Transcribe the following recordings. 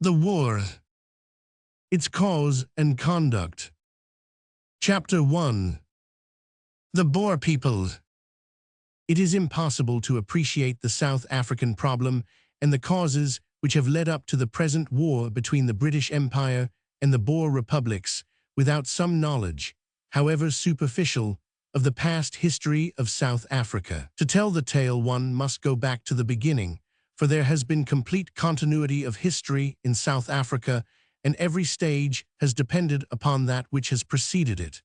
The War, Its Cause and Conduct. Chapter 1. The Boer People. It is impossible to appreciate the South African problem and the causes which have led up to the present war between the British Empire and the Boer republics without some knowledge, however superficial, of the past history of South Africa. To tell the tale, one must go back to the beginning, for there has been complete continuity of history in South Africa, and every stage has depended upon that which has preceded it.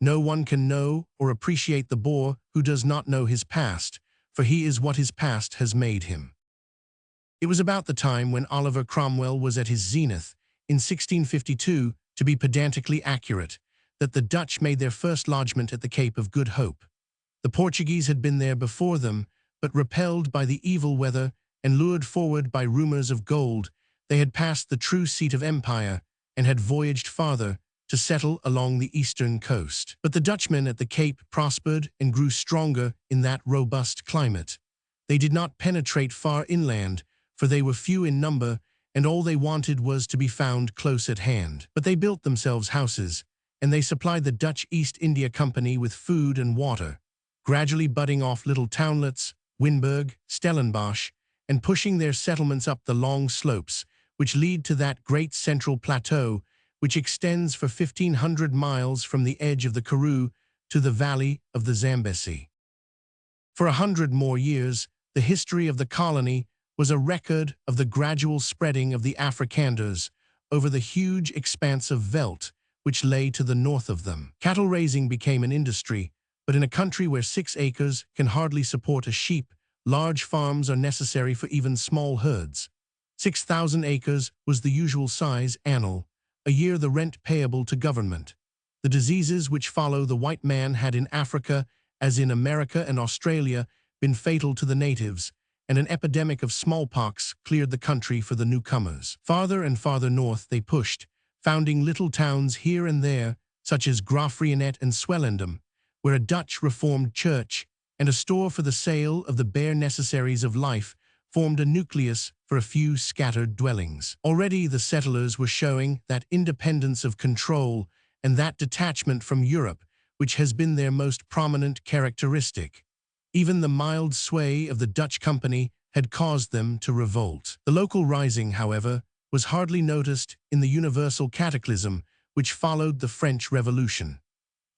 No one can know or appreciate the Boer who does not know his past, for he is what his past has made him. It was about the time when Oliver Cromwell was at his zenith, in 1652, to be pedantically accurate, that the Dutch made their first lodgment at the Cape of Good Hope. The Portuguese had been there before them, but repelled by the evil weather and lured forward by rumors of gold, they had passed the true seat of empire and had voyaged farther to settle along the eastern coast. But the Dutchmen at the Cape prospered and grew stronger in that robust climate. They did not penetrate far inland, for they were few in number, and all they wanted was to be found close at hand. But they built themselves houses, and they supplied the Dutch East India Company with food and water, gradually budding off little townlets, Winburg, Stellenbosch, and pushing their settlements up the long slopes, which lead to that great central plateau, which extends for 1,500 miles from the edge of the Karoo to the valley of the Zambesi. For 100 more years, the history of the colony was a record of the gradual spreading of the Afrikanders over the huge expanse of veldt which lay to the north of them. Cattle raising became an industry, but in a country where 6 acres can hardly support a sheep, large farms are necessary for even small herds. 6,000 acres was the usual size annal, a year the rent payable to government. The diseases which follow the white man had in Africa, as in America and Australia, been fatal to the natives, and an epidemic of smallpox cleared the country for the newcomers. Farther and farther north they pushed, founding little towns here and there, such as Graafrenet and Swellendam, where a Dutch Reformed church and a store for the sale of the bare necessaries of life formed a nucleus for a few scattered dwellings. Already the settlers were showing that independence of control and that detachment from Europe which has been their most prominent characteristic. Even the mild sway of the Dutch company had caused them to revolt. The local rising, however, was hardly noticed in the universal cataclysm which followed the French Revolution.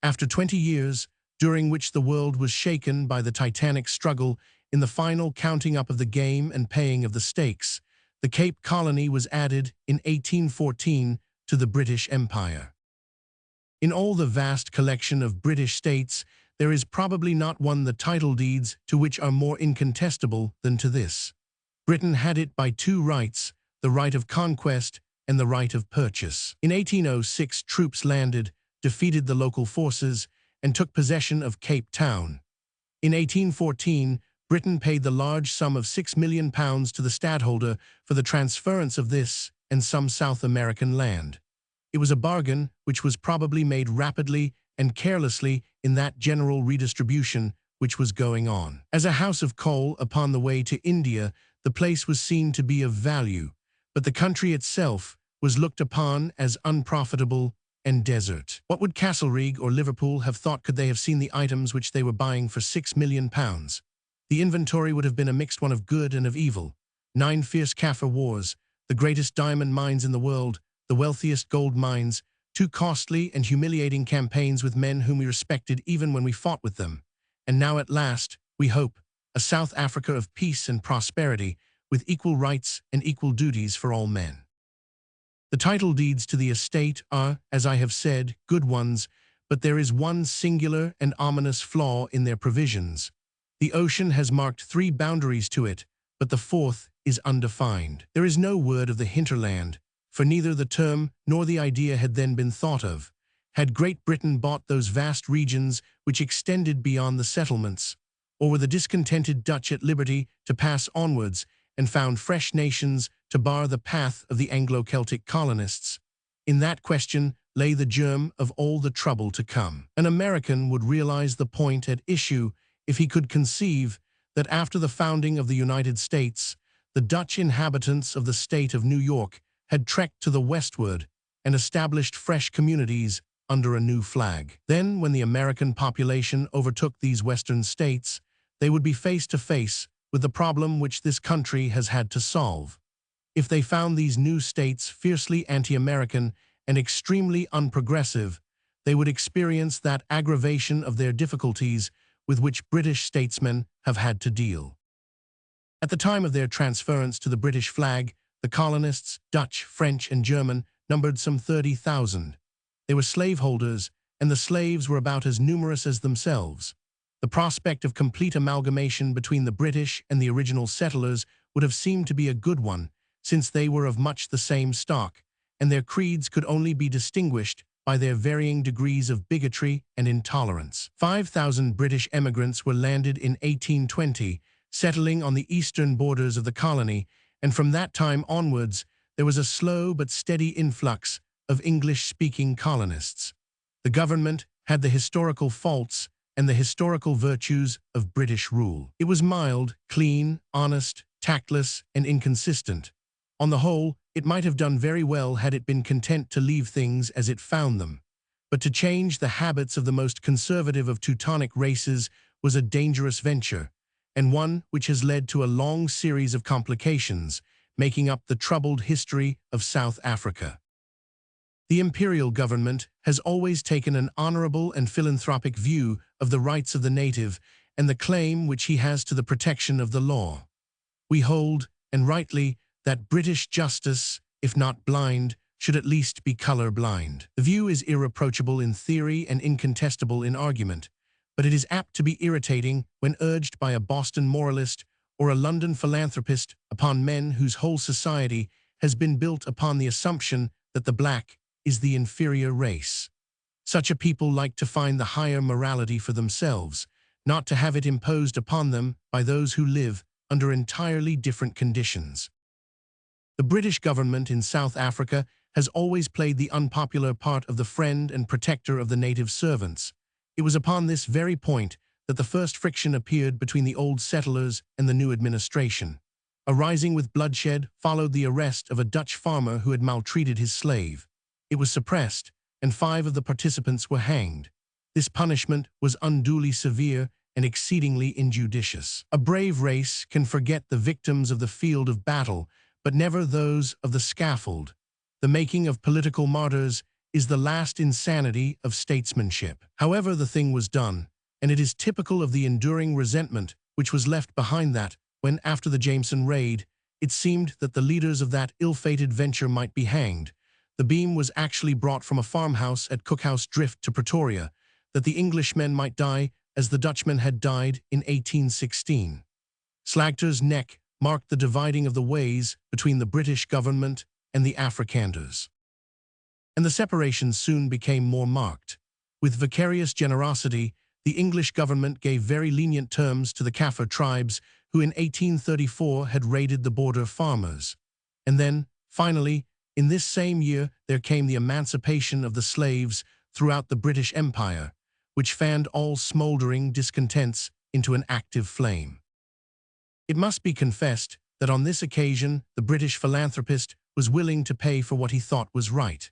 After 20 years, during which the world was shaken by the titanic struggle in the final counting up of the game and paying of the stakes, the Cape Colony was added in 1814 to the British Empire. In all the vast collection of British states, there is probably not one the title deeds to which are more incontestable than to this. Britain had it by 2 rights, the right of conquest and the right of purchase. In 1806, troops landed, defeated the local forces, and took possession of Cape Town. In 1814, Britain paid the large sum of £6 million to the stadholder for the transference of this and some South American land. It was a bargain which was probably made rapidly and carelessly in that general redistribution which was going on. As a house of coal upon the way to India, the place was seen to be of value, but the country itself was looked upon as unprofitable and desert. What would Castlereagh or Liverpool have thought could they have seen the items which they were buying for £6 million? The inventory would have been a mixed one of good and of evil. 9 fierce Kaffir wars, the greatest diamond mines in the world, the wealthiest gold mines, 2 costly and humiliating campaigns with men whom we respected even when we fought with them. And now at last, we hope, a South Africa of peace and prosperity, with equal rights and equal duties for all men. The title deeds to the estate are, as I have said, good ones, but there is one singular and ominous flaw in their provisions. The ocean has marked 3 boundaries to it, but the 4th is undefined. There is no word of the hinterland, for neither the term nor the idea had then been thought of. Had Great Britain bought those vast regions which extended beyond the settlements, or were the discontented Dutch at liberty to pass onwards and found fresh nations to bar the path of the Anglo-Celtic colonists? In that question lay the germ of all the trouble to come. An American would realize the point at issue if he could conceive that after the founding of the United States, the Dutch inhabitants of the state of New York had trekked to the westward and established fresh communities under a new flag. Then, when the American population overtook these western states, they would be face to face with the problem which this country has had to solve. If they found these new states fiercely anti-American and extremely unprogressive, they would experience that aggravation of their difficulties with which British statesmen have had to deal. At the time of their transference to the British flag, the colonists, Dutch, French, and German, numbered some 30,000. They were slaveholders, and the slaves were about as numerous as themselves. The prospect of complete amalgamation between the British and the original settlers would have seemed to be a good one, since they were of much the same stock, and their creeds could only be distinguished by their varying degrees of bigotry and intolerance. 5,000 British emigrants were landed in 1820, settling on the eastern borders of the colony, and from that time onwards, there was a slow but steady influx of English-speaking colonists. The government had the historical faults and the historical virtues of British rule. It was mild, clean, honest, tactless, and inconsistent. On the whole, it might have done very well had it been content to leave things as it found them. But to change the habits of the most conservative of Teutonic races was a dangerous venture, and one which has led to a long series of complications, making up the troubled history of South Africa. The imperial government has always taken an honorable and philanthropic view of the rights of the native and the claim which he has to the protection of the law. We hold, and rightly, that British justice, if not blind, should at least be color-blind. The view is irreproachable in theory and incontestable in argument, but it is apt to be irritating when urged by a Boston moralist or a London philanthropist upon men whose whole society has been built upon the assumption that the black is the inferior race. Such a people like to find the higher morality for themselves, not to have it imposed upon them by those who live under entirely different conditions. The British government in South Africa has always played the unpopular part of the friend and protector of the native servants. It was upon this very point that the first friction appeared between the old settlers and the new administration. A rising with bloodshed followed the arrest of a Dutch farmer who had maltreated his slave. It was suppressed, and 5 of the participants were hanged. This punishment was unduly severe and exceedingly injudicious. A brave race can forget the victims of the field of battle, but never those of the scaffold. The making of political martyrs is the last insanity of statesmanship. However, the thing was done, and it is typical of the enduring resentment which was left behind that, when, after the Jameson raid, it seemed that the leaders of that ill-fated venture might be hanged. The beam was actually brought from a farmhouse at Cookhouse Drift to Pretoria, that the Englishmen might die as the Dutchmen had died in 1816. Slagter's neck marked the dividing of the ways between the British government and the Afrikanders. And the separation soon became more marked. With vicarious generosity, the English government gave very lenient terms to the Kaffir tribes who in 1834 had raided the border farmers. And then, finally, in this same year, there came the emancipation of the slaves throughout the British Empire, which fanned all smoldering discontents into an active flame. It must be confessed that on this occasion the British philanthropist was willing to pay for what he thought was right.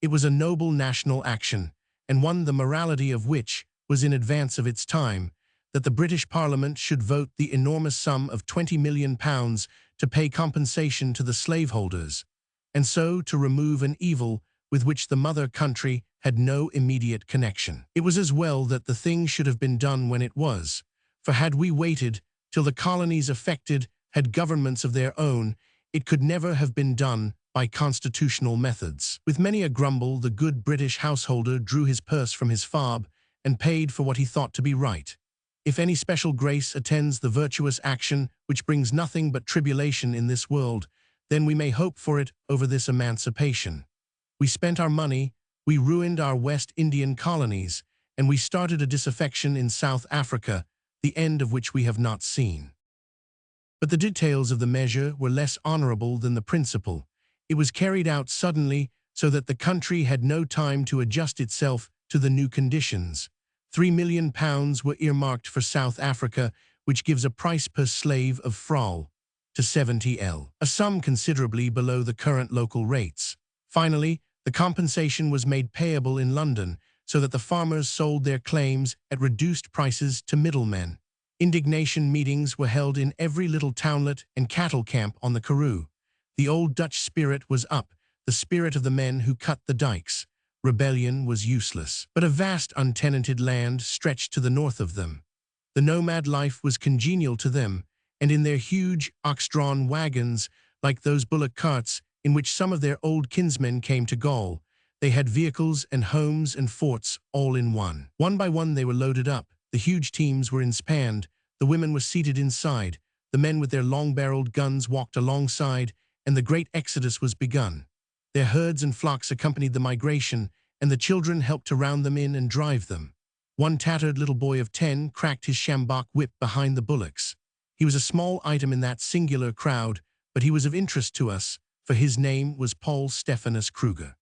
It was a noble national action, and one the morality of which was in advance of its time, that the British Parliament should vote the enormous sum of £20 million to pay compensation to the slaveholders, and so to remove an evil with which the mother country had no immediate connection. It was as well that the thing should have been done when it was, for had we waited till the colonies affected had governments of their own, it could never have been done by constitutional methods. With many a grumble, the good British householder drew his purse from his fob and paid for what he thought to be right. If any special grace attends the virtuous action which brings nothing but tribulation in this world, then we may hope for it over this emancipation. We spent our money, we ruined our West Indian colonies, and we started a disaffection in South Africa, the end of which we have not seen. But the details of the measure were less honorable than the principle. It was carried out suddenly so that the country had no time to adjust itself to the new conditions. £3 million were earmarked for South Africa, which gives a price per slave of frau. to 70L, a sum considerably below the current local rates. Finally, the compensation was made payable in London so that the farmers sold their claims at reduced prices to middlemen. Indignation meetings were held in every little townlet and cattle camp on the Karoo. The old Dutch spirit was up, the spirit of the men who cut the dikes. Rebellion was useless. But a vast untenanted land stretched to the north of them. The nomad life was congenial to them, and in their huge, ox-drawn wagons, like those bullock carts in which some of their old kinsmen came to Gaul, they had vehicles and homes and forts all in one. One by one they were loaded up, the huge teams were inspanned, the women were seated inside, the men with their long-barreled guns walked alongside, and the great exodus was begun. Their herds and flocks accompanied the migration, and the children helped to round them in and drive them. One tattered little boy of 10 cracked his sjambok whip behind the bullocks. He was a small item in that singular crowd, but he was of interest to us, for his name was Paul Stephanus Kruger.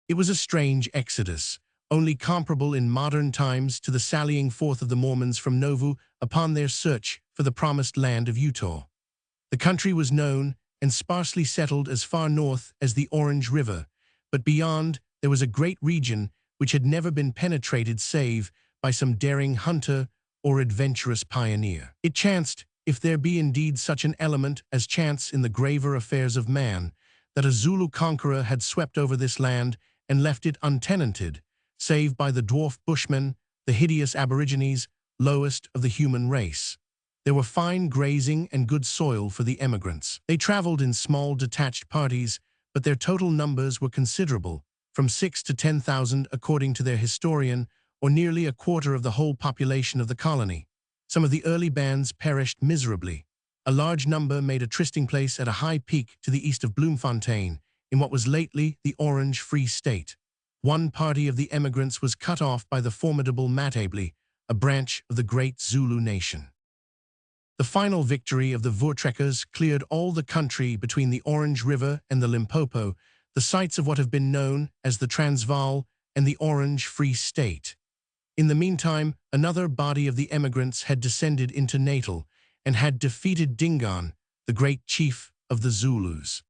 It was a strange exodus, only comparable in modern times to the sallying forth of the Mormons from Nauvoo upon their search for the promised land of Utah. The country was known and sparsely settled as far north as the Orange River, but beyond there was a great region which had never been penetrated save by some daring hunter or adventurous pioneer. It chanced, if there be indeed such an element as chance in the graver affairs of man, that a Zulu conqueror had swept over this land and left it untenanted, save by the dwarf bushmen, the hideous aborigines, lowest of the human race. There were fine grazing and good soil for the emigrants. They traveled in small detached parties, but their total numbers were considerable, from 6 to 10,000 according to their historian, or nearly a quarter of the whole population of the colony. Some of the early bands perished miserably. A large number made a trysting place at a high peak to the east of Bloemfontein, in what was lately the Orange Free State. One party of the emigrants was cut off by the formidable Matabele, a branch of the great Zulu nation. The final victory of the Voortrekkers cleared all the country between the Orange River and the Limpopo, the sites of what have been known as the Transvaal and the Orange Free State. In the meantime, another body of the emigrants had descended into Natal and had defeated Dingaan, the great chief of the Zulus.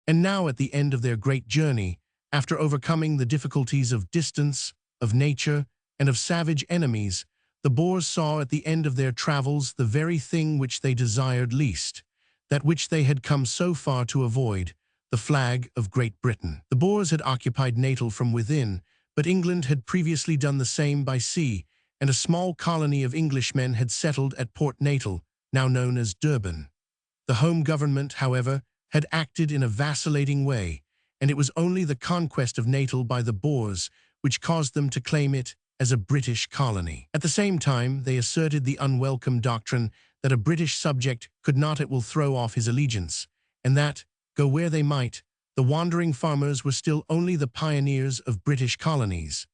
And now at the end of their great journey, after overcoming the difficulties of distance, of nature, and of savage enemies, the Boers saw at the end of their travels the very thing which they desired least, that which they had come so far to avoid, the flag of Great Britain. The Boers had occupied Natal from within, but England had previously done the same by sea, and a small colony of Englishmen had settled at Port Natal, now known as Durban. The home government, however, had acted in a vacillating way, and it was only the conquest of Natal by the Boers which caused them to claim it as a British colony. At the same time, they asserted the unwelcome doctrine that a British subject could not at will throw off his allegiance, and that, go where they might, the wandering farmers were still only the pioneers of British colonies.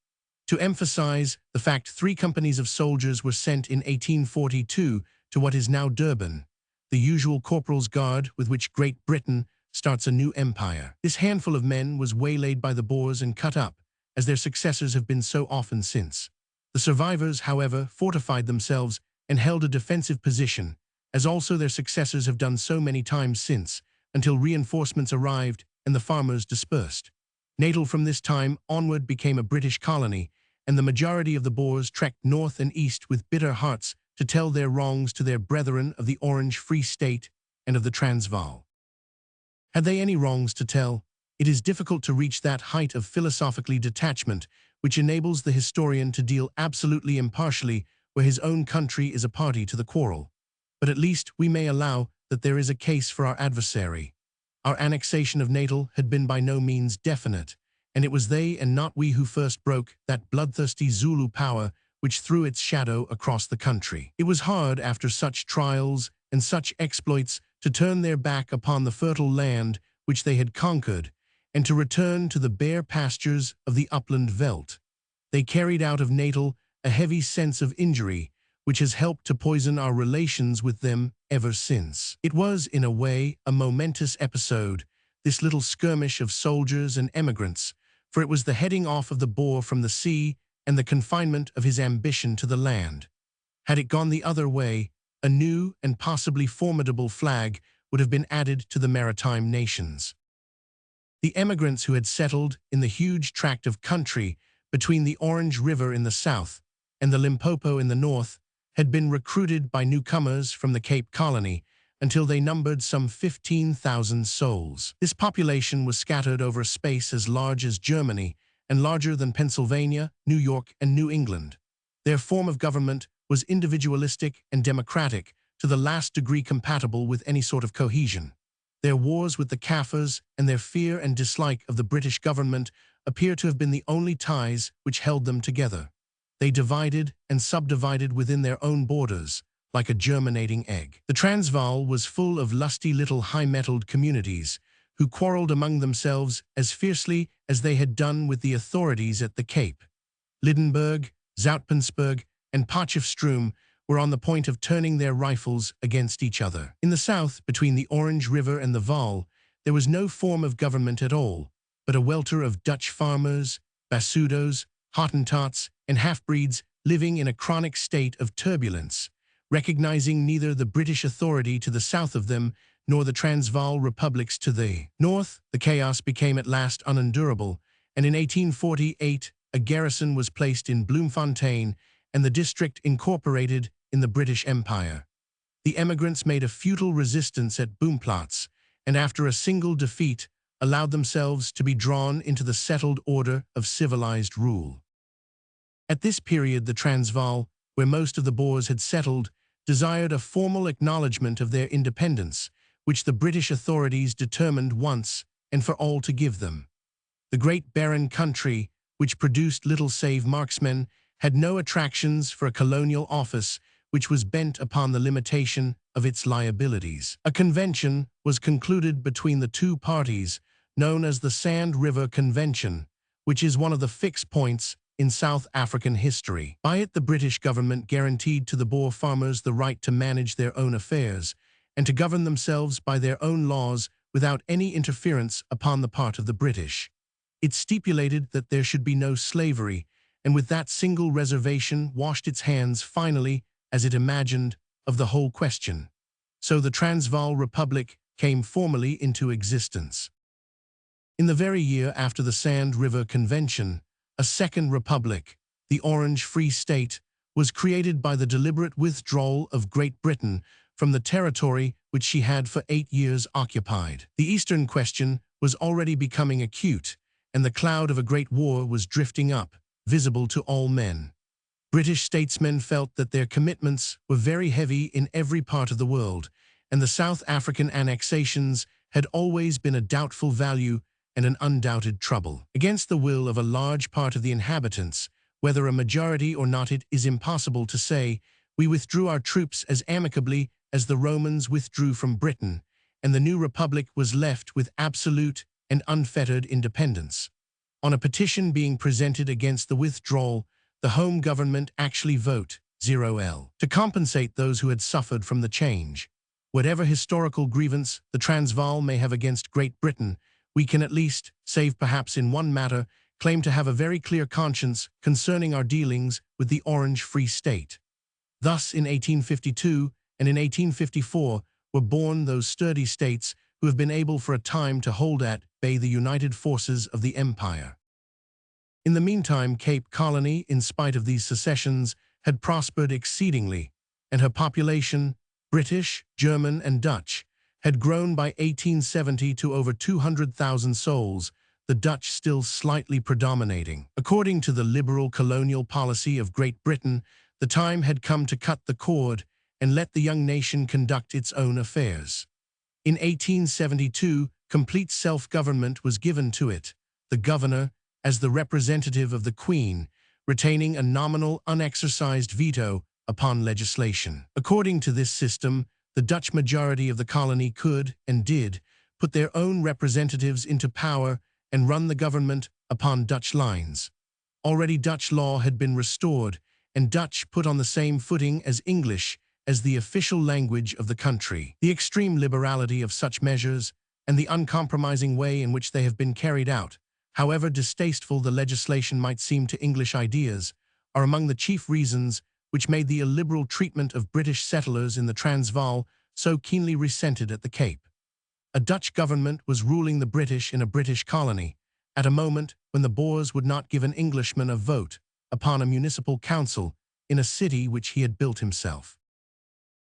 To emphasize the fact, 3 companies of soldiers were sent in 1842 to what is now Durban, the usual corporal's guard with which Great Britain starts a new empire. This handful of men was waylaid by the Boers and cut up, as their successors have been so often since. The survivors, however, fortified themselves and held a defensive position, as also their successors have done so many times since, until reinforcements arrived and the farmers dispersed. Natal from this time onward became a British colony, and the majority of the Boers trekked north and east with bitter hearts to tell their wrongs to their brethren of the Orange Free State and of the Transvaal. Had they any wrongs to tell? It is difficult to reach that height of philosophically detachment which enables the historian to deal absolutely impartially where his own country is a party to the quarrel. But at least we may allow that there is a case for our adversary. Our annexation of Natal had been by no means definite, and it was they and not we who first broke that bloodthirsty Zulu power which threw its shadow across the country. It was hard after such trials and such exploits to turn their back upon the fertile land which they had conquered, and to return to the bare pastures of the upland veldt. They carried out of Natal a heavy sense of injury, which has helped to poison our relations with them ever since. It was, in a way, a momentous episode, this little skirmish of soldiers and emigrants, for it was the heading off of the Boer from the sea and the confinement of his ambition to the land. Had it gone the other way, a new and possibly formidable flag would have been added to the maritime nations. The emigrants who had settled in the huge tract of country between the Orange River in the south and the Limpopo in the north had been recruited by newcomers from the Cape Colony until they numbered some 15,000 souls. This population was scattered over a space as large as Germany and larger than Pennsylvania, New York, and New England. Their form of government was individualistic and democratic, to the last degree compatible with any sort of cohesion. Their wars with the Kaffirs and their fear and dislike of the British government appear to have been the only ties which held them together. They divided and subdivided within their own borders, like a germinating egg. The Transvaal was full of lusty little high-mettled communities who quarreled among themselves as fiercely as they had done with the authorities at the Cape. Lydenburg, Zoutpansberg, and Potchefstroom were on the point of turning their rifles against each other. In the south, between the Orange River and the Vaal, there was no form of government at all, but a welter of Dutch farmers, Basutos, Hottentots, and half-breeds living in a chronic state of turbulence, recognizing neither the British authority to the south of them nor the Transvaal republics to the north. The chaos became at last unendurable, and in 1848 a garrison was placed in Bloemfontein and the district incorporated in the British Empire. The emigrants made a futile resistance at Boomplaats, and after a single defeat allowed themselves to be drawn into the settled order of civilized rule. At this period, the Transvaal, where most of the Boers had settled, desired a formal acknowledgement of their independence, which the British authorities determined once and for all to give them. The great barren country, which produced little save marksmen, had no attractions for a colonial office which was bent upon the limitation of its liabilities. A convention was concluded between the two parties, known as the Sand River Convention, which is one of the fixed points in South African history. By it, the British government guaranteed to the Boer farmers the right to manage their own affairs and to govern themselves by their own laws without any interference upon the part of the British. It stipulated that there should be no slavery, and with that single reservation washed its hands finally, as it imagined, of the whole question. So the Transvaal Republic came formally into existence. In the very year after the Sand River Convention, a second republic, the Orange Free State, was created by the deliberate withdrawal of Great Britain from the territory which she had for 8 years occupied. The Eastern question was already becoming acute, and the cloud of a great war was drifting up, visible to all men. British statesmen felt that their commitments were very heavy in every part of the world, and the South African annexations had always been a doubtful value and an undoubted trouble. Against the will of a large part of the inhabitants, whether a majority or not it is impossible to say, we withdrew our troops as amicably as the Romans withdrew from Britain, and the new republic was left with absolute and unfettered independence. On a petition being presented against the withdrawal, the Home Government actually vote 0L to compensate those who had suffered from the change. Whatever historical grievance the Transvaal may have against Great Britain, we can at least, save perhaps in one matter, claim to have a very clear conscience concerning our dealings with the Orange Free State. Thus, in 1852 and in 1854 were born those sturdy states who have been able for a time to hold at bay the united forces of the empire. In the meantime, Cape Colony, in spite of these secessions, had prospered exceedingly, and her population, British, German, and Dutch, had grown by 1870 to over 200,000 souls, the Dutch still slightly predominating. According to the liberal colonial policy of Great Britain, the time had come to cut the cord and let the young nation conduct its own affairs. In 1872, complete self-government was given to it, the governor, as the representative of the Queen, retaining a nominal unexercised veto upon legislation. According to this system, the Dutch majority of the colony could, and did, put their own representatives into power and run the government upon Dutch lines. Already Dutch law had been restored, and Dutch put on the same footing as English as the official language of the country. The extreme liberality of such measures and the uncompromising way in which they have been carried out, however distasteful the legislation might seem to English ideas, are among the chief reasons which made the illiberal treatment of British settlers in the Transvaal so keenly resented at the Cape. A Dutch government was ruling the British in a British colony, at a moment when the Boers would not give an Englishman a vote upon a municipal council in a city which he had built himself.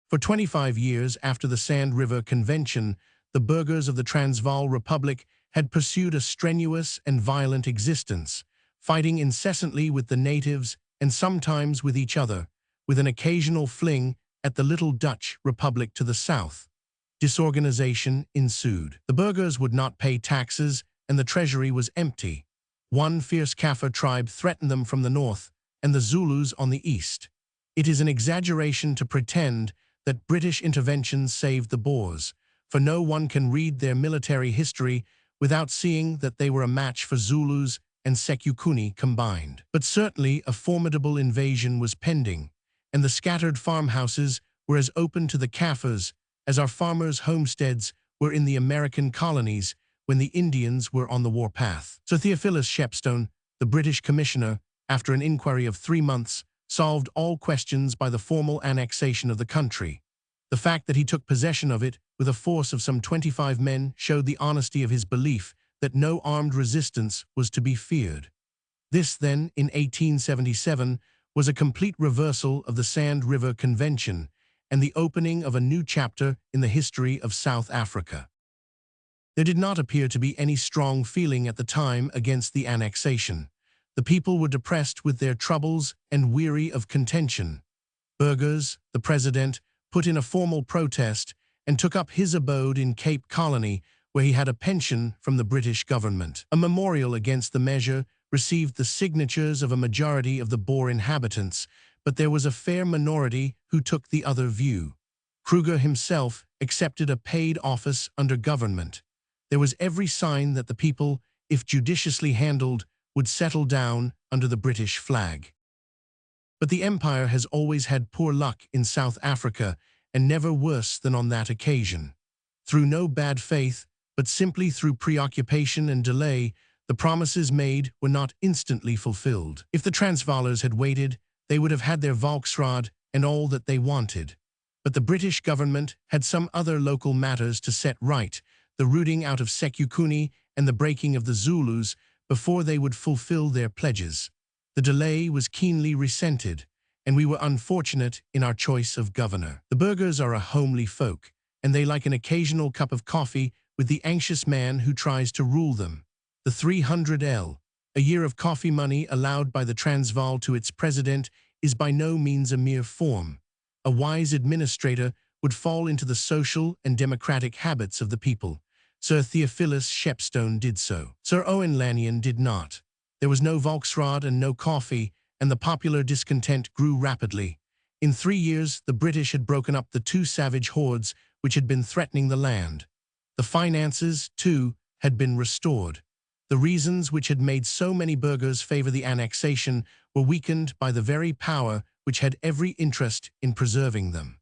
For 25 years after the Sand River Convention, the burghers of the Transvaal Republic had pursued a strenuous and violent existence, fighting incessantly with the natives and sometimes with each other, with an occasional fling at the little Dutch Republic to the south. Disorganization ensued. The burghers would not pay taxes, and the treasury was empty. One fierce Kaffir tribe threatened them from the north, and the Zulus on the east. It is an exaggeration to pretend that British intervention saved the Boers, for no one can read their military history without seeing that they were a match for Zulus and Sekhukhune combined. But certainly a formidable invasion was pending, and the scattered farmhouses were as open to the Kaffirs as our farmers' homesteads were in the American colonies when the Indians were on the warpath. Sir Theophilus Shepstone, the British commissioner, after an inquiry of 3 months, solved all questions by the formal annexation of the country. The fact that he took possession of it with a force of some 25 men showed the honesty of his belief that no armed resistance was to be feared. This, then, in 1877, was a complete reversal of the Sand River Convention and the opening of a new chapter in the history of South Africa. There did not appear to be any strong feeling at the time against the annexation. The people were depressed with their troubles and weary of contention. Burgers, the president, put in a formal protest and took up his abode in Cape Colony, where he had a pension from the British government. A memorial against the measure received the signatures of a majority of the Boer inhabitants, but there was a fair minority who took the other view. Kruger himself accepted a paid office under government. There was every sign that the people, if judiciously handled, would settle down under the British flag. But the Empire has always had poor luck in South Africa, and never worse than on that occasion. Through no bad faith, but simply through preoccupation and delay, the promises made were not instantly fulfilled. If the Transvaalers had waited, they would have had their Volksraad and all that they wanted. But the British government had some other local matters to set right, the rooting out of Sekhukhune and the breaking of the Zulus, before they would fulfill their pledges. The delay was keenly resented, and we were unfortunate in our choice of governor. The burghers are a homely folk, and they like an occasional cup of coffee with the anxious man who tries to rule them. The 300L, a year of coffee money allowed by the Transvaal to its president, is by no means a mere form. A wise administrator would fall into the social and democratic habits of the people. Sir Theophilus Shepstone did so. Sir Owen Lanyon did not. There was no Volksraad and no coffee, and the popular discontent grew rapidly. In 3 years, the British had broken up the 2 savage hordes which had been threatening the land. The finances, too, had been restored. The reasons which had made so many burghers favor the annexation were weakened by the very power which had every interest in preserving them.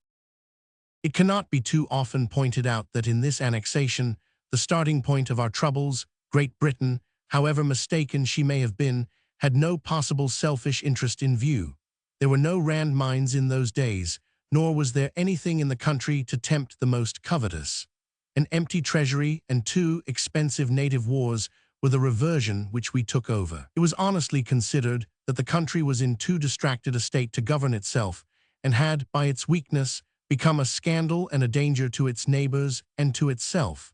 It cannot be too often pointed out that in this annexation, the starting point of our troubles, Great Britain, however mistaken she may have been, had no possible selfish interest in view. There were no Rand mines in those days, nor was there anything in the country to tempt the most covetous. An empty treasury and 2 expensive native wars were the reversion which we took over. It was honestly considered that the country was in too distracted a state to govern itself, and had, by its weakness, become a scandal and a danger to its neighbors and to itself.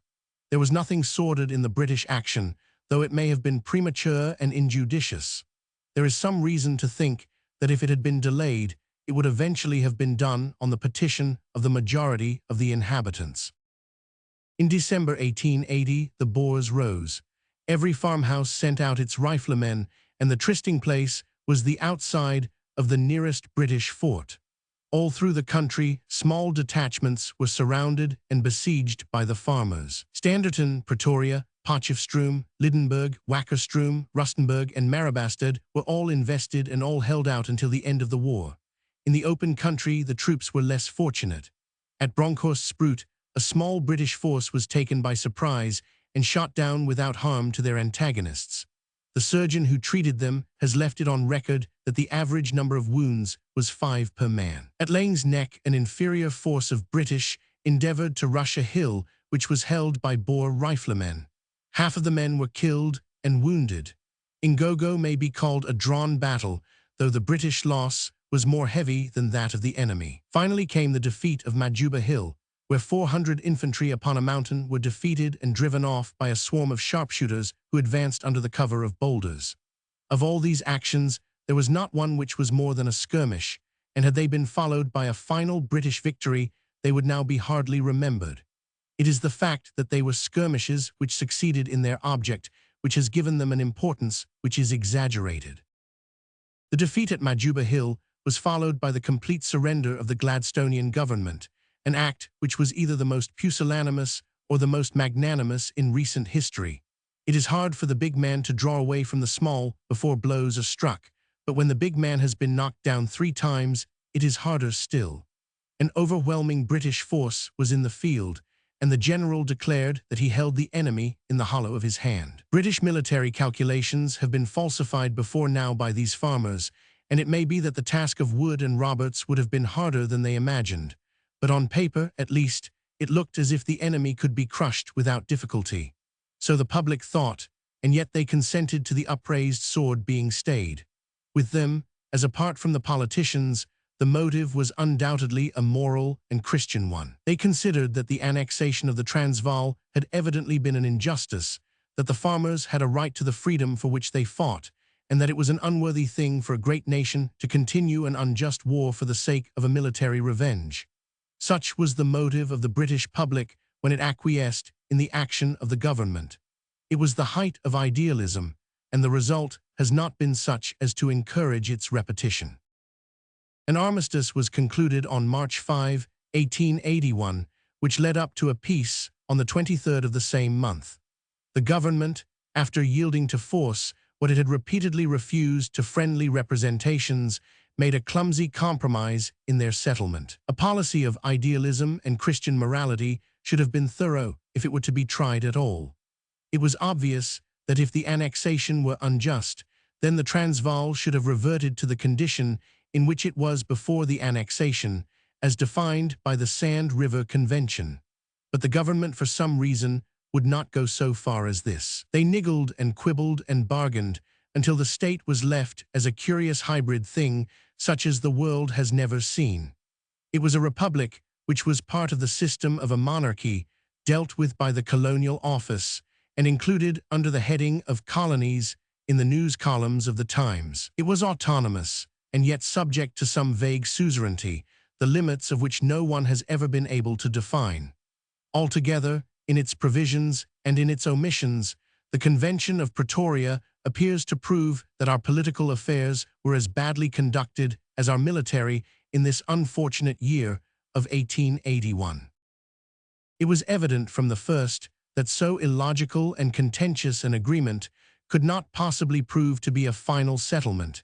There was nothing sordid in the British action, though it may have been premature and injudicious. There is some reason to think that if it had been delayed, it would eventually have been done on the petition of the majority of the inhabitants. In December 1880, the Boers rose. Every farmhouse sent out its riflemen, and the trysting place was the outside of the nearest British fort. All through the country, small detachments were surrounded and besieged by the farmers. Standerton, Pretoria, Potchefstroom, Lydenburg, Wakkerstroom, Rustenburg, and Marabastad were all invested and all held out until the end of the war. In the open country, the troops were less fortunate. At Bronkhorst-Spruit, a small British force was taken by surprise and shot down without harm to their antagonists. The surgeon who treated them has left it on record that the average number of wounds was 5 per man. At Laing's Neck, an inferior force of British endeavored to rush a hill which was held by Boer riflemen. Half of the men were killed and wounded. Ingogo may be called a drawn battle, though the British loss was more heavy than that of the enemy. Finally came the defeat of Majuba Hill, where 400 infantry upon a mountain were defeated and driven off by a swarm of sharpshooters who advanced under the cover of boulders. Of all these actions, there was not one which was more than a skirmish, and had they been followed by a final British victory, they would now be hardly remembered. It is the fact that they were skirmishes which succeeded in their object, which has given them an importance which is exaggerated. The defeat at Majuba Hill was followed by the complete surrender of the Gladstonian government, an act which was either the most pusillanimous or the most magnanimous in recent history. It is hard for the big man to draw away from the small before blows are struck, but when the big man has been knocked down 3 times, it is harder still. An overwhelming British force was in the field, and the general declared that he held the enemy in the hollow of his hand. British military calculations have been falsified before now by these farmers, and it may be that the task of Wood and Roberts would have been harder than they imagined. But on paper, at least, it looked as if the enemy could be crushed without difficulty. So the public thought, and yet they consented to the upraised sword being stayed. With them, as apart from the politicians, the motive was undoubtedly a moral and Christian one. They considered that the annexation of the Transvaal had evidently been an injustice, that the farmers had a right to the freedom for which they fought, and that it was an unworthy thing for a great nation to continue an unjust war for the sake of a military revenge. Such was the motive of the British public when it acquiesced in the action of the government. It was the height of idealism, and the result has not been such as to encourage its repetition. An armistice was concluded on March 5, 1881, which led up to a peace on the 23rd of the same month. The government, after yielding to force what it had repeatedly refused to friendly representations, made a clumsy compromise in their settlement. A policy of idealism and Christian morality should have been thorough if it were to be tried at all. It was obvious that if the annexation were unjust, then the Transvaal should have reverted to the condition in which it was before the annexation, as defined by the Sand River Convention. But the government, for some reason, would not go so far as this. They niggled and quibbled and bargained until the state was left as a curious hybrid thing such as the world has never seen. It was a republic which was part of the system of a monarchy dealt with by the colonial office and included under the heading of colonies in the news columns of the Times. It was autonomous and yet subject to some vague suzerainty, the limits of which no one has ever been able to define. Altogether, in its provisions and in its omissions, the Convention of Pretoria appears to prove that our political affairs were as badly conducted as our military in this unfortunate year of 1881. It was evident from the first that so illogical and contentious an agreement could not possibly prove to be a final settlement,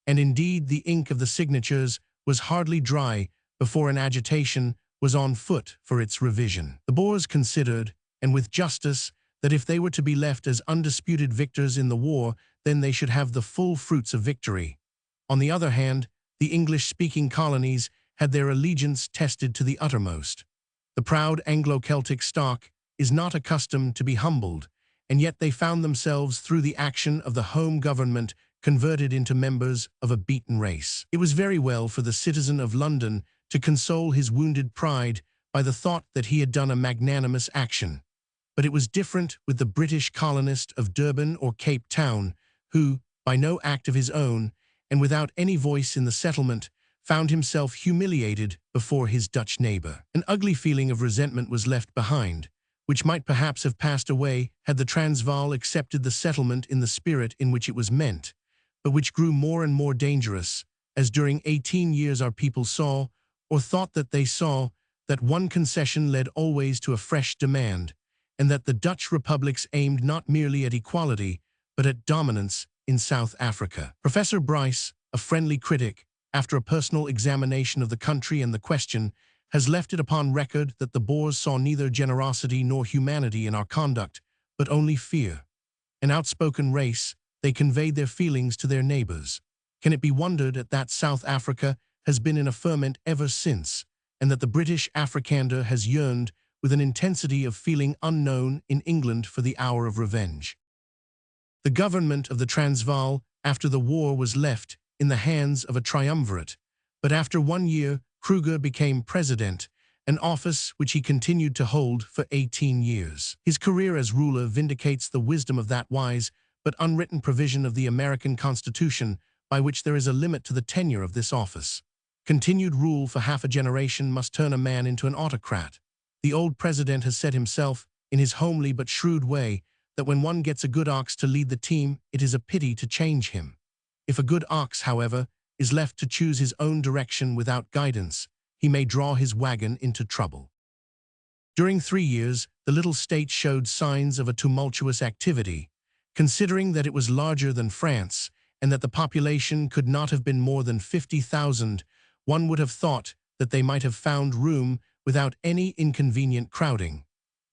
and indeed the ink of the signatures was hardly dry before an agitation was on foot for its revision. The Boers considered, and with justice, that if they were to be left as undisputed victors in the war, then they should have the full fruits of victory. On the other hand, the English-speaking colonies had their allegiance tested to the uttermost. The proud Anglo-Celtic stock is not accustomed to be humbled, and yet they found themselves through the action of the home government converted into members of a beaten race. It was very well for the citizen of London to console his wounded pride by the thought that he had done a magnanimous action. But it was different with the British colonist of Durban or Cape Town, who, by no act of his own, and without any voice in the settlement, found himself humiliated before his Dutch neighbor. An ugly feeling of resentment was left behind, which might perhaps have passed away had the Transvaal accepted the settlement in the spirit in which it was meant, but which grew more and more dangerous, as during 18 years our people saw, or thought that they saw, that one concession led always to a fresh demand, and that the Dutch republics aimed not merely at equality, but at dominance in South Africa. Professor Bryce, a friendly critic, after a personal examination of the country and the question, has left it upon record that the Boers saw neither generosity nor humanity in our conduct, but only fear. An outspoken race, they conveyed their feelings to their neighbors. Can it be wondered at that South Africa has been in a ferment ever since, and that the British Afrikander has yearned with an intensity of feeling unknown in England for the hour of revenge? The government of the Transvaal after the war was left in the hands of a triumvirate, but after 1 year, Kruger became president, an office which he continued to hold for 18 years. His career as ruler vindicates the wisdom of that wise but unwritten provision of the American Constitution by which there is a limit to the tenure of this office. Continued rule for half a generation must turn a man into an autocrat. The old president has said himself, in his homely but shrewd way, that when one gets a good ox to lead the team, it is a pity to change him. If a good ox, however, is left to choose his own direction without guidance, he may draw his wagon into trouble. During 3 years, the little state showed signs of a tumultuous activity. Considering that it was larger than France and that the population could not have been more than 50,000, one would have thought that they might have found room without any inconvenient crowding.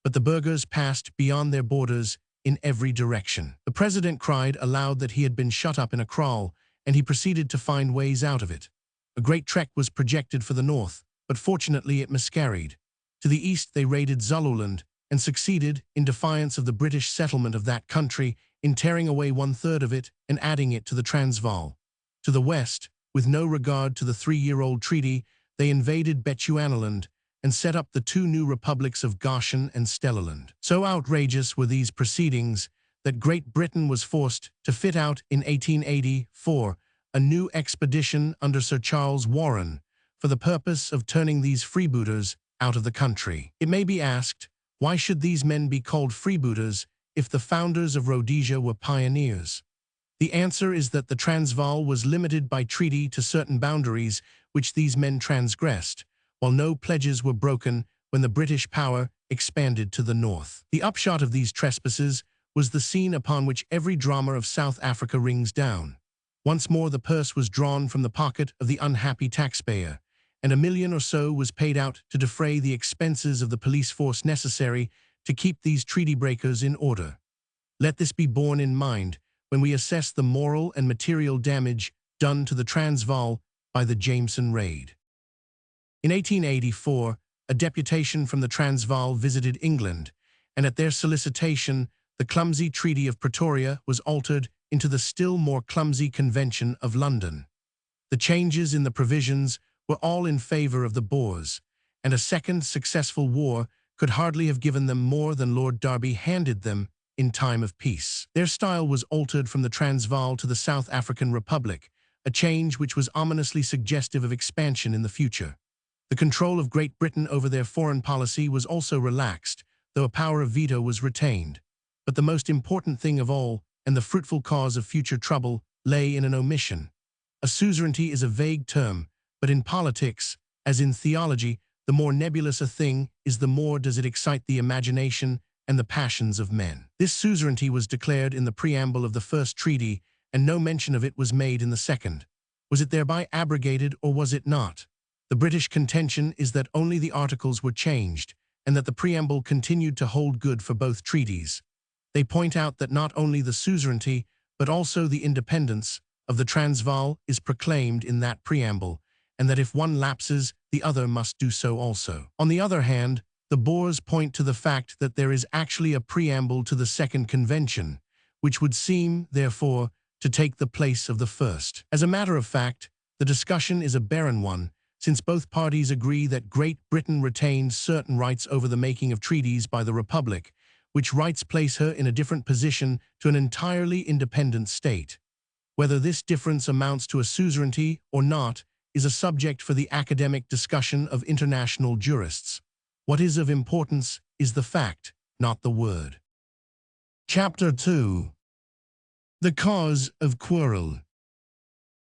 But the burghers passed beyond their borders in every direction. The president cried aloud that he had been shut up in a kraal, and he proceeded to find ways out of it. A great trek was projected for the north, but fortunately it miscarried. To the east they raided Zululand and succeeded, in defiance of the British settlement of that country, in tearing away 1/3 of it and adding it to the Transvaal. To the west, with no regard to the 3-year-old treaty, they invaded Bechuanaland and set up the 2 new republics of Goshen and Stellaland. So outrageous were these proceedings that Great Britain was forced to fit out in 1884 a new expedition under Sir Charles Warren for the purpose of turning these freebooters out of the country. It may be asked, why should these men be called freebooters if the founders of Rhodesia were pioneers? The answer is that the Transvaal was limited by treaty to certain boundaries which these men transgressed, while no pledges were broken when the British power expanded to the north. The upshot of these trespasses was the scene upon which every drama of South Africa rings down. Once more the purse was drawn from the pocket of the unhappy taxpayer, and $1 million or so was paid out to defray the expenses of the police force necessary to keep these treaty breakers in order. Let this be borne in mind when we assess the moral and material damage done to the Transvaal by the Jameson Raid. In 1884, a deputation from the Transvaal visited England, and at their solicitation, the clumsy Treaty of Pretoria was altered into the still more clumsy Convention of London. The changes in the provisions were all in favor of the Boers, and a second successful war could hardly have given them more than Lord Derby handed them in time of peace. Their style was altered from the Transvaal to the South African Republic, a change which was ominously suggestive of expansion in the future. The control of Great Britain over their foreign policy was also relaxed, though a power of veto was retained. But the most important thing of all, and the fruitful cause of future trouble, lay in an omission. A suzerainty is a vague term, but in politics, as in theology, the more nebulous a thing is, the more does it excite the imagination and the passions of men. This suzerainty was declared in the preamble of the first treaty, and no mention of it was made in the second. Was it thereby abrogated, or was it not? The British contention is that only the articles were changed, and that the preamble continued to hold good for both treaties. They point out that not only the suzerainty, but also the independence of the Transvaal is proclaimed in that preamble, and that if one lapses, the other must do so also. On the other hand, the Boers point to the fact that there is actually a preamble to the Second Convention, which would seem, therefore, to take the place of the first. As a matter of fact, the discussion is a barren one, since both parties agree that Great Britain retained certain rights over the making of treaties by the Republic, which rights place her in a different position to an entirely independent state. Whether this difference amounts to a suzerainty or not is a subject for the academic discussion of international jurists. What is of importance is the fact, not the word. Chapter 2. The Cause of Quarrel.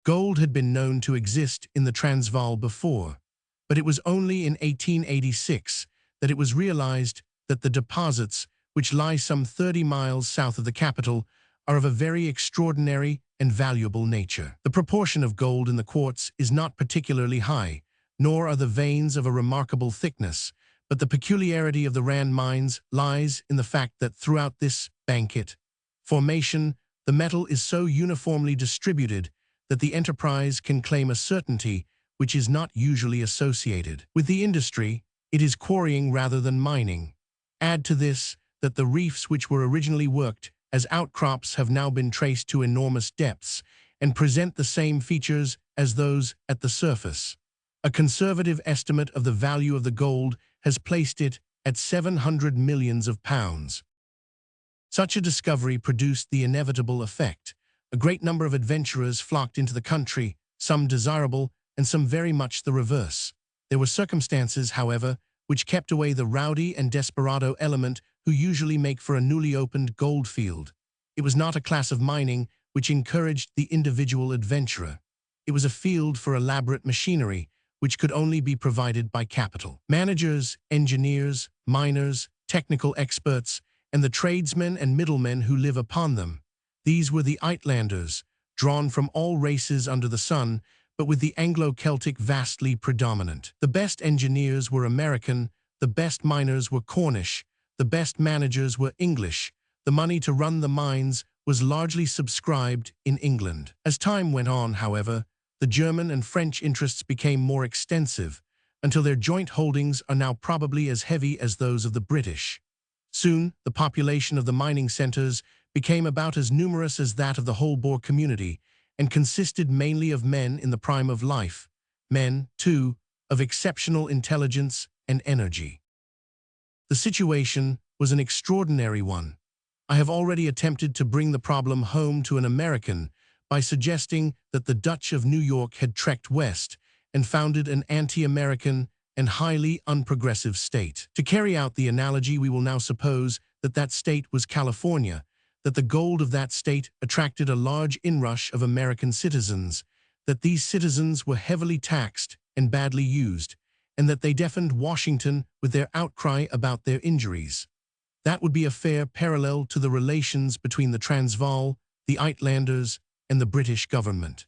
Gold had been known to exist in the Transvaal before, but it was only in 1886 that it was realized that the deposits, which lie some 30 miles south of the capital, are of a very extraordinary and valuable nature. The proportion of gold in the quartz is not particularly high, nor are the veins of a remarkable thickness, but the peculiarity of the Rand mines lies in the fact that throughout this banquet formation, the metal is so uniformly distributed that the enterprise can claim a certainty which is not usually associated with the industry. It is quarrying rather than mining. Add to this that the reefs which were originally worked as outcrops have now been traced to enormous depths and present the same features as those at the surface. A conservative estimate of the value of the gold has placed it at 700 millions of pounds. Such a discovery produced the inevitable effect. A great number of adventurers flocked into the country, some desirable and some very much the reverse. There were circumstances, however, which kept away the rowdy and desperado element who usually make for a newly opened gold field. It was not a class of mining which encouraged the individual adventurer. It was a field for elaborate machinery, which could only be provided by capital. Managers, engineers, miners, technical experts, and the tradesmen and middlemen who live upon them. These were the Uitlanders, drawn from all races under the sun, but with the Anglo-Celtic vastly predominant. The best engineers were American, the best miners were Cornish, the best managers were English. The money to run the mines was largely subscribed in England. As time went on, however, the German and French interests became more extensive, until their joint holdings are now probably as heavy as those of the British. Soon, the population of the mining centers became about as numerous as that of the whole Boer community, and consisted mainly of men in the prime of life, men, too, of exceptional intelligence and energy. The situation was an extraordinary one. I have already attempted to bring the problem home to an American by suggesting that the Dutch of New York had trekked west and founded an anti-American and highly unprogressive state. To carry out the analogy, we will now suppose that that state was California, that the gold of that state attracted a large inrush of American citizens, that these citizens were heavily taxed and badly used, and that they deafened Washington with their outcry about their injuries. That would be a fair parallel to the relations between the Transvaal, the Uitlanders, and the British government.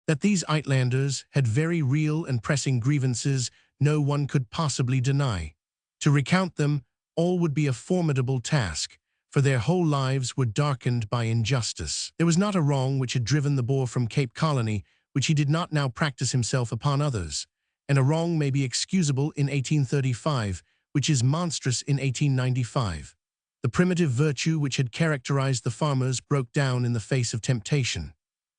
That these Uitlanders had very real and pressing grievances no one could possibly deny. To recount them all would be a formidable task, for their whole lives were darkened by injustice. There was not a wrong which had driven the Boer from Cape Colony which he did not now practice himself upon others, and a wrong may be excusable in 1835, which is monstrous in 1895. The primitive virtue which had characterized the farmers broke down in the face of temptation.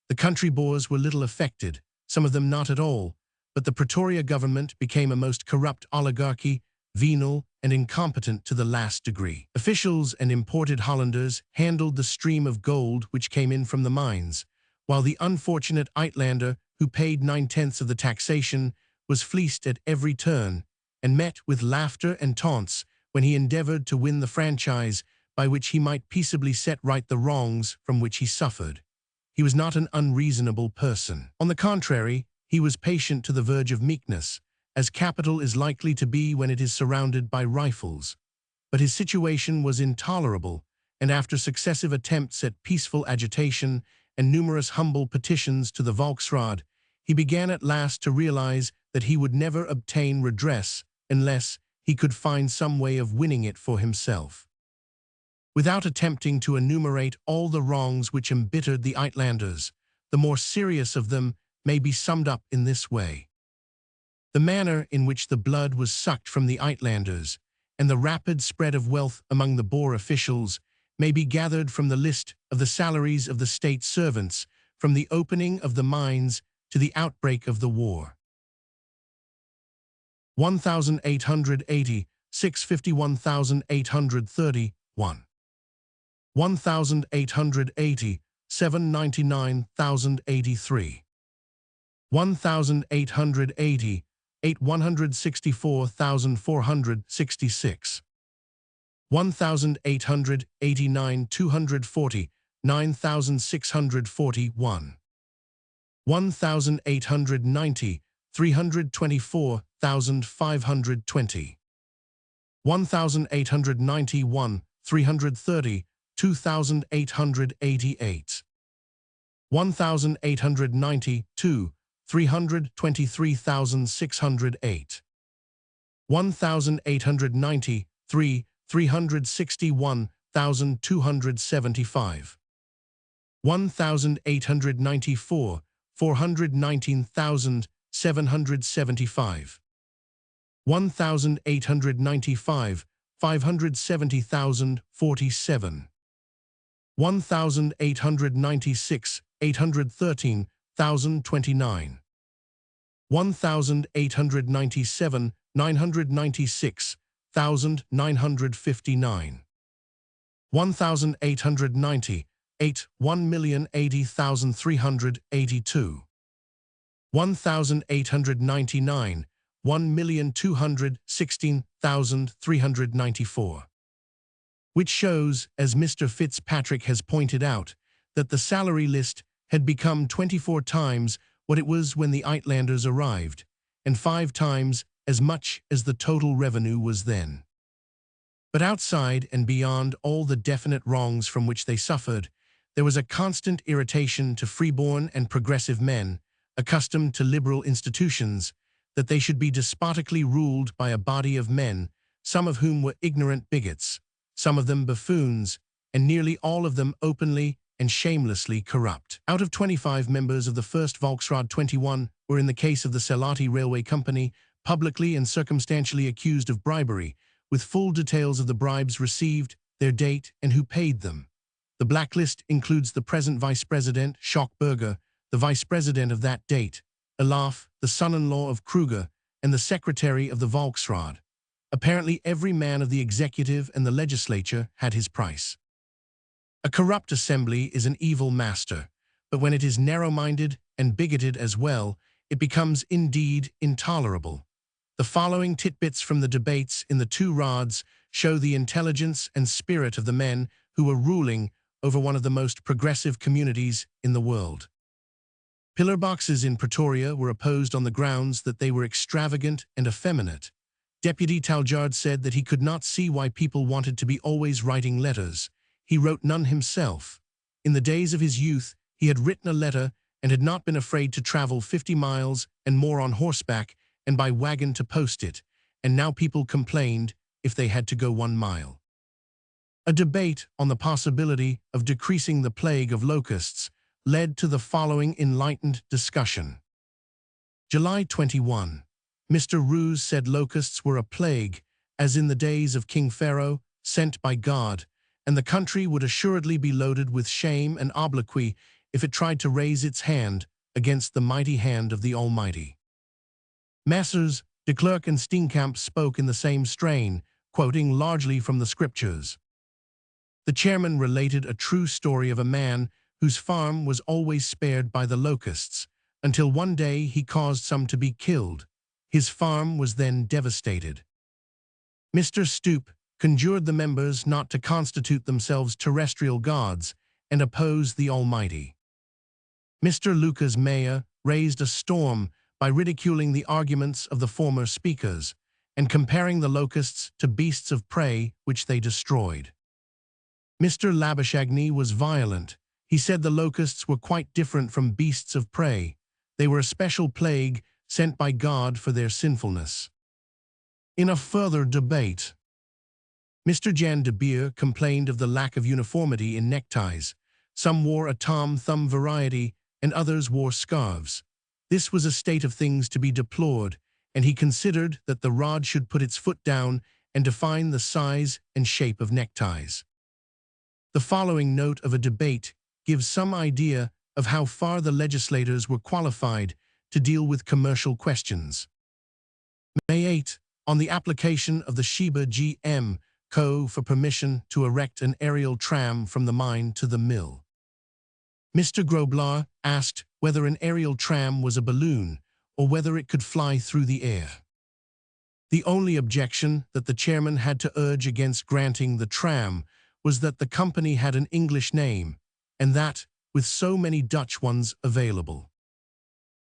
The country Boers were little affected, some of them not at all, but the Pretoria government became a most corrupt oligarchy, venal and incompetent to the last degree. Officials and imported Hollanders handled the stream of gold which came in from the mines, while the unfortunate Uitlander, who paid 9/10 of the taxation, was fleeced at every turn, and met with laughter and taunts when he endeavored to win the franchise by which he might peaceably set right the wrongs from which he suffered. He was not an unreasonable person. On the contrary, he was patient to the verge of meekness, as capital is likely to be when it is surrounded by rifles. But his situation was intolerable, and after successive attempts at peaceful agitation and numerous humble petitions to the Volksraad, he began at last to realize that he would never obtain redress unless he could find some way of winning it for himself. Without attempting to enumerate all the wrongs which embittered the Uitlanders, the more serious of them may be summed up in this way. The manner in which the blood was sucked from the Uitlanders and the rapid spread of wealth among the Boer officials may be gathered from the list of the salaries of the state servants from the opening of the mines to the outbreak of the war. 1,880, 651,831. 1,880, 799,083. 1,880, 164,466. 1,889, 240, 9,641. 1,890, 324,520. 1,891, 330, 2,888. 1,892, 323,608. 1,893, 361,275. 1,894, 419,775. 1,895, 570,047. 1,896, 813,029. 1,897, 996, 1,959. 1,890, 1,080,382. 1,899, 1,216,394. Which shows, as Mr. Fitzpatrick has pointed out, that the salary list had become 24 times what it was when the Uitlanders arrived, and 5 times as much as the total revenue was then. But outside and beyond all the definite wrongs from which they suffered, there was a constant irritation to freeborn and progressive men, accustomed to liberal institutions, that they should be despotically ruled by a body of men, some of whom were ignorant bigots, some of them buffoons, and nearly all of them openly and shamelessly corrupt. Out of 25 members of the first Volksraad, 21 were, in the case of the Selati Railway Company, publicly and circumstantially accused of bribery, with full details of the bribes received, their date, and who paid them. The blacklist includes the present Vice President, Schockberger, the Vice President of that date, Elaf, the son-in-law of Kruger, and the Secretary of the Volksraad. Apparently every man of the executive and the legislature had his price. A corrupt assembly is an evil master, but when it is narrow-minded and bigoted as well, it becomes indeed intolerable. The following tidbits from the debates in the two rods show the intelligence and spirit of the men who were ruling over one of the most progressive communities in the world. Pillar boxes in Pretoria were opposed on the grounds that they were extravagant and effeminate. Deputy Taljaard said that he could not see why people wanted to be always writing letters. He wrote none himself. In the days of his youth, he had written a letter and had not been afraid to travel 50 miles and more on horseback and by wagon to post it, and now people complained if they had to go 1 mile. A debate on the possibility of decreasing the plague of locusts led to the following enlightened discussion. July 21. Mr. Roos said locusts were a plague, as in the days of King Pharaoh, sent by God, and the country would assuredly be loaded with shame and obloquy if it tried to raise its hand against the mighty hand of the Almighty. Messrs. de Klerk and Steenkamp spoke in the same strain, quoting largely from the scriptures. The chairman related a true story of a man whose farm was always spared by the locusts, until one day he caused some to be killed. His farm was then devastated. Mr. Stoop conjured the members not to constitute themselves terrestrial gods and oppose the Almighty. Mr. Lucas Meyer raised a storm by ridiculing the arguments of the former speakers and comparing the locusts to beasts of prey which they destroyed. Mr. Labuschagne was violent. He said the locusts were quite different from beasts of prey. They were a special plague sent by God for their sinfulness. In a further debate, Mr. Jan de Beer complained of the lack of uniformity in neckties. Some wore a Tom Thumb variety and others wore scarves. This was a state of things to be deplored, and he considered that the rod should put its foot down and define the size and shape of neckties. The following note of a debate gives some idea of how far the legislators were qualified to deal with commercial questions. May 8, on the application of the Sheba G.M. Co. for permission to erect an aerial tram from the mine to the mill. Mr. Grobler asked whether an aerial tram was a balloon or whether it could fly through the air. The only objection that the chairman had to urge against granting the tram was that the company had an English name, and that, with so many Dutch ones available.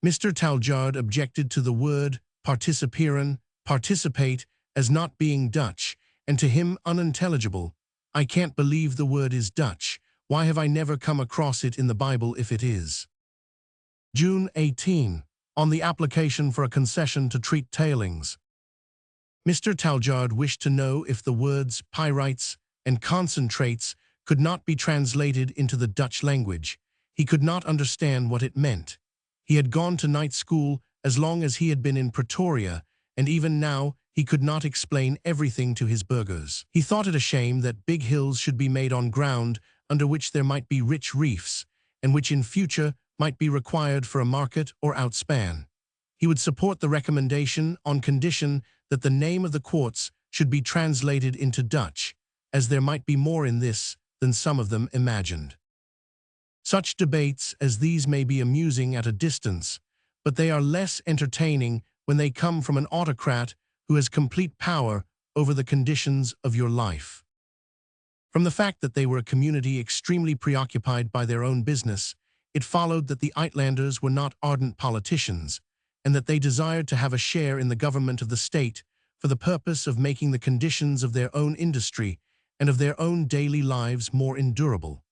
Mr. Taljaard objected to the word participeren, participate, as not being Dutch, and to him unintelligible. I can't believe the word is Dutch. Why have I never come across it in the Bible if it is? June 18, on the application for a concession to treat tailings. Mr. Taljaard wished to know if the words pyrites and concentrates could not be translated into the Dutch language. He could not understand what it meant. He had gone to night school as long as he had been in Pretoria, and even now he could not explain everything to his burghers. He thought it a shame that big hills should be made on ground under which there might be rich reefs, and which in future might be required for a market or outspan. He would support the recommendation on condition that the name of the quartz should be translated into Dutch, as there might be more in this than some of them imagined. Such debates as these may be amusing at a distance, but they are less entertaining when they come from an autocrat who has complete power over the conditions of your life. From the fact that they were a community extremely preoccupied by their own business, it followed that the Uitlanders were not ardent politicians, and that they desired to have a share in the government of the state for the purpose of making the conditions of their own industry and of their own daily lives more endurable.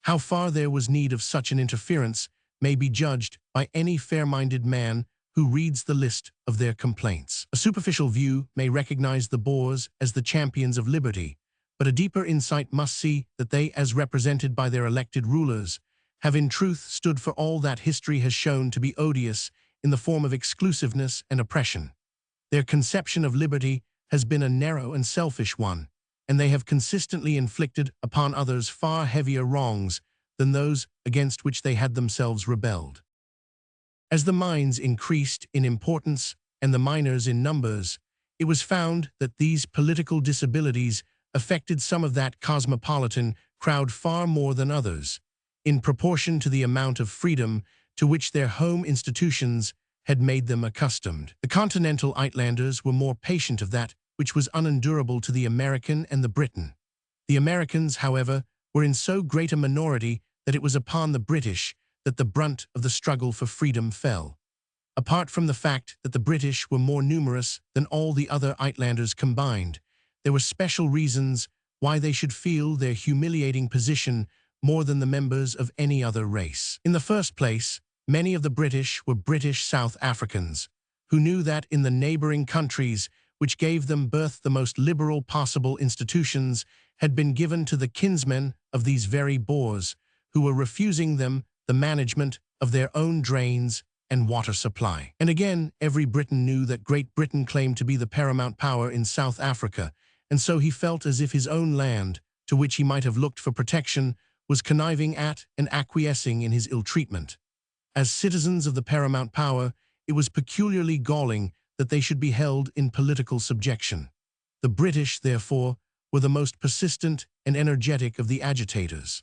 How far there was need of such an interference may be judged by any fair-minded man who reads the list of their complaints. A superficial view may recognize the Boers as the champions of liberty, but a deeper insight must see that they, as represented by their elected rulers, have in truth stood for all that history has shown to be odious in the form of exclusiveness and oppression. Their conception of liberty has been a narrow and selfish one, and they have consistently inflicted upon others far heavier wrongs than those against which they had themselves rebelled. As the mines increased in importance and the miners in numbers, it was found that these political disabilities affected some of that cosmopolitan crowd far more than others, in proportion to the amount of freedom to which their home institutions had made them accustomed. The continental Uitlanders were more patient of that which was unendurable to the American and the Briton. The Americans, however, were in so great a minority that it was upon the British that the brunt of the struggle for freedom fell. Apart from the fact that the British were more numerous than all the other Uitlanders combined, there were special reasons why they should feel their humiliating position more than the members of any other race. In the first place, many of the British were British South Africans, who knew that in the neighboring countries which gave them birth the most liberal possible institutions had been given to the kinsmen of these very Boers, who were refusing them the management of their own drains and water supply. And again, every Briton knew that Great Britain claimed to be the paramount power in South Africa, and so he felt as if his own land, to which he might have looked for protection, was conniving at and acquiescing in his ill-treatment. As citizens of the paramount power, it was peculiarly galling that they should be held in political subjection. The British, therefore, were the most persistent and energetic of the agitators.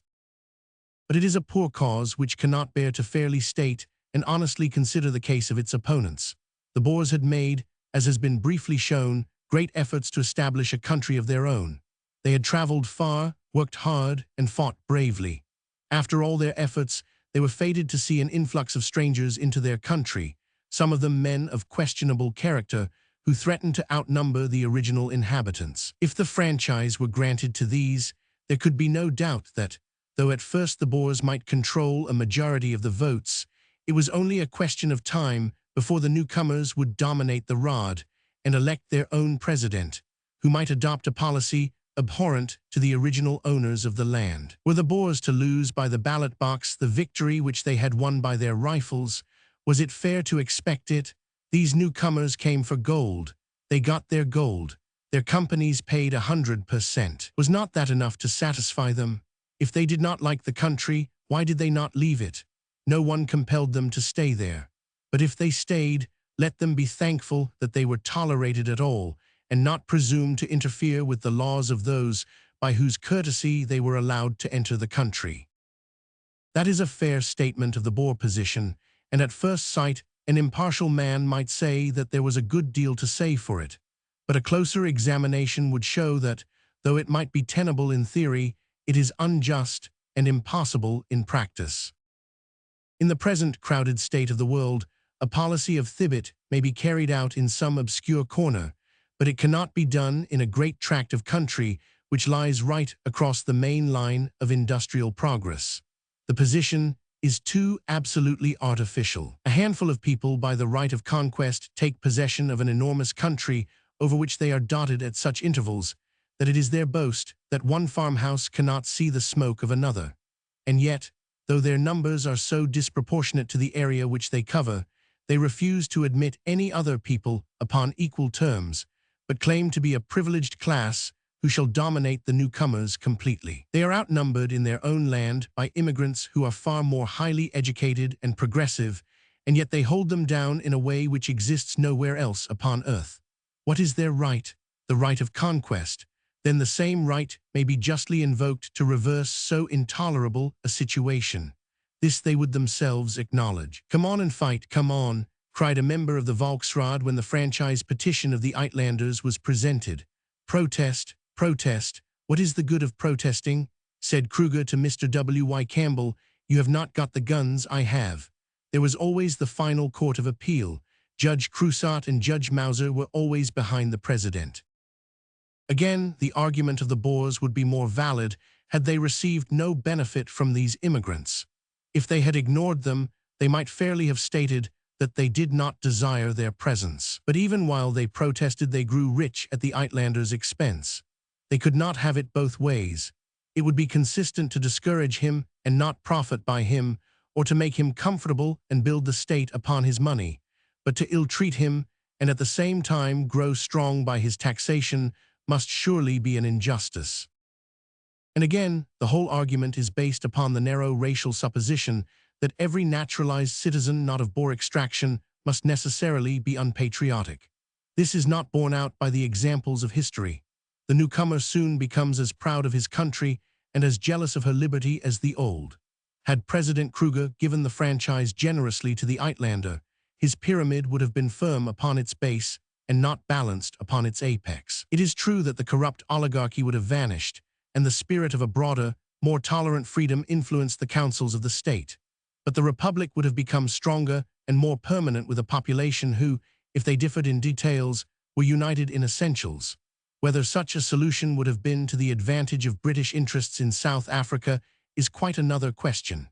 But it is a poor cause which cannot bear to fairly state and honestly consider the case of its opponents. The Boers had made, as has been briefly shown, great efforts to establish a country of their own. They had traveled far, worked hard, and fought bravely. After all their efforts, they were fated to see an influx of strangers into their country, some of them men of questionable character who threatened to outnumber the original inhabitants. If the franchise were granted to these, there could be no doubt that, though at first the Boers might control a majority of the votes, it was only a question of time before the newcomers would dominate the rod and elect their own president, who might adopt a policy abhorrent to the original owners of the land. Were the Boers to lose by the ballot box the victory which they had won by their rifles, was it fair to expect it? These newcomers came for gold. They got their gold. Their companies paid 100%. Was not that enough to satisfy them? If they did not like the country, why did they not leave it? No one compelled them to stay there. But if they stayed, let them be thankful that they were tolerated at all, and not presume to interfere with the laws of those by whose courtesy they were allowed to enter the country. That is a fair statement of the Boer position, and at first sight, an impartial man might say that there was a good deal to say for it. But a closer examination would show that, though it might be tenable in theory, it is unjust and impossible in practice. In the present crowded state of the world, a policy of Thibet may be carried out in some obscure corner, but it cannot be done in a great tract of country which lies right across the main line of industrial progress. The position is too absolutely artificial. A handful of people by the right of conquest take possession of an enormous country over which they are dotted at such intervals that it is their boast that one farmhouse cannot see the smoke of another. And yet, though their numbers are so disproportionate to the area which they cover, they refuse to admit any other people upon equal terms, but claim to be a privileged class who shall dominate the newcomers completely. They are outnumbered in their own land by immigrants who are far more highly educated and progressive, and yet they hold them down in a way which exists nowhere else upon earth. What is their right? The right of conquest. Then the same right may be justly invoked to reverse so intolerable a situation. This they would themselves acknowledge. "Come on and fight, come on," cried a member of the Volksraad when the franchise petition of the Uitlanders was presented. "Protest, protest, what is the good of protesting?" said Kruger to Mr. W.Y. Campbell. "You have not got the guns I have." There was always the final court of appeal. Judge Crusat and Judge Mauser were always behind the president. Again, the argument of the Boers would be more valid had they received no benefit from these immigrants. If they had ignored them, they might fairly have stated that they did not desire their presence. But even while they protested, they grew rich at the Uitlanders' expense. They could not have it both ways. It would be consistent to discourage him and not profit by him, or to make him comfortable and build the state upon his money, but to ill-treat him and at the same time grow strong by his taxation must surely be an injustice. And again, the whole argument is based upon the narrow racial supposition that every naturalized citizen not of Boer extraction must necessarily be unpatriotic. This is not borne out by the examples of history. The newcomer soon becomes as proud of his country and as jealous of her liberty as the old. Had President Kruger given the franchise generously to the Uitlander, his pyramid would have been firm upon its base and not balanced upon its apex. It is true that the corrupt oligarchy would have vanished, and the spirit of a broader, more tolerant freedom influenced the councils of the state. But the republic would have become stronger and more permanent with a population who, if they differed in details, were united in essentials. Whether such a solution would have been to the advantage of British interests in South Africa is quite another question.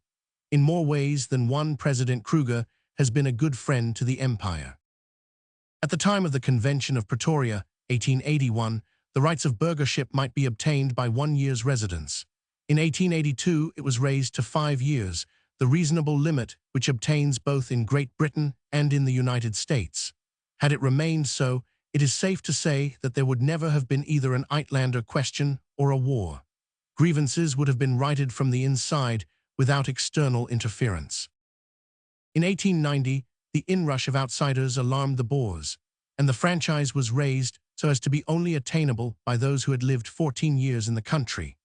In more ways than one, President Kruger has been a good friend to the empire. At the time of the Convention of Pretoria, 1881, the rights of burghership might be obtained by 1 year's residence. In 1882, it was raised to 5 years, the reasonable limit which obtains both in Great Britain and in the United States. Had it remained so, it is safe to say that there would never have been either an Uitlander question or a war. Grievances would have been righted from the inside without external interference. In 1890, the inrush of outsiders alarmed the Boers, and the franchise was raised so as to be only attainable by those who had lived 14 years in the country.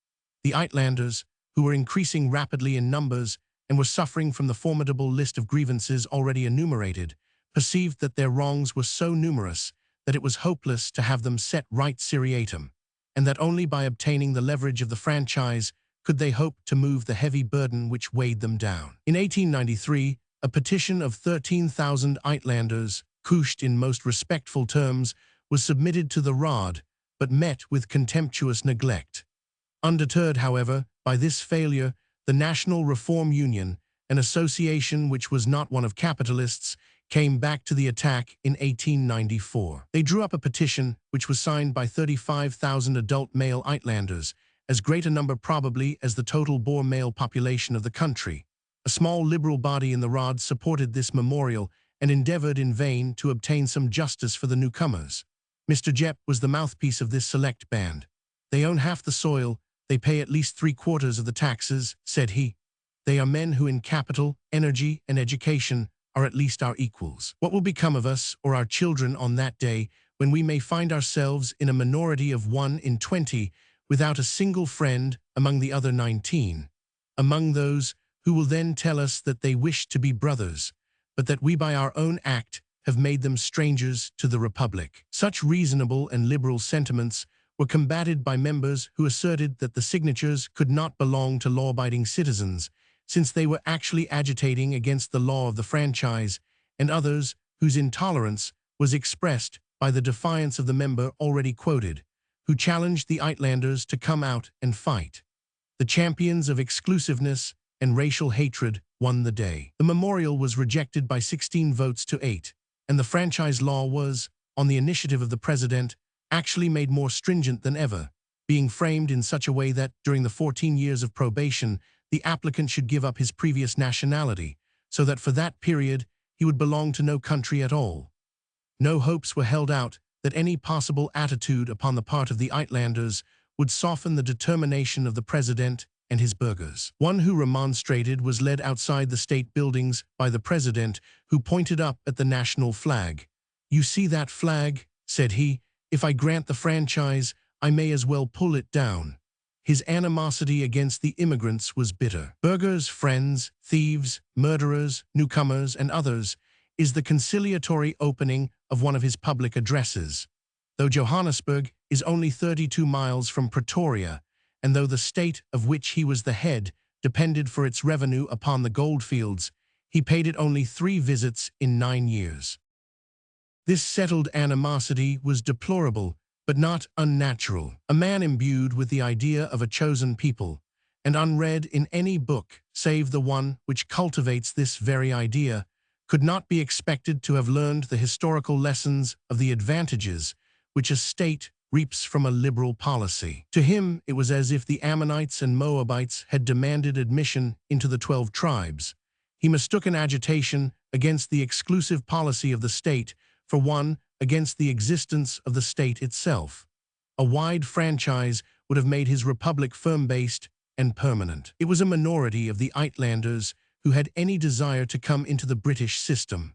The Uitlanders, who were increasing rapidly in numbers and were suffering from the formidable list of grievances already enumerated, perceived that their wrongs were so numerous that it was hopeless to have them set right seriatim, and that only by obtaining the leverage of the franchise could they hope to move the heavy burden which weighed them down. In 1893, a petition of 13,000 Uitlanders, couched in most respectful terms, was submitted to the Raad, but met with contemptuous neglect. Undeterred, however, by this failure, the National Reform Union, an association which was not one of capitalists, came back to the attack in 1894. They drew up a petition which was signed by 35,000 adult male Uitlanders, as great a number probably as the total Boer male population of the country. A small liberal body in the Raad supported this memorial and endeavored in vain to obtain some justice for the newcomers. Mr. Jep was the mouthpiece of this select band. "They own half the soil, they pay at least 3/4 of the taxes," said he. "They are men who in capital, energy, and education are at least our equals. What will become of us or our children on that day when we may find ourselves in a minority of 1 in 20 without a single friend among the other 19? Among those who will then tell us that they wish to be brothers, but that we by our own act have made them strangers to the Republic." Such reasonable and liberal sentiments were combated by members who asserted that the signatures could not belong to law-abiding citizens, since they were actually agitating against the law of the franchise, and others whose intolerance was expressed by the defiance of the member already quoted, who challenged the Uitlanders to come out and fight. The champions of exclusiveness and racial hatred won the day. The memorial was rejected by 16 votes to 8, and the franchise law was, on the initiative of the president, actually made more stringent than ever. being framed in such a way that, during the 14 years of probation, the applicant should give up his previous nationality, so that for that period he would belong to no country at all. No hopes were held out that any possible attitude upon the part of the Uitlanders would soften the determination of the president and his burghers. One who remonstrated was led outside the state buildings by the president, who pointed up at the national flag. "You see that flag?" said he. "If I grant the franchise, I may as well pull it down." His animosity against the immigrants was bitter. Burghers, friends, thieves, murderers, newcomers, and others is the conciliatory opening of one of his public addresses. Though Johannesburg is only 32 miles from Pretoria, and though the state of which he was the head depended for its revenue upon the goldfields, he paid it only 3 visits in 9 years. This settled animosity was deplorable, but not unnatural. A man imbued with the idea of a chosen people, and unread in any book save the one which cultivates this very idea, could not be expected to have learned the historical lessons of the advantages which a state reaps from a liberal policy. To him, it was as if the Ammonites and Moabites had demanded admission into the 12 tribes. He mistook an agitation against the exclusive policy of the state for one against the existence of the state itself. A wide franchise would have made his republic firm-based and permanent. It was a minority of the Uitlanders who had any desire to come into the British system.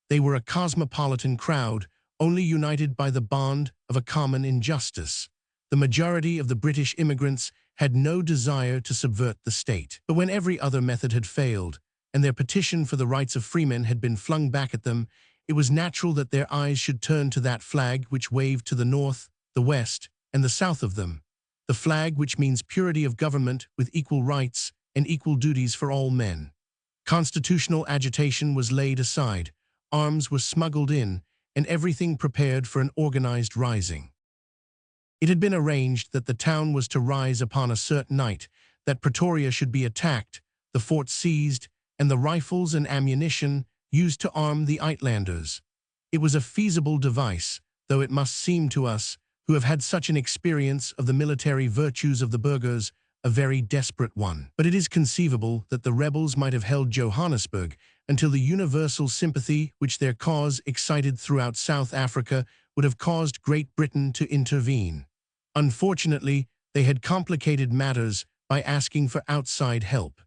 They were a cosmopolitan crowd, only united by the bond of a common injustice. The majority of the British immigrants had no desire to subvert the state. But when every other method had failed, and their petition for the rights of freemen had been flung back at them, it was natural that their eyes should turn to that flag which waved to the north, the west, and the south of them, the flag which means purity of government with equal rights and equal duties for all men. Constitutional agitation was laid aside, arms were smuggled in, and everything prepared for an organized rising. It had been arranged that the town was to rise upon a certain night, that Pretoria should be attacked, the fort seized, and the rifles and ammunition used to arm the Uitlanders. It was a feasible device, though it must seem to us, who have had such an experience of the military virtues of the burghers, a very desperate one. But it is conceivable that the rebels might have held Johannesburg until the universal sympathy which their cause excited throughout South Africa would have caused Great Britain to intervene. Unfortunately, they had complicated matters by asking for outside help.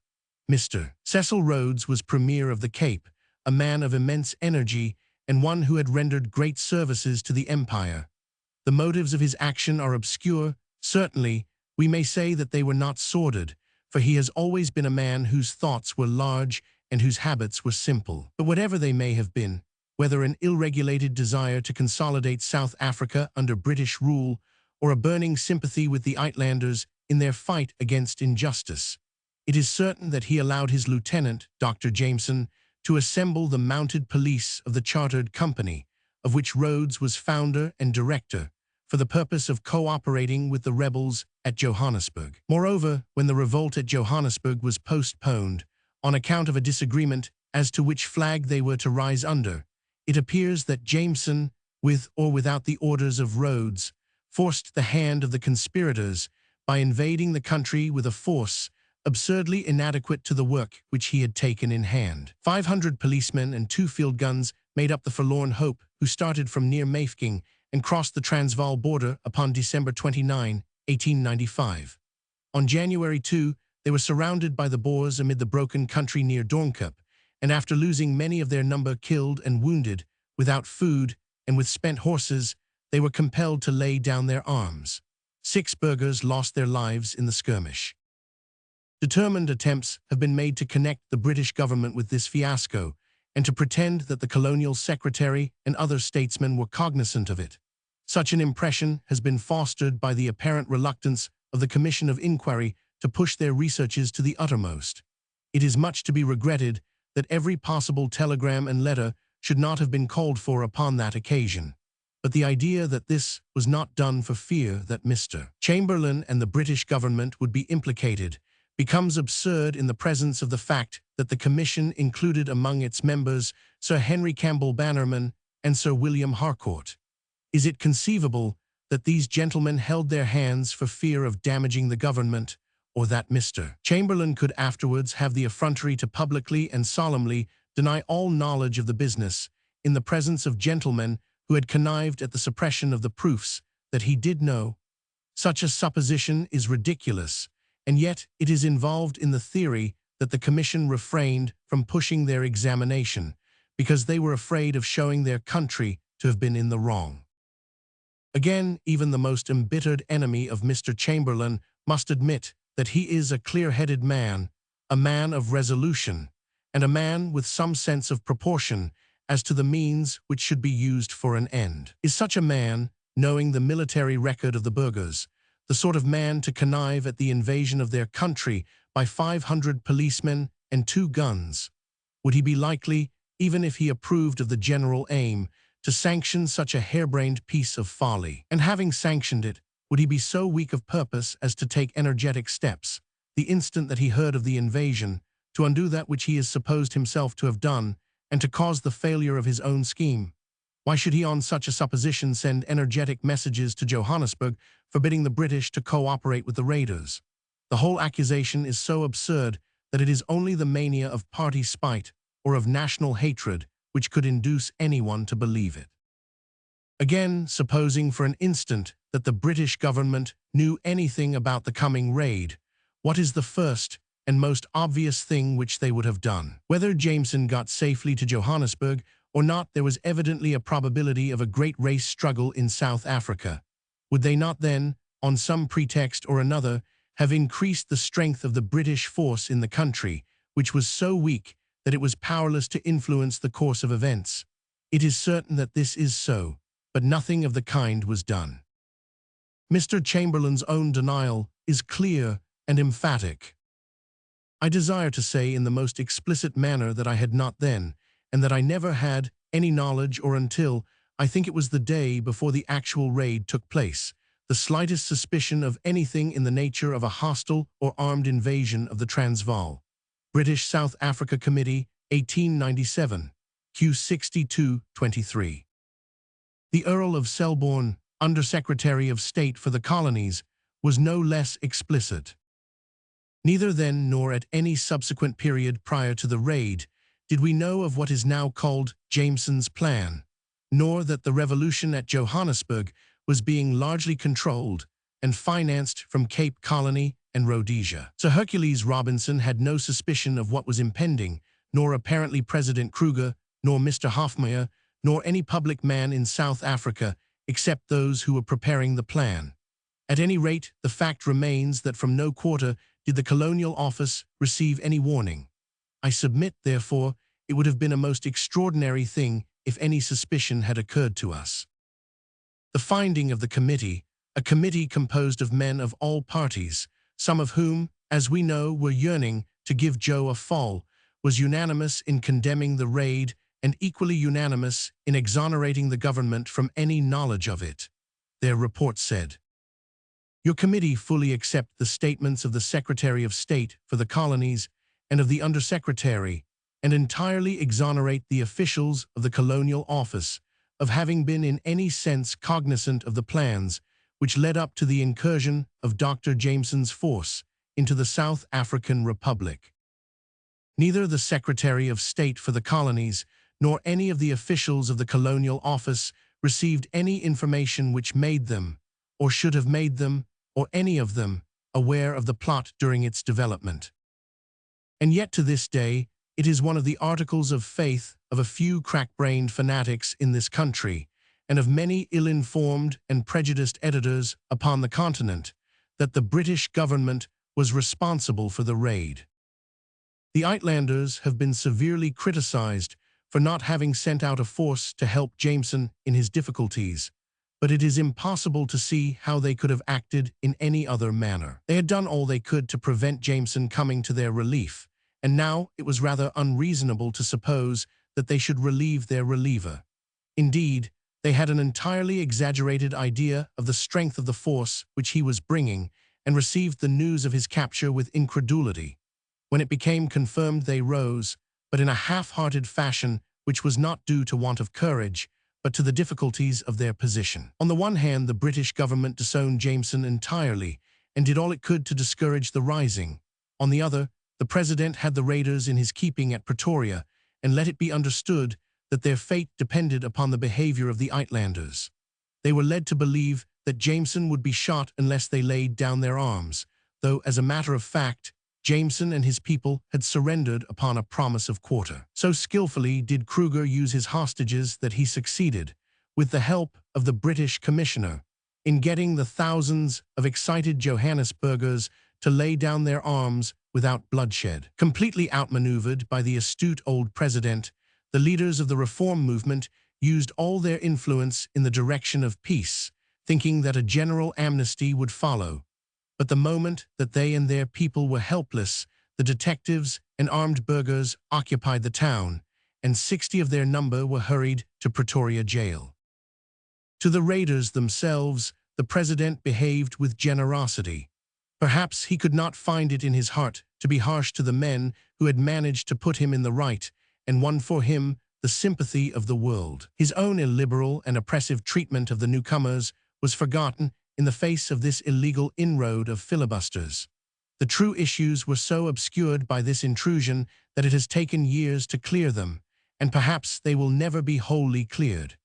Mr. Cecil Rhodes was Premier of the Cape, a man of immense energy and one who had rendered great services to the Empire. The motives of his action are obscure. Certainly, we may say that they were not sordid, for he has always been a man whose thoughts were large and whose habits were simple. But whatever they may have been, whether an ill-regulated desire to consolidate South Africa under British rule or a burning sympathy with the Uitlanders in their fight against injustice, it is certain that he allowed his lieutenant, Dr. Jameson, to assemble the mounted police of the Chartered Company, of which Rhodes was founder and director, for the purpose of cooperating with the rebels at Johannesburg. Moreover, when the revolt at Johannesburg was postponed, on account of a disagreement as to which flag they were to rise under, it appears that Jameson, with or without the orders of Rhodes, forced the hand of the conspirators by invading the country with a force absurdly inadequate to the work which he had taken in hand. 500 policemen and 2 field guns made up the forlorn hope, who started from near Mafeking and crossed the Transvaal border upon December 29, 1895. On January 2, they were surrounded by the Boers amid the broken country near Doornkop, and after losing many of their number killed and wounded, without food and with spent horses, they were compelled to lay down their arms. 6 burghers lost their lives in the skirmish. Determined attempts have been made to connect the British government with this fiasco and to pretend that the colonial secretary and other statesmen were cognizant of it. Such an impression has been fostered by the apparent reluctance of the Commission of Inquiry to push their researches to the uttermost. It is much to be regretted that every possible telegram and letter should not have been called for upon that occasion. But the idea that this was not done for fear that Mr. Chamberlain and the British government would be implicated becomes absurd in the presence of the fact that the Commission included among its members Sir Henry Campbell Bannerman and Sir William Harcourt. Is it conceivable that these gentlemen held their hands for fear of damaging the government, or that Mr. Chamberlain could afterwards have the effrontery to publicly and solemnly deny all knowledge of the business, in the presence of gentlemen who had connived at the suppression of the proofs that he did know. Such a supposition is ridiculous, and yet it is involved in the theory that the Commission refrained from pushing their examination, because they were afraid of showing their country to have been in the wrong. Again, even the most embittered enemy of Mr. Chamberlain must admit that he is a clear-headed man, a man of resolution, and a man with some sense of proportion as to the means which should be used for an end. Is such a man, knowing the military record of the burghers, the sort of man to connive at the invasion of their country by 500 policemen and 2 guns? Would he be likely, even if he approved of the general aim, to sanction such a harebrained piece of folly? And having sanctioned it, would he be so weak of purpose as to take energetic steps, the instant that he heard of the invasion, to undo that which he is supposed himself to have done, and to cause the failure of his own scheme? Why should he on such a supposition send energetic messages to Johannesburg forbidding the British to cooperate with the raiders? The whole accusation is so absurd that it is only the mania of party spite or of national hatred which could induce anyone to believe it. Again, supposing for an instant that the British government knew anything about the coming raid, what is the first and most obvious thing which they would have done? Whether Jameson got safely to Johannesburg or not, there was evidently a probability of a great race struggle in South Africa. Would they not then, on some pretext or another, have increased the strength of the British force in the country, which was so weak that it was powerless to influence the course of events? It is certain that this is so, but nothing of the kind was done. Mr. Chamberlain's own denial is clear and emphatic. I desire to say in the most explicit manner that I had not then, and that I never had, any knowledge or until, I think it was the day before the actual raid took place, the slightest suspicion of anything in the nature of a hostile or armed invasion of the Transvaal. British South Africa Committee, 1897, Q 62-23. The Earl of Selborne, Under-Secretary of State for the Colonies, was no less explicit. Neither then nor at any subsequent period prior to the raid did we know of what is now called Jameson's plan, nor that the revolution at Johannesburg was being largely controlled and financed from Cape Colony and Rhodesia. Sir Hercules Robinson had no suspicion of what was impending, nor apparently President Kruger, nor Mr. Hofmeyer, nor any public man in South Africa, except those who were preparing the plan. At any rate, the fact remains that from no quarter did the Colonial Office receive any warning. I submit, therefore, it would have been a most extraordinary thing if any suspicion had occurred to us. The finding of the committee, a committee composed of men of all parties, some of whom, as we know, were yearning to give Joe a fall, was unanimous in condemning the raid and equally unanimous in exonerating the government from any knowledge of it. Their report said, "Your committee fully accept the statements of the Secretary of State for the Colonies and of the Under-Secretary, and entirely exonerate the officials of the Colonial Office of having been in any sense cognizant of the plans which led up to the incursion of Dr. Jameson's force into the South African Republic. Neither the Secretary of State for the Colonies nor any of the officials of the Colonial Office received any information which made them, or should have made them, or any of them, aware of the plot during its development. And yet to this day, it is one of the articles of faith of a few crack-brained fanatics in this country, and of many ill-informed and prejudiced editors upon the continent, that the British government was responsible for the raid. The Uitlanders have been severely criticized for not having sent out a force to help Jameson in his difficulties, but it is impossible to see how they could have acted in any other manner. They had done all they could to prevent Jameson coming to their relief, and now it was rather unreasonable to suppose that they should relieve their reliever. Indeed, they had an entirely exaggerated idea of the strength of the force which he was bringing, and received the news of his capture with incredulity. When it became confirmed, they rose, but in a half-hearted fashion which was not due to want of courage, but to the difficulties of their position. On the one hand, the British government disowned Jameson entirely and did all it could to discourage the rising. On the other, the president had the raiders in his keeping at Pretoria and let it be understood that their fate depended upon the behavior of the Uitlanders. They were led to believe that Jameson would be shot unless they laid down their arms, though as a matter of fact, Jameson and his people had surrendered upon a promise of quarter. So skillfully did Kruger use his hostages that he succeeded, with the help of the British commissioner, in getting the thousands of excited Johannesburgers to lay down their arms without bloodshed. Completely outmaneuvered by the astute old president, the leaders of the reform movement used all their influence in the direction of peace, thinking that a general amnesty would follow. But the moment that they and their people were helpless, the detectives and armed burghers occupied the town, and 60 of their number were hurried to Pretoria jail. To the raiders themselves, the president behaved with generosity. Perhaps he could not find it in his heart to be harsh to the men who had managed to put him in the right and won for him the sympathy of the world. His own illiberal and oppressive treatment of the newcomers was forgotten in the face of this illegal inroad of filibusters. The true issues were so obscured by this intrusion that it has taken years to clear them, and perhaps they will never be wholly cleared.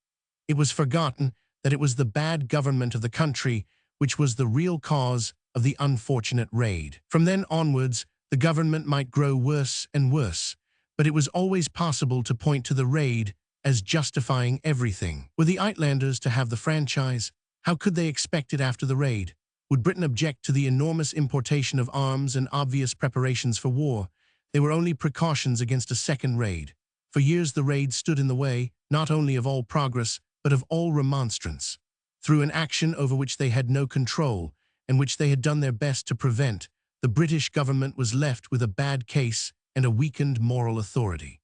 It was forgotten that it was the bad government of the country which was the real cause of the unfortunate raid. From then onwards, the government might grow worse and worse, but it was always possible to point to the raid as justifying everything. Were the Uitlanders to have the franchise? How could they expect it after the raid? Would Britain object to the enormous importation of arms and obvious preparations for war? They were only precautions against a second raid. For years the raid stood in the way, not only of all progress, but of all remonstrance. Through an action over which they had no control, and which they had done their best to prevent, the British government was left with a bad case and a weakened moral authority.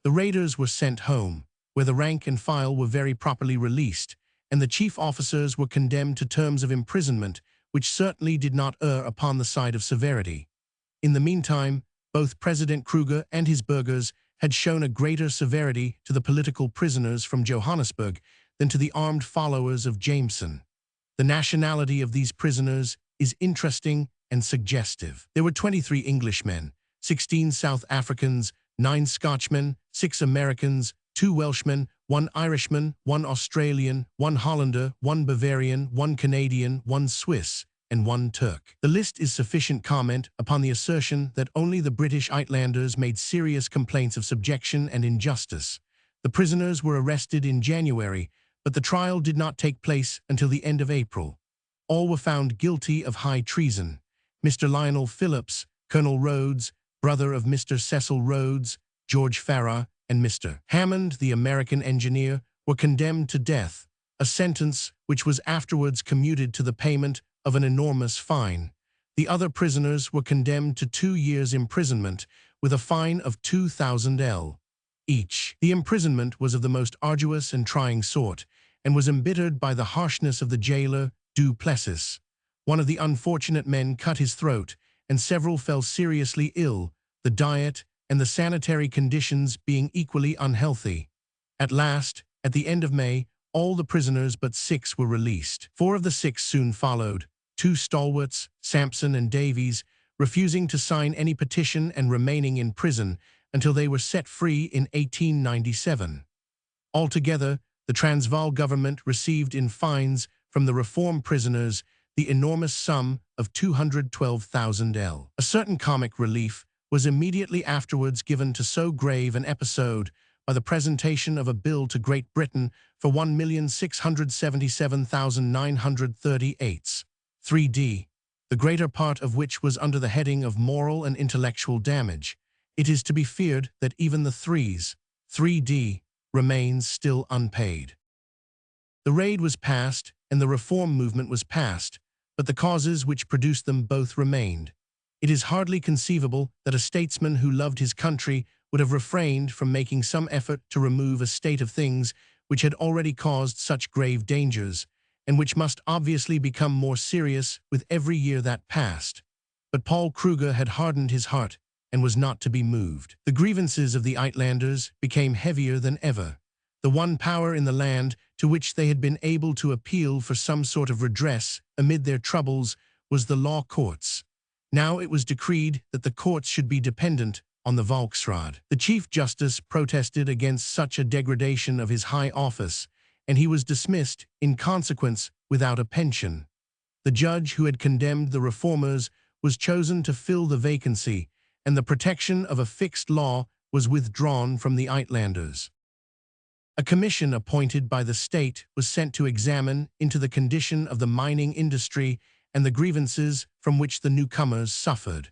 The raiders were sent home, where the rank and file were very properly released, and the chief officers were condemned to terms of imprisonment, which certainly did not err upon the side of severity. In the meantime, both President Kruger and his burghers had shown a greater severity to the political prisoners from Johannesburg than to the armed followers of Jameson. The nationality of these prisoners is interesting and suggestive. There were 23 Englishmen, 16 South Africans, 9 Scotchmen, 6 Americans, 2 Welshmen, 1 Irishman, 1 Australian, 1 Hollander, 1 Bavarian, 1 Canadian, 1 Swiss, and 1 Turk. The list is sufficient comment upon the assertion that only the British Uitlanders made serious complaints of subjection and injustice. The prisoners were arrested in January, but the trial did not take place until the end of April. All were found guilty of high treason. Mr. Lionel Phillips, Colonel Rhodes, brother of Mr. Cecil Rhodes, George Farrar, and Mr. Hammond, the American engineer, were condemned to death, a sentence which was afterwards commuted to the payment of an enormous fine. The other prisoners were condemned to 2 years' imprisonment with a fine of 2,000 L each. The imprisonment was of the most arduous and trying sort, and was embittered by the harshness of the jailer, Du Plessis. One of the unfortunate men cut his throat, and several fell seriously ill, the diet and the sanitary conditions being equally unhealthy. At last, at the end of May, all the prisoners but 6 were released. 4 of the 6 soon followed, 2 stalwarts, Sampson and Davies, refusing to sign any petition and remaining in prison until they were set free in 1897. Altogether, the Transvaal government received in fines from the reform prisoners the enormous sum of 212,000 L. A certain comic relief was immediately afterwards given to so grave an episode by the presentation of a bill to Great Britain for 1,677,938 3d, the greater part of which was under the heading of moral and intellectual damage. It is to be feared that even the 3d, remains still unpaid. The raid was passed and the reform movement was passed, but the causes which produced them both remained. It is hardly conceivable that a statesman who loved his country would have refrained from making some effort to remove a state of things which had already caused such grave dangers, and which must obviously become more serious with every year that passed. But Paul Kruger had hardened his heart and was not to be moved. The grievances of the Uitlanders became heavier than ever. The one power in the land to which they had been able to appeal for some sort of redress amid their troubles was the law courts. Now it was decreed that the courts should be dependent on the Volksraad. The Chief Justice protested against such a degradation of his high office, and he was dismissed, in consequence, without a pension. The judge who had condemned the reformers was chosen to fill the vacancy, and the protection of a fixed law was withdrawn from the Uitlanders. A commission appointed by the state was sent to examine into the condition of the mining industry and the grievances from which the newcomers suffered.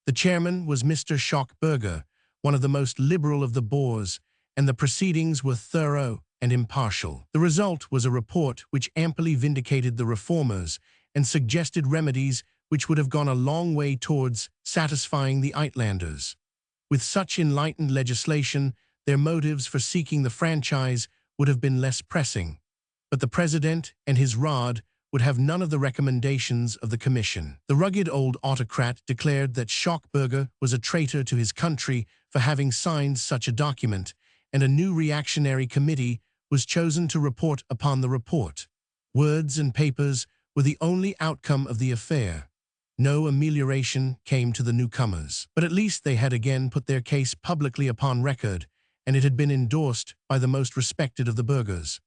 The chairman was Mr. Schockburger, one of the most liberal of the Boers, and the proceedings were thorough and impartial. The result was a report which amply vindicated the reformers and suggested remedies which would have gone a long way towards satisfying the Uitlanders. With such enlightened legislation, their motives for seeking the franchise would have been less pressing, but the president and his Raad would have none of the recommendations of the commission. The rugged old autocrat declared that Schockburger was a traitor to his country for having signed such a document, and a new reactionary committee was chosen to report upon the report. Words and papers were the only outcome of the affair. No amelioration came to the newcomers, but at least they had again put their case publicly upon record, and it had been endorsed by the most respected of the burghers.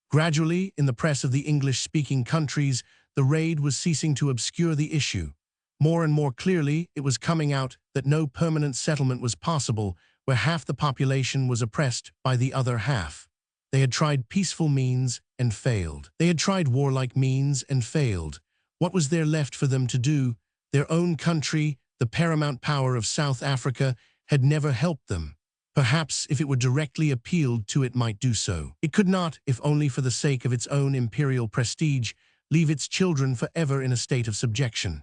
Gradually, in the press of the English-speaking countries, the raid was ceasing to obscure the issue. More and more clearly, it was coming out that no permanent settlement was possible where half the population was oppressed by the other half. They had tried peaceful means and failed. They had tried warlike means and failed. What was there left for them to do? Their own country, the paramount power of South Africa, had never helped them. Perhaps if it were directly appealed to, it might do so. It could not, if only for the sake of its own imperial prestige, leave its children forever in a state of subjection.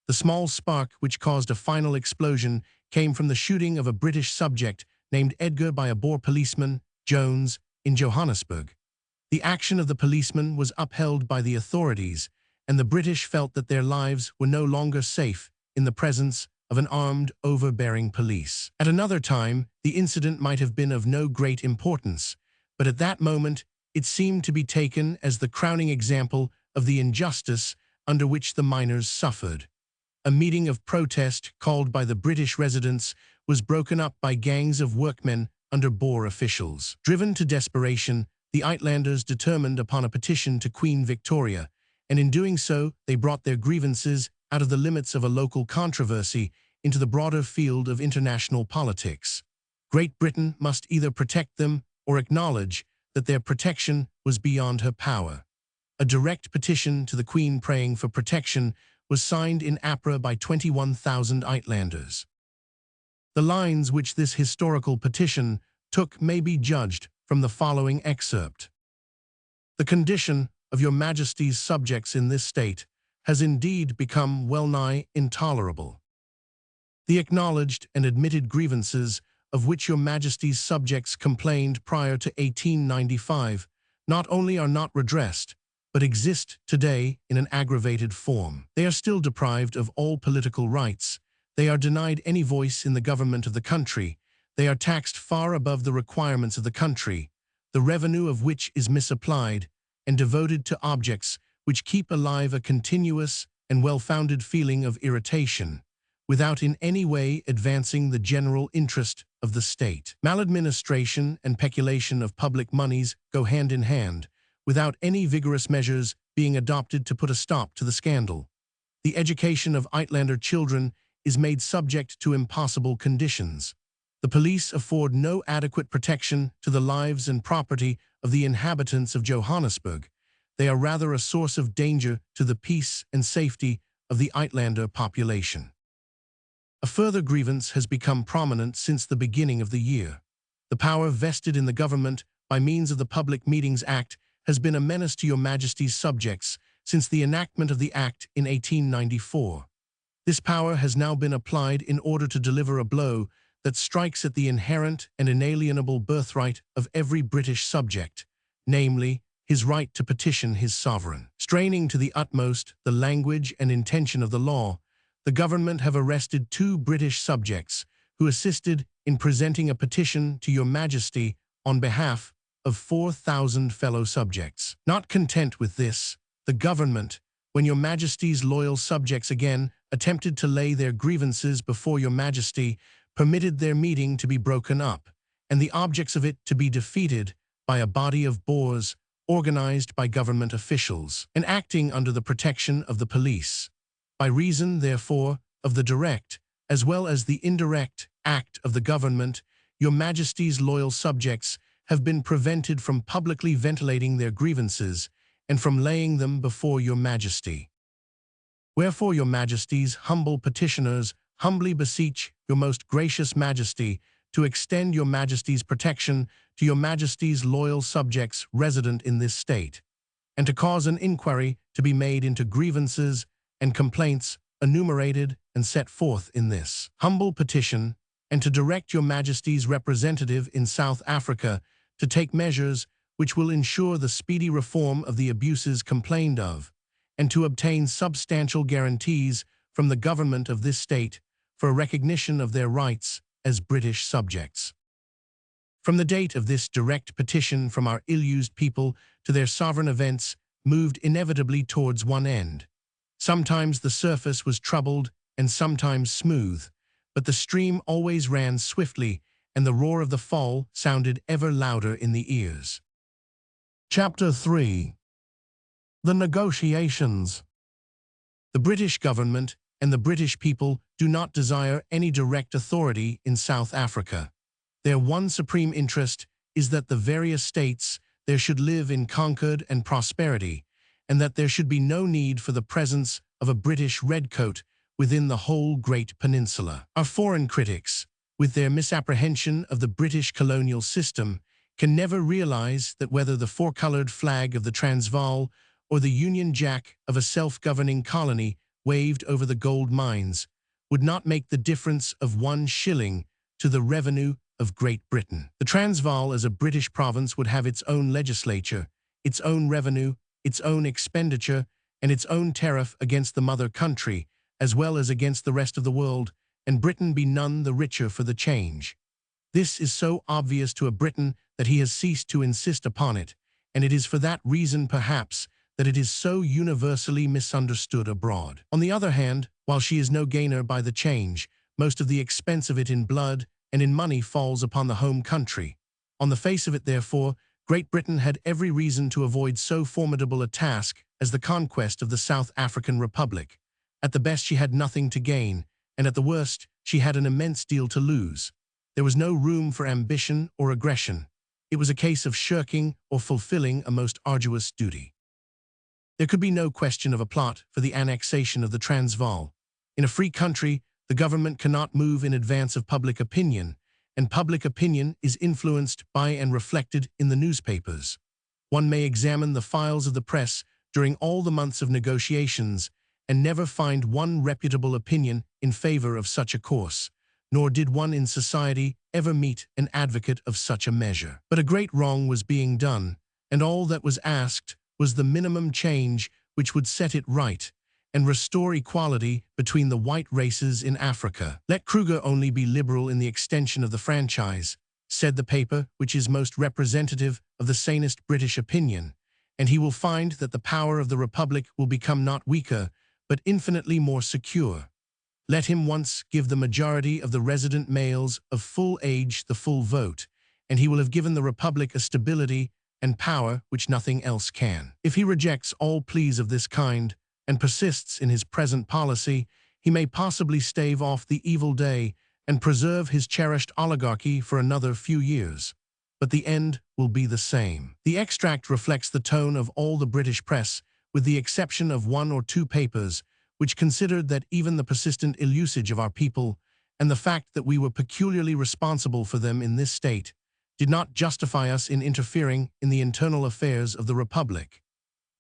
The small spark which caused a final explosion came from the shooting of a British subject named Edgar by a Boer policeman, Jones, in Johannesburg. The action of the policeman was upheld by the authorities, and the British felt that their lives were no longer safe in the presence of an armed, overbearing police. At another time, the incident might have been of no great importance, but at that moment, it seemed to be taken as the crowning example of the injustice under which the miners suffered. A meeting of protest called by the British residents was broken up by gangs of workmen under Boer officials. Driven to desperation, the Uitlanders determined upon a petition to Queen Victoria, and in doing so, they brought their grievances out of the limits of a local controversy into the broader field of international politics. Great Britain must either protect them or acknowledge that their protection was beyond her power. A direct petition to the Queen praying for protection was signed in Accra by 21,000 Uitlanders. The lines which this historical petition took may be judged from the following excerpt. The condition of your Majesty's subjects in this state has indeed become well-nigh intolerable. The acknowledged and admitted grievances of which your Majesty's subjects complained prior to 1895 not only are not redressed, but exist today in an aggravated form. They are still deprived of all political rights. They are denied any voice in the government of the country. They are taxed far above the requirements of the country, the revenue of which is misapplied and devoted to objects which keep alive a continuous and well-founded feeling of irritation, without in any way advancing the general interest of the state. Maladministration and peculation of public monies go hand in hand, without any vigorous measures being adopted to put a stop to the scandal. The education of Uitlander children is made subject to impossible conditions. The police afford no adequate protection to the lives and property of the inhabitants of Johannesburg. They are rather a source of danger to the peace and safety of the Uitlander population. A further grievance has become prominent since the beginning of the year. The power vested in the government by means of the Public Meetings Act has been a menace to your Majesty's subjects since the enactment of the Act in 1894. This power has now been applied in order to deliver a blow that strikes at the inherent and inalienable birthright of every British subject, namely, his right to petition his sovereign. Straining to the utmost the language and intention of the law, the government have arrested 2 British subjects who assisted in presenting a petition to your Majesty on behalf of 4,000 fellow subjects. Not content with this, the government, when your Majesty's loyal subjects again attempted to lay their grievances before your Majesty, permitted their meeting to be broken up, and the objects of it to be defeated by a body of Boers organized by government officials, and acting under the protection of the police. By reason, therefore, of the direct, as well as the indirect, act of the government, your Majesty's loyal subjects have been prevented from publicly ventilating their grievances and from laying them before your Majesty. Wherefore your Majesty's humble petitioners humbly beseech your most gracious Majesty to extend your Majesty's protection to your Majesty's loyal subjects resident in this state, and to cause an inquiry to be made into grievances and complaints enumerated and set forth in this humble petition, and to direct your Majesty's representative in South Africa to take measures which will ensure the speedy reform of the abuses complained of, and to obtain substantial guarantees from the government of this state for a recognition of their rights as British subjects. From the date of this direct petition from our ill-used people to their sovereign events moved inevitably towards one end. Sometimes the surface was troubled and sometimes smooth, but the stream always ran swiftly, and the roar of the fall sounded ever louder in the ears. Chapter 3. The Negotiations. The British government and the British people do not desire any direct authority in South Africa. Their one supreme interest is that the various states there should live in concord and prosperity, and that there should be no need for the presence of a British redcoat within the whole great peninsula. Our foreign critics, with their misapprehension of the British colonial system, can never realize that whether the four-colored flag of the Transvaal or the Union Jack of a self-governing colony waved over the gold mines would not make the difference of 1 shilling to the revenue of Great Britain. The Transvaal as a British province would have its own legislature, its own revenue, its own expenditure, and its own tariff against the mother country, as well as against the rest of the world, and Britain be none the richer for the change. This is so obvious to a Briton that he has ceased to insist upon it, and it is for that reason, perhaps, that it is so universally misunderstood abroad. On the other hand, while she is no gainer by the change, most of the expense of it in blood and in money falls upon the home country. On the face of it, therefore, Great Britain had every reason to avoid so formidable a task as the conquest of the South African Republic. At the best she had nothing to gain, and at the worst she had an immense deal to lose. There was no room for ambition or aggression. It was a case of shirking or fulfilling a most arduous duty. There could be no question of a plot for the annexation of the Transvaal. In a free country, the government cannot move in advance of public opinion, and public opinion is influenced by and reflected in the newspapers. One may examine the files of the press during all the months of negotiations and never find one reputable opinion in favor of such a course, nor did one in society ever meet an advocate of such a measure. But a great wrong was being done, and all that was asked was the minimum change which would set it right and restore equality between the white races in Africa. Let Kruger only be liberal in the extension of the franchise, said the paper which is most representative of the sanest British opinion, and he will find that the power of the Republic will become not weaker, but infinitely more secure. Let him once give the majority of the resident males of full age the full vote, and he will have given the Republic a stability and power which nothing else can. If he rejects all pleas of this kind and persists in his present policy, he may possibly stave off the evil day and preserve his cherished oligarchy for another few years. But the end will be the same. The extract reflects the tone of all the British press, with the exception of 1 or 2 papers, which considered that even the persistent ill-usage of our people, and the fact that we were peculiarly responsible for them in this state, did not justify us in interfering in the internal affairs of the Republic.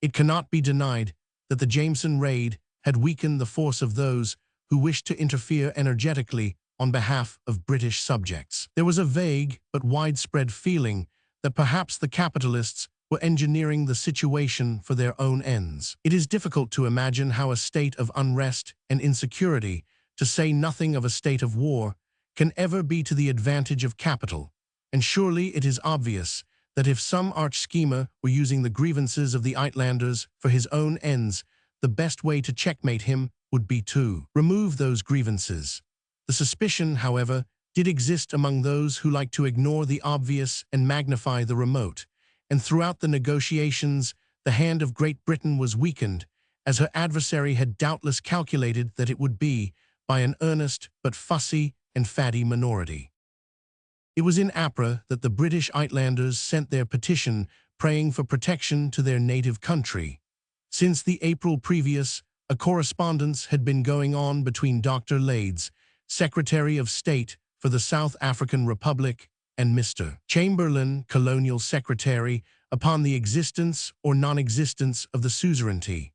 It cannot be denied that the Jameson raid had weakened the force of those who wished to interfere energetically on behalf of British subjects. There was a vague but widespread feeling that perhaps the capitalists were engineering the situation for their own ends. It is difficult to imagine how a state of unrest and insecurity, to say nothing of a state of war, can ever be to the advantage of capital, and surely it is obvious that if some arch-schemer were using the grievances of the Uitlanders for his own ends, the best way to checkmate him would be to remove those grievances. The suspicion, however, did exist among those who like to ignore the obvious and magnify the remote, and throughout the negotiations, the hand of Great Britain was weakened, as her adversary had doubtless calculated that it would be, by an earnest but fussy and faddy minority. It was in April that the British Uitlanders sent their petition praying for protection to their native country. Since the April previous, a correspondence had been going on between Dr. Leyds, Secretary of State for the South African Republic, and Mr. Chamberlain, Colonial Secretary, upon the existence or non-existence of the suzerainty.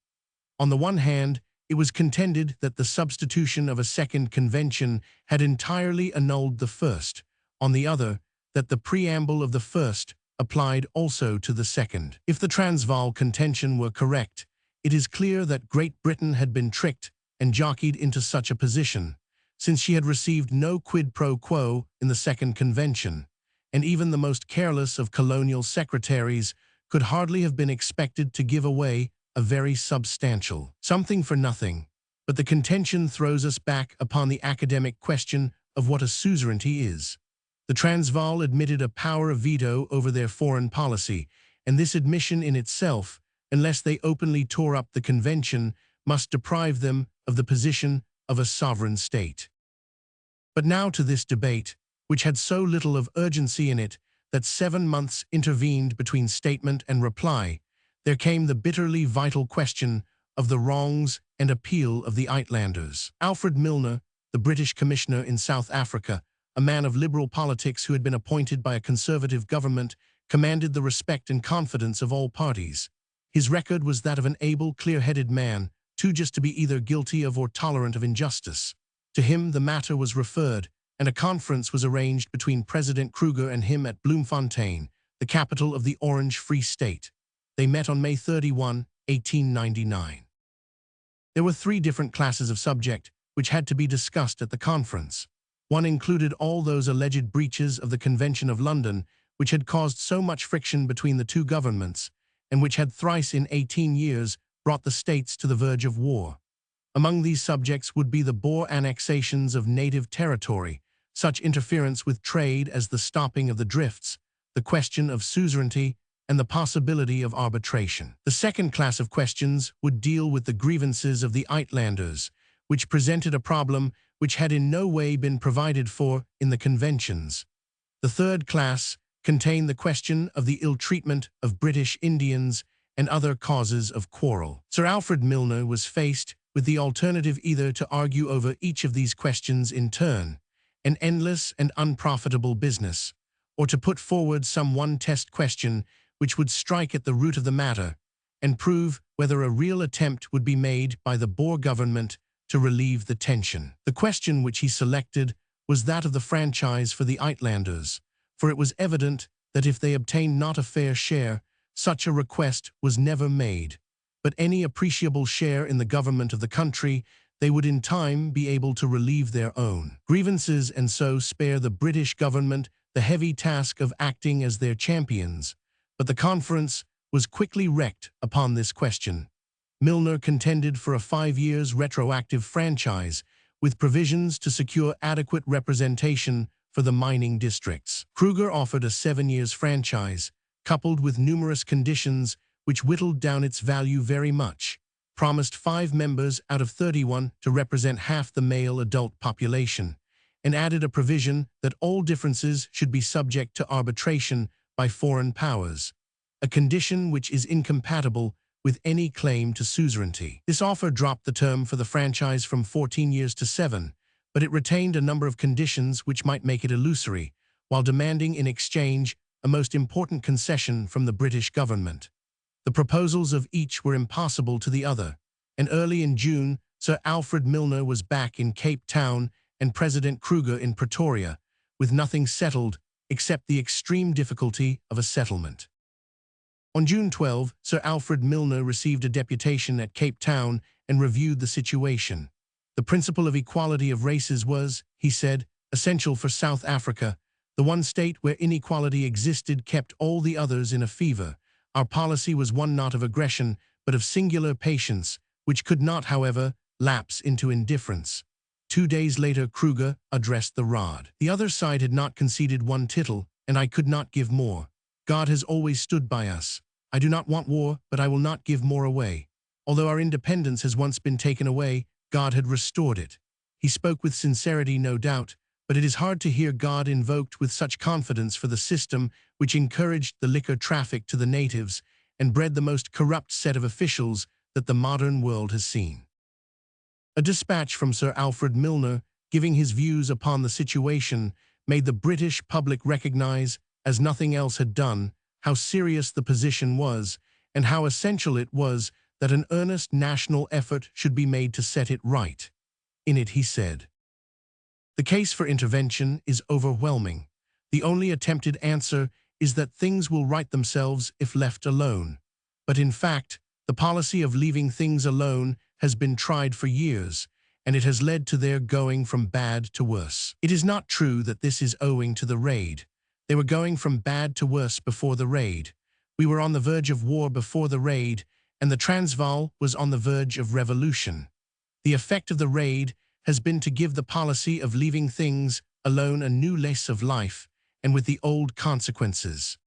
On the one hand, it was contended that the substitution of a second convention had entirely annulled the first. On the other, that the preamble of the first applied also to the second. If the Transvaal contention were correct, it is clear that Great Britain had been tricked and jockeyed into such a position, since she had received no quid pro quo in the second convention, and even the most careless of colonial secretaries could hardly have been expected to give away a very substantial something for nothing. But the contention throws us back upon the academic question of what a suzerainty is. The Transvaal admitted a power of veto over their foreign policy, and this admission in itself, unless they openly tore up the convention, must deprive them of the position of a sovereign state. But now to this debate, which had so little of urgency in it that 7 months intervened between statement and reply, there came the bitterly vital question of the wrongs and appeal of the Uitlanders. Alfred Milner, the British commissioner in South Africa, a man of liberal politics who had been appointed by a conservative government, commanded the respect and confidence of all parties. His record was that of an able, clear-headed man, too just to be either guilty of or tolerant of injustice. To him the matter was referred, and a conference was arranged between President Kruger and him at Bloemfontein, the capital of the Orange Free State. They met on May 31, 1899. There were 3 different classes of subject which had to be discussed at the conference. One included all those alleged breaches of the Convention of London which had caused so much friction between the two governments, and which had thrice in 18 years brought the states to the verge of war. Among these subjects would be the Boer annexations of native territory, such interference with trade as the stopping of the drifts, the question of suzerainty, and the possibility of arbitration. The second class of questions would deal with the grievances of the Uitlanders, which presented a problem which had in no way been provided for in the conventions. The third class contained the question of the ill treatment of British Indians and other causes of quarrel. Sir Alfred Milner was faced with the alternative either to argue over each of these questions in turn, an endless and unprofitable business, or to put forward some one test question which would strike at the root of the matter and prove whether a real attempt would be made by the Boer government to relieve the tension. The question which he selected was that of the franchise for the Uitlanders, for it was evident that if they obtained not a fair share, such a request was never made, but any appreciable share in the government of the country, they would in time be able to relieve their own grievances and so spare the British government the heavy task of acting as their champions. But the conference was quickly wrecked upon this question. Milner contended for a 5 years retroactive franchise with provisions to secure adequate representation for the mining districts. Kruger offered a 7 years franchise, coupled with numerous conditions which whittled down its value very much, promised 5 members out of 31 to represent half the male adult population, and added a provision that all differences should be subject to arbitration by foreign powers, a condition which is incompatible with any claim to suzerainty. This offer dropped the term for the franchise from 14 years to 7, but it retained a number of conditions which might make it illusory, while demanding in exchange a most important concession from the British government. The proposals of each were impossible to the other, and early in June, Sir Alfred Milner was back in Cape Town and President Kruger in Pretoria, with nothing settled except the extreme difficulty of a settlement. On June 12, Sir Alfred Milner received a deputation at Cape Town and reviewed the situation. The principle of equality of races was, he said, essential for South Africa. The one state where inequality existed kept all the others in a fever. Our policy was one not of aggression, but of singular patience, which could not, however, lapse into indifference. 2 days later, Kruger addressed the rod. The other side had not conceded one tittle, and I could not give more. God has always stood by us. I do not want war, but I will not give more away. Although our independence has once been taken away, God had restored it. He spoke with sincerity, no doubt, but it is hard to hear God invoked with such confidence for the system which encouraged the liquor traffic to the natives and bred the most corrupt set of officials that the modern world has seen. A dispatch from Sir Alfred Milner, giving his views upon the situation, made the British public recognize, as nothing else had done, how serious the position was, and how essential it was that an earnest national effort should be made to set it right. In it he said, "The case for intervention is overwhelming. The only attempted answer is that things will right themselves if left alone. But in fact, the policy of leaving things alone has been tried for years, and it has led to their going from bad to worse. It is not true that this is owing to the raid. They were going from bad to worse before the raid. We were on the verge of war before the raid, and the Transvaal was on the verge of revolution. The effect of the raid has been to give the policy of leaving things alone a new lease of life, and with the old consequences.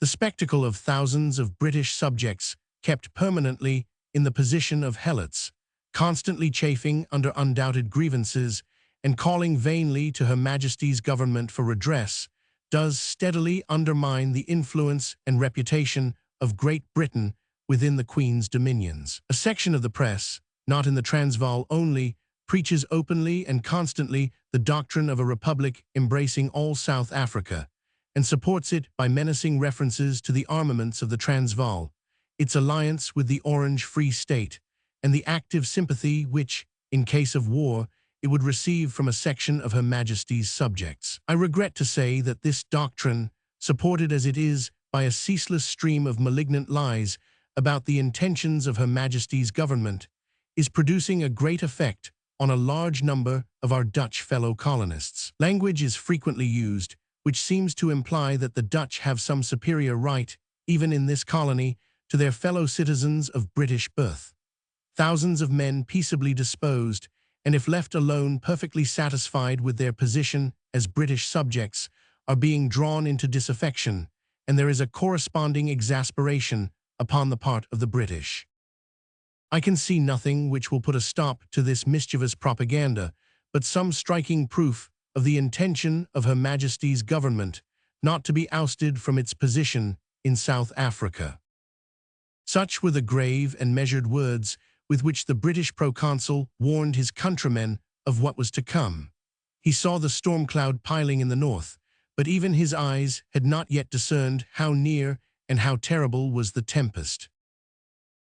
The spectacle of thousands of British subjects kept permanently in the position of helots, constantly chafing under undoubted grievances and calling vainly to Her Majesty's government for redress, does steadily undermine the influence and reputation of Great Britain within the Queen's dominions. A section of the press, not in the Transvaal only, preaches openly and constantly the doctrine of a republic embracing all South Africa, and supports it by menacing references to the armaments of the Transvaal, its alliance with the Orange Free State, and the active sympathy which, in case of war, it would receive from a section of Her Majesty's subjects. I regret to say that this doctrine, supported as it is by a ceaseless stream of malignant lies about the intentions of Her Majesty's government, is producing a great effect on a large number of our Dutch fellow colonists. Language is frequently used, which seems to imply that the Dutch have some superior right, even in this colony, to their fellow citizens of British birth. Thousands of men peaceably disposed, and if left alone perfectly satisfied with their position as British subjects, are being drawn into disaffection, and there is a corresponding exasperation upon the part of the British. I can see nothing which will put a stop to this mischievous propaganda, but some striking proof of the intention of Her Majesty's government not to be ousted from its position in South Africa. Such were the grave and measured words with which the British proconsul warned his countrymen of what was to come. He saw the storm cloud piling in the north, but even his eyes had not yet discerned how near and how terrible was the tempest.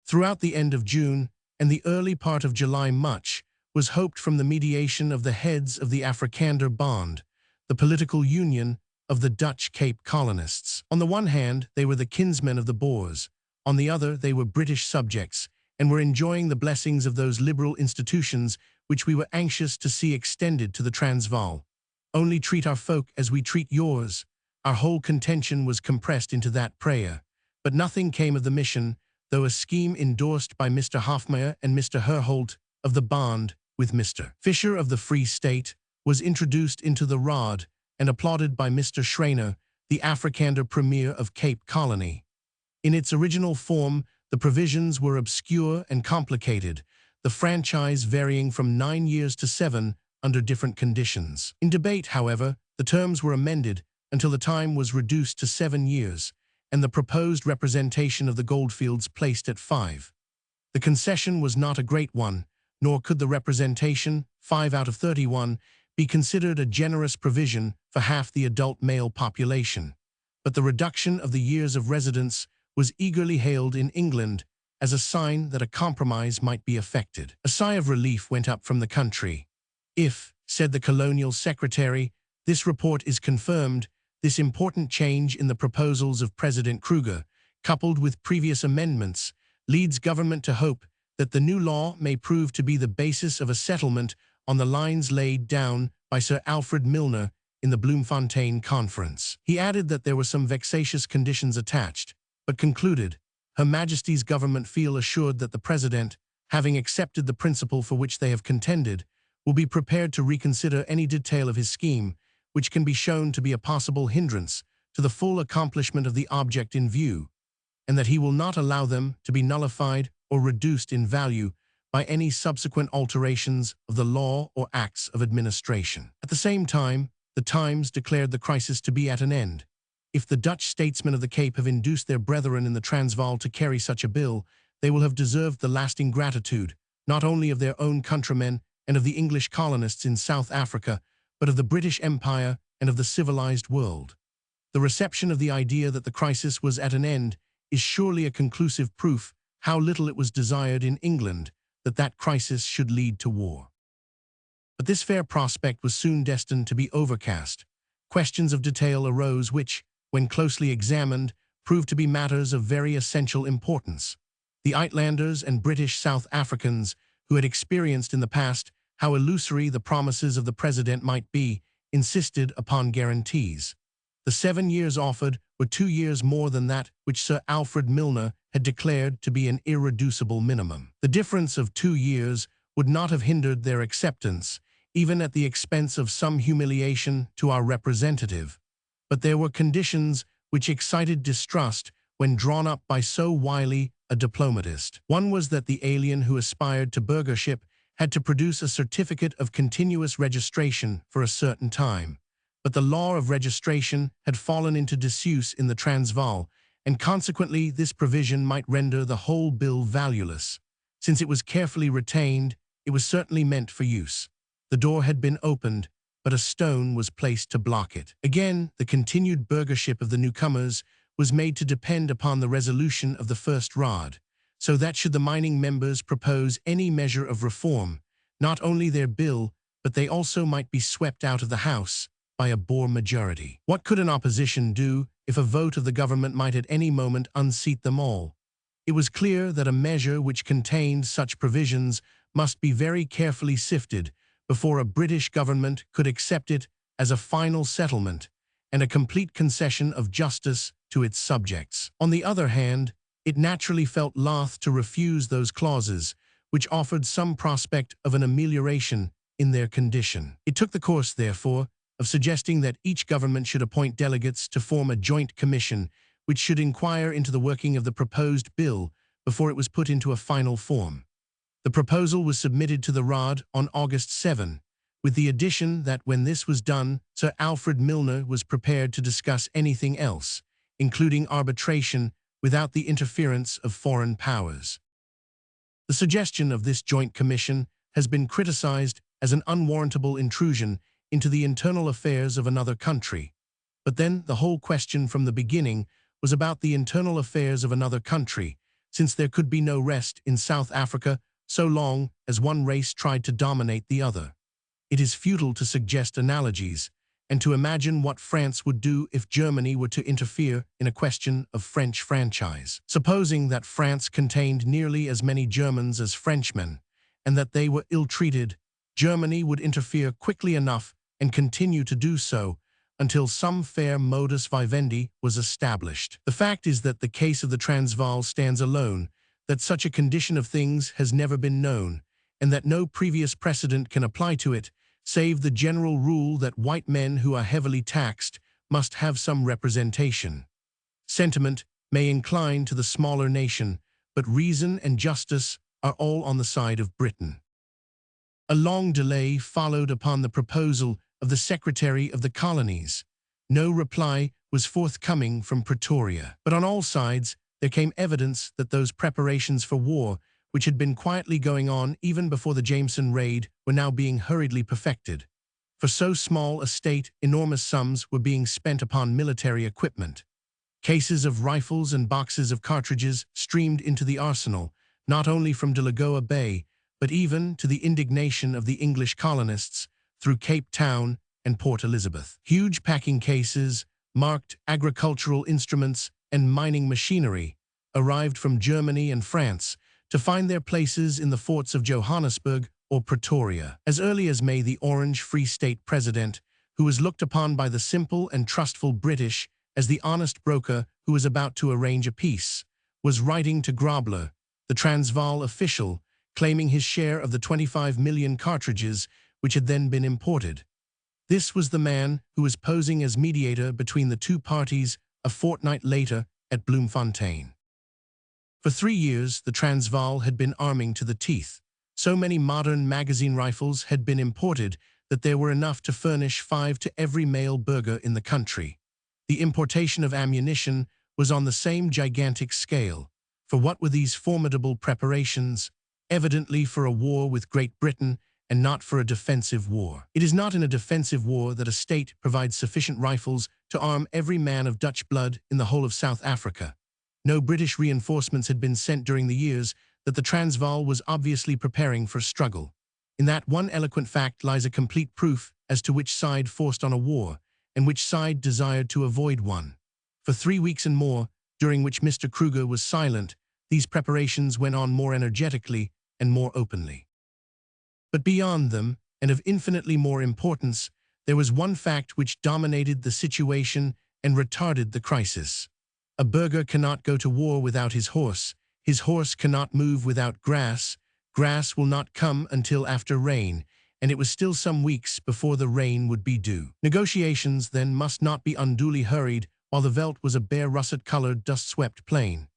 Throughout the end of June and the early part of July much was hoped from the mediation of the heads of the Afrikander Bond, the political union of the Dutch Cape colonists. On the one hand, they were the kinsmen of the Boers. On the other, they were British subjects, and were enjoying the blessings of those liberal institutions which we were anxious to see extended to the Transvaal. Only treat our folk as we treat yours. Our whole contention was compressed into that prayer. But nothing came of the mission, though a scheme endorsed by Mr. Hofmeyer and Mr. Herholt of the Bond, with Mr. Fisher of the Free State, was introduced into the rod and applauded by Mr. Schreiner, the Afrikander Premier of Cape Colony. In its original form, the provisions were obscure and complicated, the franchise varying from 9 years to 7 under different conditions. In debate, however, the terms were amended until the time was reduced to 7 years, and the proposed representation of the goldfields placed at 5. The concession was not a great one, nor could the representation, 5 out of 31, be considered a generous provision for half the adult male population. But the reduction of the years of residence was eagerly hailed in England as a sign that a compromise might be effected. A sigh of relief went up from the country. If, said the colonial secretary, this report is confirmed, this important change in the proposals of President Kruger, coupled with previous amendments, leads government to hope that the new law may prove to be the basis of a settlement on the lines laid down by Sir Alfred Milner in the Bloemfontein Conference. He added that there were some vexatious conditions attached, but concluded, Her Majesty's government feel assured that the President, having accepted the principle for which they have contended, will be prepared to reconsider any detail of his scheme which can be shown to be a possible hindrance to the full accomplishment of the object in view, and that he will not allow them to be nullified or reduced in value by any subsequent alterations of the law or acts of administration. At the same time, the Times declared the crisis to be at an end. If the Dutch statesmen of the Cape have induced their brethren in the Transvaal to carry such a bill, they will have deserved the lasting gratitude, not only of their own countrymen and of the English colonists in South Africa, but of the British Empire and of the civilized world. The reception of the idea that the crisis was at an end is surely a conclusive proof how little it was desired in England that that crisis should lead to war. But this fair prospect was soon destined to be overcast. Questions of detail arose which, when closely examined, proved to be matters of very essential importance. The Uitlanders and British South Africans, who had experienced in the past how illusory the promises of the President might be, insisted upon guarantees. The 7 years offered were 2 years more than that which Sir Alfred Milner had declared to be an irreducible minimum. The difference of 2 years would not have hindered their acceptance, even at the expense of some humiliation to our representative. But there were conditions which excited distrust when drawn up by so wily a diplomatist. One was that the alien who aspired to burghership had to produce a certificate of continuous registration for a certain time. But the law of registration had fallen into disuse in the Transvaal, and consequently this provision might render the whole bill valueless. Since it was carefully retained, it was certainly meant for use. The door had been opened, but a stone was placed to block it. Again, the continued burghership of the newcomers was made to depend upon the resolution of the First Rod, so that should the mining members propose any measure of reform, not only their bill, but they also might be swept out of the House by a Boer majority. What could an opposition do if a vote of the government might at any moment unseat them all? It was clear that a measure which contained such provisions must be very carefully sifted before a British government could accept it as a final settlement and a complete concession of justice to its subjects. On the other hand, it naturally felt loath to refuse those clauses which offered some prospect of an amelioration in their condition. It took the course, therefore, of suggesting that each government should appoint delegates to form a joint commission which should inquire into the working of the proposed bill before it was put into a final form. The proposal was submitted to the Rod on August 7, with the addition that when this was done, Sir Alfred Milner was prepared to discuss anything else, including arbitration, without the interference of foreign powers. The suggestion of this joint commission has been criticized as an unwarrantable intrusion into the internal affairs of another country. But then the whole question from the beginning was about the internal affairs of another country, since there could be no rest in South Africa so long as one race tried to dominate the other. It is futile to suggest analogies, and to imagine what France would do if Germany were to interfere in a question of French franchise. Supposing that France contained nearly as many Germans as Frenchmen, and that they were ill-treated, Germany would interfere quickly enough and continue to do so until some fair modus vivendi was established. The fact is that the case of the Transvaal stands alone, that such a condition of things has never been known, and that no previous precedent can apply to it, save the general rule that white men who are heavily taxed must have some representation. Sentiment may incline to the smaller nation, but reason and justice are all on the side of Britain. A long delay followed upon the proposal of the Secretary of the Colonies. No reply was forthcoming from Pretoria, but on all sides there came evidence that those preparations for war, which had been quietly going on even before the Jameson raid, were now being hurriedly perfected. For so small a state, enormous sums were being spent upon military equipment. Cases of rifles and boxes of cartridges streamed into the arsenal, not only from Delagoa Bay, but even to the indignation of the English colonists through Cape Town and Port Elizabeth. Huge packing cases, marked agricultural instruments and mining machinery, arrived from Germany and France to find their places in the forts of Johannesburg or Pretoria. As early as May, the Orange Free State President, who was looked upon by the simple and trustful British as the honest broker who was about to arrange a peace, was writing to Grobler, the Transvaal official, claiming his share of the 25 million cartridges which had then been imported. This was the man who was posing as mediator between the two parties a fortnight later at Bloemfontein. For 3 years, the Transvaal had been arming to the teeth. So many modern magazine rifles had been imported that there were enough to furnish 5 to every male burgher in the country. The importation of ammunition was on the same gigantic scale. For what were these formidable preparations? Evidently for a war with Great Britain and not for a defensive war. It is not in a defensive war that a state provides sufficient rifles to arm every man of Dutch blood in the whole of South Africa. No British reinforcements had been sent during the years that the Transvaal was obviously preparing for a struggle. In that one eloquent fact lies a complete proof as to which side forced on a war, and which side desired to avoid one. For 3 weeks and more, during which Mr. Kruger was silent, these preparations went on more energetically and more openly. But beyond them, and of infinitely more importance, there was one fact which dominated the situation and retarded the crisis. A burgher cannot go to war without his horse cannot move without grass will not come until after rain, and it was still some weeks before the rain would be due. Negotiations, then, must not be unduly hurried while the veldt was a bare russet-colored, dust-swept plain.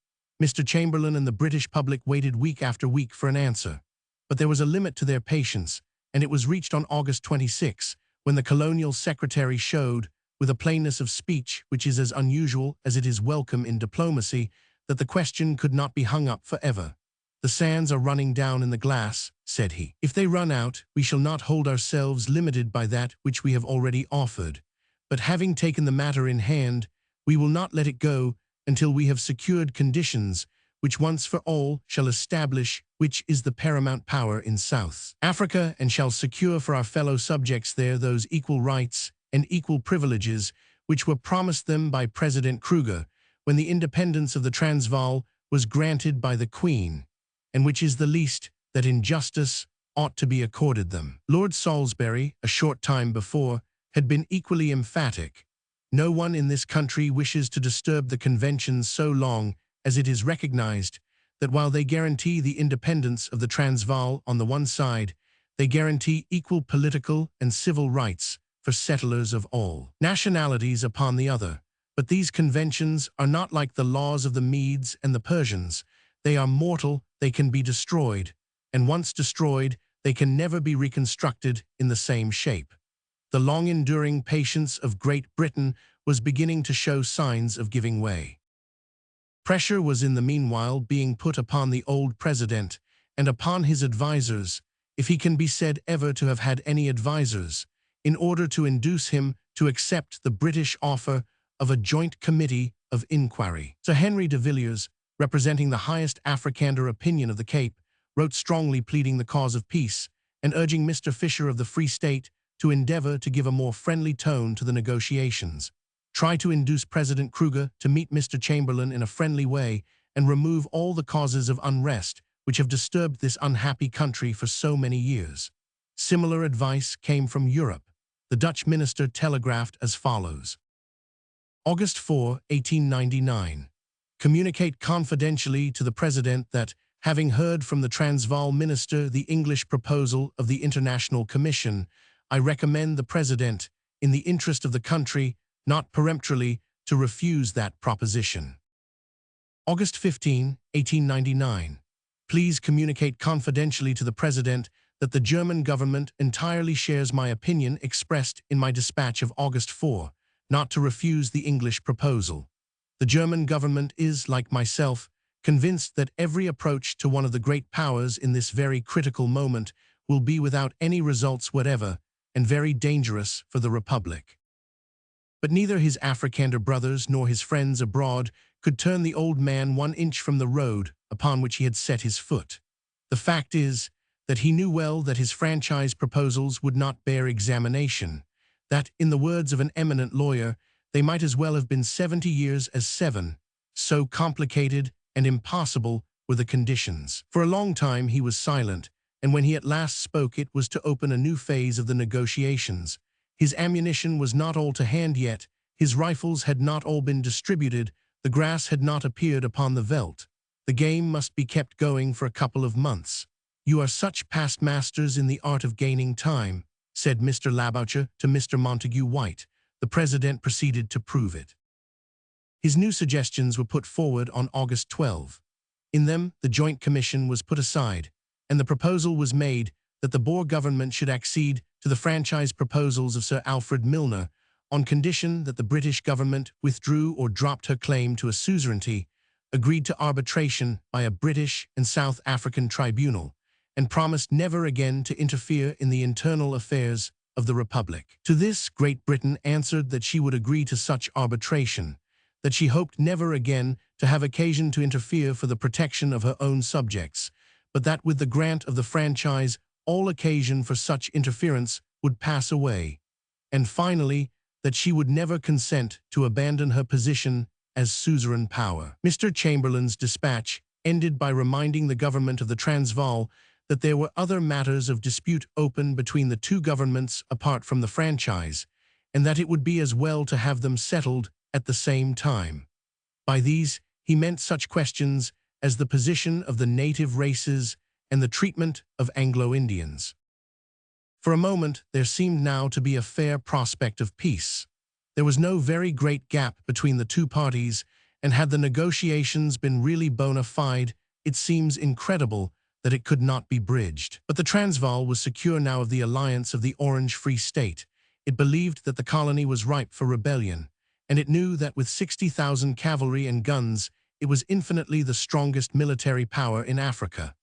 Mr. Chamberlain and the British public waited week after week for an answer. But there was a limit to their patience, and it was reached on August 26, when the colonial secretary showed, with a plainness of speech which is as unusual as it is welcome in diplomacy, that the question could not be hung up forever. "The sands are running down in the glass," said he. "If they run out, we shall not hold ourselves limited by that which we have already offered. But having taken the matter in hand, we will not let it go until we have secured conditions which once for all shall establish which is the paramount power in South Africa, and shall secure for our fellow subjects there those equal rights and equal privileges which were promised them by President Kruger when the independence of the Transvaal was granted by the Queen, and which is the least that in justice ought to be accorded them." Lord Salisbury, a short time before, had been equally emphatic. "No one in this country wishes to disturb the conventions so long as it is recognized that while they guarantee the independence of the Transvaal on the one side, they guarantee equal political and civil rights for settlers of all nationalities upon the other. But these conventions are not like the laws of the Medes and the Persians. They are mortal, they can be destroyed, and once destroyed, they can never be reconstructed in the same shape." The long-enduring patience of Great Britain was beginning to show signs of giving way. Pressure was in the meanwhile being put upon the old president and upon his advisers, if he can be said ever to have had any advisers, in order to induce him to accept the British offer of a joint committee of inquiry. Sir Henry de Villiers, representing the highest Afrikander opinion of the Cape, wrote strongly pleading the cause of peace and urging Mr. Fisher of the Free State to endeavor to give a more friendly tone to the negotiations. Try to induce President Kruger to meet Mr. Chamberlain in a friendly way and remove all the causes of unrest which have disturbed this unhappy country for so many years. Similar advice came from Europe. The Dutch minister telegraphed as follows: August 4, 1899. Communicate confidentially to the President that, having heard from the Transvaal minister the English proposal of the International Commission, I recommend the President, in the interest of the country, not peremptorily, to refuse that proposition. August 15, 1899. Please communicate confidentially to the President that the German government entirely shares my opinion expressed in my dispatch of August 4, not to refuse the English proposal. The German government is, like myself, convinced that every approach to one of the great powers in this very critical moment will be without any results whatever and very dangerous for the Republic. But neither his Afrikander brothers nor his friends abroad could turn the old man 1 inch from the road upon which he had set his foot. The fact is that he knew well that his franchise proposals would not bear examination, that, in the words of an eminent lawyer, they might as well have been 70 years as 7, so complicated and impossible were the conditions. For a long time he was silent, and when he at last spoke it was to open a new phase of the negotiations, His ammunition was not all to hand yet, his rifles had not all been distributed, the grass had not appeared upon the veldt. The game must be kept going for a couple of months. "You are such past masters in the art of gaining time," said Mr. Laboucher to Mr. Montague White. The President proceeded to prove it. His new suggestions were put forward on August 12. In them, the Joint Commission was put aside, and the proposal was made that the Boer government should accede to the franchise proposals of Sir Alfred Milner on condition that the British government withdrew or dropped her claim to a suzerainty, agreed to arbitration by a British and South African tribunal, and promised never again to interfere in the internal affairs of the Republic. To this, Great Britain answered that she would agree to such arbitration, that she hoped never again to have occasion to interfere for the protection of her own subjects, but that with the grant of the franchise all occasion for such interference would pass away, and finally, that she would never consent to abandon her position as suzerain power. Mr. Chamberlain's dispatch ended by reminding the government of the Transvaal that there were other matters of dispute open between the two governments apart from the franchise, and that it would be as well to have them settled at the same time. By these, he meant such questions as the position of the native races and the treatment of Anglo-Indians. For a moment, there seemed now to be a fair prospect of peace. There was no very great gap between the two parties, and had the negotiations been really bona fide, it seems incredible that it could not be bridged. But the Transvaal was secure now of the alliance of the Orange Free State. It believed that the colony was ripe for rebellion, and it knew that with 60,000 cavalry and guns, it was infinitely the strongest military power in Africa.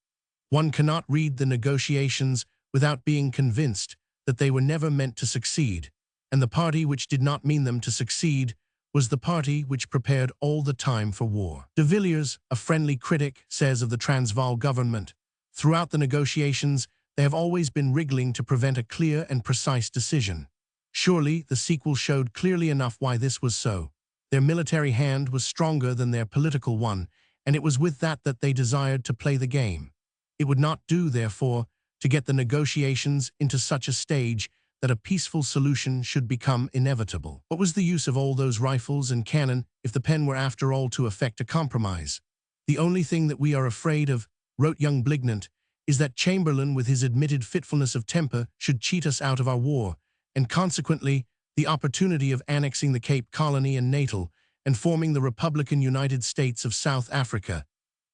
One cannot read the negotiations without being convinced that they were never meant to succeed, and the party which did not mean them to succeed was the party which prepared all the time for war. De Villiers, a friendly critic, says of the Transvaal government, "Throughout the negotiations, they have always been wriggling to prevent a clear and precise decision. Surely, the sequel showed clearly enough why this was so. Their military hand was stronger than their political one, and it was with that they desired to play the game. It would not do, therefore, to get the negotiations into such a stage that a peaceful solution should become inevitable. What was the use of all those rifles and cannon if the pen were after all to effect a compromise? The only thing that we are afraid of," wrote young Blignant, "is that Chamberlain, with his admitted fitfulness of temper, should cheat us out of our war, and consequently the opportunity of annexing the Cape Colony and Natal, and forming the Republican United States of South Africa,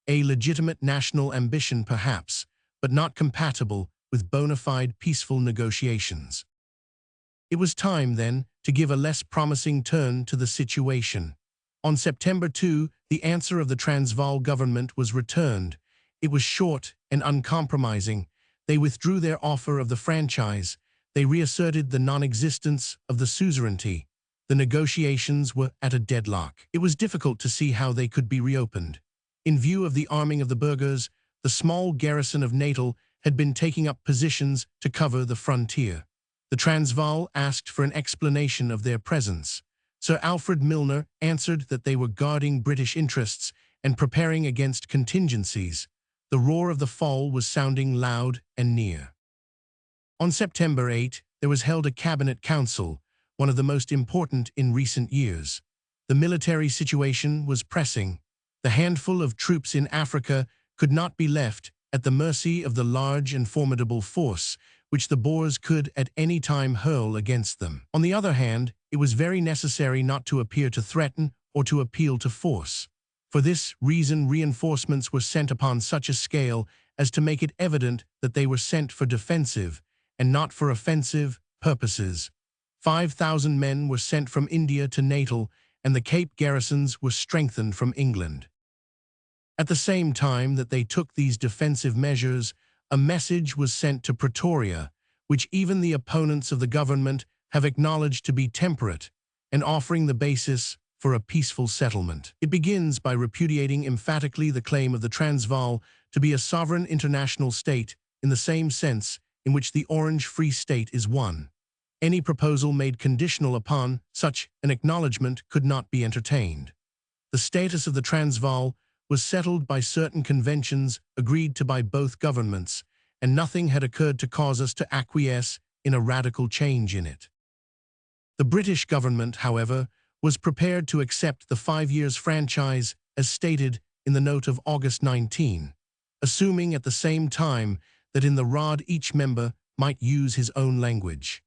a legitimate national ambition perhaps, but not compatible with bona fide peaceful negotiations." It was time, then, to give a less promising turn to the situation. On September 2, the answer of the Transvaal government was returned. It was short and uncompromising. They withdrew their offer of the franchise. They reasserted the non-existence of the suzerainty. The negotiations were at a deadlock. It was difficult to see how they could be reopened. In view of the arming of the burghers, the small garrison of Natal had been taking up positions to cover the frontier. The Transvaal asked for an explanation of their presence. Sir Alfred Milner answered that they were guarding British interests and preparing against contingencies. The roar of the fall was sounding loud and near. On September 8, there was held a cabinet council, one of the most important in recent years. The military situation was pressing. The handful of troops in Africa could not be left at the mercy of the large and formidable force which the Boers could at any time hurl against them. On the other hand, it was very necessary not to appear to threaten or to appeal to force. For this reason, reinforcements were sent upon such a scale as to make it evident that they were sent for defensive and not for offensive purposes. 5,000 men were sent from India to Natal, and the Cape garrisons were strengthened from England. At the same time that they took these defensive measures, a message was sent to Pretoria, which even the opponents of the government have acknowledged to be temperate and offering the basis for a peaceful settlement. It begins by repudiating emphatically the claim of the Transvaal to be a sovereign international state in the same sense in which the Orange Free State is one. Any proposal made conditional upon such an acknowledgement could not be entertained. The status of the Transvaal was settled by certain conventions agreed to by both governments, and nothing had occurred to cause us to acquiesce in a radical change in it. The British government, however, was prepared to accept the 5 years franchise as stated in the note of August 19, assuming at the same time that in the Rod each member might use his own language.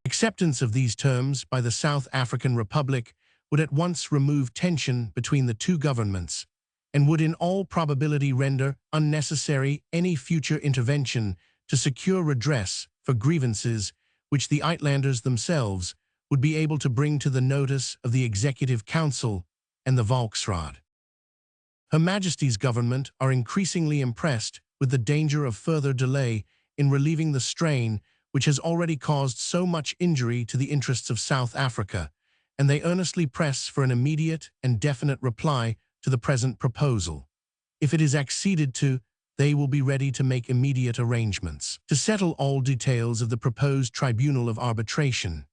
Acceptance of these terms by the South African Republic would at once remove tension between the two governments and would in all probability render unnecessary any future intervention to secure redress for grievances which the Uitlanders themselves would be able to bring to the notice of the Executive Council and the Volksraad. Her Majesty's government are increasingly impressed with the danger of further delay in relieving the strain which has already caused so much injury to the interests of South Africa, and they earnestly press for an immediate and definite reply to the present proposal. If it is acceded to, they will be ready to make immediate arrangements to settle all details of the proposed tribunal of arbitration.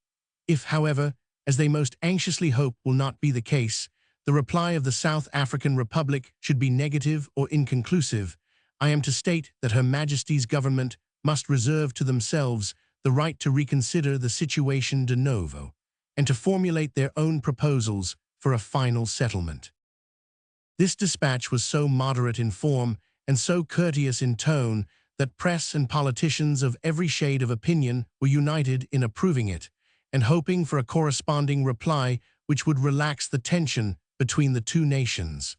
If, however, as they most anxiously hope will not be the case, the reply of the South African Republic should be negative or inconclusive, I am to state that Her Majesty's government must reserve to themselves the right to reconsider the situation de novo and to formulate their own proposals for a final settlement. This dispatch was so moderate in form and so courteous in tone that press and politicians of every shade of opinion were united in approving it and hoping for a corresponding reply which would relax the tension between the two nations.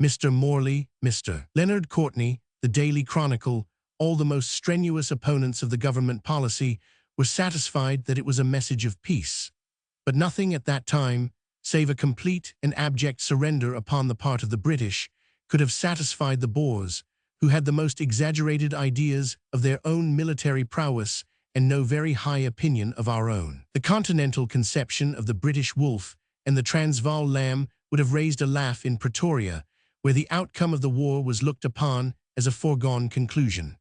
Mr. Morley, Mr. Leonard Courtney, the Daily Chronicle, all the most strenuous opponents of the government policy were satisfied that it was a message of peace. But nothing at that time, save a complete and abject surrender upon the part of the British, could have satisfied the Boers, who had the most exaggerated ideas of their own military prowess and no very high opinion of our own. The continental conception of the British wolf and the Transvaal lamb would have raised a laugh in Pretoria, where the outcome of the war was looked upon as a foregone conclusion.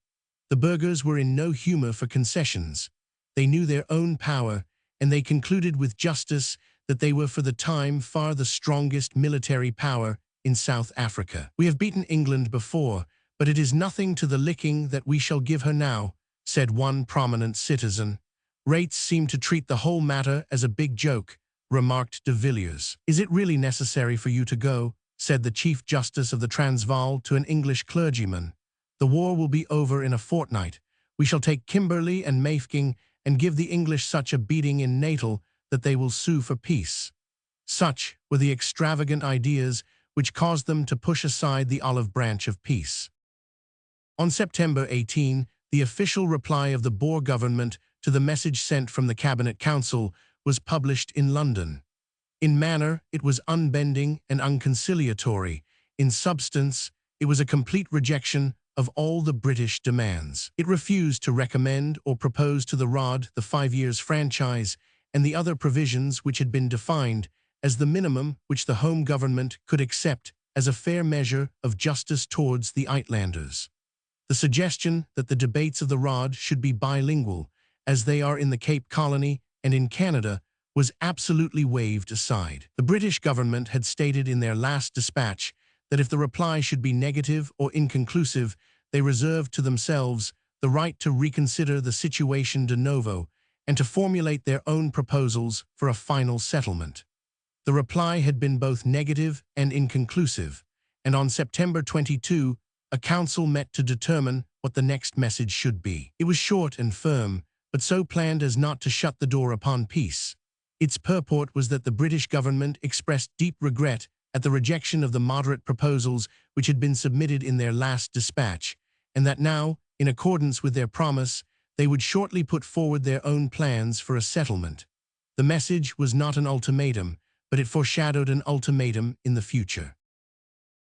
The burghers were in no humor for concessions. They knew their own power, and they concluded with justice that they were for the time far the strongest military power in South Africa. We have beaten England before, but it is nothing to the licking that we shall give her now, said one prominent citizen. Rates seem to treat the whole matter as a big joke, remarked de Villiers. Is it really necessary for you to go, said the Chief Justice of the Transvaal to an English clergyman. The war will be over in a fortnight. We shall take Kimberley and Mafeking and give the English such a beating in Natal that they will sue for peace. Such were the extravagant ideas which caused them to push aside the olive branch of peace. On September 18, the official reply of the Boer government to the message sent from the Cabinet Council was published in London. In manner, it was unbending and unconciliatory. In substance, it was a complete rejection of all the British demands. It refused to recommend or propose to the Rod the 5 years franchise and the other provisions which had been defined as the minimum which the Home Government could accept as a fair measure of justice towards the Uitlanders. The suggestion that the debates of the Rod should be bilingual, as they are in the Cape Colony and in Canada, was absolutely waved aside. The British government had stated in their last dispatch that if the reply should be negative or inconclusive, they reserved to themselves the right to reconsider the situation de novo and to formulate their own proposals for a final settlement. The reply had been both negative and inconclusive, and on September 22, a council met to determine what the next message should be. It was short and firm, but so planned as not to shut the door upon peace. Its purport was that the British government expressed deep regret at the rejection of the moderate proposals which had been submitted in their last dispatch, and that now, in accordance with their promise, they would shortly put forward their own plans for a settlement. The message was not an ultimatum, but it foreshadowed an ultimatum in the future.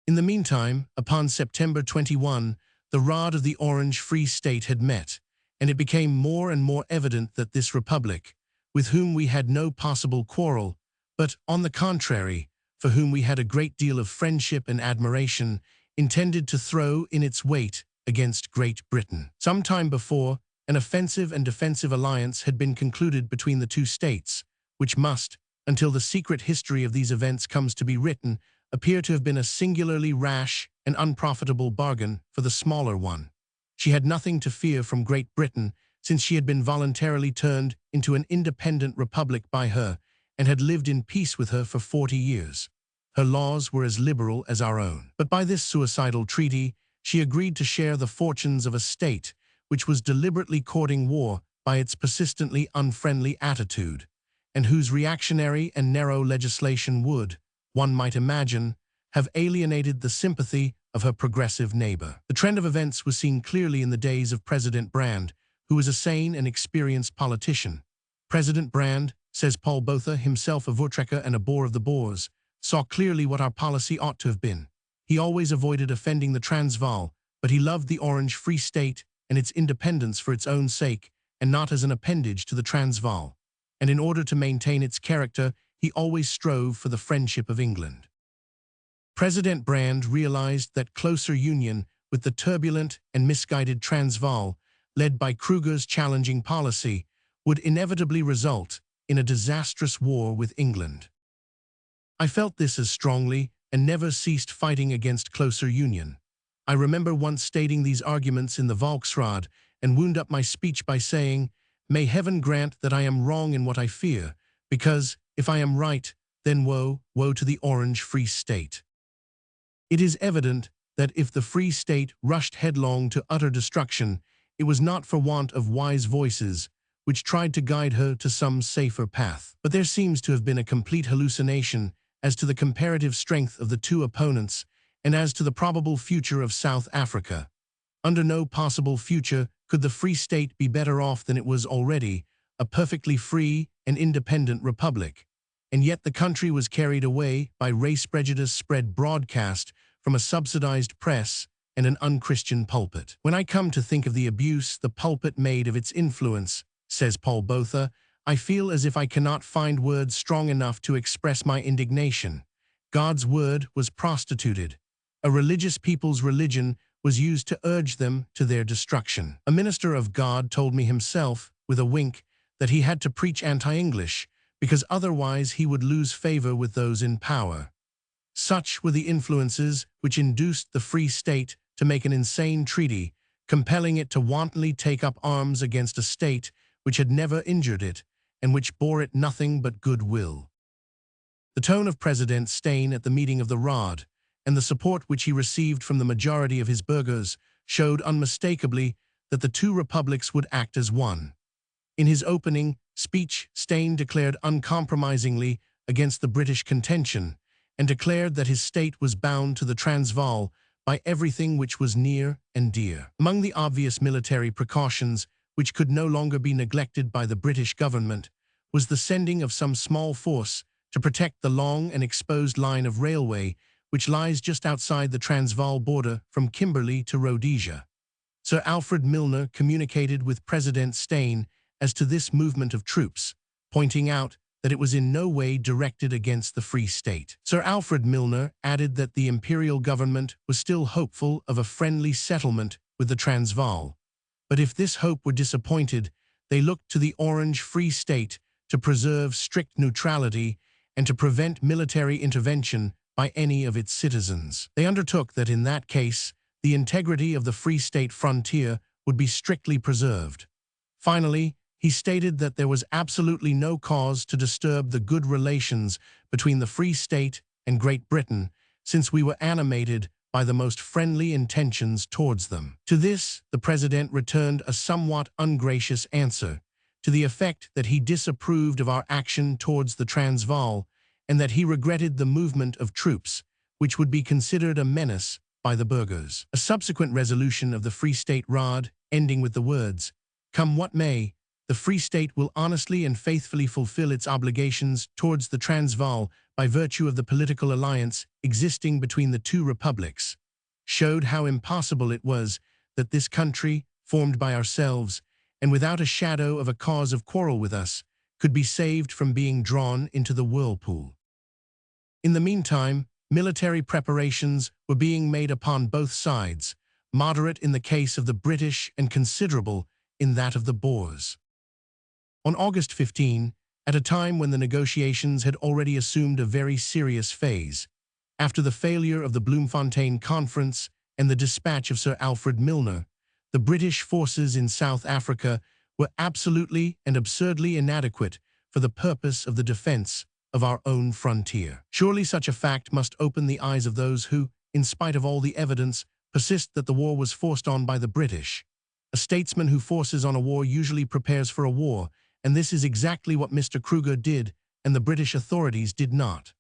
In the meantime, upon September 21, the Rod of the Orange Free State had met, and it became more and more evident that this republic, with whom we had no possible quarrel, but, on the contrary, for whom we had a great deal of friendship and admiration, intended to throw in its weight against Great Britain. Some time before, an offensive and defensive alliance had been concluded between the two states, which must, until the secret history of these events comes to be written, appear to have been a singularly rash and unprofitable bargain for the smaller one. She had nothing to fear from Great Britain, since she had been voluntarily turned into an independent republic by her and had lived in peace with her for 40 years. Her laws were as liberal as our own. But by this suicidal treaty, she agreed to share the fortunes of a state which was deliberately courting war by its persistently unfriendly attitude, and whose reactionary and narrow legislation would, one might imagine, have alienated the sympathy of her progressive neighbor. The trend of events was seen clearly in the days of President Brand, who was a sane and experienced politician. President Brand, says Paul Botha, himself a Voortrekker and a Boer of the Boers, saw clearly what our policy ought to have been. He always avoided offending the Transvaal, but he loved the Orange Free State and its independence for its own sake and not as an appendage to the Transvaal. And in order to maintain its character, he always strove for the friendship of England. President Brand realized that closer union with the turbulent and misguided Transvaal, led by Kruger's challenging policy, would inevitably result in a disastrous war with England. I felt this as strongly and never ceased fighting against closer union. I remember once stating these arguments in the Volksraad and wound up my speech by saying, "May heaven grant that I am wrong in what I fear, because, if I am right, then woe, woe to the Orange Free State." It is evident that if the Free State rushed headlong to utter destruction, it was not for want of wise voices, which tried to guide her to some safer path. But there seems to have been a complete hallucination as to the comparative strength of the two opponents and as to the probable future of South Africa. Under no possible future could the Free State be better off than it was already, a perfectly free and independent republic. And yet the country was carried away by race prejudice spread broadcast from a subsidized press and an unchristian pulpit. When I come to think of the abuse the pulpit made of its influence, says Paul Botha, I feel as if I cannot find words strong enough to express my indignation. God's word was prostituted. A religious people's religion was used to urge them to their destruction. A minister of God told me himself, with a wink, that he had to preach anti-English, because otherwise he would lose favor with those in power. Such were the influences which induced the Free State to make an insane treaty, compelling it to wantonly take up arms against a state which had never injured it, and which bore it nothing but goodwill. The tone of President Steyn at the meeting of the Raad, and the support which he received from the majority of his burghers, showed unmistakably that the two republics would act as one. In his opening speech, Steyn declared uncompromisingly against the British contention, and declared that his state was bound to the Transvaal by everything which was near and dear. Among the obvious military precautions which could no longer be neglected by the British government was the sending of some small force to protect the long and exposed line of railway which lies just outside the Transvaal border from Kimberley to Rhodesia. Sir Alfred Milner communicated with President Steyn as to this movement of troops, pointing out that it was in no way directed against the Free State. Sir Alfred Milner added that the imperial government was still hopeful of a friendly settlement with the Transvaal, but if this hope were disappointed, they looked to the Orange Free State to preserve strict neutrality and to prevent military intervention by any of its citizens. They undertook that in that case, the integrity of the Free State frontier would be strictly preserved. Finally, he stated that there was absolutely no cause to disturb the good relations between the Free State and Great Britain, since we were animated by the most friendly intentions towards them. To this, the President returned a somewhat ungracious answer, to the effect that he disapproved of our action towards the Transvaal and that he regretted the movement of troops, which would be considered a menace by the burghers. A subsequent resolution of the Free State Raad, ending with the words, "Come what may, the Free State will honestly and faithfully fulfill its obligations towards the Transvaal by virtue of the political alliance existing between the two republics," showed how impossible it was that this country, formed by ourselves, and without a shadow of a cause of quarrel with us, could be saved from being drawn into the whirlpool. In the meantime, military preparations were being made upon both sides, moderate in the case of the British and considerable in that of the Boers. On August 15, at a time when the negotiations had already assumed a very serious phase, after the failure of the Bloemfontein Conference and the dispatch of Sir Alfred Milner, the British forces in South Africa were absolutely and absurdly inadequate for the purpose of the defense of our own frontier. Surely such a fact must open the eyes of those who, in spite of all the evidence, persist that the war was forced on by the British. A statesman who forces on a war usually prepares for a war, and this is exactly what Mr. Kruger did, and the British authorities did not.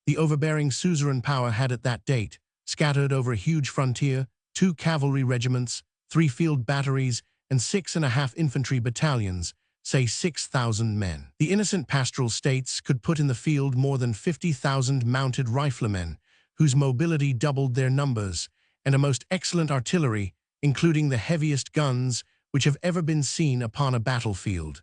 The overbearing suzerain power had at that date, scattered over a huge frontier, 2 cavalry regiments, 3 field batteries, and 6.5 infantry battalions, say 6,000 men. The innocent pastoral states could put in the field more than 50,000 mounted riflemen, whose mobility doubled their numbers, and a most excellent artillery, including the heaviest guns which have ever been seen upon a battlefield.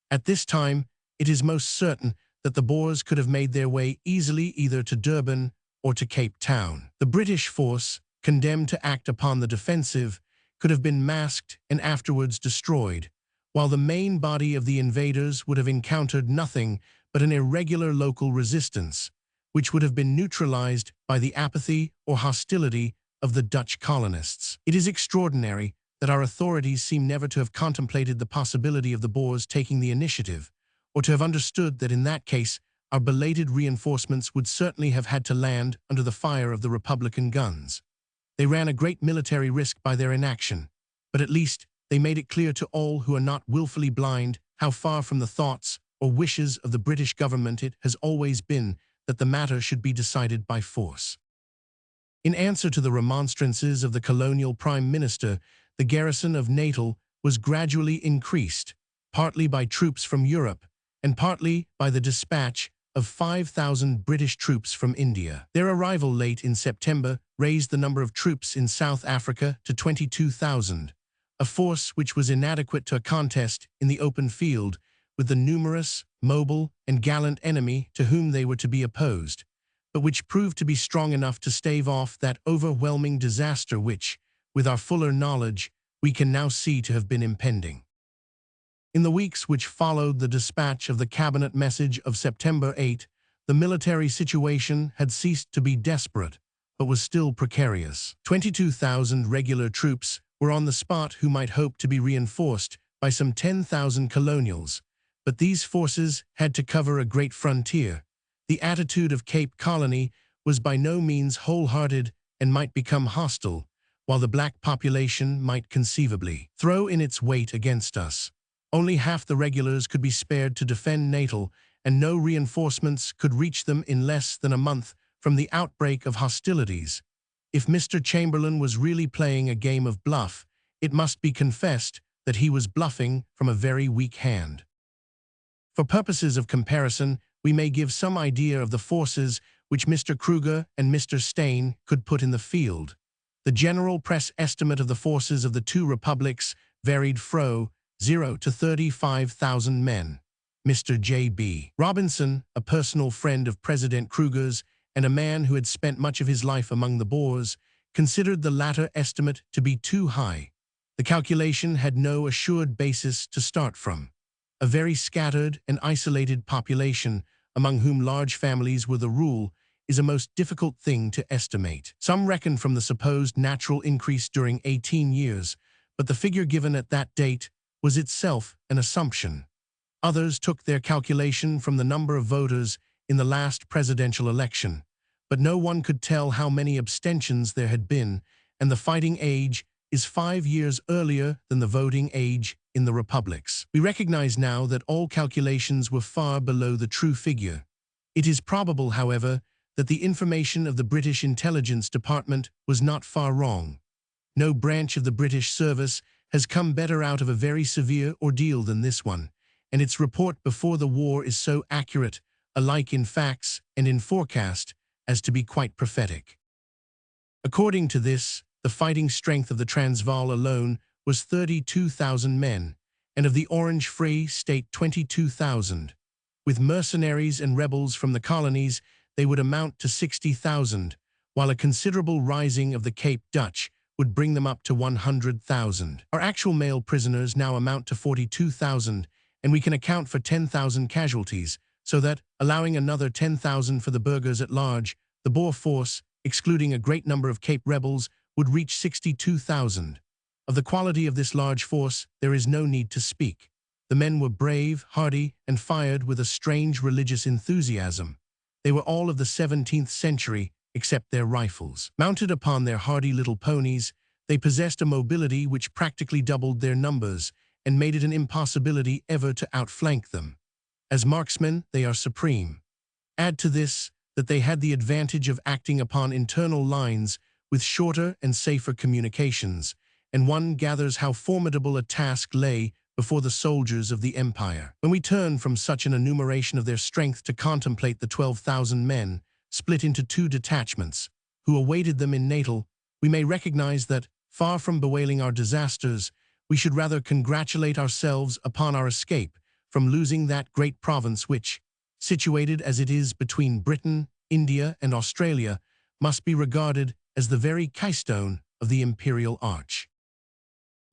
At this time, it is most certain that the Boers could have made their way easily either to Durban or to Cape Town. The British force, condemned to act upon the defensive, could have been masked and afterwards destroyed, while the main body of the invaders would have encountered nothing but an irregular local resistance, which would have been neutralized by the apathy or hostility of the Dutch colonists. It is extraordinary that our authorities seem never to have contemplated the possibility of the Boers taking the initiative, or to have understood that in that case our belated reinforcements would certainly have had to land under the fire of the Republican guns. They ran a great military risk by their inaction, but at least they made it clear to all who are not willfully blind how far from the thoughts or wishes of the British government it has always been that the matter should be decided by force. In answer to the remonstrances of the colonial Prime Minister, the garrison of Natal was gradually increased, partly by troops from Europe, and partly by the dispatch of 5,000 British troops from India. Their arrival late in September raised the number of troops in South Africa to 22,000, a force which was inadequate to a contest in the open field with the numerous, mobile, and gallant enemy to whom they were to be opposed, but which proved to be strong enough to stave off that overwhelming disaster which, with our fuller knowledge, we can now see to have been impending. In the weeks which followed the dispatch of the cabinet message of September 8, the military situation had ceased to be desperate, but was still precarious. 22,000 regular troops were on the spot who might hope to be reinforced by some 10,000 colonials, but these forces had to cover a great frontier. The attitude of Cape Colony was by no means wholehearted and might become hostile, while the black population might conceivably throw in its weight against us. Only half the regulars could be spared to defend Natal, and no reinforcements could reach them in less than a month from the outbreak of hostilities. If Mr. Chamberlain was really playing a game of bluff, it must be confessed that he was bluffing from a very weak hand. For purposes of comparison, we may give some idea of the forces which Mr. Kruger and Mr. Steyn could put in the field. The general press estimate of the forces of the two republics varied from 0 to 35,000 men. Mr. J.B. Robinson, a personal friend of President Kruger's and a man who had spent much of his life among the Boers, considered the latter estimate to be too high. The calculation had no assured basis to start from. A very scattered and isolated population, among whom large families were the rule, is a most difficult thing to estimate. Some reckon from the supposed natural increase during 18 years, but the figure given at that date was itself an assumption. Others took their calculation from the number of voters in the last presidential election, but no one could tell how many abstentions there had been, and the fighting age is 5 years earlier than the voting age in the republics. We recognize now that all calculations were far below the true figure. It is probable, however, that the information of the British Intelligence Department was not far wrong. No branch of the British service has come better out of a very severe ordeal than this one, and its report before the war is so accurate, alike in facts and in forecast, as to be quite prophetic. According to this, the fighting strength of the Transvaal alone was 32,000 men, and of the Orange Free State 22,000. With mercenaries and rebels from the colonies, they would amount to 60,000, while a considerable rising of the Cape Dutch would bring them up to 100,000. Our actual male prisoners now amount to 42,000, and we can account for 10,000 casualties, so that, allowing another 10,000 for the burghers at large, the Boer force, excluding a great number of Cape rebels, would reach 62,000. Of the quality of this large force, there is no need to speak. The men were brave, hardy, and fired with a strange religious enthusiasm. They were all of the 17th century, except their rifles. Mounted upon their hardy little ponies, they possessed a mobility which practically doubled their numbers and made it an impossibility ever to outflank them. As marksmen, they are supreme. Add to this that they had the advantage of acting upon internal lines with shorter and safer communications, and one gathers how formidable a task lay before the soldiers of the empire. When we turn from such an enumeration of their strength to contemplate the 12,000 men, split into 2 detachments, who awaited them in Natal, we may recognize that, far from bewailing our disasters, we should rather congratulate ourselves upon our escape from losing that great province which, situated as it is between Britain, India, and Australia, must be regarded as the very keystone of the imperial arch.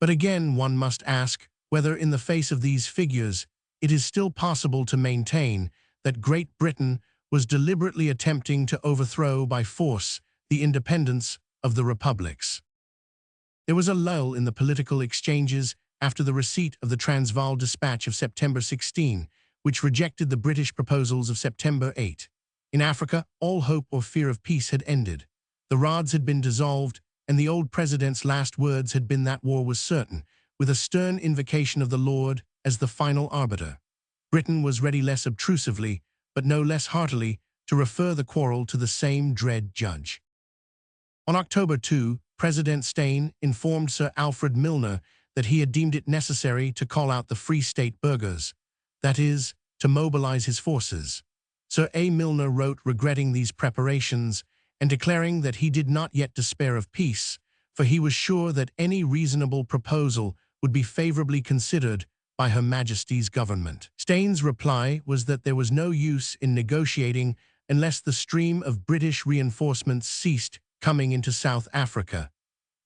But again, one must ask whether, in the face of these figures, it is still possible to maintain that Great Britain was deliberately attempting to overthrow by force the independence of the republics. There was a lull in the political exchanges after the receipt of the Transvaal Dispatch of September 16, which rejected the British proposals of September 8. In Africa, all hope or fear of peace had ended. The rods had been dissolved, and the old president's last words had been that war was certain, with a stern invocation of the Lord as the final arbiter. Britain was ready less obtrusively, but no less heartily, to refer the quarrel to the same dread judge. On October 2, President Steyn informed Sir Alfred Milner that he had deemed it necessary to call out the Free State burghers, that is, to mobilize his forces. Sir A. Milner wrote regretting these preparations and declaring that he did not yet despair of peace, for he was sure that any reasonable proposal would be favorably considered by Her Majesty's government. Steyn's reply was that there was no use in negotiating unless the stream of British reinforcements ceased coming into South Africa.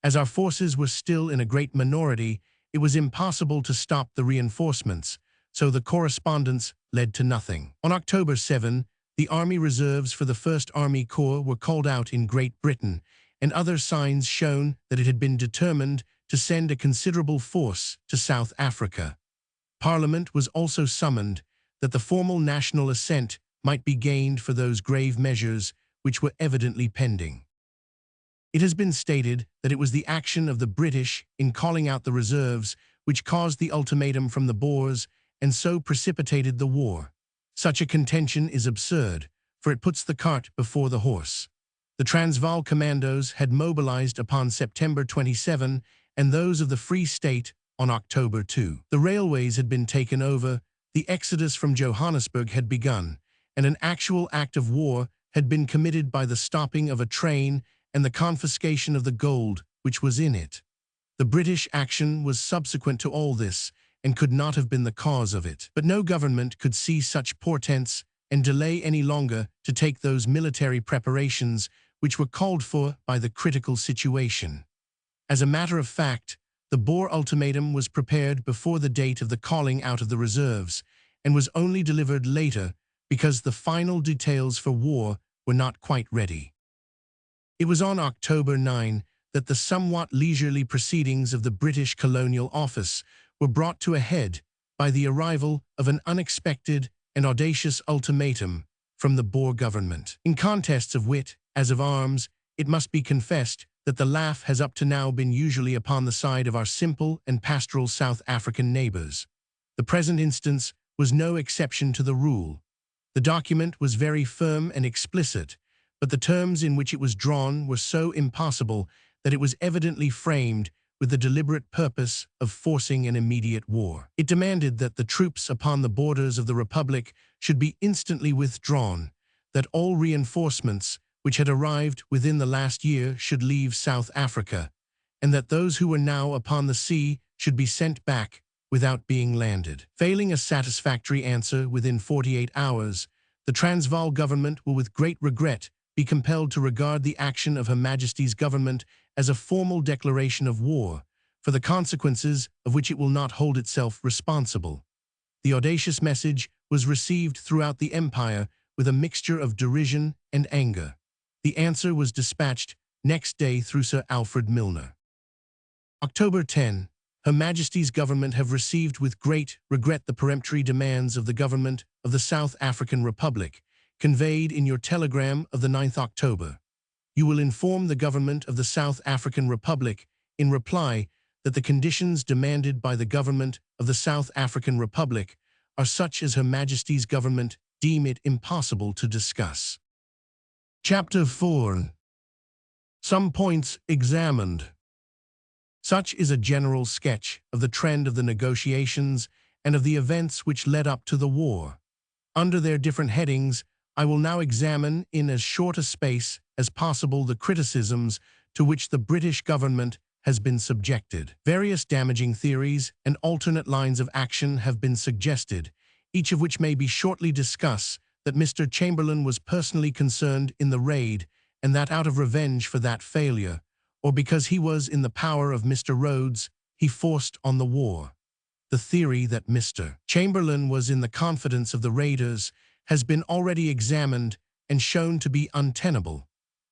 As our forces were still in a great minority, it was impossible to stop the reinforcements, so the correspondence led to nothing. On October 7, the Army Reserves for the 1st Army Corps were called out in Great Britain, and other signs shown that it had been determined to send a considerable force to South Africa. Parliament was also summoned that the formal national assent might be gained for those grave measures which were evidently pending. It has been stated that it was the action of the British in calling out the reserves which caused the ultimatum from the Boers and so precipitated the war. Such a contention is absurd, for it puts the cart before the horse. The Transvaal commandos had mobilized upon September 27 and those of the Free State on October 2. The railways had been taken over, the exodus from Johannesburg had begun, and an actual act of war had been committed by the stopping of a train and the confiscation of the gold which was in it. The British action was subsequent to all this and could not have been the cause of it. But no government could see such portents and delay any longer to take those military preparations which were called for by the critical situation. As a matter of fact, the Boer ultimatum was prepared before the date of the calling out of the reserves and was only delivered later because the final details for war were not quite ready. It was on October 9 that the somewhat leisurely proceedings of the British Colonial Office were brought to a head by the arrival of an unexpected and audacious ultimatum from the Boer government. In contests of wit, as of arms, it must be confessed that the laugh has up to now been usually upon the side of our simple and pastoral South African neighbors. The present instance was no exception to the rule. The document was very firm and explicit, but the terms in which it was drawn were so impossible that it was evidently framed with the deliberate purpose of forcing an immediate war. It demanded that the troops upon the borders of the Republic should be instantly withdrawn, that all reinforcements which had arrived within the last year should leave South Africa, and that those who were now upon the sea should be sent back without being landed. Failing a satisfactory answer within 48 hours, the Transvaal government will with great regret be compelled to regard the action of Her Majesty's government as a formal declaration of war, for the consequences of which it will not hold itself responsible. The audacious message was received throughout the empire with a mixture of derision and anger. The answer was dispatched next day through Sir Alfred Milner. October 10. Her Majesty's government have received with great regret the peremptory demands of the government of the South African Republic, conveyed in your telegram of the 9th October. You will inform the government of the South African Republic, in reply, that the conditions demanded by the government of the South African Republic are such as Her Majesty's government deem it impossible to discuss. Chapter 4. Some points examined. Such is a general sketch of the trend of the negotiations and of the events which led up to the war. Under their different headings, I will now examine in as short a space as possible the criticisms to which the British government has been subjected. Various damaging theories and alternate lines of action have been suggested, each of which may be shortly discussed, that Mr. Chamberlain was personally concerned in the raid, and that out of revenge for that failure, or because he was in the power of Mr. Rhodes, he forced on the war. The theory that Mr. Chamberlain was in the confidence of the raiders has been already examined and shown to be untenable.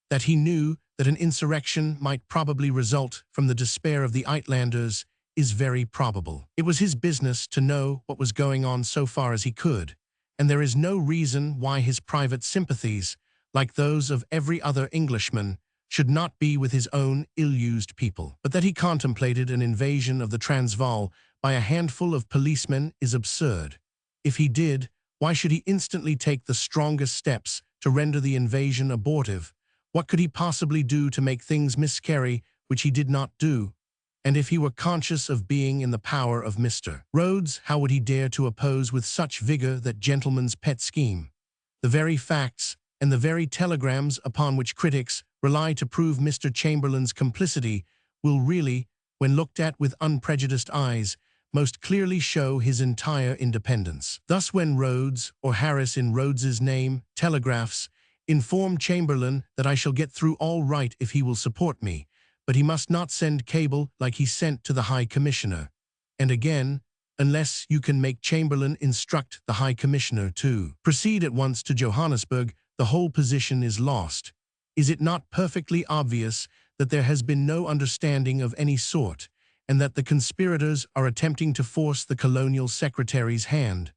That he knew that an insurrection might probably result from the despair of the Uitlanders is very probable. It was his business to know what was going on so far as he could, and there is no reason why his private sympathies, like those of every other Englishman, should not be with his own ill-used people. But that he contemplated an invasion of the Transvaal by a handful of policemen is absurd. If he did, why should he instantly take the strongest steps to render the invasion abortive? What could he possibly do to make things miscarry which he did not do? And if he were conscious of being in the power of Mr. Rhodes, how would he dare to oppose with such vigor that gentleman's pet scheme? The very facts and the very telegrams upon which critics rely to prove Mr. Chamberlain's complicity will really, when looked at with unprejudiced eyes, most clearly show his entire independence. Thus when Rhodes, or Harris in Rhodes's name, telegraphs, "Inform Chamberlain that I shall get through all right if he will support me, but he must not send cable like he sent to the High Commissioner." And again, "Unless you can make Chamberlain instruct the High Commissioner to proceed at once to Johannesburg, the whole position is lost." Is it not perfectly obvious that there has been no understanding of any sort, and that the conspirators are attempting to force the colonial secretary's hand?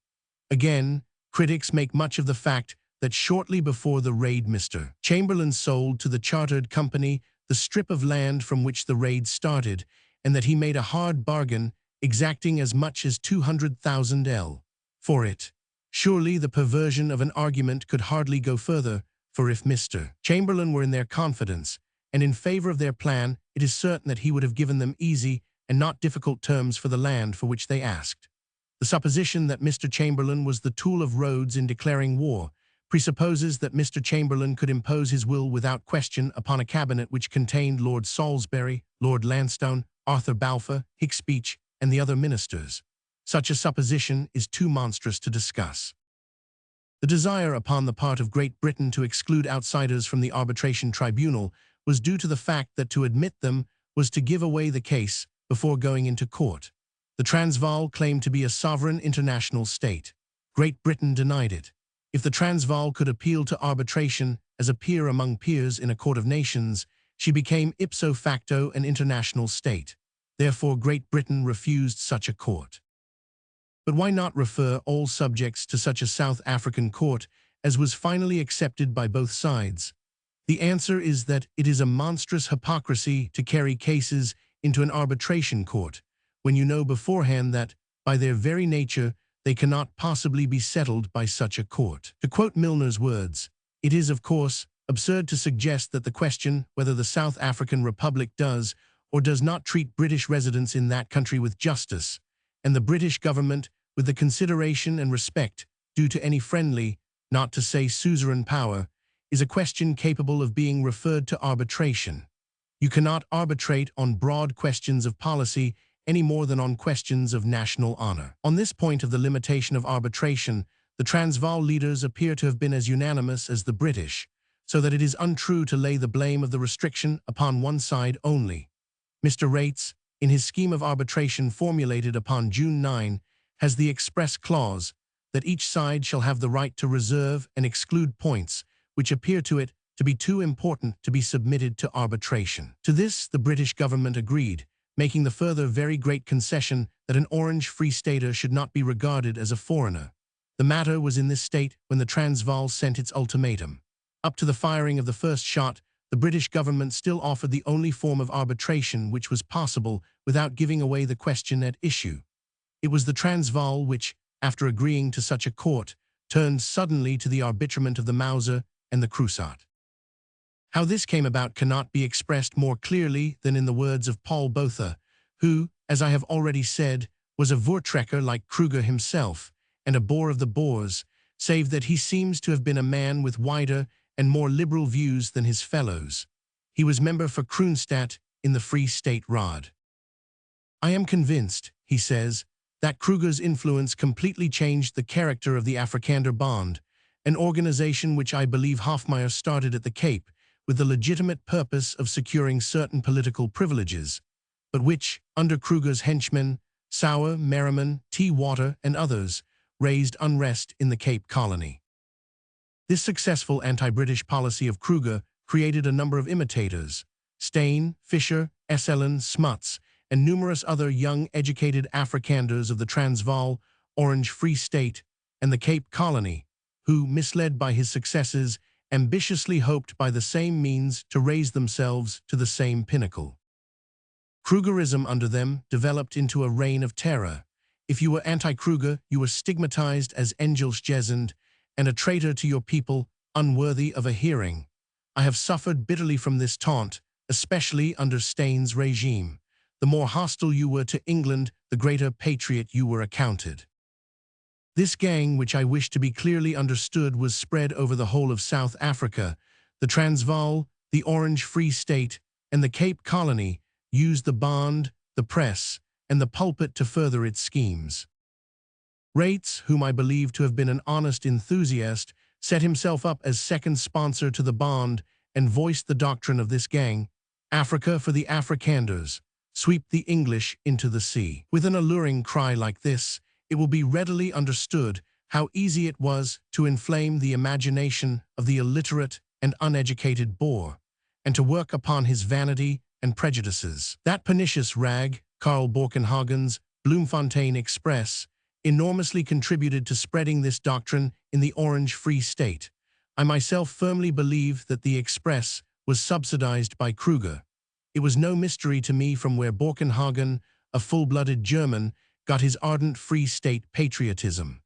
Again, critics make much of the fact that shortly before the raid Mr. Chamberlain sold to the chartered company the strip of land from which the raid started, and that he made a hard bargain, exacting as much as 200,000 L for it. Surely the perversion of an argument could hardly go further, for if Mr. Chamberlain were in their confidence and in favor of their plan, it is certain that he would have given them easy and not difficult terms for the land for which they asked. The supposition that Mr. Chamberlain was the tool of Rhodes in declaring war presupposes that Mr. Chamberlain could impose his will without question upon a cabinet which contained Lord Salisbury, Lord Lansdowne, Arthur Balfour, Hick Speech, and the other ministers. Such a supposition is too monstrous to discuss. The desire upon the part of Great Britain to exclude outsiders from the arbitration tribunal was due to the fact that to admit them was to give away the case before going into court. The Transvaal claimed to be a sovereign international state. Great Britain denied it. If the Transvaal could appeal to arbitration as a peer among peers in a court of nations, she became ipso facto an international state. Therefore, Great Britain refused such a court. But why not refer all subjects to such a South African court as was finally accepted by both sides? The answer is that it is a monstrous hypocrisy to carry cases into an arbitration court, when you know beforehand that, by their very nature, they cannot possibly be settled by such a court. To quote Milner's words, "It is, of course, absurd to suggest that the question whether the South African Republic does or does not treat British residents in that country with justice, and the British government with the consideration and respect due to any friendly, not to say suzerain power, is a question capable of being referred to arbitration. You cannot arbitrate on broad questions of policy any more than on questions of national honor." On this point of the limitation of arbitration, the Transvaal leaders appear to have been as unanimous as the British, so that it is untrue to lay the blame of the restriction upon one side only. Mr. Rates, in his scheme of arbitration formulated upon June 9, has the express clause that each side shall have the right to reserve and exclude points which appear to it to be too important to be submitted to arbitration. To this the British government agreed, making the further very great concession that an Orange Free Stater should not be regarded as a foreigner. The matter was in this state when the Transvaal sent its ultimatum. Up to the firing of the first shot, the British government still offered the only form of arbitration which was possible without giving away the question at issue. It was the Transvaal which, after agreeing to such a court, turned suddenly to the arbitrament of the Mauser and the Crusaut. How this came about cannot be expressed more clearly than in the words of Paul Botha, who, as I have already said, was a Voortrekker like Kruger himself, and a Boer of the Boers, save that he seems to have been a man with wider and more liberal views than his fellows. He was member for Kroonstad in the Free State Raad. I am convinced, he says, that Kruger's influence completely changed the character of the Afrikaner Bond, an organization which I believe Hofmeyr started at the Cape with the legitimate purpose of securing certain political privileges, but which, under Kruger's henchmen, Sauer, Merriman, T. Water, and others, raised unrest in the Cape Colony. This successful anti-British policy of Kruger created a number of imitators: Steyn, Fisher, Esselen, Smuts, and numerous other young educated Afrikaners of the Transvaal, Orange Free State, and the Cape Colony, who, misled by his successes, ambitiously hoped by the same means to raise themselves to the same pinnacle. Krugerism under them developed into a reign of terror. If you were anti-Kruger, you were stigmatized as Engelsgezend and a traitor to your people, unworthy of a hearing. I have suffered bitterly from this taunt, especially under Steyn's regime. The more hostile you were to England, the greater patriot you were accounted. This gang, which I wish to be clearly understood, was spread over the whole of South Africa. The Transvaal, the Orange Free State, and the Cape Colony used the bond, the press, and the pulpit to further its schemes. Rates, whom I believe to have been an honest enthusiast, set himself up as second sponsor to the bond and voiced the doctrine of this gang: Africa for the Afrikaners, sweep the English into the sea. With an alluring cry like this, it will be readily understood how easy it was to inflame the imagination of the illiterate and uneducated Boer, and to work upon his vanity and prejudices. That pernicious rag, Karl Borkenhagen's Bloemfontein Express, enormously contributed to spreading this doctrine in the Orange Free State. I myself firmly believe that the Express was subsidized by Kruger. It was no mystery to me from where Borkenhagen, a full-blooded German, got his ardent Free State patriotism.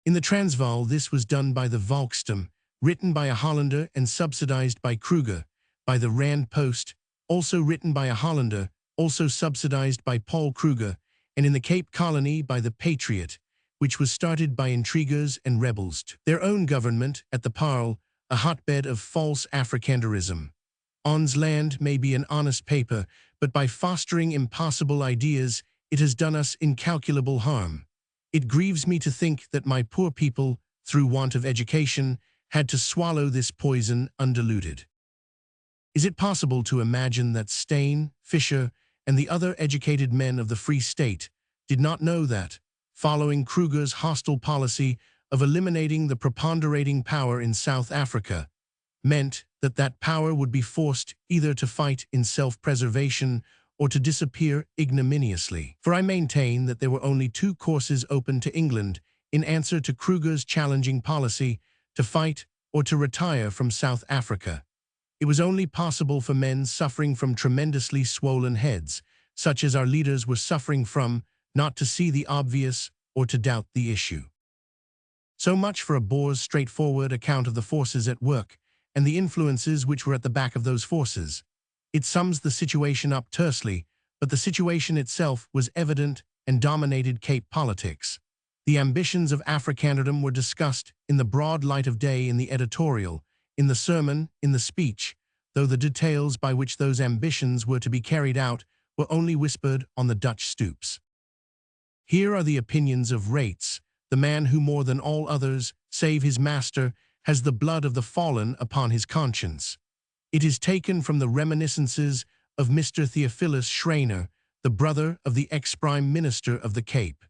In the Transvaal, this was done by the Volkstem, written by a Hollander and subsidized by Kruger, by the Rand Post, also written by a Hollander, also subsidized by Paul Kruger, and in the Cape Colony by the Patriot, which was started by intriguers and rebels. Their own government, at the Parle, a hotbed of false Afrikanerism. Ons Land may be an honest paper, but by fostering impossible ideas, it has done us incalculable harm. It grieves me to think that my poor people, through want of education, had to swallow this poison undiluted. Is it possible to imagine that Steyn, Fisher, and the other educated men of the Free State did not know that, following Kruger's hostile policy of eliminating the preponderating power in South Africa, meant that that power would be forced either to fight in self-preservation or to disappear ignominiously? For I maintain that there were only two courses open to England in answer to Kruger's challenging policy: to fight or to retire from South Africa. It was only possible for men suffering from tremendously swollen heads, such as our leaders were suffering from, not to see the obvious or to doubt the issue. So much for a Boer's straightforward account of the forces at work and the influences which were at the back of those forces. It sums the situation up tersely, but the situation itself was evident and dominated Cape politics. The ambitions of Afrikanerdom were discussed in the broad light of day in the editorial, in the sermon, in the speech, though the details by which those ambitions were to be carried out were only whispered on the Dutch stoops. Here are the opinions of Rates, the man who more than all others, save his master, has the blood of the fallen upon his conscience. It is taken from the reminiscences of Mr. Theophilus Schreiner, the brother of the ex-Prime Minister of the Cape.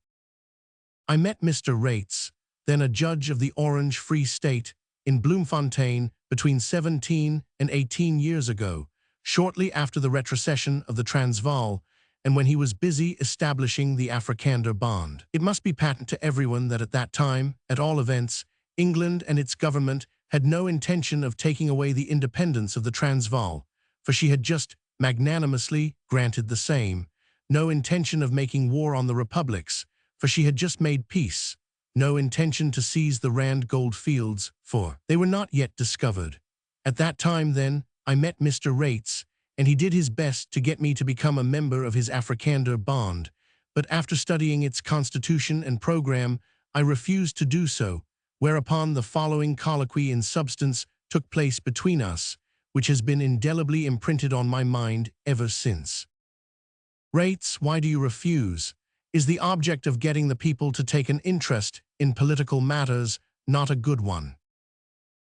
I met Mr. Rates, then a judge of the Orange Free State, in Bloemfontein between 17 and 18 years ago, shortly after the retrocession of the Transvaal, and when he was busy establishing the Afrikaner bond. It must be patent to everyone that at that time, at all events, England and its government had no intention of taking away the independence of the Transvaal, for she had just magnanimously granted the same. No intention of making war on the republics, for she had just made peace. No intention to seize the Rand gold fields, for they were not yet discovered. At that time, then, I met Mr. Rates, and he did his best to get me to become a member of his Afrikaner bond, but after studying its constitution and program, I refused to do so, whereupon the following colloquy in substance took place between us, which has been indelibly imprinted on my mind ever since. Rates, why do you refuse? Is the object of getting the people to take an interest in political matters not a good one?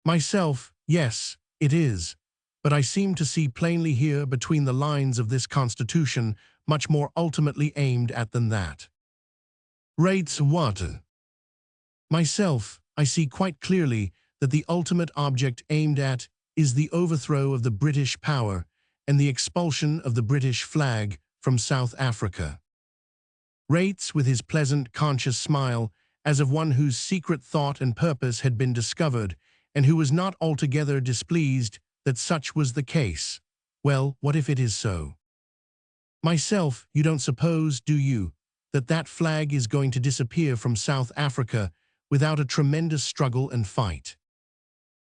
Myself, yes, it is, but I seem to see plainly here between the lines of this Constitution much more ultimately aimed at than that. Rates, what? Myself, I see quite clearly that the ultimate object aimed at is the overthrow of the British power and the expulsion of the British flag from South Africa. Rates, with his pleasant, conscious smile, as of one whose secret thought and purpose had been discovered, and who was not altogether displeased that such was the case. Well, what if it is so? Myself, you don't suppose, do you, that that flag is going to disappear from South Africa without a tremendous struggle and fight?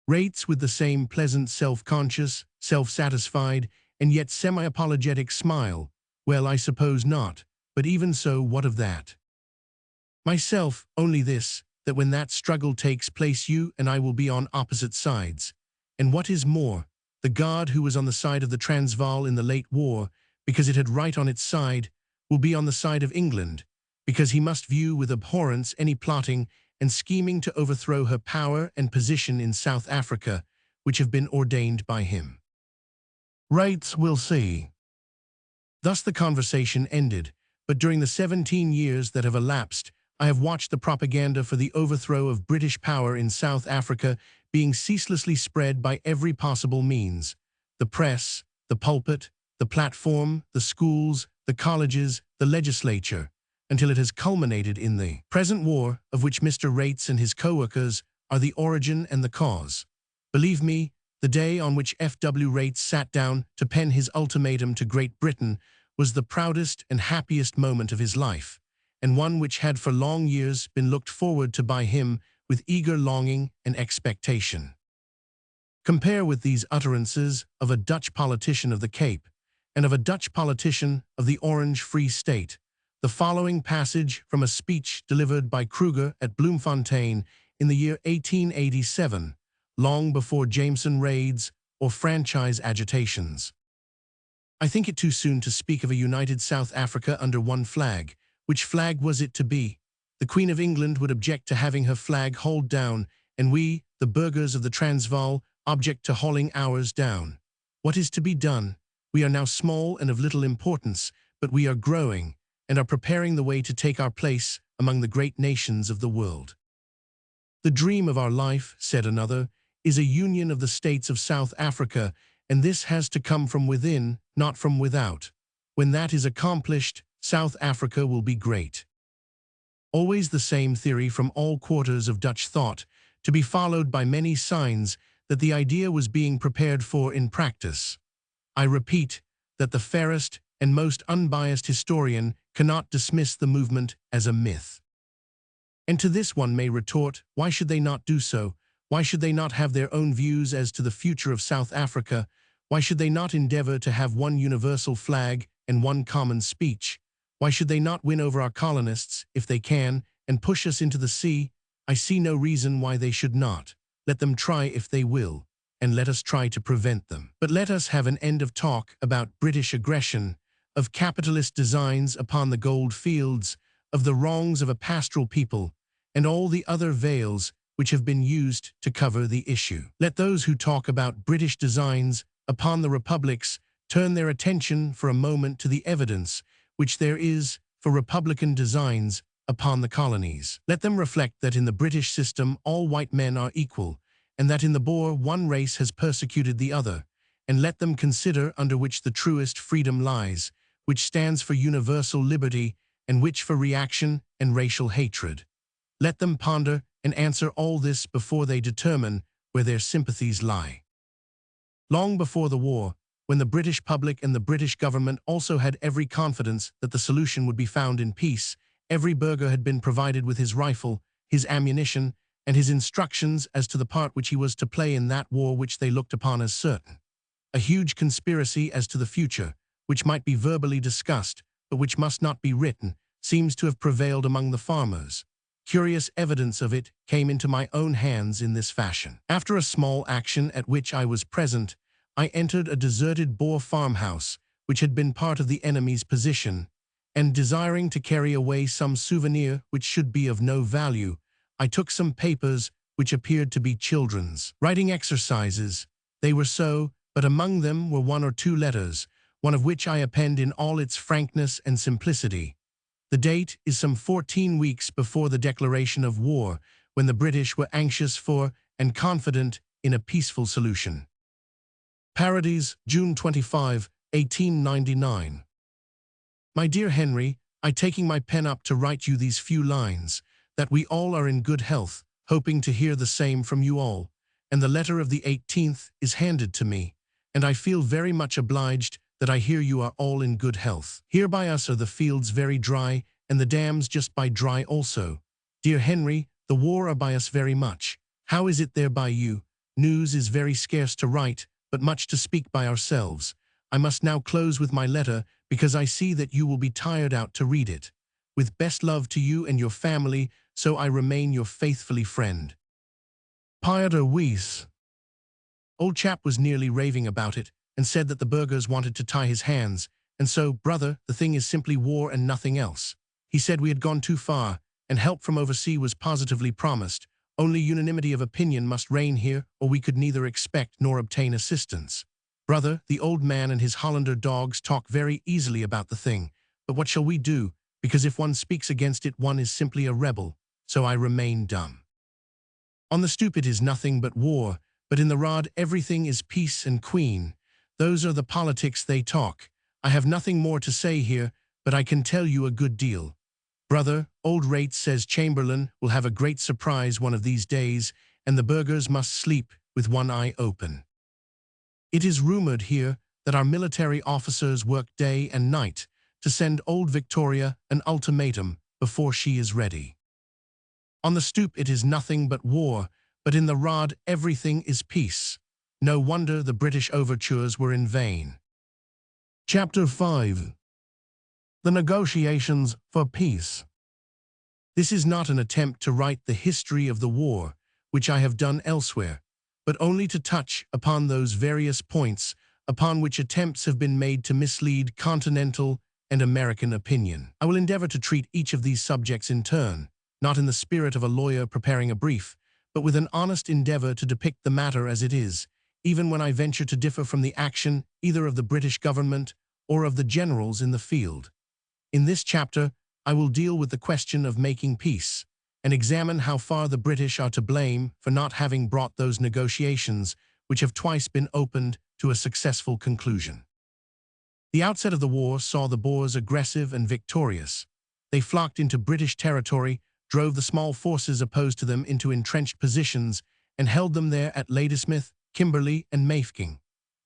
Rates, with the same pleasant, self-conscious, self-satisfied, and yet semi-apologetic smile. Well, I suppose not. But even so, what of that? Myself, only this, that when that struggle takes place you and I will be on opposite sides. And what is more, the God who was on the side of the Transvaal in the late war, because it had right on its side, will be on the side of England, because he must view with abhorrence any plotting and scheming to overthrow her power and position in South Africa, which have been ordained by him. Rates, we'll see. Thus the conversation ended. But during the 17 years that have elapsed, I have watched the propaganda for the overthrow of British power in South Africa being ceaselessly spread by every possible means: the press, the pulpit, the platform, the schools, the colleges, the legislature, until it has culminated in the present war, of which Mr. Rates and his co-workers are the origin and the cause. Believe me, the day on which F.W. Rates sat down to pen his ultimatum to Great Britain was the proudest and happiest moment of his life, and one which had for long years been looked forward to by him with eager longing and expectation. Compare with these utterances of a Dutch politician of the Cape and of a Dutch politician of the Orange Free State the following passage from a speech delivered by Kruger at Bloemfontein in the year 1887, long before Jameson raids or franchise agitations. I think it too soon to speak of a united South Africa under one flag. Which flag was it to be? The Queen of England would object to having her flag hauled down, and we, the burghers of the Transvaal, object to hauling ours down. What is to be done? We are now small and of little importance, but we are growing, and are preparing the way to take our place among the great nations of the world. The dream of our life, said another, is a union of the states of South Africa, and this has to come from within, not from without. When that is accomplished, South Africa will be great. Always the same theory from all quarters of Dutch thought, to be followed by many signs that the idea was being prepared for in practice. I repeat that the fairest and most unbiased historian cannot dismiss the movement as a myth. And to this one may retort, why should they not do so? Why should they not have their own views as to the future of South Africa? Why should they not endeavor to have one universal flag and one common speech? Why should they not win over our colonists, if they can, and push us into the sea? I see no reason why they should not. Let them try if they will, and let us try to prevent them. But let us have an end of talk about British aggression, of capitalist designs upon the gold fields, of the wrongs of a pastoral people, and all the other veils which have been used to cover the issue. Let those who talk about British designs upon the republics turn their attention for a moment to the evidence which there is for republican designs upon the colonies. Let them reflect that in the British system all white men are equal, and that in the Boer one race has persecuted the other, and let them consider under which the truest freedom lies, which stands for universal liberty, and which for reaction and racial hatred. Let them ponder and answer all this before they determine where their sympathies lie. Long before the war, when the British public and the British government also had every confidence that the solution would be found in peace, every burgher had been provided with his rifle, his ammunition, and his instructions as to the part which he was to play in that war which they looked upon as certain. A huge conspiracy as to the future, which might be verbally discussed, but which must not be written, seems to have prevailed among the farmers. Curious evidence of it came into my own hands in this fashion. After a small action at which I was present, I entered a deserted Boer farmhouse, which had been part of the enemy's position, and desiring to carry away some souvenir which should be of no value, I took some papers which appeared to be children's writing exercises. They were so, but among them were 1 or 2 letters, one of which I append in all its frankness and simplicity. The date is some 14 weeks before the declaration of war, when the British were anxious for and confident in a peaceful solution. Parodies, June 25, 1899. My dear Henry, I taking my pen up to write you these few lines, that we all are in good health, hoping to hear the same from you all, and the letter of the 18th is handed to me, and I feel very much obliged that I hear you are all in good health. Here by us are the fields very dry, and the dams just by dry also. Dear Henry, the war are by us very much. How is it there by you? News is very scarce to write, but much to speak by ourselves. I must now close with my letter, because I see that you will be tired out to read it. With best love to you and your family, so I remain your faithfully friend. Pieter Weiss. Old chap was nearly raving about it, and said that the burghers wanted to tie his hands, and so, brother, the thing is simply war and nothing else. He said we had gone too far, and help from oversea was positively promised. Only unanimity of opinion must reign here, or we could neither expect nor obtain assistance. Brother, the old man and his Hollander dogs talk very easily about the thing, but what shall we do? Because if one speaks against it, one is simply a rebel, so I remain dumb. On the stoop it is nothing but war, but in the rod everything is peace and queen. Those are the politics they talk. I have nothing more to say here, but I can tell you a good deal. Brother, old Rates says Chamberlain will have a great surprise one of these days, and the burghers must sleep with one eye open. It is rumored here that our military officers work day and night to send old Victoria an ultimatum before she is ready. On the stoop it is nothing but war, but in the rod everything is peace. No wonder the British overtures were in vain. Chapter 5. The Negotiations for Peace. This is not an attempt to write the history of the war, which I have done elsewhere, but only to touch upon those various points upon which attempts have been made to mislead continental and American opinion. I will endeavor to treat each of these subjects in turn, not in the spirit of a lawyer preparing a brief, but with an honest endeavor to depict the matter as it is, even when I venture to differ from the action either of the British government or of the generals in the field. In this chapter, I will deal with the question of making peace, and examine how far the British are to blame for not having brought those negotiations which have twice been opened to a successful conclusion. The outset of the war saw the Boers aggressive and victorious. They flocked into British territory, drove the small forces opposed to them into entrenched positions, and held them there at Ladysmith, Kimberley, and Mafeking.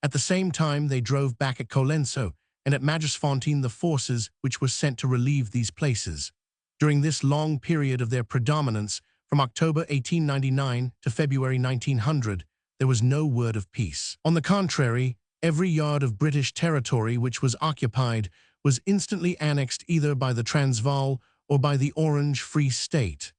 At the same time, they drove back at Colenso and at Magersfontein the forces which were sent to relieve these places. During this long period of their predominance, from October 1899 to February 1900, there was no word of peace. On the contrary, every yard of British territory which was occupied was instantly annexed either by the Transvaal or by the Orange Free State.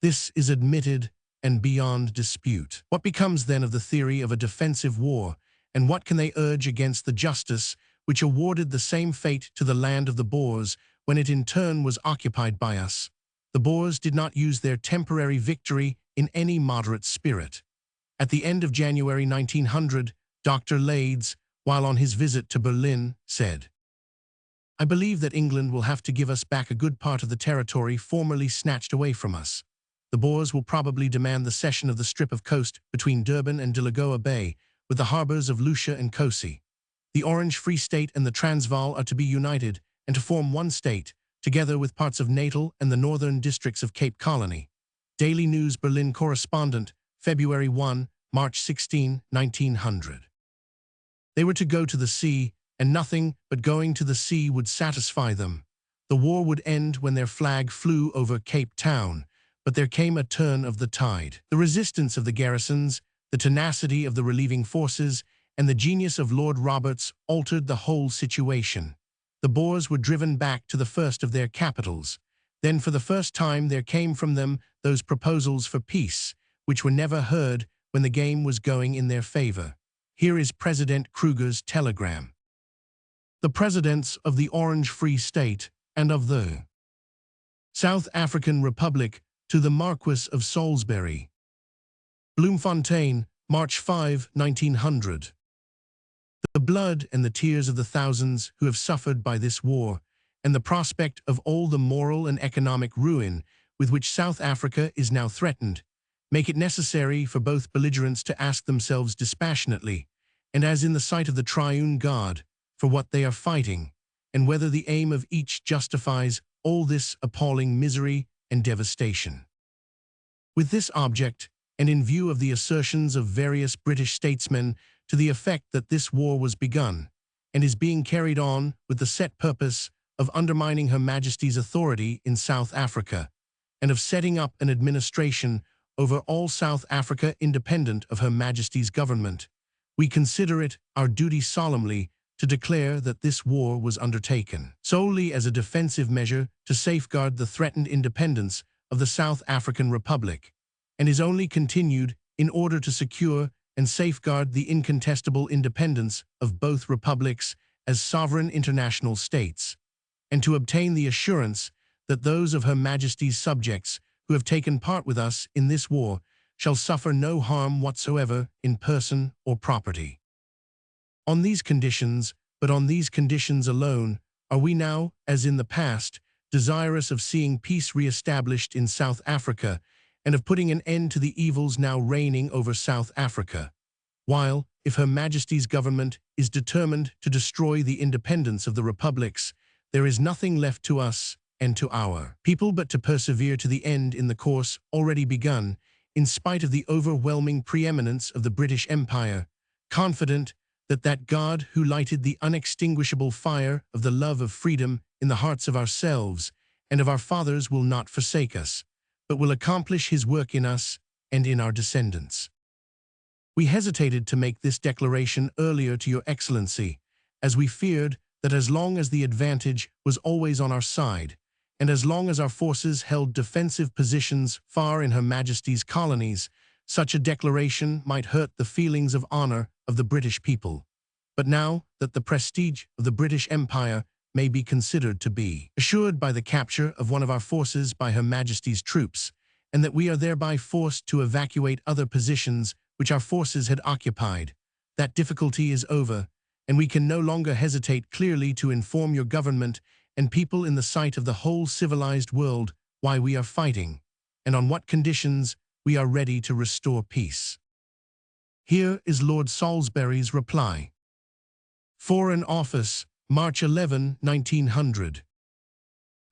This is admitted and beyond dispute. What becomes then of the theory of a defensive war, and what can they urge against the justice which awarded the same fate to the land of the Boers when it in turn was occupied by us? The Boers did not use their temporary victory in any moderate spirit. At the end of January 1900, Dr. Lades, while on his visit to Berlin, said, "I believe that England will have to give us back a good part of the territory formerly snatched away from us. The Boers will probably demand the cession of the strip of coast between Durban and Delagoa Bay, with the harbors of Lucia and Kosi. The Orange Free State and the Transvaal are to be united and to form one state, together with parts of Natal and the northern districts of Cape Colony. Daily News Berlin correspondent, February 1, March 16, 1900. They were to go to the sea, and nothing but going to the sea would satisfy them. The war would end when their flag flew over Cape Town, but there came a turn of the tide. The resistance of the garrisons, the tenacity of the relieving forces, and the genius of Lord Roberts altered the whole situation. The Boers were driven back to the first of their capitals. Then for the first time there came from them those proposals for peace, which were never heard when the game was going in their favor. Here is President Kruger's telegram. The presidents of the Orange Free State and of the South African Republic to the Marquis of Salisbury. Bloemfontein, March 5, 1900. The blood and the tears of the thousands who have suffered by this war, and the prospect of all the moral and economic ruin with which South Africa is now threatened, make it necessary for both belligerents to ask themselves dispassionately, and as in the sight of the triune God, for what they are fighting, and whether the aim of each justifies all this appalling misery and devastation. With this object, and in view of the assertions of various British statesmen to the effect that this war was begun, and is being carried on with the set purpose of undermining Her Majesty's authority in South Africa, and of setting up an administration over all South Africa independent of Her Majesty's government, we consider it our duty solemnly to declare that this war was undertaken solely as a defensive measure to safeguard the threatened independence of the South African Republic, and is only continued in order to secure and safeguard the incontestable independence of both republics as sovereign international states, and to obtain the assurance that those of Her Majesty's subjects who have taken part with us in this war shall suffer no harm whatsoever in person or property. On these conditions, but on these conditions alone, are we now, as in the past, desirous of seeing peace re-established in South Africa and of putting an end to the evils now reigning over South Africa, while, if Her Majesty's government is determined to destroy the independence of the republics, there is nothing left to us and to our people but to persevere to the end in the course already begun, in spite of the overwhelming preeminence of the British Empire, confident that that God who lighted the unextinguishable fire of the love of freedom in the hearts of ourselves and of our fathers will not forsake us, but will accomplish His work in us and in our descendants. We hesitated to make this declaration earlier to Your Excellency, as we feared that as long as the advantage was always on our side, and as long as our forces held defensive positions far in Her Majesty's colonies, such a declaration might hurt the feelings of honor of the British people. But now that the prestige of the British Empire may be considered to be assured by the capture of one of our forces by Her Majesty's troops, and that we are thereby forced to evacuate other positions which our forces had occupied, that difficulty is over, and we can no longer hesitate clearly to inform your government and people in the sight of the whole civilized world why we are fighting, and on what conditions we are ready to restore peace. Here is Lord Salisbury's reply. Foreign Office, March 11, 1900.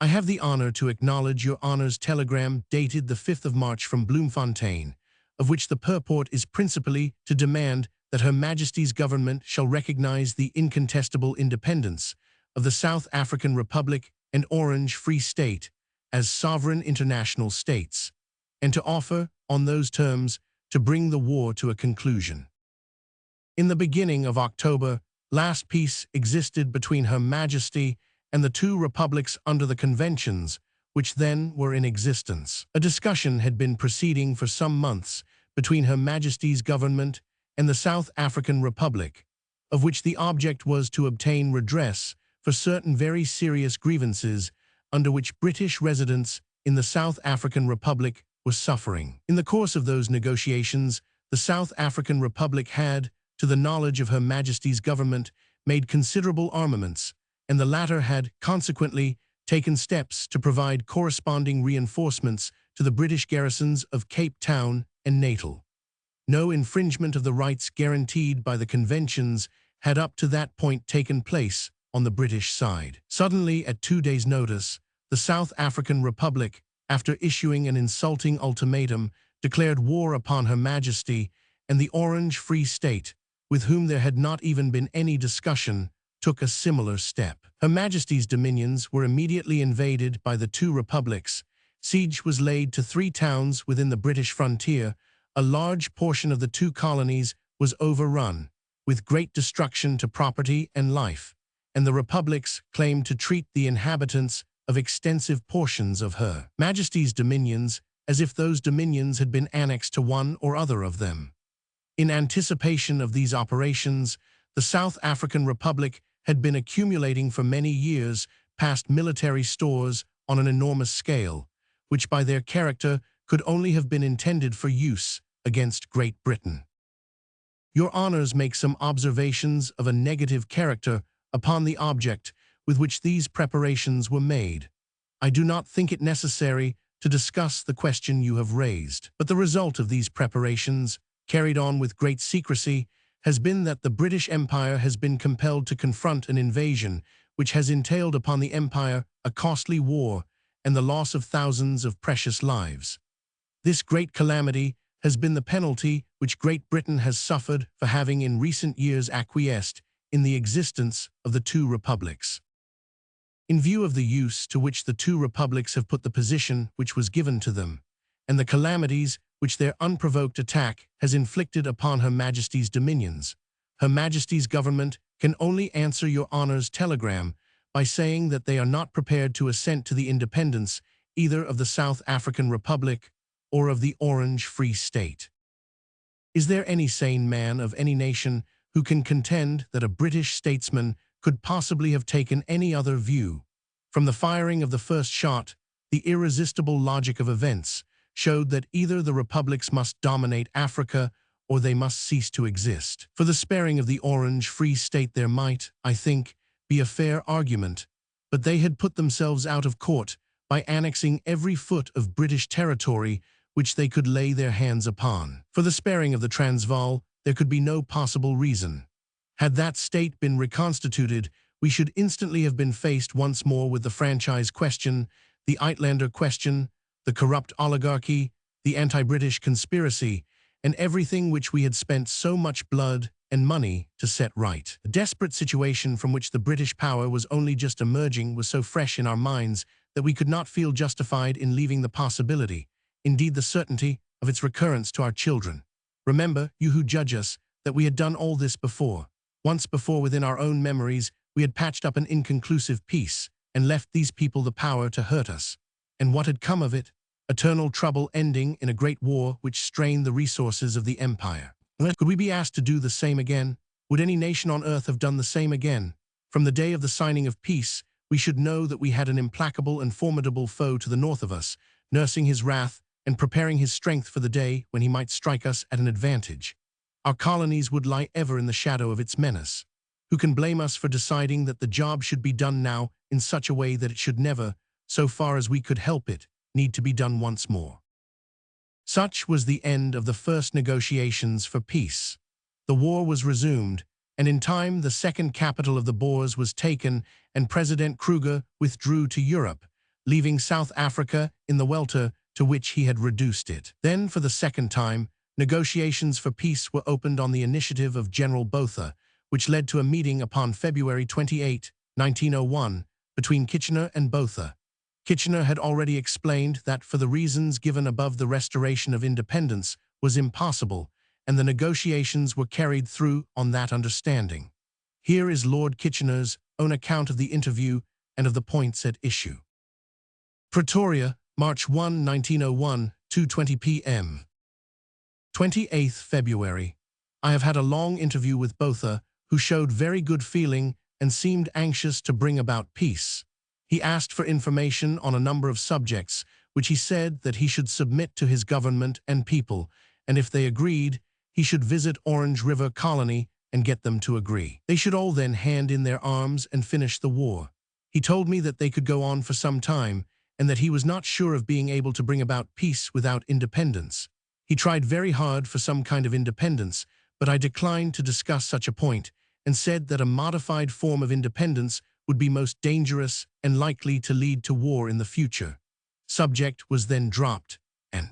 I have the honor to acknowledge Your Honor's telegram dated the 5th of March from Bloemfontein, of which the purport is principally to demand that Her Majesty's government shall recognize the incontestable independence of the South African Republic and Orange Free State as sovereign international states, and to offer, on those terms, to bring the war to a conclusion. In the beginning of October, last peace existed between Her Majesty and the two republics under the conventions, which then were in existence. A discussion had been proceeding for some months between Her Majesty's government and the South African Republic, of which the object was to obtain redress for certain very serious grievances under which British residents in the South African Republic were suffering. In the course of those negotiations, the South African Republic had, to the knowledge of Her Majesty's government, made considerable armaments, and the latter had, consequently, taken steps to provide corresponding reinforcements to the British garrisons of Cape Town and Natal. No infringement of the rights guaranteed by the conventions had up to that point taken place on the British side. Suddenly, at 2 days' notice, the South African Republic, after issuing an insulting ultimatum, declared war upon Her Majesty, and the Orange Free State, with whom there had not even been any discussion, took a similar step. Her Majesty's dominions were immediately invaded by the two republics. Siege was laid to 3 towns within the British frontier. A large portion of the 2 colonies was overrun, with great destruction to property and life, and the republics claimed to treat the inhabitants of extensive portions of Her Majesty's dominions as if those dominions had been annexed to one or other of them. In anticipation of these operations, the South African Republic had been accumulating for many years past military stores on an enormous scale, which by their character could only have been intended for use against Great Britain. Your Honours make some observations of a negative character upon the object with which these preparations were made. I do not think it necessary to discuss the question you have raised, but the result of these preparations, carried on with great secrecy, has been that the British Empire has been compelled to confront an invasion which has entailed upon the Empire a costly war and the loss of thousands of precious lives. This great calamity has been the penalty which Great Britain has suffered for having in recent years acquiesced in the existence of the 2 republics. In view of the use to which the 2 republics have put the position which was given to them, and the calamities which their unprovoked attack has inflicted upon Her Majesty's dominions, Her Majesty's government can only answer your Honour's telegram by saying that they are not prepared to assent to the independence either of the South African Republic or of the Orange Free State. Is there any sane man of any nation who can contend that a British statesman could possibly have taken any other view? From the firing of the first shot, the irresistible logic of events showed that either the republics must dominate Africa or they must cease to exist. For the sparing of the Orange Free State there might, I think, be a fair argument, but they had put themselves out of court by annexing every foot of British territory which they could lay their hands upon. For the sparing of the Transvaal, there could be no possible reason. Had that state been reconstituted, we should instantly have been faced once more with the franchise question, the Uitlander question, the corrupt oligarchy, the anti-British conspiracy, and everything which we had spent so much blood and money to set right. The desperate situation from which the British power was only just emerging was so fresh in our minds that we could not feel justified in leaving the possibility, indeed the certainty, of its recurrence to our children. Remember, you who judge us, that we had done all this before. Once before within our own memories, we had patched up an inconclusive peace and left these people the power to hurt us. And what had come of it? Eternal trouble ending in a great war which strained the resources of the empire. Could we be asked to do the same again? Would any nation on earth have done the same again? From the day of the signing of peace, we should know that we had an implacable and formidable foe to the north of us, nursing his wrath and preparing his strength for the day when he might strike us at an advantage. Our colonies would lie ever in the shadow of its menace. Who can blame us for deciding that the job should be done now in such a way that it should never, so far as we could help it, need to be done once more? Such was the end of the first negotiations for peace. The war was resumed, and in time the second capital of the Boers was taken and President Kruger withdrew to Europe, leaving South Africa in the welter to which he had reduced it. Then, for the second time, negotiations for peace were opened on the initiative of General Botha, which led to a meeting upon February 28, 1901, between Kitchener and Botha. Kitchener had already explained that for the reasons given above the restoration of independence was impossible, and the negotiations were carried through on that understanding. Here is Lord Kitchener's own account of the interview and of the points at issue. Pretoria, March 1, 1901, 2:20 p.m. 28th February. I have had a long interview with Botha, who showed very good feeling and seemed anxious to bring about peace. He asked for information on a number of subjects, which he said that he should submit to his government and people, and if they agreed, he should visit Orange River Colony and get them to agree. They should all then hand in their arms and finish the war. He told me that they could go on for some time, and that he was not sure of being able to bring about peace without independence. He tried very hard for some kind of independence, but I declined to discuss such a point, and said that a modified form of independence would be most dangerous and likely to lead to war in the future. Subject was then dropped, and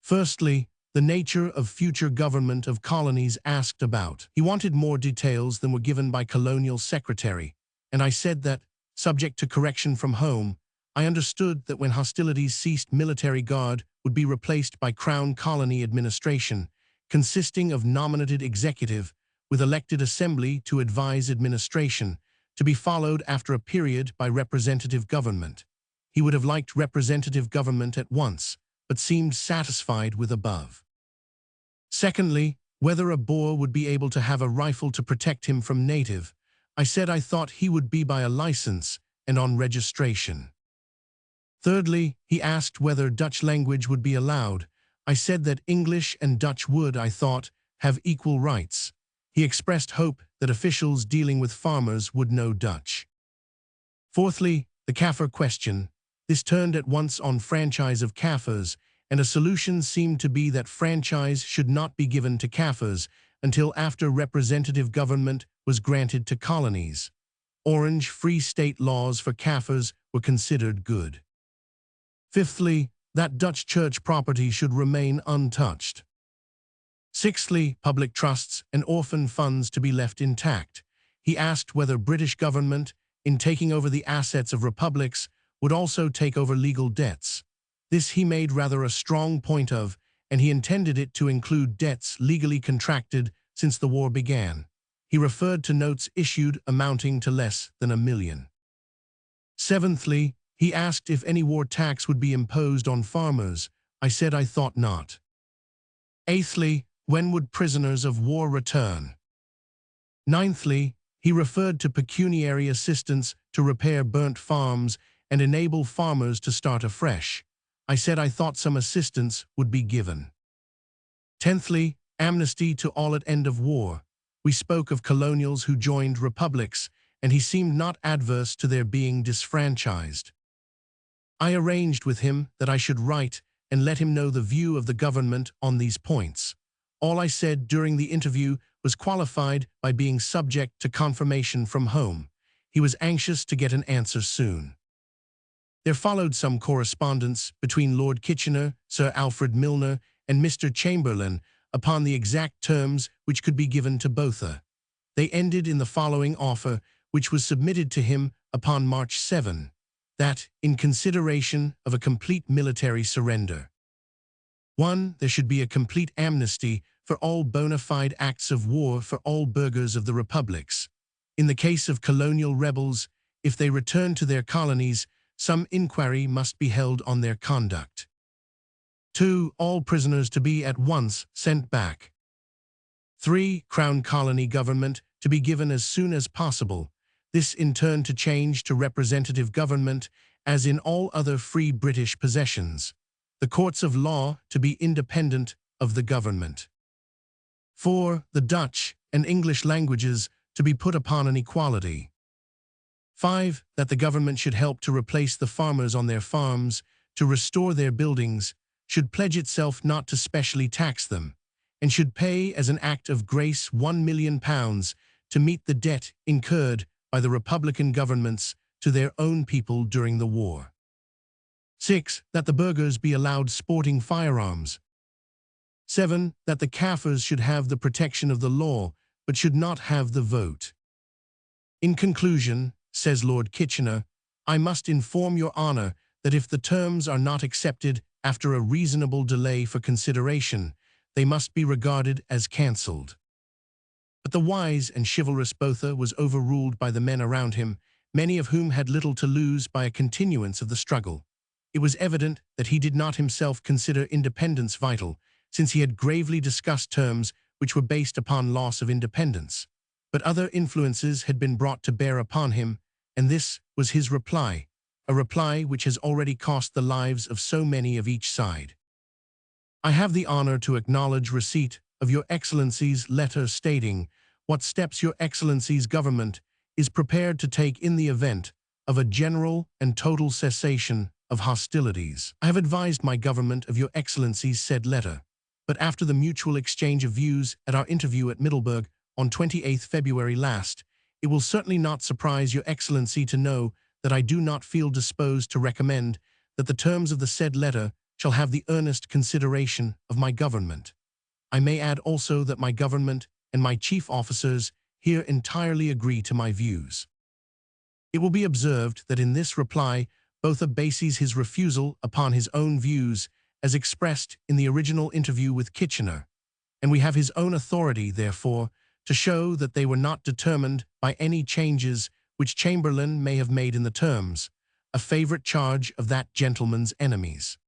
firstly, the nature of future government of colonies asked about. He wanted more details than were given by colonial secretary, and I said that, subject to correction from home, I understood that when hostilities ceased, military guard would be replaced by Crown Colony Administration, consisting of nominated executive with elected assembly to advise administration, to be followed after a period by representative government. He would have liked representative government at once, but seemed satisfied with above. Secondly, whether a Boer would be able to have a rifle to protect him from native. I said I thought he would be by a license and on registration. Thirdly, he asked whether Dutch language would be allowed. I said that English and Dutch would, I thought, have equal rights. He expressed hope that officials dealing with farmers would know Dutch. Fourthly, the Kaffir question. This turned at once on franchise of Kaffirs, and a solution seemed to be that franchise should not be given to Kaffirs until after representative government was granted to colonies. Orange Free State laws for Kaffirs were considered good. Fifthly, that Dutch church property should remain untouched. Sixthly, public trusts and orphan funds to be left intact. He asked whether British government, in taking over the assets of republics, would also take over legal debts. This he made rather a strong point of, and he intended it to include debts legally contracted since the war began. He referred to notes issued amounting to less than $1 million. Seventhly, he asked if any war tax would be imposed on farmers. I said I thought not. Eighthly, when would prisoners of war return? Ninthly, he referred to pecuniary assistance to repair burnt farms and enable farmers to start afresh. I said I thought some assistance would be given. Tenthly, amnesty to all at end of war. We spoke of colonials who joined republics, and he seemed not adverse to their being disfranchised. I arranged with him that I should write and let him know the view of the government on these points. All I said during the interview was qualified by being subject to confirmation from home. He was anxious to get an answer soon. There followed some correspondence between Lord Kitchener, Sir Alfred Milner, and Mr. Chamberlain upon the exact terms which could be given to both. They ended in the following offer, which was submitted to him upon March 7, that, in consideration of a complete military surrender. 1. There should be a complete amnesty for all bona fide acts of war for all burghers of the republics. In the case of colonial rebels, if they return to their colonies, some inquiry must be held on their conduct. 2. All prisoners to be at once sent back. 3. Crown Colony government to be given as soon as possible. This in turn to change to representative government as in all other free British possessions. The courts of law to be independent of the government. 4. The Dutch and English languages to be put upon an equality. 5. That the government should help to replace the farmers on their farms, to restore their buildings, should pledge itself not to specially tax them, and should pay as an act of grace £1 million to meet the debt incurred by the Republican governments to their own people during the war. 6. That the burghers be allowed sporting firearms. 7. That the Kaffirs should have the protection of the law, but should not have the vote. In conclusion, says Lord Kitchener, I must inform your honour that if the terms are not accepted after a reasonable delay for consideration, they must be regarded as cancelled. But the wise and chivalrous Botha was overruled by the men around him, many of whom had little to lose by a continuance of the struggle. It was evident that he did not himself consider independence vital, since he had gravely discussed terms which were based upon loss of independence. But other influences had been brought to bear upon him, and this was his reply, a reply which has already cost the lives of so many of each side. I have the honor to acknowledge receipt of Your Excellency's letter stating what steps Your Excellency's government is prepared to take in the event of a general and total cessation of hostilities. I have advised my government of Your Excellency's said letter, but after the mutual exchange of views at our interview at Middelburg on 28th February last, it will certainly not surprise Your Excellency to know that I do not feel disposed to recommend that the terms of the said letter shall have the earnest consideration of my government. I may add also that my government and my chief officers here entirely agree to my views. It will be observed that in this reply Botha bases his refusal upon his own views as expressed in the original interview with Kitchener, and we have his own authority, therefore, to show that they were not determined by any changes which Chamberlain may have made in the terms, a favorite charge of that gentleman's enemies.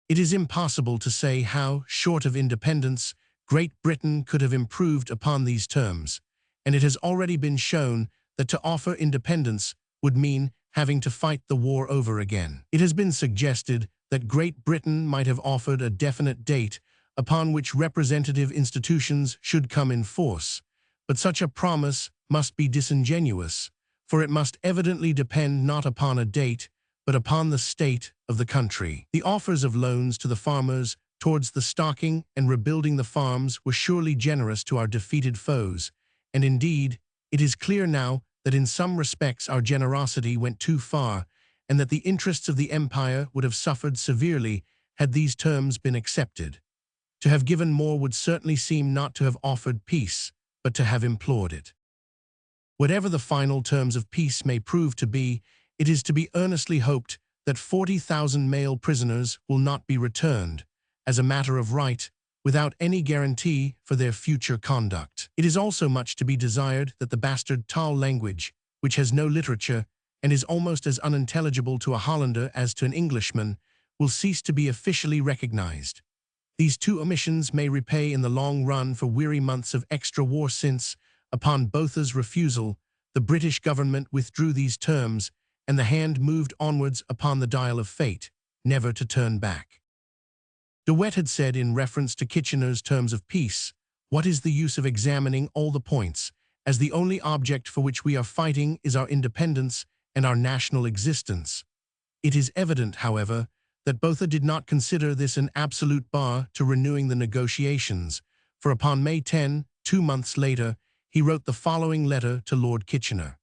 It is impossible to say how, short of independence, Great Britain could have improved upon these terms, and it has already been shown that to offer independence would mean having to fight the war over again. It has been suggested that Great Britain might have offered a definite date upon which representative institutions should come in force, but such a promise must be disingenuous, for it must evidently depend not upon a date, but upon the state of the country. The offers of loans to the farmers towards the stocking and rebuilding the farms were surely generous to our defeated foes, and indeed, it is clear now that in some respects our generosity went too far, and that the interests of the empire would have suffered severely had these terms been accepted. To have given more would certainly seem not to have offered peace, but to have implored it. Whatever the final terms of peace may prove to be, it is to be earnestly hoped that 40,000 male prisoners will not be returned, as a matter of right, without any guarantee for their future conduct. It is also much to be desired that the bastard taal language, which has no literature and is almost as unintelligible to a Hollander as to an Englishman, will cease to be officially recognized. These two omissions may repay in the long run for weary months of extra war since, upon Botha's refusal, the British government withdrew these terms and the hand moved onwards upon the dial of fate, never to turn back. De Wet had said in reference to Kitchener's terms of peace, "What is the use of examining all the points, as the only object for which we are fighting is our independence and our national existence?" It is evident, however, that Botha did not consider this an absolute bar to renewing the negotiations, for upon May 10, 2 months later, he wrote the following letter to Lord Kitchener.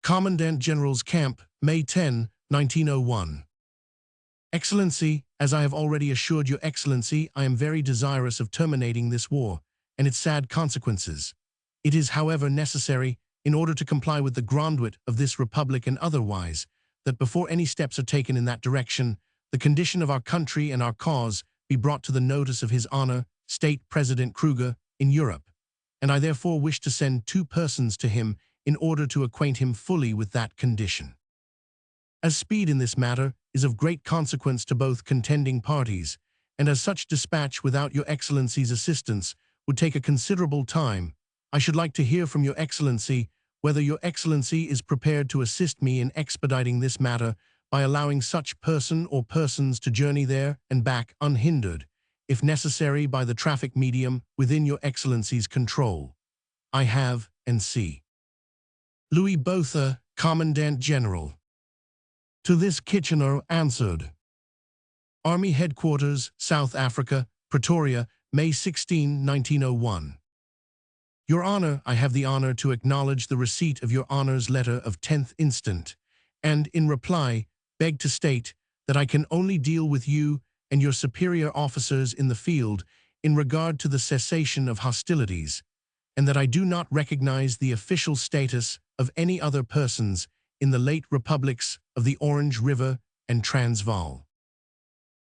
Commandant General's Camp, May 10, 1901. Excellency, as I have already assured Your Excellency, I am very desirous of terminating this war and its sad consequences. It is, however, necessary, in order to comply with the grundwit of this republic and otherwise, that before any steps are taken in that direction, the condition of our country and our cause be brought to the notice of His Honor, State President Kruger, in Europe, and I therefore wish to send 2 persons to him in order to acquaint him fully with that condition. As speed in this matter is of great consequence to both contending parties, and as such dispatch without Your Excellency's assistance would take a considerable time, I should like to hear from Your Excellency whether Your Excellency is prepared to assist me in expediting this matter by allowing such person or persons to journey there and back unhindered, if necessary by the traffic medium within Your Excellency's control. I have, N.C. Louis Botha, Commandant General. To this Kitchener answered. Army Headquarters, South Africa, Pretoria, May 16, 1901. Your Honor, I have the honor to acknowledge the receipt of Your Honor's letter of 10th instant, and, in reply, beg to state that I can only deal with you and your superior officers in the field in regard to the cessation of hostilities, and that I do not recognize the official status of any other persons in the late republics of the Orange River and Transvaal.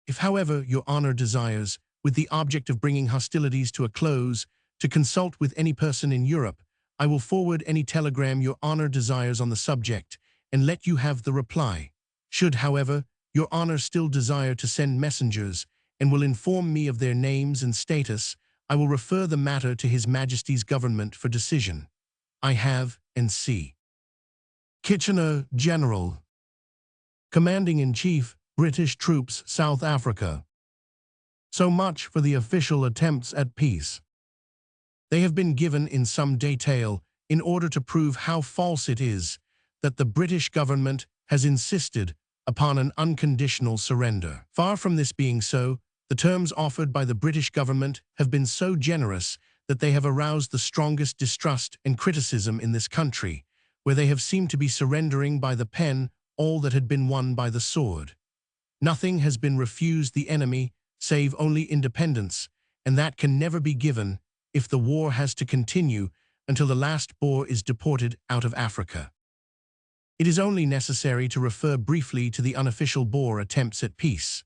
If, however, Your Honor desires, with the object of bringing hostilities to a close, to consult with any person in Europe, I will forward any telegram Your Honor desires on the subject, and let you have the reply. Should, however, Your Honor still desire to send messengers, and will inform me of their names and status, I will refer the matter to His Majesty's government for decision. I have, N.C. Kitchener, General. Commanding-in-Chief, British Troops, South Africa. So much for the official attempts at peace. They have been given in some detail in order to prove how false it is that the British government has insisted upon an unconditional surrender. Far from this being so, the terms offered by the British government have been so generous that they have aroused the strongest distrust and criticism in this country, where they have seemed to be surrendering by the pen all that had been won by the sword. Nothing has been refused the enemy, save only independence, and that can never be given if the war has to continue until the last Boer is deported out of Africa. It is only necessary to refer briefly to the unofficial Boer attempts at peace.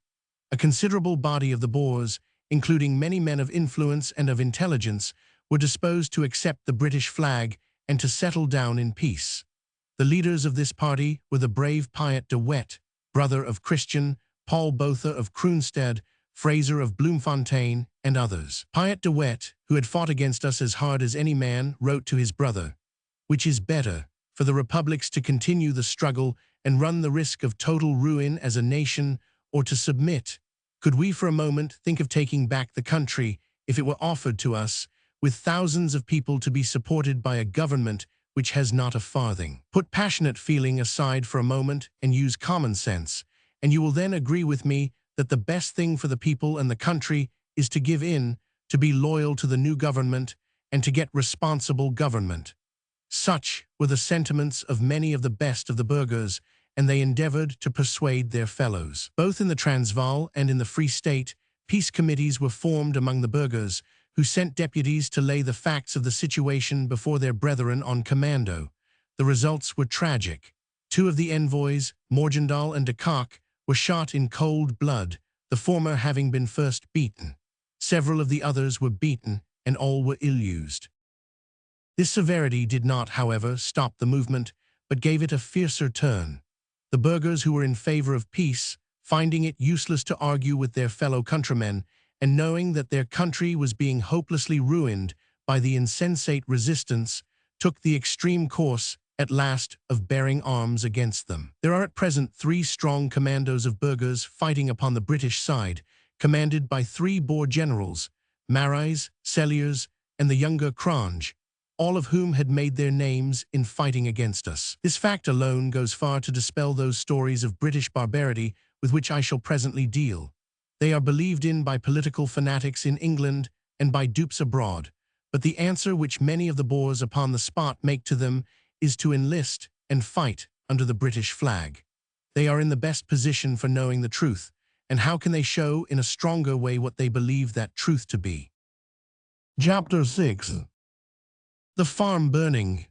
A considerable body of the Boers, including many men of influence and of intelligence, were disposed to accept the British flag and to settle down in peace. The leaders of this party were the brave Piet de Wet, brother of Christian, Paul Botha of Kroonstad, Fraser of Bloemfontein, and others. Piet de Wet, who had fought against us as hard as any man, wrote to his brother, "Which is better, for the republics to continue the struggle and run the risk of total ruin as a nation, or to submit? Could we for a moment think of taking back the country if it were offered to us, with thousands of people to be supported by a government which has not a farthing? Put passionate feeling aside for a moment and use common sense, and you will then agree with me that the best thing for the people and the country is to give in, to be loyal to the new government, and to get responsible government." Such were the sentiments of many of the best of the burghers, and they endeavored to persuade their fellows. Both in the Transvaal and in the Free State, peace committees were formed among the burghers, who sent deputies to lay the facts of the situation before their brethren on commando. The results were tragic. 2 of the envoys, Morgendal and de Kock, were shot in cold blood, the former having been first beaten. Several of the others were beaten, and all were ill-used. This severity did not, however, stop the movement, but gave it a fiercer turn. The burghers who were in favor of peace, finding it useless to argue with their fellow countrymen, and knowing that their country was being hopelessly ruined by the insensate resistance, took the extreme course, at last, of bearing arms against them. There are at present 3 strong commandos of burghers fighting upon the British side, commanded by 3 Boer generals, Marais, Celliers, and the younger Crange, all of whom had made their names in fighting against us. This fact alone goes far to dispel those stories of British barbarity with which I shall presently deal. They are believed in by political fanatics in England and by dupes abroad, but the answer which many of the Boers upon the spot make to them is to enlist and fight under the British flag. They are in the best position for knowing the truth, and how can they show in a stronger way what they believe that truth to be? Chapter 6. The Farm Burning.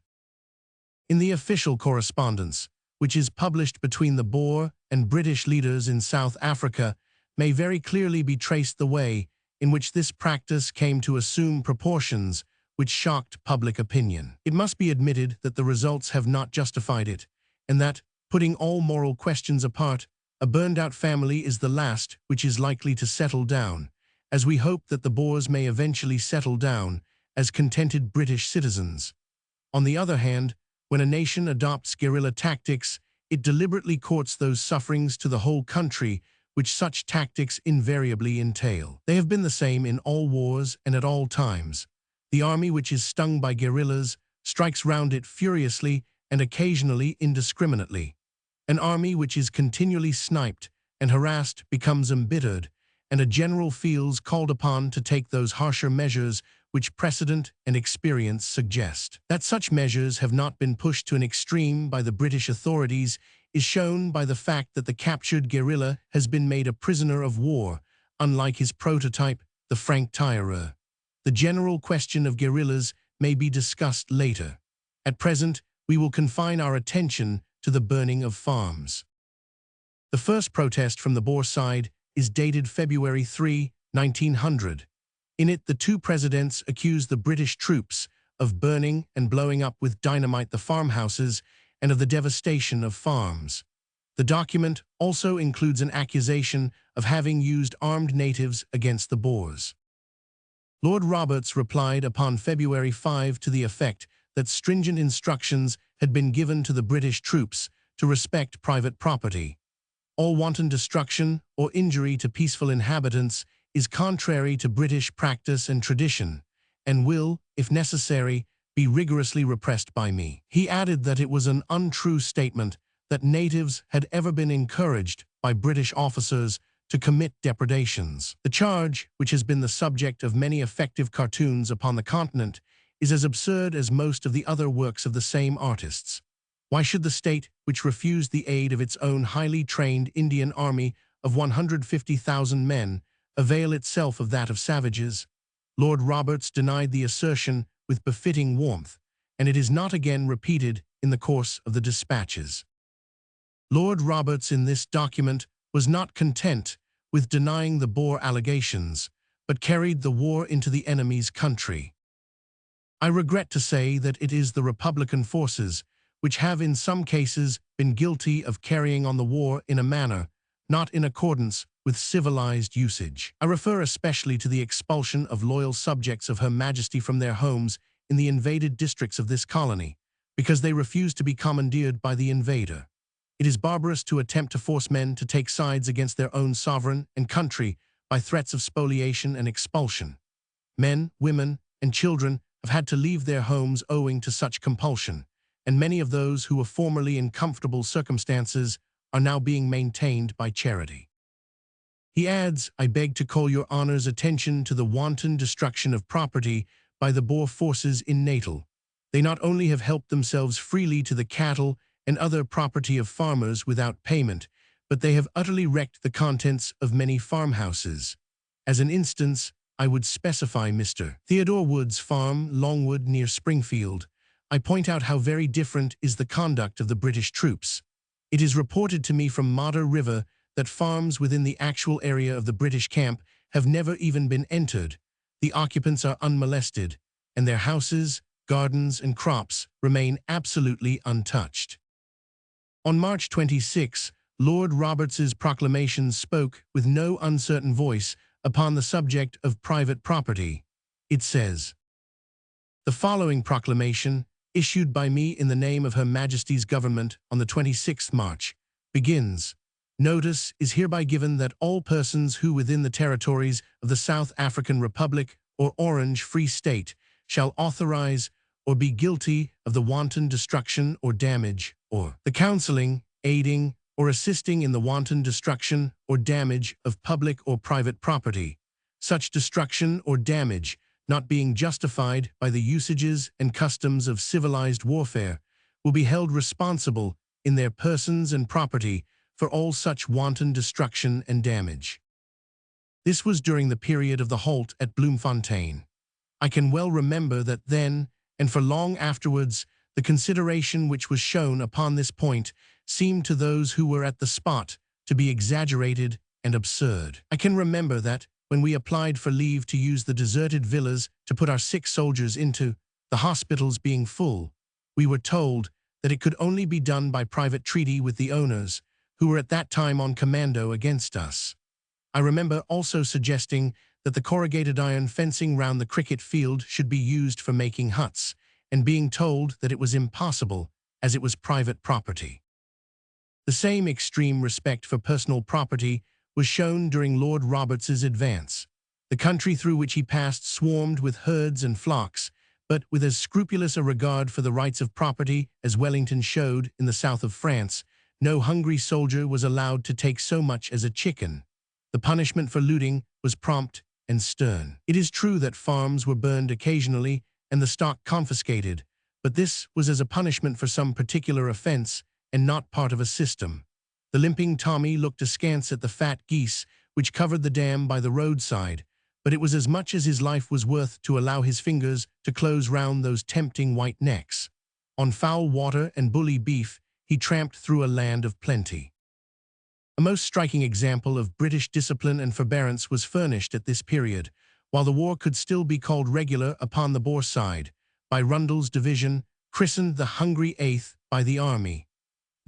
In the official correspondence, which is published between the Boer and British leaders in South Africa, may very clearly be traced the way in which this practice came to assume proportions which shocked public opinion. It must be admitted that the results have not justified it, and that, putting all moral questions apart, a burned-out family is the last which is likely to settle down, as we hope that the Boers may eventually settle down as contented British citizens. On the other hand, when a nation adopts guerrilla tactics, it deliberately courts those sufferings to the whole country which such tactics invariably entail. They have been the same in all wars and at all times. The army which is stung by guerrillas strikes round it furiously and occasionally indiscriminately. An army which is continually sniped and harassed becomes embittered, and a general feels called upon to take those harsher measures which precedent and experience suggest. That such measures have not been pushed to an extreme by the British authorities is shown by the fact that the captured guerrilla has been made a prisoner of war, unlike his prototype, the franc-tireur. The general question of guerrillas may be discussed later. At present, we will confine our attention to the burning of farms. The first protest from the Boer side is dated February 3, 1900. In it, the 2 presidents accuse the British troops of burning and blowing up with dynamite the farmhouses and of the devastation of farms. The document also includes an accusation of having used armed natives against the Boers. Lord Roberts replied upon February 5 to the effect that stringent instructions had been given to the British troops to respect private property. All wanton destruction or injury to peaceful inhabitants is contrary to British practice and tradition, and will, if necessary, be rigorously repressed by me. He added that it was an untrue statement that natives had ever been encouraged by British officers to commit depredations. The charge, which has been the subject of many effective cartoons upon the continent, is as absurd as most of the other works of the same artists. Why should the state, which refused the aid of its own highly trained Indian army of 150,000 men, avail itself of that of savages? Lord Roberts denied the assertion with befitting warmth, and it is not again repeated in the course of the dispatches. Lord Roberts in this document was not content with denying the Boer allegations, but carried the war into the enemy's country. I regret to say that it is the Republican forces which have in some cases been guilty of carrying on the war in a manner not in accordance with civilized usage. I refer especially to the expulsion of loyal subjects of Her Majesty from their homes in the invaded districts of this colony, because they refused to be commandeered by the invader. It is barbarous to attempt to force men to take sides against their own sovereign and country by threats of spoliation and expulsion. Men, women, and children have had to leave their homes owing to such compulsion, and many of those who were formerly in comfortable circumstances are now being maintained by charity. He adds, I beg to call your honor's attention to the wanton destruction of property by the Boer forces in Natal. They not only have helped themselves freely to the cattle and other property of farmers without payment, but they have utterly wrecked the contents of many farmhouses. As an instance, I would specify Mr. Theodore Wood's farm, Longwood, near Springfield. I point out how very different is the conduct of the British troops. It is reported to me from Modder River that farms within the actual area of the British camp have never even been entered. The occupants are unmolested, and their houses, gardens, and crops remain absolutely untouched. On March 26, Lord Roberts's proclamation spoke with no uncertain voice upon the subject of private property. It says, the following proclamation, issued by me in the name of Her Majesty's government on the 26th March, begins, notice is hereby given that all persons who within the territories of the South African Republic or Orange Free State shall authorize or be guilty of the wanton destruction or damage, or the counseling, aiding, or assisting in the wanton destruction or damage of public or private property, such destruction or damage not being justified by the usages and customs of civilized warfare, will be held responsible in their persons and property for all such wanton destruction and damage. This was during the period of the halt at Bloemfontein. I can well remember that then, and for long afterwards, the consideration which was shown upon this point seemed to those who were at the spot to be exaggerated and absurd. I can remember that, when we applied for leave to use the deserted villas to put our sick soldiers into, the hospitals being full, we were told that it could only be done by private treaty with the owners, who were at that time on commando against us. I remember also suggesting that the corrugated iron fencing round the cricket field should be used for making huts, and being told that it was impossible, as it was private property. The same extreme respect for personal property was shown during Lord Roberts's advance. The country through which he passed swarmed with herds and flocks, but with as scrupulous a regard for the rights of property as Wellington showed in the south of France, no hungry soldier was allowed to take so much as a chicken. The punishment for looting was prompt and stern. It is true that farms were burned occasionally and the stock confiscated, but this was as a punishment for some particular offense and not part of a system. The limping Tommy looked askance at the fat geese which covered the dam by the roadside, but it was as much as his life was worth to allow his fingers to close round those tempting white necks. On foul water and bully beef, he tramped through a land of plenty. A most striking example of British discipline and forbearance was furnished at this period, while the war could still be called regular upon the Boer side, by Rundle's division, christened the Hungry Eighth by the army.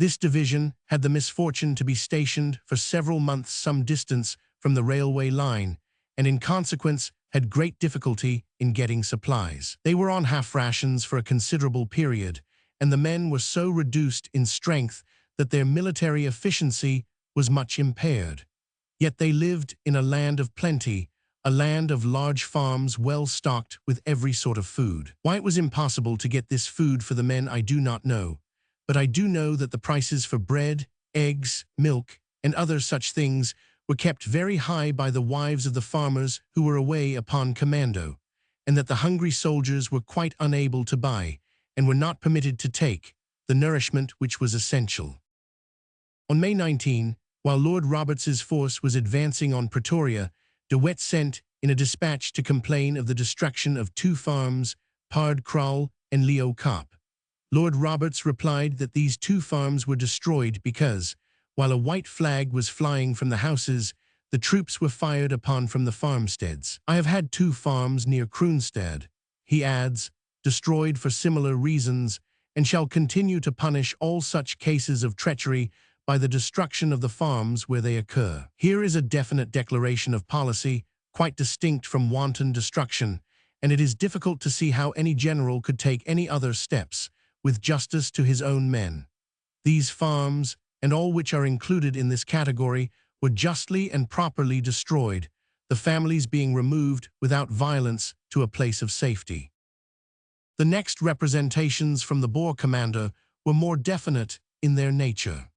This division had the misfortune to be stationed for several months some distance from the railway line, and in consequence had great difficulty in getting supplies. They were on half rations for a considerable period, and the men were so reduced in strength that their military efficiency was much impaired. Yet they lived in a land of plenty, a land of large farms well stocked with every sort of food. Why it was impossible to get this food for the men I do not know, but I do know that the prices for bread, eggs, milk, and other such things were kept very high by the wives of the farmers who were away upon commando, and that the hungry soldiers were quite unable to buy, and were not permitted to take, the nourishment which was essential. On May 19, while Lord Roberts's force was advancing on Pretoria, De Wet sent in a dispatch to complain of the destruction of 2 farms, Paard Kraal and Leo Kaap. Lord Roberts replied that these 2 farms were destroyed because, while a white flag was flying from the houses, the troops were fired upon from the farmsteads. I have had 2 farms near Kroonstad, he adds, destroyed for similar reasons, and shall continue to punish all such cases of treachery by the destruction of the farms where they occur. Here is a definite declaration of policy, quite distinct from wanton destruction, and it is difficult to see how any general could take any other steps, with justice to his own men. These farms, and all which are included in this category, were justly and properly destroyed, the families being removed without violence to a place of safety. The next representations from the Boer commander were more definite in their nature.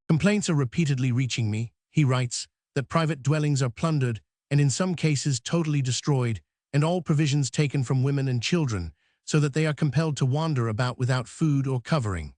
Complaints are repeatedly reaching me, he writes, that private dwellings are plundered and in some cases totally destroyed, and all provisions taken from women and children, so that they are compelled to wander about without food or covering.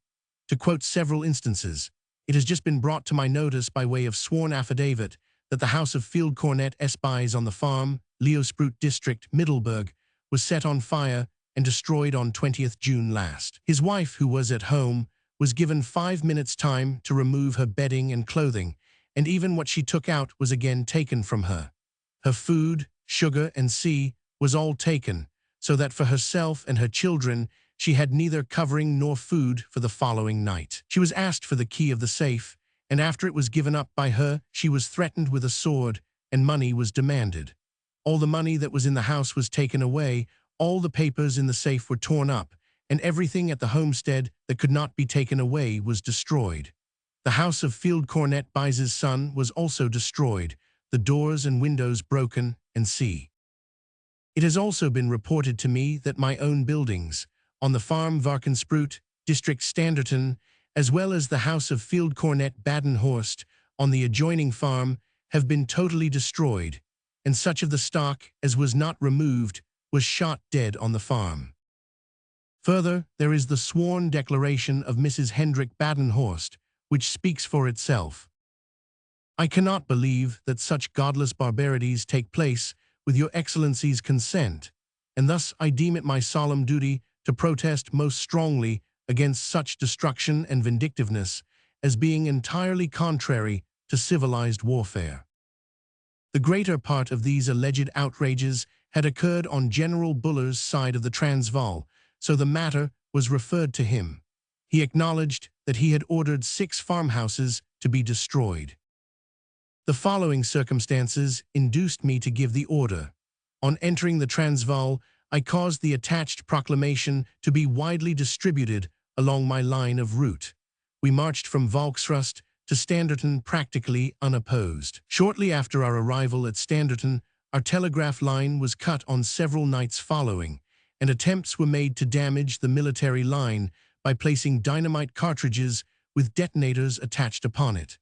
To quote several instances, it has just been brought to my notice by way of sworn affidavit that the house of Field Cornet Spies on the farm, Leosproot district, Middelburg, was set on fire and destroyed on 20th June last. His wife, who was at home, was given 5 minutes' time to remove her bedding and clothing, and even what she took out was again taken from her. Her food, sugar, and was all taken, so that for herself and her children she had neither covering nor food for the following night. She was asked for the key of the safe, and after it was given up by her, she was threatened with a sword, and money was demanded. All the money that was in the house was taken away, all the papers in the safe were torn up, and everything at the homestead that could not be taken away was destroyed. The house of Field Cornet Spies' son was also destroyed, the doors and windows broken, and It has also been reported to me that my own buildings, on the farm Varkensproot, district Standerton, as well as the house of Field Cornet Badenhorst, on the adjoining farm, have been totally destroyed, and such of the stock as was not removed was shot dead on the farm. Further, there is the sworn declaration of Mrs. Hendrik Badenhorst, which speaks for itself. I cannot believe that such godless barbarities take place with your Excellency's consent, and thus I deem it my solemn duty to protest most strongly against such destruction and vindictiveness as being entirely contrary to civilized warfare. The greater part of these alleged outrages had occurred on General Buller's side of the Transvaal, so the matter was referred to him. He acknowledged that he had ordered 6 farmhouses to be destroyed. The following circumstances induced me to give the order. On entering the Transvaal, I caused the attached proclamation to be widely distributed along my line of route. We marched from Volksrust to Standerton practically unopposed. Shortly after our arrival at Standerton, our telegraph line was cut on several nights following, and attempts were made to damage the military line by placing dynamite cartridges with detonators attached upon it.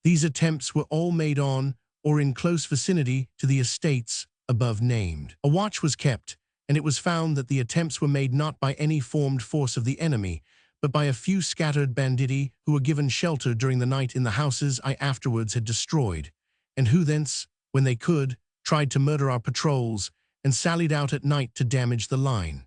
These attempts were all made on or in close vicinity to the estates above named. A watch was kept, and it was found that the attempts were made not by any formed force of the enemy, but by a few scattered banditti who were given shelter during the night in the houses I afterwards had destroyed, and who thence, when they could, tried to murder our patrols and sallied out at night to damage the line.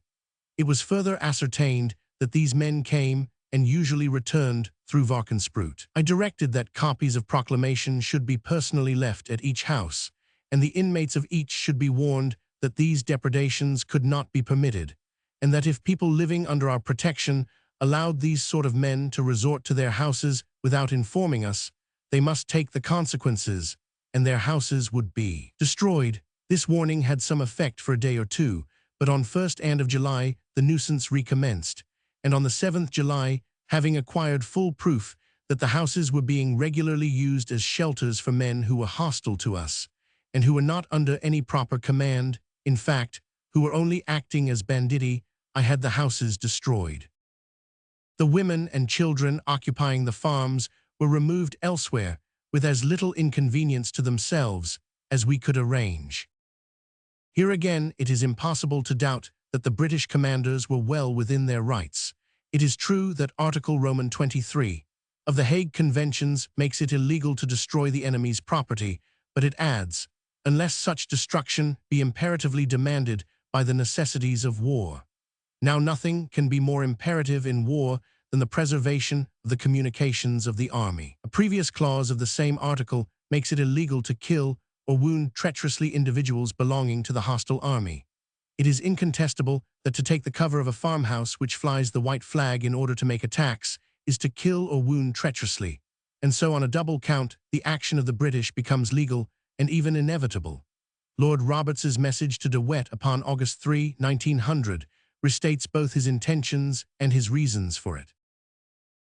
It was further ascertained that these men came and usually returned through Varkensproot. I directed that copies of proclamation should be personally left at each house, and the inmates of each should be warned that these depredations could not be permitted, and that if people living under our protection allowed these sort of men to resort to their houses without informing us, they must take the consequences, and their houses would be destroyed. This warning had some effect for a day or two, but on 1st and of July the nuisance recommenced, and on the 7th July, having acquired full proof that the houses were being regularly used as shelters for men who were hostile to us, and who were not under any proper command, in fact, who were only acting as banditti, I had the houses destroyed. The women and children occupying the farms were removed elsewhere, with as little inconvenience to themselves as we could arrange. Here again, it is impossible to doubt that the British commanders were well within their rights. It is true that Article Roman 23 of the Hague Conventions makes it illegal to destroy the enemy's property, but it adds, unless such destruction be imperatively demanded by the necessities of war. Now nothing can be more imperative in war than the preservation of the communications of the army. A previous clause of the same article makes it illegal to kill or wound treacherously individuals belonging to the hostile army. It is incontestable that to take the cover of a farmhouse which flies the white flag in order to make attacks is to kill or wound treacherously, and so on a double count the action of the British becomes legal and even inevitable. Lord Roberts's message to De Wet upon August 3, 1900, restates both his intentions and his reasons for it.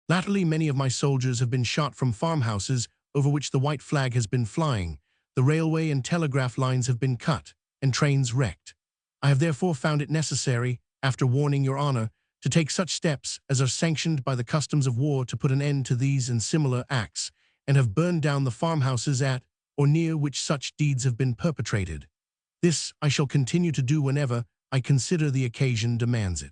Latterly, many of my soldiers have been shot from farmhouses over which the white flag has been flying, the railway and telegraph lines have been cut, and trains wrecked. I have therefore found it necessary, after warning your honor, to take such steps as are sanctioned by the customs of war to put an end to these and similar acts, and have burned down the farmhouses at or near which such deeds have been perpetrated. This I shall continue to do whenever I consider the occasion demands it.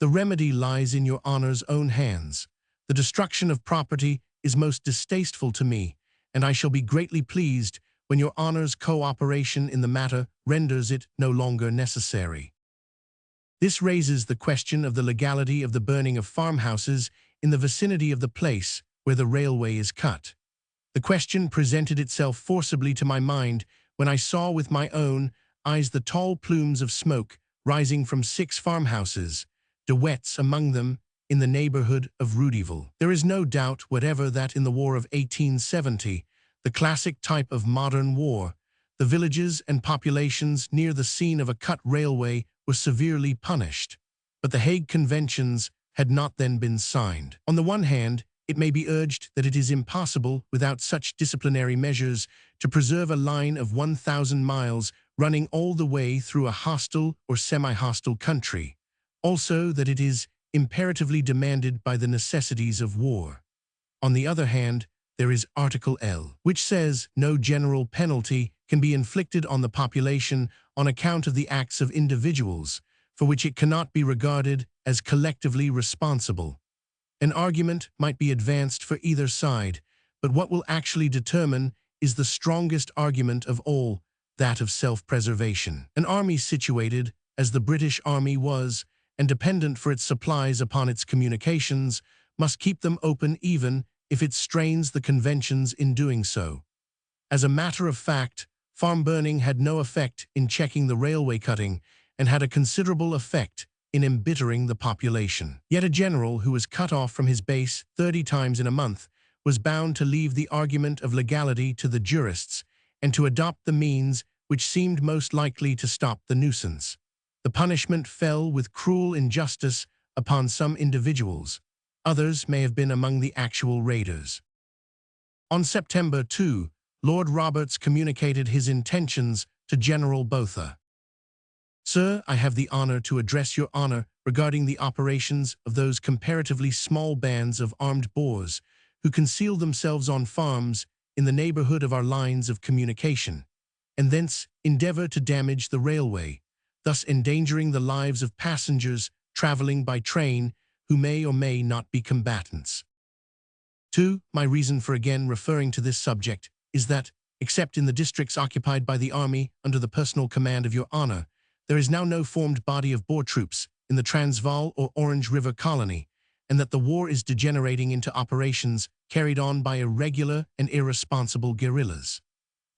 The remedy lies in your honor's own hands. The destruction of property is most distasteful to me, and I shall be greatly pleased when your honor's cooperation in the matter renders it no longer necessary. This raises the question of the legality of the burning of farmhouses in the vicinity of the place where the railway is cut. The question presented itself forcibly to my mind when I saw with my own eyes the tall plumes of smoke rising from 6 farmhouses, De Wet's among them, in the neighborhood of Rudyville. There is no doubt whatever that in the War of 1870, the classic type of modern war, the villages and populations near the scene of a cut railway were severely punished, but the Hague Conventions had not then been signed. On the one hand, it may be urged that it is impossible, without such disciplinary measures, to preserve a line of 1,000 miles running all the way through a hostile or semi-hostile country. Also that it is imperatively demanded by the necessities of war. On the other hand, there is Article L, which says no general penalty can be inflicted on the population on account of the acts of individuals, for which it cannot be regarded as collectively responsible. An argument might be advanced for either side, but what will actually determine is the strongest argument of all, that of self-preservation. An army situated, as the British Army was, and dependent for its supplies upon its communications, must keep them open even if it strains the conventions in doing so. As a matter of fact, farm burning had no effect in checking the railway cutting and had a considerable effect in embittering the population. Yet a general who was cut off from his base 30 times in a month was bound to leave the argument of legality to the jurists and to adopt the means which seemed most likely to stop the nuisance. The punishment fell with cruel injustice upon some individuals. Others may have been among the actual raiders. On September 2, Lord Roberts communicated his intentions to General Botha. Sir, I have the honor to address your honor regarding the operations of those comparatively small bands of armed Boers who conceal themselves on farms in the neighborhood of our lines of communication, and thence endeavor to damage the railway, thus endangering the lives of passengers traveling by train who may or may not be combatants. 2. My reason for again referring to this subject is that, except in the districts occupied by the army under the personal command of your honor, there is now no formed body of Boer troops in the Transvaal or Orange River colony, and that the war is degenerating into operations carried on by irregular and irresponsible guerrillas.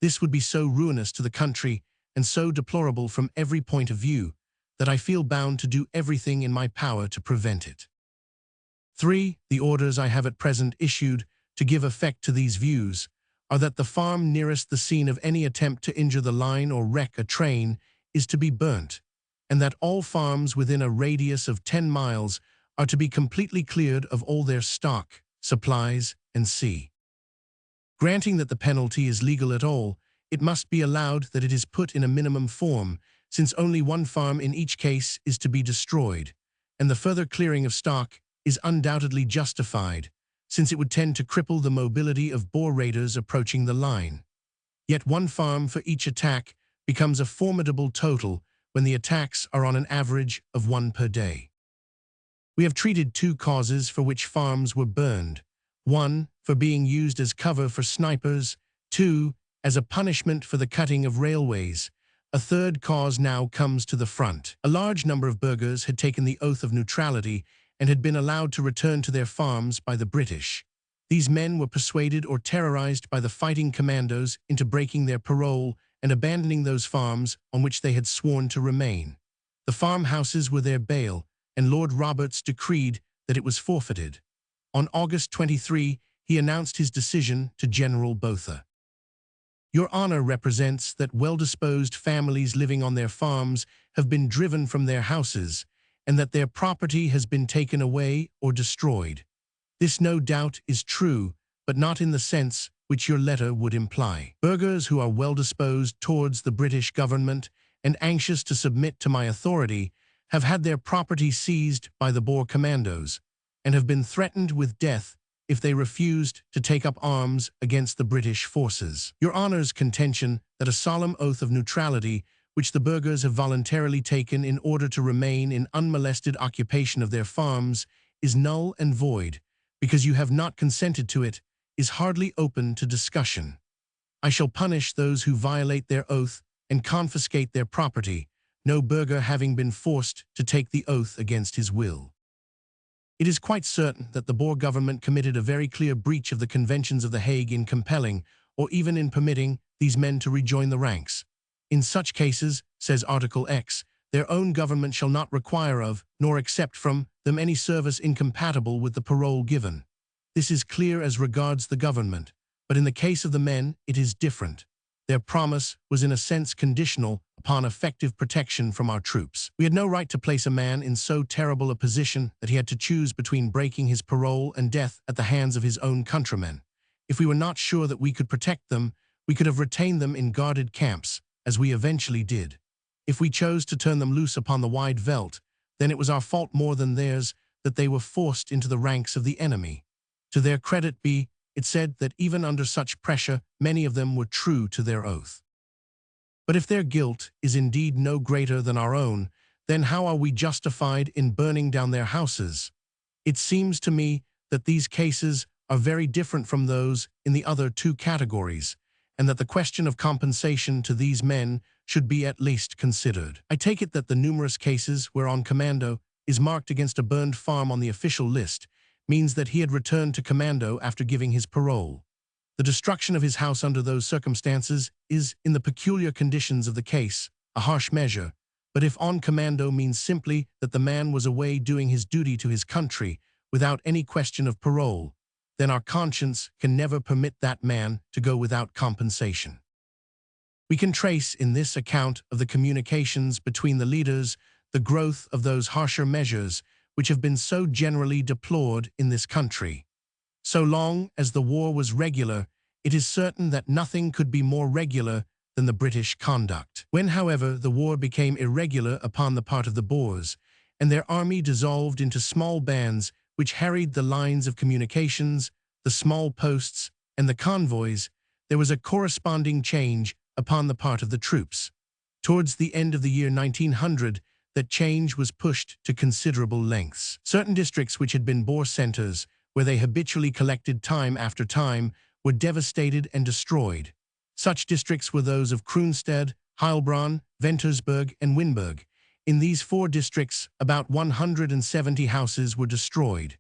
This would be so ruinous to the country and so deplorable from every point of view that I feel bound to do everything in my power to prevent it. 3. The orders I have at present issued to give effect to these views are that the farm nearest the scene of any attempt to injure the line or wreck a train is to be burnt, and that all farms within a radius of 10 miles are to be completely cleared of all their stock, supplies, and sea. Granting that the penalty is legal at all, it must be allowed that it is put in a minimum form, since only one farm in each case is to be destroyed, and the further clearing of stock is undoubtedly justified, since it would tend to cripple the mobility of Boer raiders approaching the line. Yet one farm for each attack becomes a formidable total when the attacks are on an average of one per day. We have treated two causes for which farms were burned: one, for being used as cover for snipers; two, as a punishment for the cutting of railways. A third cause now comes to the front. A large number of burghers had taken the oath of neutrality and had been allowed to return to their farms by the British. These men were persuaded or terrorized by the fighting commandos into breaking their parole and abandoning those farms on which they had sworn to remain. The farmhouses were their bail, and Lord Roberts decreed that it was forfeited. On August 23, he announced his decision to General Botha. Your Honor represents that well-disposed families living on their farms have been driven from their houses, and that their property has been taken away or destroyed. This no doubt is true, but not in the sense which your letter would imply. Burghers who are well-disposed towards the British government and anxious to submit to my authority have had their property seized by the Boer commandos and have been threatened with death if they refused to take up arms against the British forces. Your Honor's contention that a solemn oath of neutrality, which the burghers have voluntarily taken in order to remain in unmolested occupation of their farms, is null and void, because you have not consented to it, is hardly open to discussion. I shall punish those who violate their oath and confiscate their property, no burgher having been forced to take the oath against his will. It is quite certain that the Boer government committed a very clear breach of the conventions of The Hague in compelling, or even in permitting, these men to rejoin the ranks. In such cases, says Article X, their own government shall not require of, nor accept from, them any service incompatible with the parole given. This is clear as regards the government, but in the case of the men, it is different. Their promise was in a sense conditional upon effective protection from our troops. We had no right to place a man in so terrible a position that he had to choose between breaking his parole and death at the hands of his own countrymen. If we were not sure that we could protect them, we could have retained them in guarded camps, as we eventually did. If we chose to turn them loose upon the wide veldt, then it was our fault more than theirs that they were forced into the ranks of the enemy. To their credit be it said that even under such pressure, many of them were true to their oath. But if their guilt is indeed no greater than our own, then how are we justified in burning down their houses? It seems to me that these cases are very different from those in the other two categories, and that the question of compensation to these men should be at least considered. I take it that the numerous cases whereon Commando is marked against a burned farm on the official list means that he had returned to Commando after giving his parole. The destruction of his house under those circumstances is, in the peculiar conditions of the case, a harsh measure, but if on Commando means simply that the man was away doing his duty to his country without any question of parole, then our conscience can never permit that man to go without compensation. We can trace in this account of the communications between the leaders the growth of those harsher measures which have been so generally deplored in this country. So long as the war was regular, it is certain that nothing could be more regular than the British conduct. When, however, the war became irregular upon the part of the Boers, and their army dissolved into small bands which harried the lines of communications, the small posts, and the convoys, there was a corresponding change upon the part of the troops. Towards the end of the year 1900, that change was pushed to considerable lengths. Certain districts which had been Boer centers, where they habitually collected time after time, were devastated and destroyed. Such districts were those of Kroonstad, Heilbronn, Ventersburg, and Winburg. In these four districts, about 170 houses were destroyed.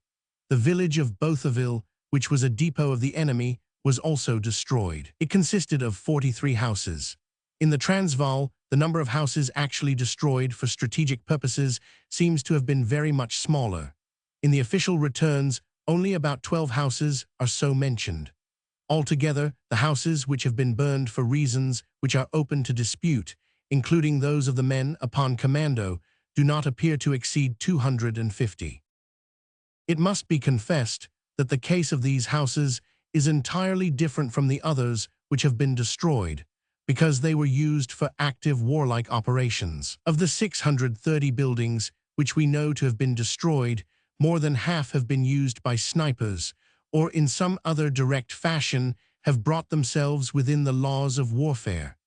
The village of Bothaville, which was a depot of the enemy, was also destroyed. It consisted of 43 houses. In the Transvaal, the number of houses actually destroyed for strategic purposes seems to have been very much smaller. In the official returns, only about 12 houses are so mentioned. Altogether, the houses which have been burned for reasons which are open to dispute, including those of the men upon Commando, do not appear to exceed 250. It must be confessed that the case of these houses is entirely different from the others which have been destroyed, because they were used for active warlike operations. Of the 630 buildings which we know to have been destroyed, more than half have been used by snipers, or in some other direct fashion, have brought themselves within the laws of warfare.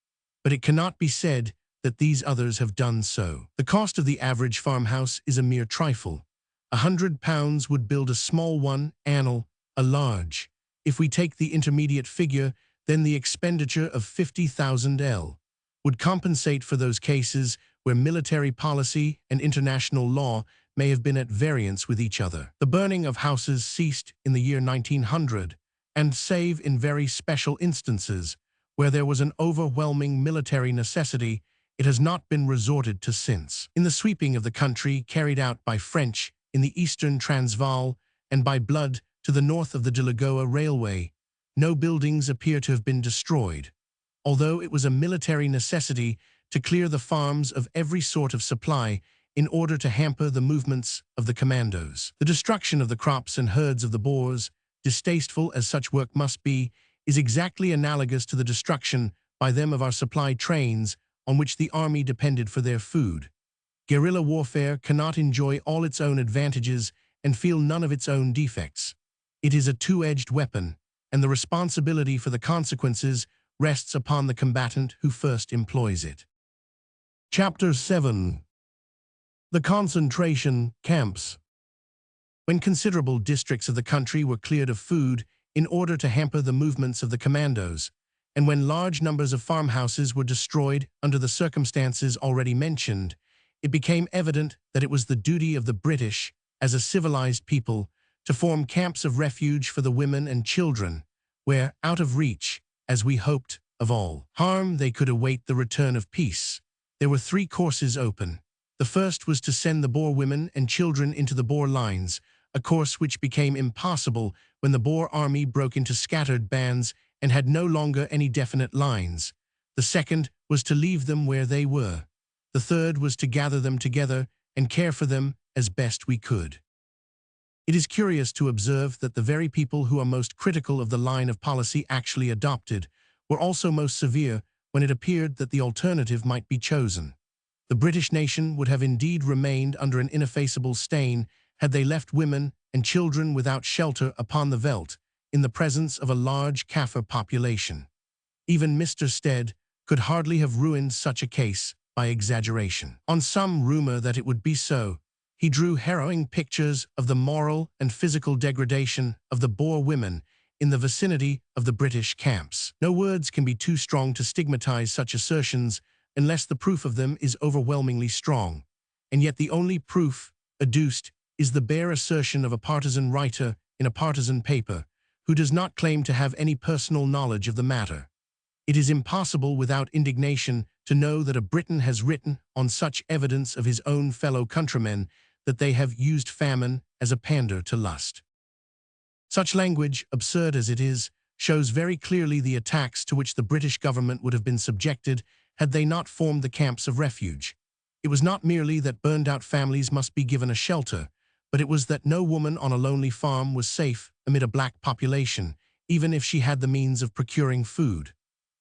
But it cannot be said that these others have done so. The cost of the average farmhouse is a mere trifle. £100 would build a small one, annal, a large. If we take the intermediate figure, then the expenditure of 50,000 L would compensate for those cases where military policy and international law may have been at variance with each other. The burning of houses ceased in the year 1900, and save in very special instances, where there was an overwhelming military necessity, it has not been resorted to since. In the sweeping of the country carried out by French in the eastern Transvaal and by Blood to the north of the Delagoa Railway, no buildings appear to have been destroyed, although it was a military necessity to clear the farms of every sort of supply in order to hamper the movements of the commandos. The destruction of the crops and herds of the Boers, distasteful as such work must be, is exactly analogous to the destruction by them of our supply trains on which the army depended for their food. Guerrilla warfare cannot enjoy all its own advantages and feel none of its own defects. It is a two-edged weapon, and the responsibility for the consequences rests upon the combatant who first employs it. Chapter 7. The concentration camps. When considerable districts of the country were cleared of food in order to hamper the movements of the commandos, and when large numbers of farmhouses were destroyed under the circumstances already mentioned, it became evident that it was the duty of the British, as a civilized people, to form camps of refuge for the women and children, where, out of reach, as we hoped, of all harm, they could await the return of peace. There were three courses open. The first was to send the Boer women and children into the Boer lines, a course which became impossible when the Boer army broke into scattered bands and had no longer any definite lines. The second was to leave them where they were. The third was to gather them together and care for them as best we could. It is curious to observe that the very people who are most critical of the line of policy actually adopted were also most severe when it appeared that the alternative might be chosen. The British nation would have indeed remained under an ineffaceable stain had they left women and children without shelter upon the veldt, in the presence of a large Kaffir population. Even Mr. Stead could hardly have ruined such a case by exaggeration. On some rumor that it would be so, he drew harrowing pictures of the moral and physical degradation of the Boer women in the vicinity of the British camps. No words can be too strong to stigmatize such assertions unless the proof of them is overwhelmingly strong, and yet the only proof adduced is the bare assertion of a partisan writer in a partisan paper, who does not claim to have any personal knowledge of the matter. It is impossible without indignation to know that a Briton has written on such evidence of his own fellow countrymen that they have used famine as a pander to lust. Such language, absurd as it is, shows very clearly the attacks to which the British government would have been subjected had they not formed the camps of refuge. It was not merely that burned-out families must be given a shelter, but it was that no woman on a lonely farm was safe amid a black population, even if she had the means of procuring food.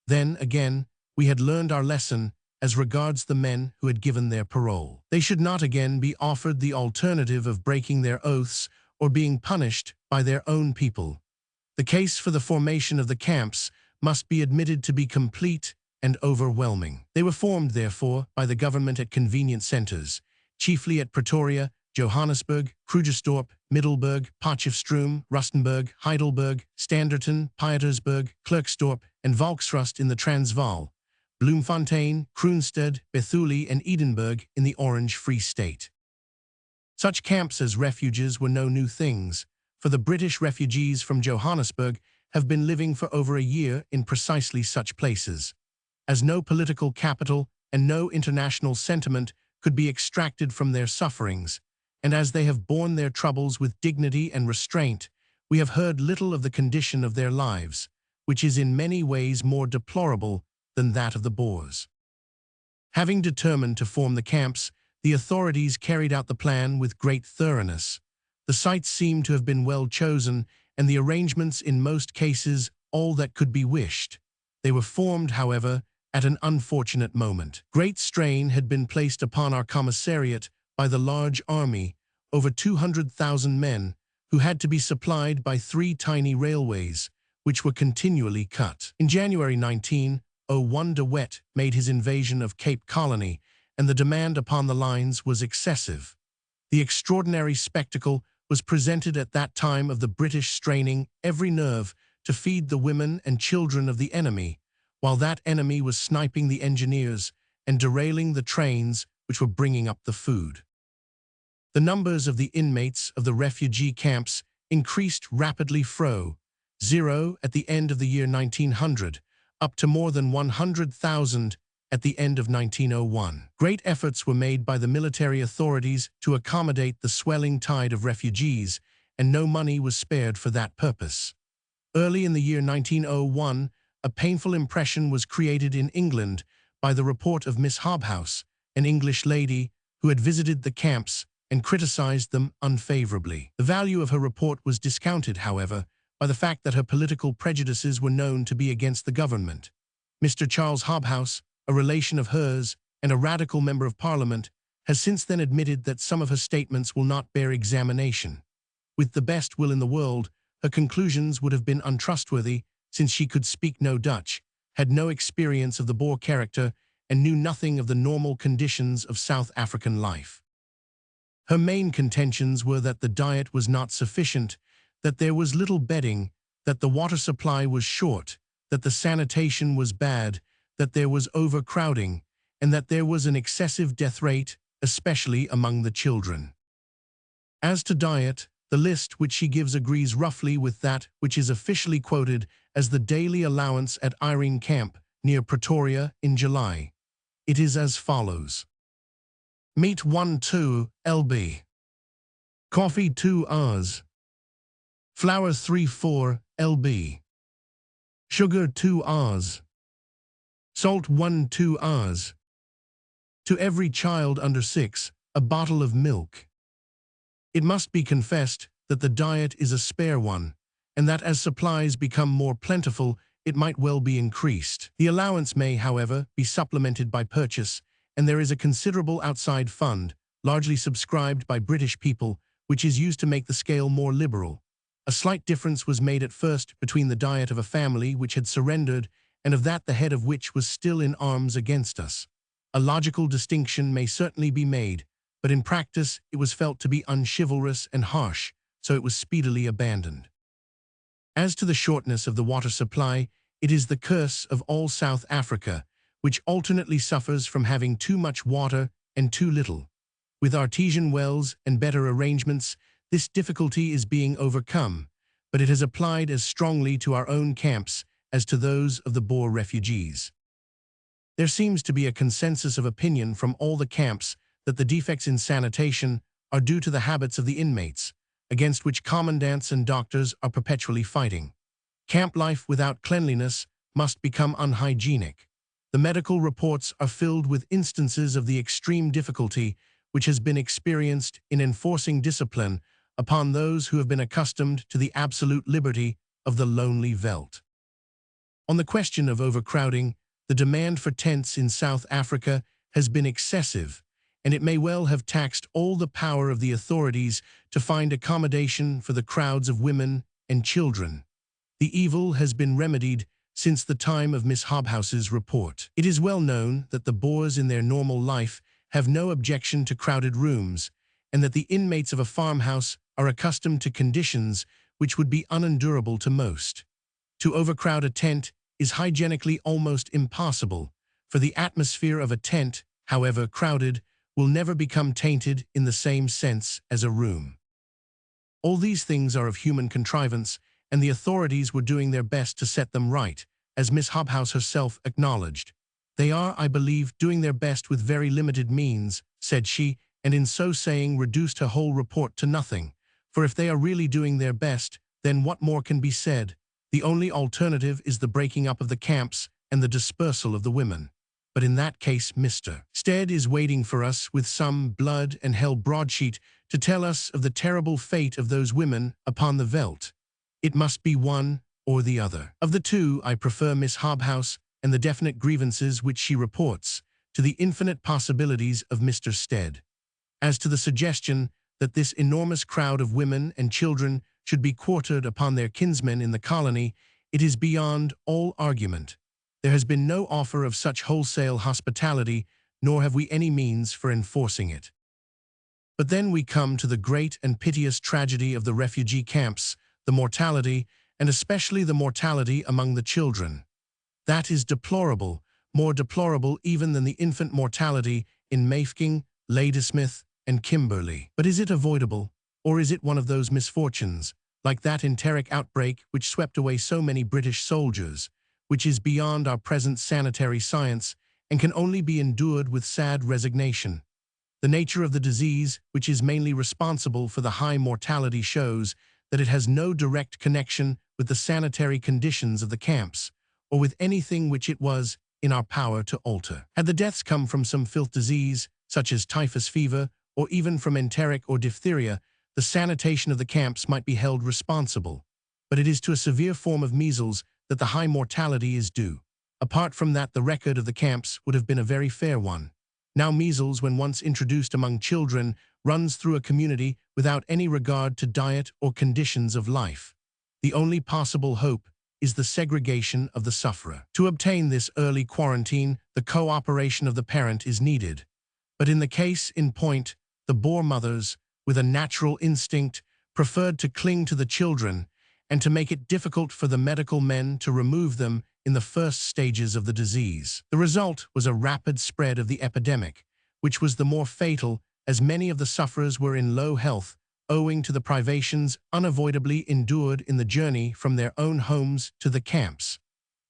Then, again, we had learned our lesson as regards the men who had given their parole. They should not again be offered the alternative of breaking their oaths or being punished by their own people. The case for the formation of the camps must be admitted to be complete and overwhelming. They were formed, therefore, by the government at convenient centers, chiefly at Pretoria, Johannesburg, Krugersdorp, Middelburg, Potchefstroom, Rustenburg, Heidelberg, Standerton, Pietersburg, Klerksdorp, and Volksrust in the Transvaal, Bloemfontein, Kroonstad, Bethune, and Edenburg in the Orange Free State. Such camps as refuges were no new things, for the British refugees from Johannesburg have been living for over a year in precisely such places. As no political capital and no international sentiment could be extracted from their sufferings, and as they have borne their troubles with dignity and restraint, we have heard little of the condition of their lives, which is in many ways more deplorable than that of the Boers. Having determined to form the camps, the authorities carried out the plan with great thoroughness. The sites seem to have been well chosen, and the arrangements in most cases all that could be wished. They were formed, however, at an unfortunate moment. Great strain had been placed upon our commissariat by the large army, over 200,000 men, who had to be supplied by 3 tiny railways, which were continually cut. In January 1901, de Wet made his invasion of Cape Colony, and the demand upon the lines was excessive. The extraordinary spectacle was presented at that time of the British straining every nerve to feed the women and children of the enemy, while that enemy was sniping the engineers and derailing the trains which were bringing up the food. The numbers of the inmates of the refugee camps increased rapidly from 0 at the end of the year 1900, up to more than 100,000 at the end of 1901. Great efforts were made by the military authorities to accommodate the swelling tide of refugees, and no money was spared for that purpose. Early in the year 1901, a painful impression was created in England by the report of Miss Hobhouse, an English lady who had visited the camps and criticized them unfavorably. The value of her report was discounted, however, by the fact that her political prejudices were known to be against the government. Mr. Charles Hobhouse, a relation of hers and a radical member of Parliament, has since then admitted that some of her statements will not bear examination. With the best will in the world, her conclusions would have been untrustworthy, since she could speak no Dutch, had no experience of the Boer character, and knew nothing of the normal conditions of South African life. Her main contentions were that the diet was not sufficient, that there was little bedding, that the water supply was short, that the sanitation was bad, that there was overcrowding, and that there was an excessive death rate, especially among the children. As to diet, the list which she gives agrees roughly with that which is officially quoted as the daily allowance at Irene Camp, near Pretoria, in July. It is as follows. Meat 1-2 lb. Coffee 2 Rs. Flour 3-4 lb. Sugar 2 Rs. Salt 1-2 Rs. To every child under 6, a bottle of milk. It must be confessed that the diet is a spare one, and that as supplies become more plentiful, it might well be increased. The allowance may, however, be supplemented by purchase, and there is a considerable outside fund, largely subscribed by British people, which is used to make the scale more liberal. A slight difference was made at first between the diet of a family which had surrendered and of that the head of which was still in arms against us. A logical distinction may certainly be made, but in practice it was felt to be unchivalrous and harsh, so it was speedily abandoned. As to the shortness of the water supply, it is the curse of all South Africa, which alternately suffers from having too much water and too little. With artesian wells and better arrangements, this difficulty is being overcome, but it has applied as strongly to our own camps as to those of the Boer refugees. There seems to be a consensus of opinion from all the camps that the defects in sanitation are due to the habits of the inmates, against which commandants and doctors are perpetually fighting. Camp life without cleanliness must become unhygienic. The medical reports are filled with instances of the extreme difficulty which has been experienced in enforcing discipline upon those who have been accustomed to the absolute liberty of the lonely veldt. On the question of overcrowding, the demand for tents in South Africa has been excessive, and it may well have taxed all the power of the authorities to find accommodation for the crowds of women and children. The evil has been remedied since the time of Miss Hobhouse's report. It is well known that the Boers in their normal life have no objection to crowded rooms, and that the inmates of a farmhouse are accustomed to conditions which would be unendurable to most. To overcrowd a tent is hygienically almost impossible, for the atmosphere of a tent, however crowded, will never become tainted in the same sense as a room. All these things are of human contrivance, and the authorities were doing their best to set them right, as Miss Hobhouse herself acknowledged. They are, I believe, doing their best with very limited means, said she, and in so saying reduced her whole report to nothing. For if they are really doing their best, then what more can be said? The only alternative is the breaking up of the camps and the dispersal of the women. But in that case, Mr. Stead is waiting for us with some blood and hell broadsheet to tell us of the terrible fate of those women upon the veldt. It must be one or the other. Of the two, I prefer Miss Hobhouse and the definite grievances which she reports, to the infinite possibilities of Mr. Stead. As to the suggestion that this enormous crowd of women and children should be quartered upon their kinsmen in the colony, it is beyond all argument. There has been no offer of such wholesale hospitality, nor have we any means for enforcing it. But then we come to the great and piteous tragedy of the refugee camps, the mortality, and especially the mortality among the children. That is deplorable, more deplorable even than the infant mortality in Mafeking, Ladysmith, and Kimberley. But is it avoidable, or is it one of those misfortunes, like that enteric outbreak which swept away so many British soldiers, which is beyond our present sanitary science and can only be endured with sad resignation? The nature of the disease, which is mainly responsible for the high mortality, shows that it has no direct connection with the sanitary conditions of the camps, or with anything which it was in our power to alter. Had the deaths come from some filth disease, such as typhus fever, or even from enteric or diphtheria, the sanitation of the camps might be held responsible. But it is to a severe form of measles that the high mortality is due. Apart from that, the record of the camps would have been a very fair one. Now measles, when once introduced among children, runs through a community without any regard to diet or conditions of life. The only possible hope is the segregation of the sufferer. To obtain this early quarantine, the cooperation of the parent is needed. But in the case in point, the Boer mothers, with a natural instinct, preferred to cling to the children and to make it difficult for the medical men to remove them in the first stages of the disease. The result was a rapid spread of the epidemic, which was the more fatal as many of the sufferers were in low health, owing to the privations unavoidably endured in the journey from their own homes to the camps.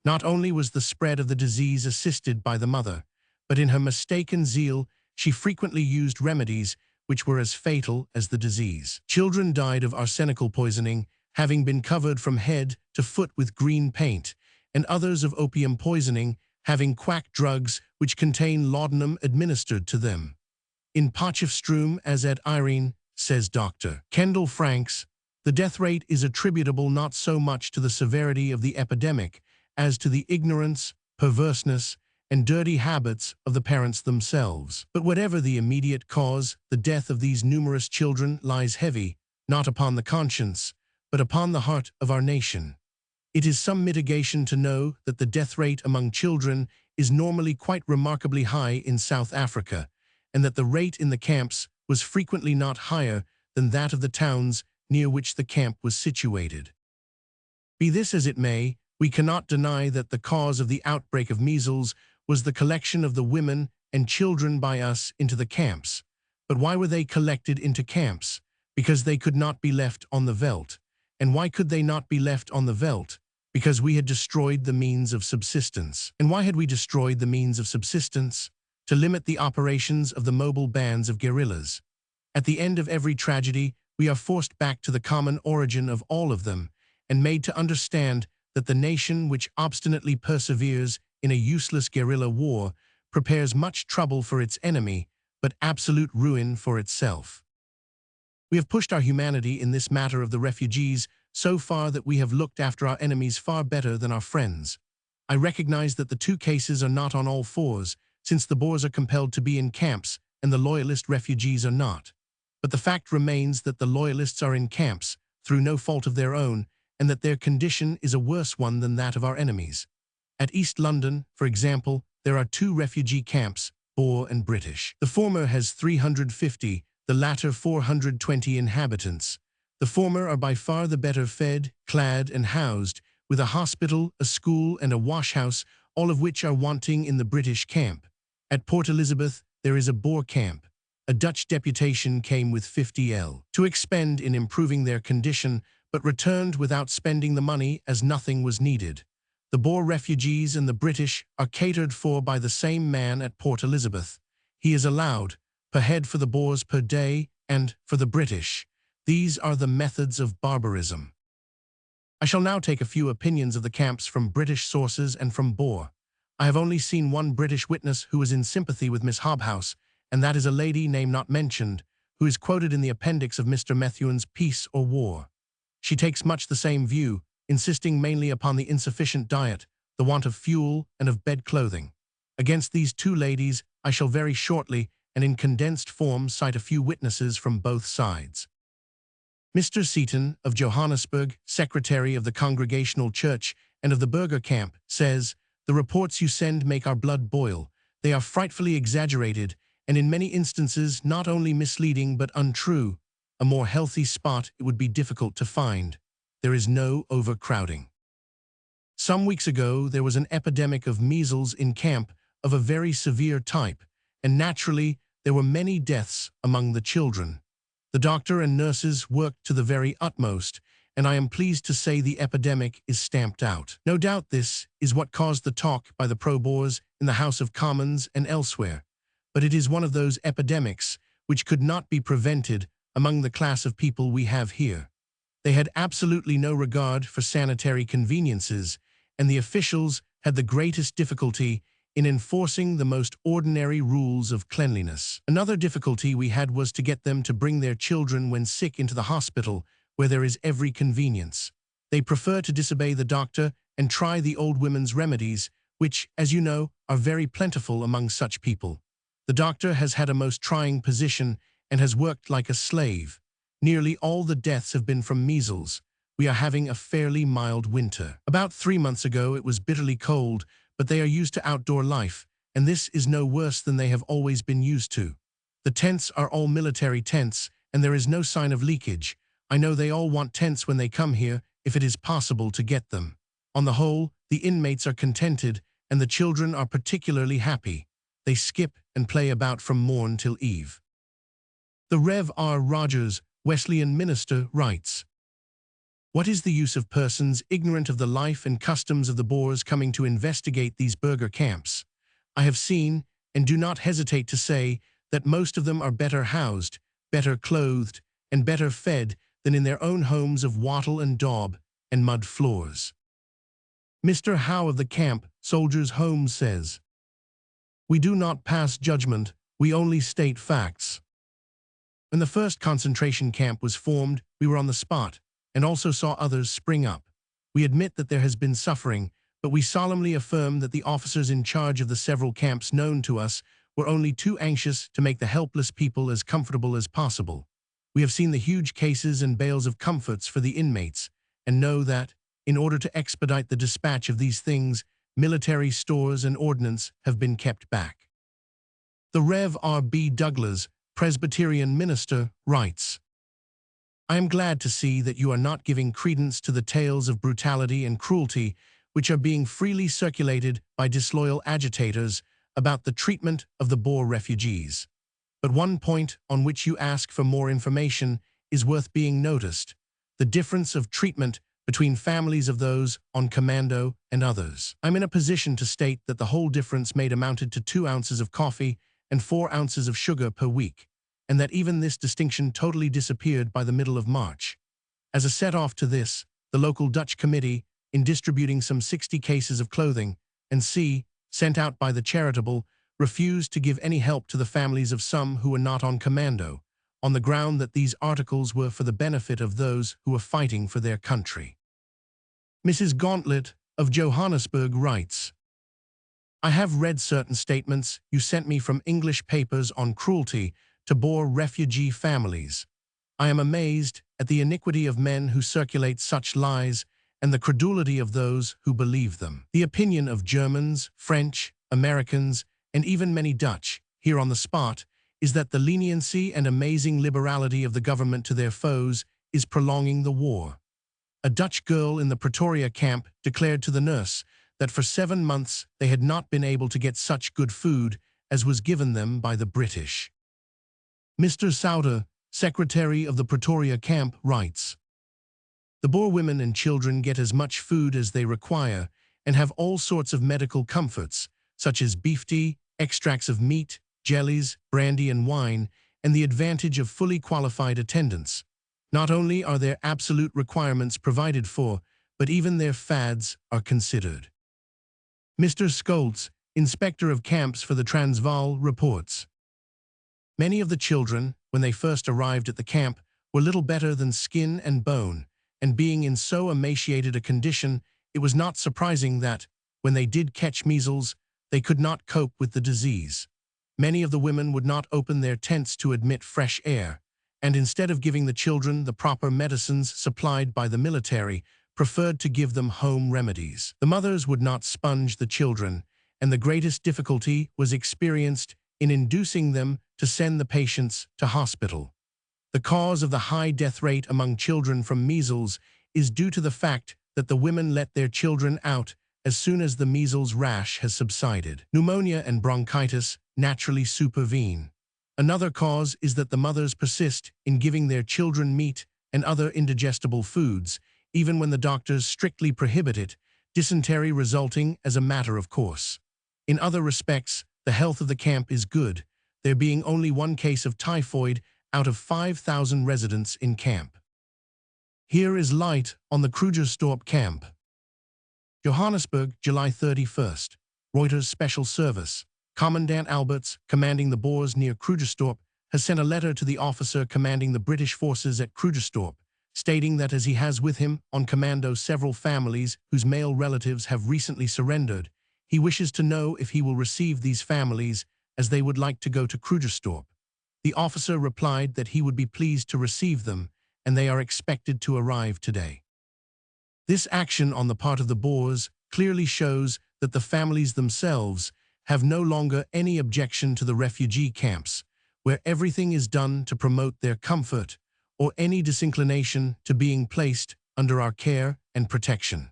Not only was the spread of the disease assisted by the mother, but in her mistaken zeal, she frequently used remedies which were as fatal as the disease. Children died of arsenical poisoning, having been covered from head to foot with green paint, and others of opium poisoning, having quack drugs which contain laudanum administered to them. In Potchefstroom, as at Irene, says Dr. Kendall Franks, the death rate is attributable not so much to the severity of the epidemic as to the ignorance, perverseness, and dirty habits of the parents themselves. But whatever the immediate cause, the death of these numerous children lies heavy, not upon the conscience, but upon the heart of our nation. It is some mitigation to know that the death rate among children is normally quite remarkably high in South Africa, and that the rate in the camps was frequently not higher than that of the towns near which the camp was situated. Be this as it may, we cannot deny that the cause of the outbreak of measles was the collection of the women and children by us into the camps. But why were they collected into camps? Because they could not be left on the veldt. And why could they not be left on the veldt? Because we had destroyed the means of subsistence. And why had we destroyed the means of subsistence? To limit the operations of the mobile bands of guerrillas. At the end of every tragedy, we are forced back to the common origin of all of them, and made to understand that the nation which obstinately perseveres in a useless guerrilla war prepares much trouble for its enemy, but absolute ruin for itself. We have pushed our humanity in this matter of the refugees so far that we have looked after our enemies far better than our friends. I recognize that the two cases are not on all fours, since the Boers are compelled to be in camps and the loyalist refugees are not. But the fact remains that the loyalists are in camps through no fault of their own, and that their condition is a worse one than that of our enemies. At East London, for example, there are two refugee camps, Boer and British. The former has 350, the latter 420 inhabitants. The former are by far the better fed, clad, and housed, with a hospital, a school, and a washhouse, all of which are wanting in the British camp. At Port Elizabeth, there is a Boer camp. A Dutch deputation came with 50L to expend in improving their condition, but returned without spending the money as nothing was needed. The Boer refugees and the British are catered for by the same man at Port Elizabeth. He is allowed, per head for the Boers per day, and for the British. These are the methods of barbarism. I shall now take a few opinions of the camps from British sources and from Boer. I have only seen one British witness who is in sympathy with Miss Hobhouse, and that is a lady, name not mentioned, who is quoted in the appendix of Mr. Methuen Peace or War. She takes much the same view, insisting mainly upon the insufficient diet, the want of fuel, and of bed clothing. Against these two ladies I shall very shortly and in condensed form cite a few witnesses from both sides. Mr. Seaton of Johannesburg, secretary of the Congregational Church and of the Burger Camp, says, "The reports you send make our blood boil. They are frightfully exaggerated and in many instances not only misleading but untrue. A more healthy spot it would be difficult to find. There is no overcrowding." Some weeks ago, there was an epidemic of measles in camp of a very severe type, and naturally, there were many deaths among the children. The doctor and nurses worked to the very utmost, and I am pleased to say the epidemic is stamped out. No doubt this is what caused the talk by the pro-Boers in the House of Commons and elsewhere, but it is one of those epidemics which could not be prevented among the class of people we have here. They had absolutely no regard for sanitary conveniences, and the officials had the greatest difficulty in enforcing the most ordinary rules of cleanliness. Another difficulty we had was to get them to bring their children when sick into the hospital, where there is every convenience. They prefer to disobey the doctor and try the old women's remedies, which, as you know, are very plentiful among such people. The doctor has had a most trying position and has worked like a slave. Nearly all the deaths have been from measles. We are having a fairly mild winter. About 3 months ago it was bitterly cold, but they are used to outdoor life, and this is no worse than they have always been used to. The tents are all military tents, and there is no sign of leakage. I know they all want tents when they come here, if it is possible to get them. On the whole, the inmates are contented, and the children are particularly happy. They skip and play about from morn till eve. The Rev. R. Rogers, Wesleyan minister, writes, "What is the use of persons ignorant of the life and customs of the Boers coming to investigate these burgher camps? I have seen, and do not hesitate to say, that most of them are better housed, better clothed, and better fed than in their own homes of wattle and daub and mud floors." Mr. Howe of the camp, Soldiers' Home, says, "We do not pass judgment, we only state facts. When the first concentration camp was formed, we were on the spot, and also saw others spring up. We admit that there has been suffering, but we solemnly affirm that the officers in charge of the several camps known to us were only too anxious to make the helpless people as comfortable as possible. We have seen the huge cases and bales of comforts for the inmates, and know that, in order to expedite the dispatch of these things, military stores and ordnance have been kept back." The Rev. R. B. Douglas, Presbyterian minister, writes, "I am glad to see that you are not giving credence to the tales of brutality and cruelty which are being freely circulated by disloyal agitators about the treatment of the Boer refugees. But one point on which you ask for more information is worth being noticed: the difference of treatment between families of those on commando and others. I'm in a position to state that the whole difference made amounted to 2 ounces of coffee and 4 ounces of sugar per week, and that even this distinction totally disappeared by the middle of March. As a set-off to this, the local Dutch committee, in distributing some 60 cases of clothing and sent out by the charitable, refused to give any help to the families of some who were not on commando, on the ground that these articles were for the benefit of those who were fighting for their country." Mrs. Gauntlet of Johannesburg writes, "I have read certain statements you sent me from English papers on cruelty to Boer refugee families. I am amazed at the iniquity of men who circulate such lies and the credulity of those who believe them. The opinion of Germans, French, Americans, and even many Dutch, here on the spot, is that the leniency and amazing liberality of the government to their foes is prolonging the war. A Dutch girl in the Pretoria camp declared to the nurse that for 7 months they had not been able to get such good food as was given them by the British." Mr. Souter, secretary of the Pretoria camp, writes, "The Boer women and children get as much food as they require and have all sorts of medical comforts, such as beef tea, extracts of meat, jellies, brandy and wine, and the advantage of fully qualified attendants. Not only are their absolute requirements provided for, but even their fads are considered." Mr. Scholz, inspector of camps for the Transvaal, reports, "Many of the children, when they first arrived at the camp, were little better than skin and bone, and being in so emaciated a condition, it was not surprising that, when they did catch measles, they could not cope with the disease. Many of the women would not open their tents to admit fresh air, and instead of giving the children the proper medicines supplied by the military, preferred to give them home remedies. The mothers would not sponge the children, and the greatest difficulty was experienced in inducing them to send the patients to hospital. The cause of the high death rate among children from measles is due to the fact that the women let their children out as soon as the measles rash has subsided. Pneumonia and bronchitis naturally supervene. Another cause is that the mothers persist in giving their children meat and other indigestible foods, even when the doctors strictly prohibit it, dysentery resulting as a matter of course. In other respects, the health of the camp is good, there being only one case of typhoid out of 5,000 residents in camp. Here is light on the Krugersdorp camp. Johannesburg, July 31st. Reuters Special Service. Commandant Alberts, commanding the Boers near Krugersdorp, has sent a letter to the officer commanding the British forces at Krugersdorp, stating that as he has with him on commando several families whose male relatives have recently surrendered, he wishes to know if he will receive these families as they would like to go to Krugersdorp. The officer replied that he would be pleased to receive them, and they are expected to arrive today. This action on the part of the Boers clearly shows that the families themselves have no longer any objection to the refugee camps, where everything is done to promote their comfort, or any disinclination to being placed under our care and protection.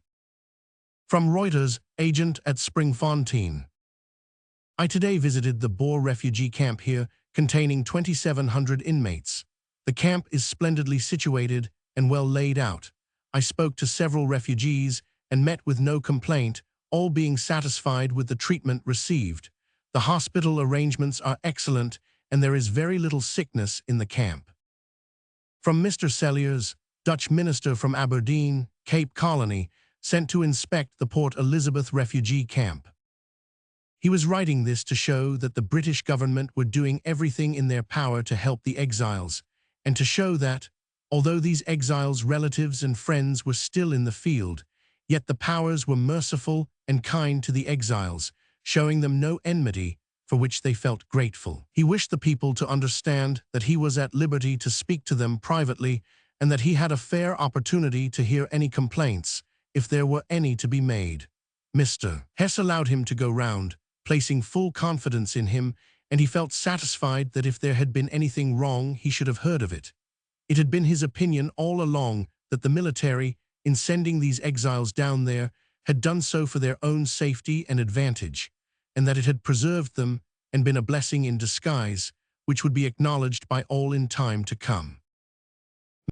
From Reuters, agent at Springfontein. I today visited the Boer refugee camp here, containing 2,700 inmates. The camp is splendidly situated and well laid out. I spoke to several refugees and met with no complaint, all being satisfied with the treatment received. The hospital arrangements are excellent, and there is very little sickness in the camp. From Mr. Celliers, Dutch minister from Aberdeen, Cape Colony, sent to inspect the Port Elizabeth refugee camp. He was writing this to show that the British government were doing everything in their power to help the exiles, and to show that, although these exiles' relatives and friends were still in the field, yet the powers were merciful and kind to the exiles, showing them no enmity, for which they felt grateful. He wished the people to understand that he was at liberty to speak to them privately, and that he had a fair opportunity to hear any complaints, if there were any to be made. Mr. Hess allowed him to go round, placing full confidence in him, and he felt satisfied that if there had been anything wrong he should have heard of it. It had been his opinion all along that the military, in sending these exiles down there, had done so for their own safety and advantage, and that it had preserved them and been a blessing in disguise, which would be acknowledged by all in time to come.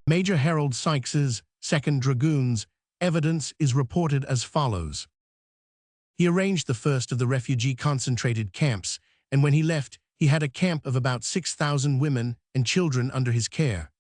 Major Harold Sykes's 2nd Dragoons evidence is reported as follows. He arranged the first of the refugee concentrated camps, and when he left, he had a camp of about 6,000 women and children under his care.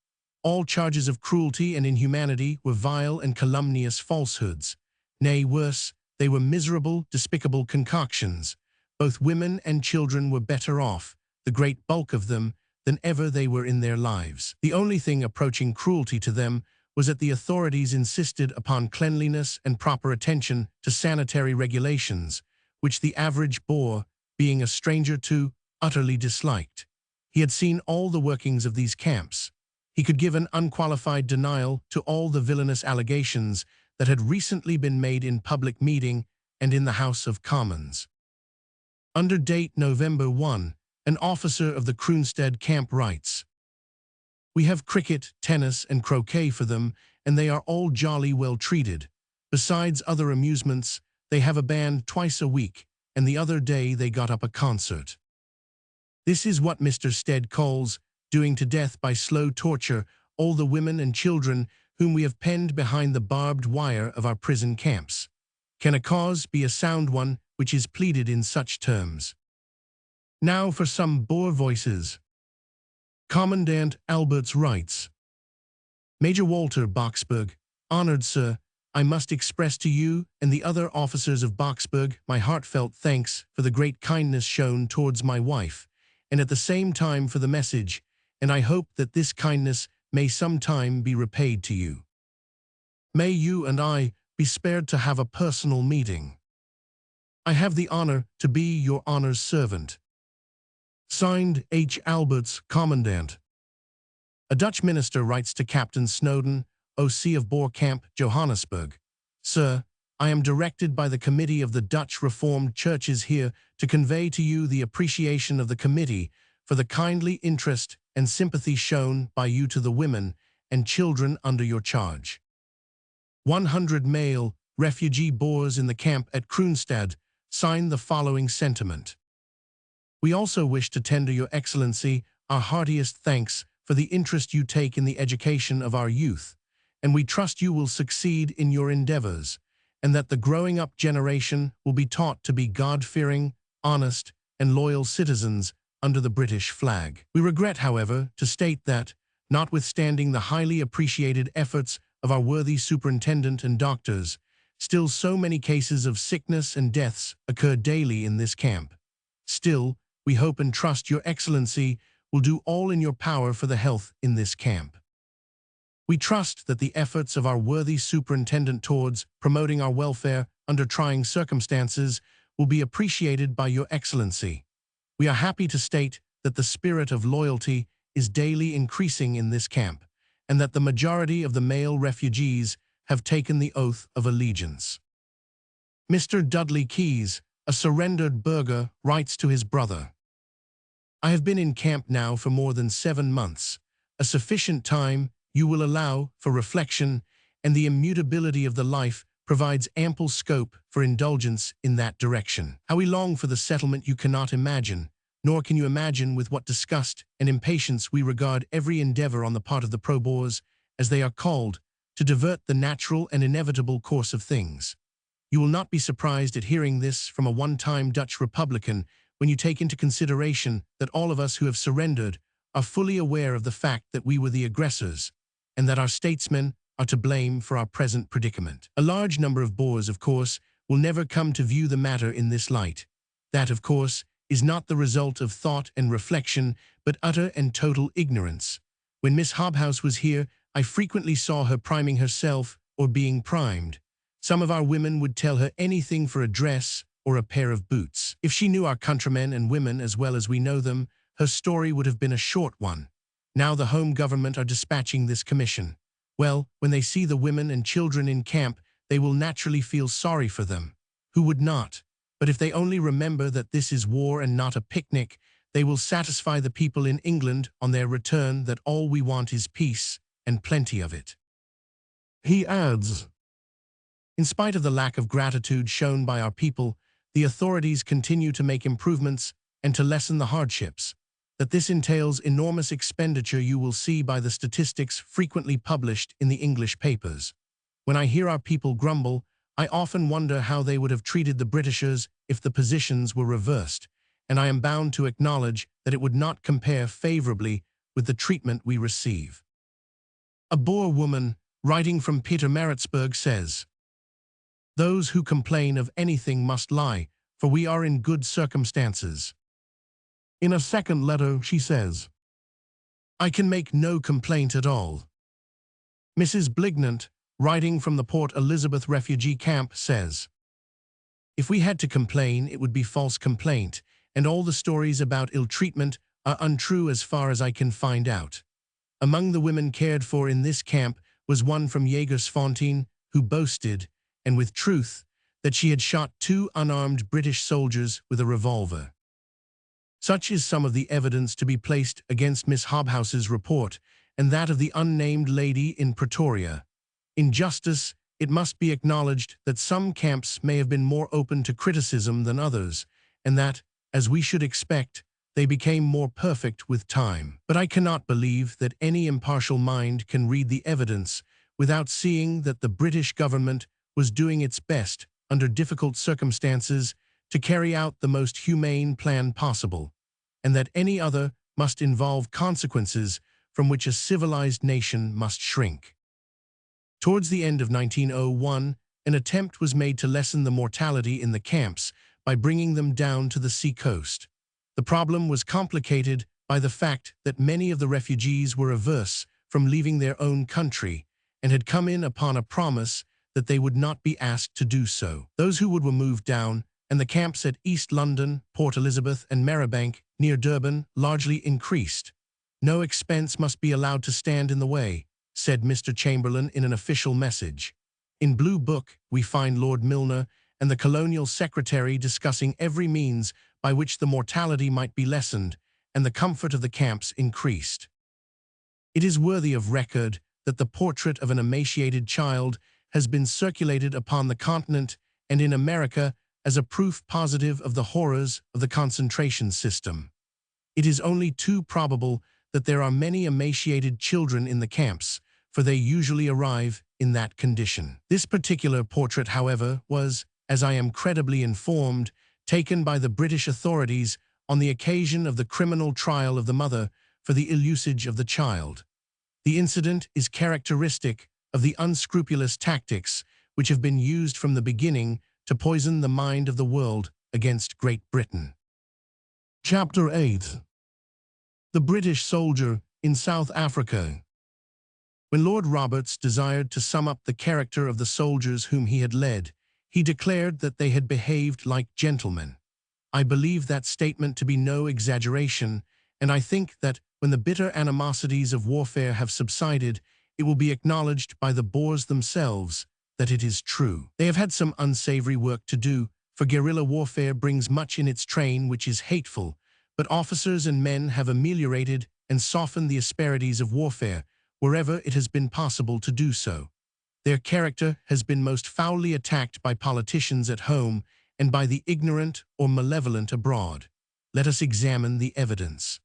All charges of cruelty and inhumanity were vile and calumnious falsehoods. Nay, worse, they were miserable, despicable concoctions. Both women and children were better off, the great bulk of them, than ever they were in their lives. The only thing approaching cruelty to them was that the authorities insisted upon cleanliness and proper attention to sanitary regulations, which the average Boer, being a stranger to, utterly disliked. He had seen all the workings of these camps. He could give an unqualified denial to all the villainous allegations that had recently been made in public meeting and in the House of Commons. Under date November 1, an officer of the Kroonstad camp writes, "We have cricket, tennis, and croquet for them, and they are all jolly well treated. Besides other amusements, they have a band twice a week, and the other day they got up a concert." This is what Mr. Stead calls doing to death by slow torture all the women and children whom we have penned behind the barbed wire of our prison camps. Can a cause be a sound one which is pleaded in such terms? Now for some Boer voices. Commandant Alberts writes, "Major Walter Boksburg, honored sir, I must express to you and the other officers of Boksburg my heartfelt thanks for the great kindness shown towards my wife, and at the same time for the message, and I hope that this kindness may sometime be repaid to you. May you and I be spared to have a personal meeting. I have the honor to be your honor's servant. Signed, H. Alberts, Commandant. A Dutch minister writes to Captain Snowden, O.C. of Boer Camp, Johannesburg. Sir, I am directed by the Committee of the Dutch Reformed Churches here to convey to you the appreciation of the committee for the kindly interest and sympathy shown by you to the women and children under your charge. 100 male refugee Boers in the camp at Kroonstad signed the following sentiment. We also wish to tender your Excellency our heartiest thanks for the interest you take in the education of our youth, and we trust you will succeed in your endeavors, and that the growing up generation will be taught to be God-fearing, honest, and loyal citizens under the British flag. We regret, however, to state that, notwithstanding the highly appreciated efforts of our worthy superintendent and doctors, still so many cases of sickness and deaths occur daily in this camp. Still, we hope and trust your Excellency will do all in your power for the health in this camp. We trust that the efforts of our worthy superintendent towards promoting our welfare under trying circumstances will be appreciated by your Excellency. We are happy to state that the spirit of loyalty is daily increasing in this camp, and that the majority of the male refugees have taken the oath of allegiance. Mr. Dudley Keyes, a surrendered burgher, writes to his brother, I have been in camp now for more than 7 months, a sufficient time you will allow for reflection, and the immutability of the life provides ample scope for indulgence in that direction. How we long for the settlement you cannot imagine, nor can you imagine with what disgust and impatience we regard every endeavor on the part of the pro-Boers, as they are called, to divert the natural and inevitable course of things. You will not be surprised at hearing this from a one-time Dutch Republican when you take into consideration that all of us who have surrendered are fully aware of the fact that we were the aggressors, and that our statesmen are to blame for our present predicament. A large number of Boers, of course, will never come to view the matter in this light. That, of course, is not the result of thought and reflection, but utter and total ignorance. When Miss Hobhouse was here, I frequently saw her priming herself or being primed. Some of our women would tell her anything for a dress or a pair of boots. If she knew our countrymen and women as well as we know them, her story would have been a short one. Now the Home Government are dispatching this commission. Well, when they see the women and children in camp, they will naturally feel sorry for them. Who would not? But if they only remember that this is war and not a picnic, they will satisfy the people in England on their return that all we want is peace, and plenty of it. He adds, in spite of the lack of gratitude shown by our people, the authorities continue to make improvements and to lessen the hardships. That this entails enormous expenditure you will see by the statistics frequently published in the English papers. When I hear our people grumble, I often wonder how they would have treated the Britishers if the positions were reversed, and I am bound to acknowledge that it would not compare favorably with the treatment we receive. A Boer woman, writing from Pietermaritzburg, says, those who complain of anything must lie, for we are in good circumstances. In a second letter, she says, I can make no complaint at all. Mrs. Blignant, writing from the Port Elizabeth refugee camp, says, if we had to complain, it would be false complaint, and all the stories about ill treatment are untrue as far as I can find out. Among the women cared for in this camp was one from Jagersfontein who boasted, and with truth, that she had shot 2 unarmed British soldiers with a revolver. Such is some of the evidence to be placed against Miss Hobhouse's report and that of the unnamed lady in Pretoria. In justice, it must be acknowledged that some camps may have been more open to criticism than others, and that, as we should expect, they became more perfect with time. But I cannot believe that any impartial mind can read the evidence without seeing that the British government was doing its best under difficult circumstances to carry out the most humane plan possible, and that any other must involve consequences from which a civilized nation must shrink. Towards the end of 1901, an attempt was made to lessen the mortality in the camps by bringing them down to the sea coast. The problem was complicated by the fact that many of the refugees were averse from leaving their own country and had come in upon a promise that they would not be asked to do so. Those who were moved down and the camps at East London, Port Elizabeth, and Marrowbank, near Durban, largely increased. "No expense must be allowed to stand in the way," said Mr. Chamberlain in an official message. In Blue Book, we find Lord Milner and the colonial secretary discussing every means by which the mortality might be lessened and the comfort of the camps increased. It is worthy of record that the portrait of an emaciated child has been circulated upon the continent and in America as a proof positive of the horrors of the concentration system. It is only too probable that there are many emaciated children in the camps, for they usually arrive in that condition. This particular portrait, however, was, as I am credibly informed, taken by the British authorities on the occasion of the criminal trial of the mother for the ill usage of the child. The incident is characteristic of the unscrupulous tactics which have been used from the beginning to poison the mind of the world against Great Britain. Chapter 8. The British Soldier in South Africa. When Lord Roberts desired to sum up the character of the soldiers whom he had led, he declared that they had behaved like gentlemen. I believe that statement to be no exaggeration, and I think that when the bitter animosities of warfare have subsided, it will be acknowledged by the Boers themselves that it is true. They have had some unsavory work to do, for guerrilla warfare brings much in its train which is hateful, but officers and men have ameliorated and softened the asperities of warfare wherever it has been possible to do so. Their character has been most foully attacked by politicians at home and by the ignorant or malevolent abroad. Let us examine the evidence.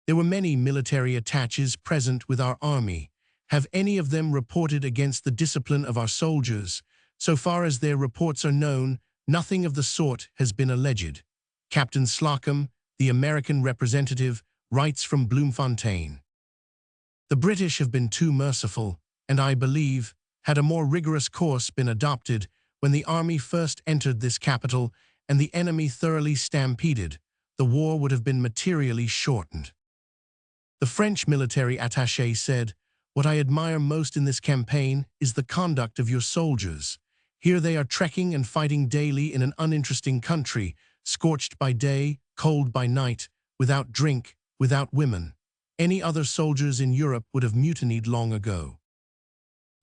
There were many military attaches present with our army. Have any of them reported against the discipline of our soldiers? So far as their reports are known, nothing of the sort has been alleged. Captain Slocum, the American representative, writes from Bloemfontein. The British have been too merciful, and I believe, had a more rigorous course been adopted when the army first entered this capital and the enemy thoroughly stampeded, the war would have been materially shortened. The French military attaché said, "What I admire most in this campaign is the conduct of your soldiers. Here they are trekking and fighting daily in an uninteresting country, scorched by day, cold by night, without drink, without women. Any other soldiers in Europe would have mutinied long ago."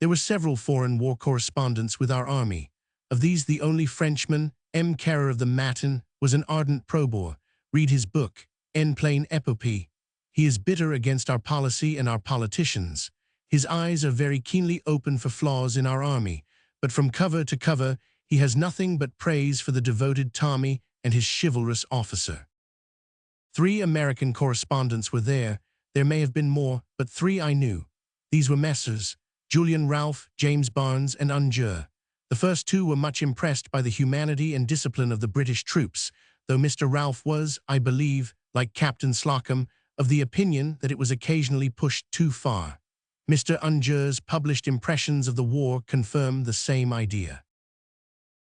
There were several foreign war correspondents with our army. Of these, the only Frenchman, M. Carrer of the Matin, was an ardent pro-Boer. Read his book, En Pleine Epopee. He is bitter against our policy and our politicians. His eyes are very keenly open for flaws in our army, but from cover to cover, he has nothing but praise for the devoted Tommy and his chivalrous officer. 3 American correspondents were there. There may have been more, but 3 I knew. These were Messrs. Julian Ralph, James Barnes, and Unger. The first 2 were much impressed by the humanity and discipline of the British troops, though Mr. Ralph was, I believe, like Captain Slocum, of the opinion that it was occasionally pushed too far. Mr. Unger's published impressions of the war confirm the same idea.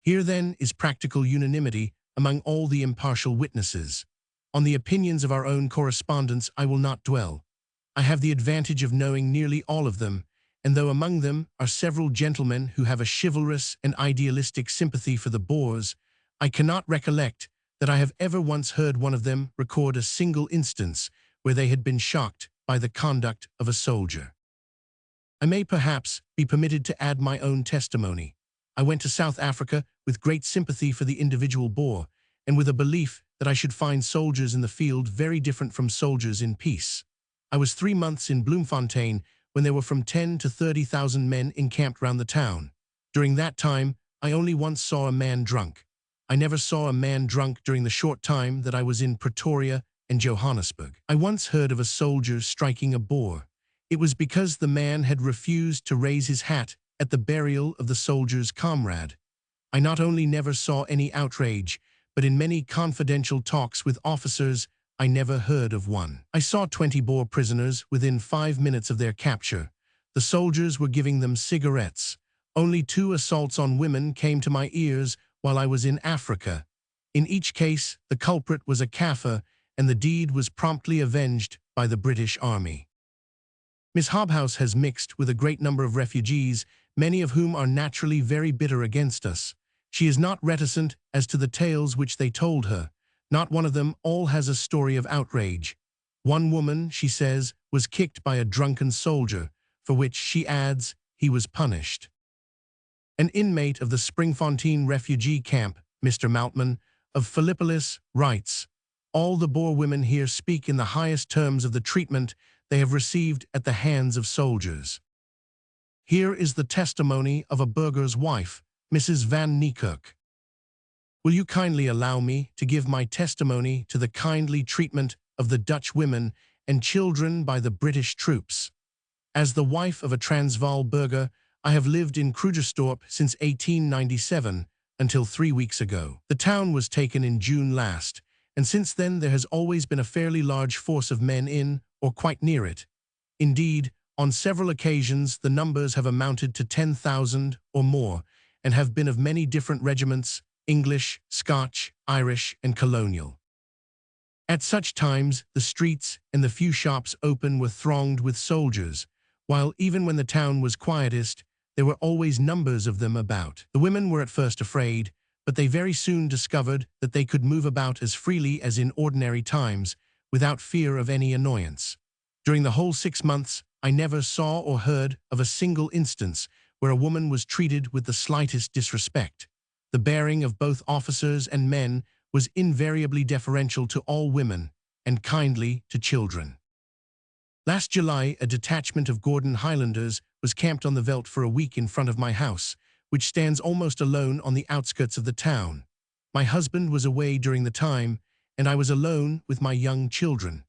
Here, then, is practical unanimity among all the impartial witnesses. On the opinions of our own correspondents I will not dwell. I have the advantage of knowing nearly all of them, and though among them are several gentlemen who have a chivalrous and idealistic sympathy for the Boers, I cannot recollect that I have ever once heard one of them record a single instance where they had been shocked by the conduct of a soldier. I may perhaps be permitted to add my own testimony. I went to South Africa with great sympathy for the individual Boer, and with a belief that I should find soldiers in the field very different from soldiers in peace. I was 3 months in Bloemfontein when there were from 10 to 30,000 men encamped round the town. During that time, I only once saw a man drunk. I never saw a man drunk during the short time that I was in Pretoria and Johannesburg. I once heard of a soldier striking a Boer. It was because the man had refused to raise his hat at the burial of the soldier's comrade. I not only never saw any outrage, but in many confidential talks with officers, I never heard of one. I saw 20 Boer prisoners within 5 minutes of their capture. The soldiers were giving them cigarettes. Only 2 assaults on women came to my ears while I was in Africa. In each case, the culprit was a Kaffir, and the deed was promptly avenged by the British Army. Miss Hobhouse has mixed with a great number of refugees, many of whom are naturally very bitter against us. She is not reticent as to the tales which they told her. Not one of them all has a story of outrage. One woman, she says, was kicked by a drunken soldier, for which, she adds, he was punished. An inmate of the Springfontein refugee camp, Mr. Maltman, of Philippopolis, writes, "All the Boer women here speak in the highest terms of the treatment they have received at the hands of soldiers." Here is the testimony of a burgher's wife, Mrs. Van Niekerk. "Will you kindly allow me to give my testimony to the kindly treatment of the Dutch women and children by the British troops? As the wife of a Transvaal burgher, I have lived in Krugersdorp since 1897, until 3 weeks ago. The town was taken in June last, and since then there has always been a fairly large force of men in, or quite near it. Indeed, on several occasions the numbers have amounted to 10,000 or more, and have been of many different regiments, English, Scotch, Irish, and colonial. At such times, the streets and the few shops open were thronged with soldiers, while even when the town was quietest, there were always numbers of them about. The women were at first afraid, but they very soon discovered that they could move about as freely as in ordinary times, without fear of any annoyance. During the whole 6 months, I never saw or heard of a single instance where a woman was treated with the slightest disrespect. The bearing of both officers and men was invariably deferential to all women, and kindly to children. Last July, a detachment of Gordon Highlanders was camped on the veldt for a week in front of my house, which stands almost alone on the outskirts of the town. My husband was away during the time, and I was alone with my young children.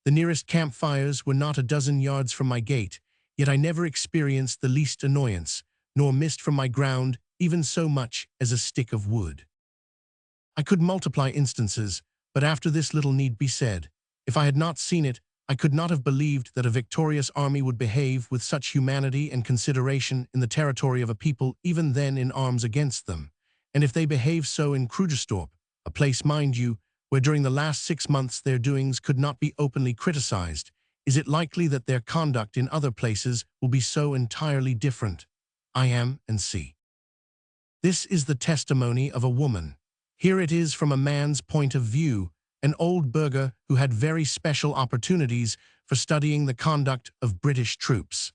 The nearest campfires were not a dozen yards from my gate, yet I never experienced the least annoyance, nor missed from my ground even so much as a stick of wood. I could multiply instances, but after this little need be said. If I had not seen it, I could not have believed that a victorious army would behave with such humanity and consideration in the territory of a people even then in arms against them. And if they behave so in Krugersdorp, a place, mind you, where during the last 6 months their doings could not be openly criticized, is it likely that their conduct in other places will be so entirely different? I am and see. This is the testimony of a woman. Here it is from a man's point of view, an old burgher who had very special opportunities for studying the conduct of British troops.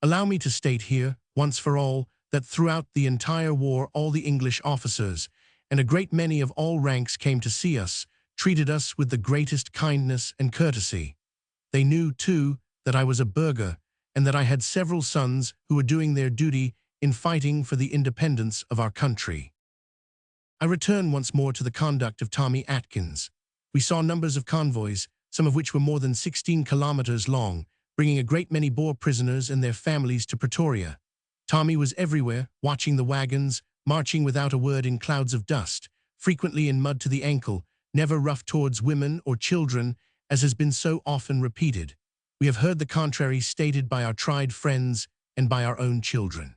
Allow me to state here, once for all, that throughout the entire war all the English officers, and a great many of all ranks came to see us, treated us with the greatest kindness and courtesy. They knew, too, that I was a burgher, and that I had several sons who were doing their duty in fighting for the independence of our country. I return once more to the conduct of Tommy Atkins. We saw numbers of convoys, some of which were more than 16 kilometers long, bringing a great many Boer prisoners and their families to Pretoria. Tommy was everywhere, watching the wagons, marching without a word in clouds of dust, frequently in mud to the ankle, never rough towards women or children, as has been so often repeated. We have heard the contrary stated by our tried friends and by our own children.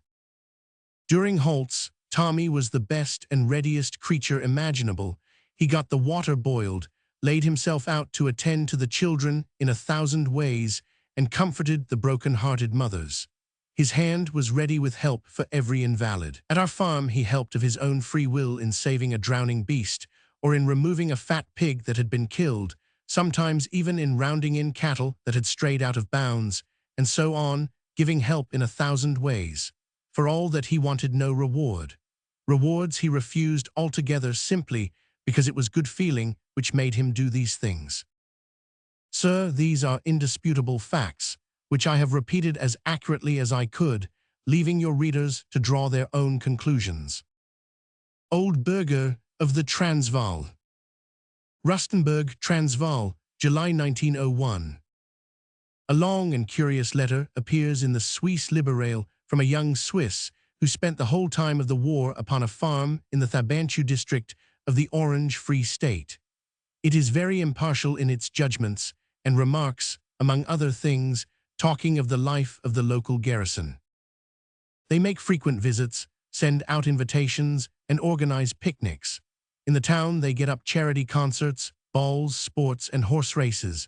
During halts, Tommy was the best and readiest creature imaginable. He got the water boiled, laid himself out to attend to the children in 1,000 ways, and comforted the broken-hearted mothers. His hand was ready with help for every invalid. At our farm he helped of his own free will in saving a drowning beast, or in removing a fat pig that had been killed, sometimes even in rounding in cattle that had strayed out of bounds, and so on, giving help in 1,000 ways. For all that he wanted no reward. Rewards he refused altogether simply because it was good feeling which made him do these things. Sir, these are indisputable facts, which I have repeated as accurately as I could, leaving your readers to draw their own conclusions. Old Burgher of the Transvaal. Rustenburg, Transvaal, July 1901. A long and curious letter appears in the Swiss Liberale from a young Swiss who spent the whole time of the war upon a farm in the Thabanchu district of the Orange Free State. It is very impartial in its judgments and remarks, among other things, talking of the life of the local garrison. They make frequent visits, send out invitations, and organize picnics. In the town they get up charity concerts, balls, sports, and horse races.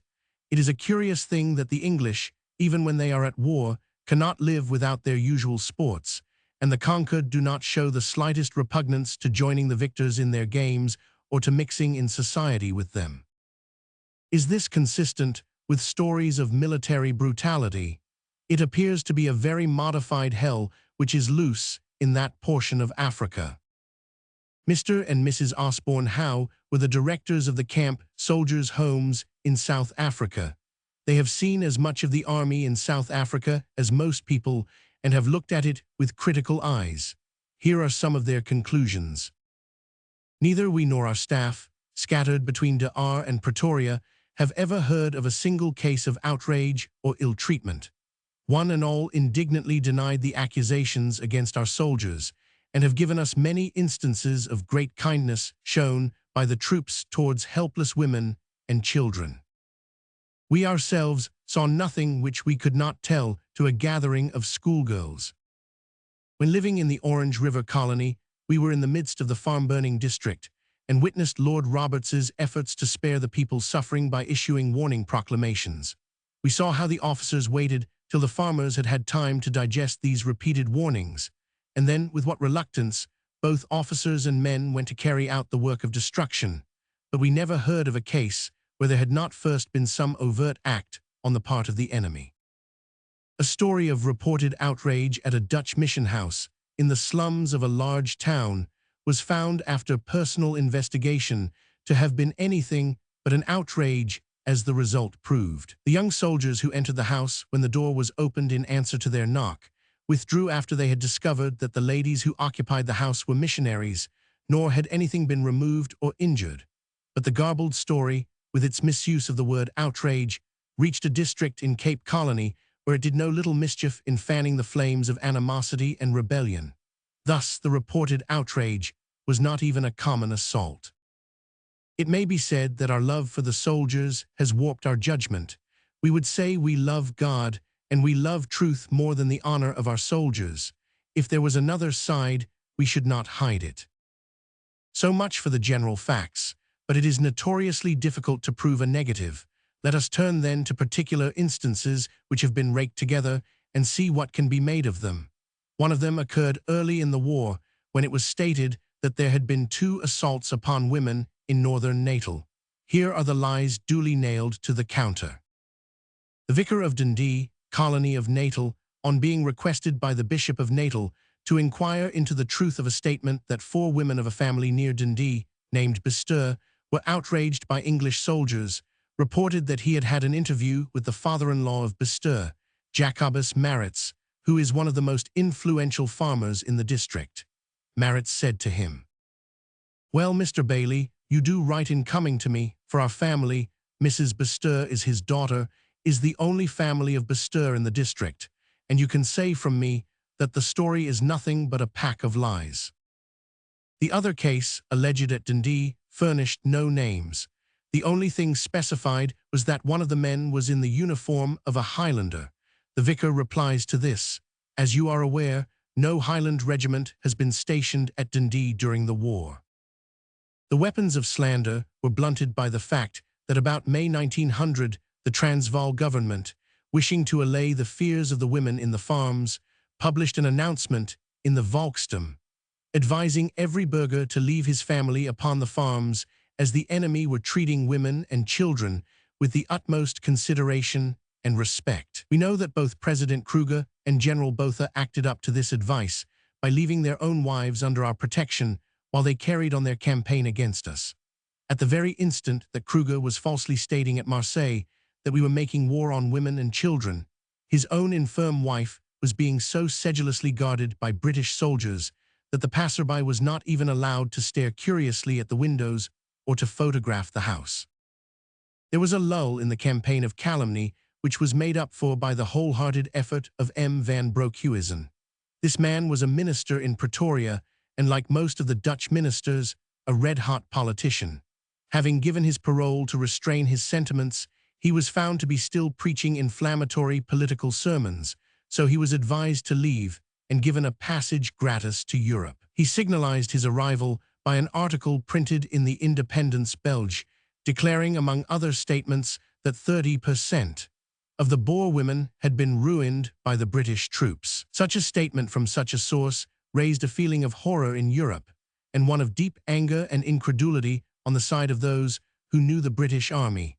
It is a curious thing that the English, even when they are at war, cannot live without their usual sports, and the conquered do not show the slightest repugnance to joining the victors in their games or to mixing in society with them. Is this consistent with stories of military brutality? It appears to be a very modified hell which is loose in that portion of Africa. Mr. and Mrs. Osborne Howe were the directors of the camp soldiers' homes in South Africa. They have seen as much of the army in South Africa as most people and have looked at it with critical eyes. Here are some of their conclusions. Neither we nor our staff, scattered between Dar and Pretoria, have ever heard of a single case of outrage or ill treatment. One and all indignantly denied the accusations against our soldiers and have given us many instances of great kindness shown by the troops towards helpless women and children. We ourselves saw nothing which we could not tell to a gathering of schoolgirls. When living in the Orange River colony, we were in the midst of the farm-burning district and witnessed Lord Roberts's efforts to spare the people suffering by issuing warning proclamations. We saw how the officers waited till the farmers had had time to digest these repeated warnings, and then, with what reluctance, both officers and men went to carry out the work of destruction. But we never heard of a case where there had not first been some overt act on the part of the enemy. A story of reported outrage at a Dutch mission house in the slums of a large town was found after personal investigation to have been anything but an outrage, as the result proved. The young soldiers who entered the house when the door was opened in answer to their knock withdrew after they had discovered that the ladies who occupied the house were missionaries, nor had anything been removed or injured. But the garbled story, with its misuse of the word outrage, reached a district in Cape Colony where it did no little mischief in fanning the flames of animosity and rebellion. Thus, the reported outrage was not even a common assault. It may be said that our love for the soldiers has warped our judgment. We would say we love God and we love truth more than the honor of our soldiers. If there was another side, we should not hide it. So much for the general facts, but it is notoriously difficult to prove a negative. Let us turn then to particular instances which have been raked together and see what can be made of them. One of them occurred early in the war, when it was stated that there had been 2 assaults upon women in northern Natal. Here are the lies duly nailed to the counter. The Vicar of Dundee, colony of Natal, on being requested by the Bishop of Natal to inquire into the truth of a statement that 4 women of a family near Dundee, named Bistur, were outraged by English soldiers, reported that he had had an interview with the father-in-law of Bistur, Jacobus Maritz, who is one of the most influential farmers in the district. Maritz said to him, "Well, Mr. Bailey, you do right in coming to me, for our family, Mrs. Bistur is his daughter, is the only family of Bistur in the district, and you can say from me that the story is nothing but a pack of lies." The other case, alleged at Dundee, furnished no names. The only thing specified was that one of the men was in the uniform of a Highlander. The vicar replies to this, "As you are aware, no Highland regiment has been stationed at Dundee during the war." The weapons of slander were blunted by the fact that about May 1900, the Transvaal government, wishing to allay the fears of the women in the farms, published an announcement in the Volkstem, advising every burgher to leave his family upon the farms, as the enemy were treating women and children with the utmost consideration and respect. We know that both President Kruger and General Botha acted up to this advice by leaving their own wives under our protection while they carried on their campaign against us. At the very instant that Kruger was falsely stating at Marseille that we were making war on women and children, his own infirm wife was being so sedulously guarded by British soldiers that the passerby was not even allowed to stare curiously at the windows or to photograph the house. There was a lull in the campaign of calumny which was made up for by the wholehearted effort of M. van Broekhuizen. This man was a minister in Pretoria and, like most of the Dutch ministers, a red-hot politician. Having given his parole to restrain his sentiments, he was found to be still preaching inflammatory political sermons, so he was advised to leave and given a passage gratis to Europe. He signalized his arrival by an article printed in the Independence Belge, declaring, among other statements, that 30% of the Boer women had been ruined by the British troops. Such a statement from such a source raised a feeling of horror in Europe, and one of deep anger and incredulity on the side of those who knew the British Army.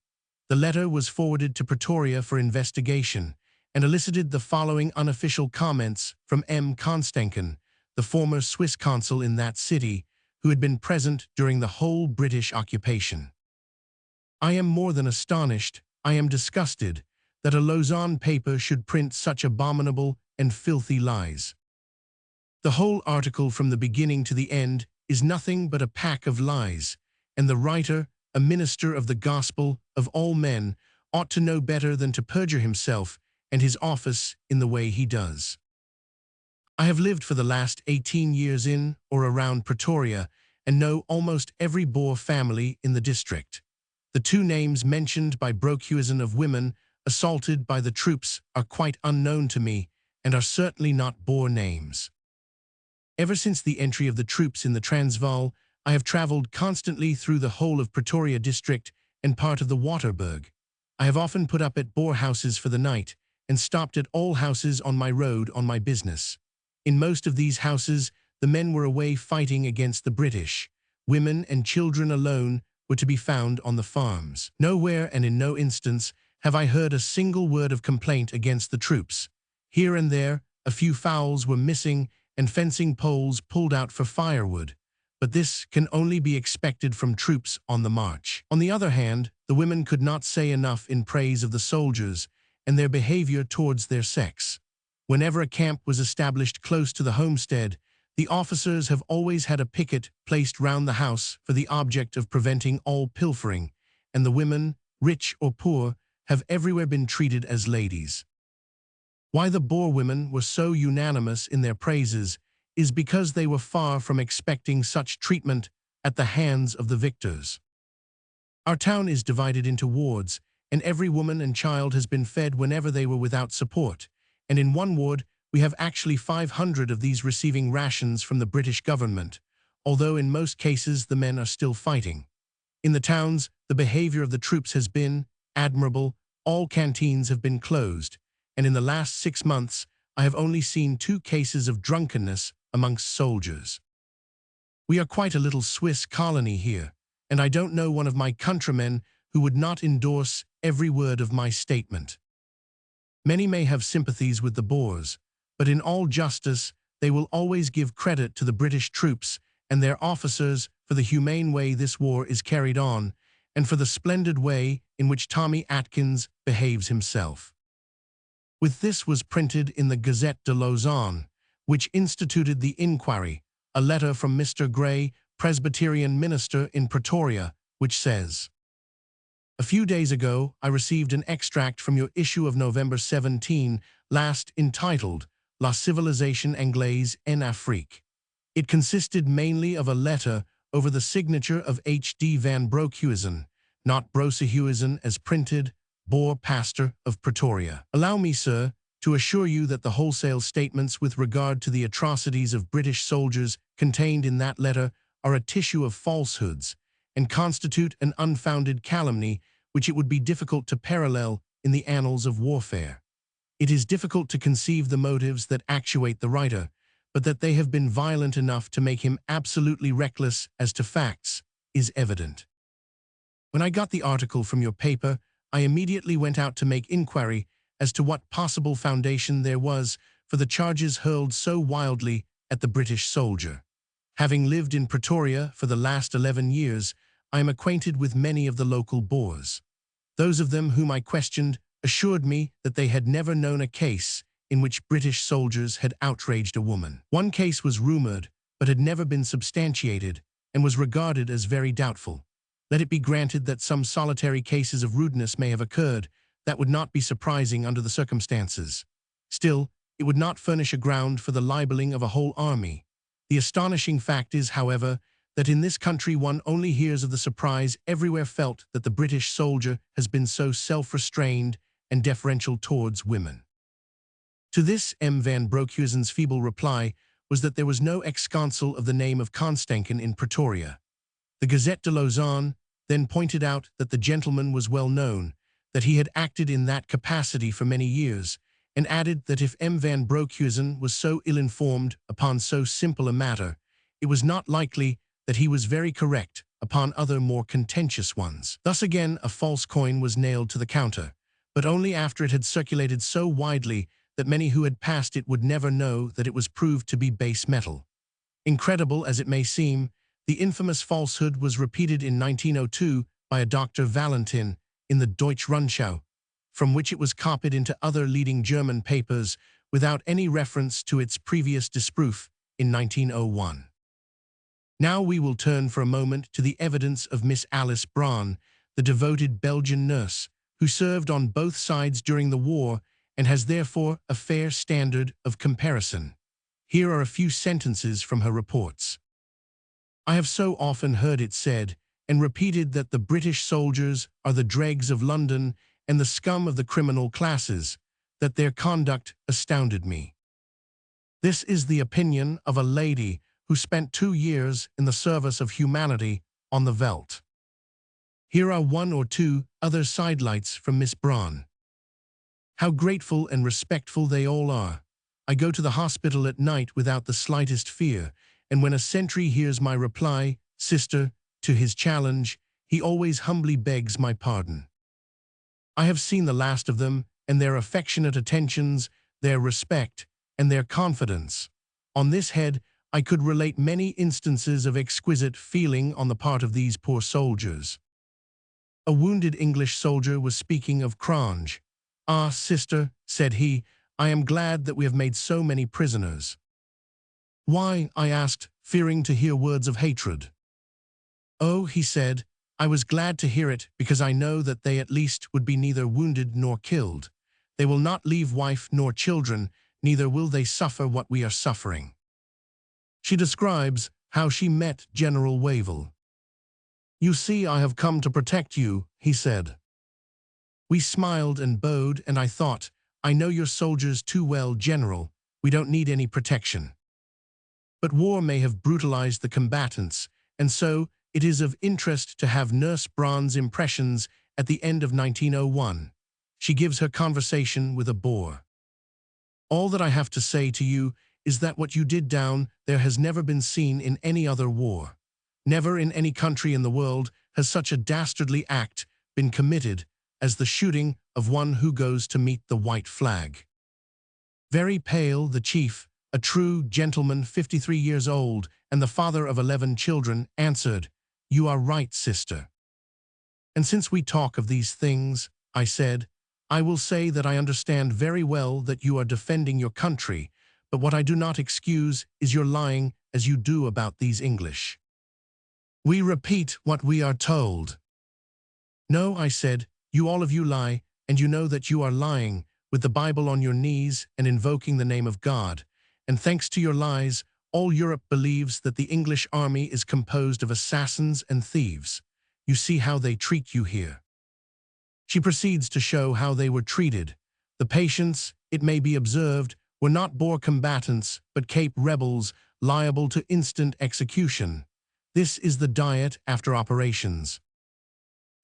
The letter was forwarded to Pretoria for investigation and elicited the following unofficial comments from M. Constantin, the former Swiss consul in that city, who had been present during the whole British occupation. I am more than astonished, I am disgusted, that a Lausanne paper should print such abominable and filthy lies. The whole article from the beginning to the end is nothing but a pack of lies, and the writer, a minister of the gospel of all men, ought to know better than to perjure himself and his office in the way he does. I have lived for the last 18 years in or around Pretoria and know almost every Boer family in the district. The two names mentioned by Broekhuizen of women assaulted by the troops are quite unknown to me and are certainly not Boer names. Ever since the entry of the troops in the Transvaal, I have travelled constantly through the whole of Pretoria district and part of the Waterberg. I have often put up at Boer houses for the night and stopped at all houses on my road on my business. In most of these houses, the men were away fighting against the British. Women and children alone were to be found on the farms. Nowhere and in no instance have I heard a single word of complaint against the troops. Here and there, a few fowls were missing and fencing poles pulled out for firewood, but this can only be expected from troops on the march. On the other hand, the women could not say enough in praise of the soldiers and their behavior towards their sex. Whenever a camp was established close to the homestead, the officers have always had a picket placed round the house for the object of preventing all pilfering, and the women, rich or poor, have everywhere been treated as ladies. Why the Boer women were so unanimous in their praises is because they were far from expecting such treatment at the hands of the victors. Our town is divided into wards, and every woman and child has been fed whenever they were without support, and in one ward we have actually 500 of these receiving rations from the British government, although in most cases the men are still fighting. In the towns, the behavior of the troops has been admirable. All canteens have been closed, and in the last 6 months I have only seen 2 cases of drunkenness amongst soldiers. We are quite a little Swiss colony here, and I don't know one of my countrymen who would not endorse every word of my statement. Many may have sympathies with the Boers, but in all justice they will always give credit to the British troops and their officers for the humane way this war is carried on, and for the splendid way in which Tommy Atkins behaves himself. With this was printed in the Gazette de Lausanne, which instituted the inquiry, a letter from Mr. Gray, Presbyterian minister in Pretoria, which says, "A few days ago I received an extract from your issue of November 17 last entitled La Civilisation Anglaise en Afrique. It consisted mainly of a letter over the signature of H.D. van Broekhuizen, not Brosehuizen as printed, Boer pastor of Pretoria. Allow me, sir, to assure you that the wholesale statements with regard to the atrocities of British soldiers contained in that letter are a tissue of falsehoods and constitute an unfounded calumny which it would be difficult to parallel in the annals of warfare. It is difficult to conceive the motives that actuate the writer, but that they have been violent enough to make him absolutely reckless as to facts is evident. When I got the article from your paper, I immediately went out to make inquiry as to what possible foundation there was for the charges hurled so wildly at the British soldier. Having lived in Pretoria for the last 11 years, I am acquainted with many of the local Boers. Those of them whom I questioned assured me that they had never known a case in which British soldiers had outraged a woman. One case was rumoured, but had never been substantiated, and was regarded as very doubtful. Let it be granted that some solitary cases of rudeness may have occurred. That would not be surprising under the circumstances. Still, it would not furnish a ground for the libeling of a whole army. The astonishing fact is, however, that in this country one only hears of the surprise everywhere felt that the British soldier has been so self-restrained and deferential towards women. To this, M. van Broekhuizen's feeble reply was that there was no ex-consul of the name of Constantin in Pretoria. The Gazette de Lausanne then pointed out that the gentleman was well known, that he had acted in that capacity for many years, and added that if M. van Broekhuizen was so ill-informed upon so simple a matter, it was not likely that he was very correct upon other more contentious ones. Thus again a false coin was nailed to the counter, but only after it had circulated so widely that many who had passed it would never know that it was proved to be base metal. Incredible as it may seem, the infamous falsehood was repeated in 1902 by a Dr. Valentin in the Deutsche Rundschau, from which it was copied into other leading German papers without any reference to its previous disproof in 1901. Now we will turn for a moment to the evidence of Miss Alice Braun, the devoted Belgian nurse, who served on both sides during the war and has therefore a fair standard of comparison. Here are a few sentences from her reports. I have so often heard it said and repeated that the British soldiers are the dregs of London and the scum of the criminal classes, that their conduct astounded me. This is the opinion of a lady who spent 2 years in the service of humanity on the veldt. Here are 1 or 2 other sidelights from Miss Braun. How grateful and respectful they all are. I go to the hospital at night without the slightest fear, and when a sentry hears my reply, "Sister," to his challenge, he always humbly begs my pardon. I have seen the last of them, and their affectionate attentions, their respect, and their confidence. On this head, I could relate many instances of exquisite feeling on the part of these poor soldiers. A wounded English soldier was speaking of Cronje. "Ah, sister," said he, "I am glad that we have made so many prisoners." "Why?" I asked, fearing to hear words of hatred. "Oh," he said, "I was glad to hear it because I know that they at least would be neither wounded nor killed. They will not leave wife nor children, neither will they suffer what we are suffering." She describes how she met General Wavell. "You see, I have come to protect you," he said. We smiled and bowed, and I thought, "I know your soldiers too well, General. We don't need any protection." But war may have brutalized the combatants, and so it is of interest to have Nurse Braun's impressions at the end of 1901. She gives her conversation with a Boer. "All that I have to say to you is that what you did down there has never been seen in any other war. Never in any country in the world has such a dastardly act been committed as the shooting of one who goes to meet the white flag." Very pale, the chief, a true gentleman 53 years old and the father of 11 children, answered, "You are right, sister." "And since we talk of these things," I said, "I will say that I understand very well that you are defending your country, but what I do not excuse is your lying as you do about these English. We repeat what we are told." "No," I said, "you all of you lie, and you know that you are lying, with the Bible on your knees and invoking the name of God. And thanks to your lies, all Europe believes that the English army is composed of assassins and thieves. You see how they treat you here." She proceeds to show how they were treated. The patients, it may be observed, were not Boer combatants, but Cape rebels, liable to instant execution. This is the diet after operations.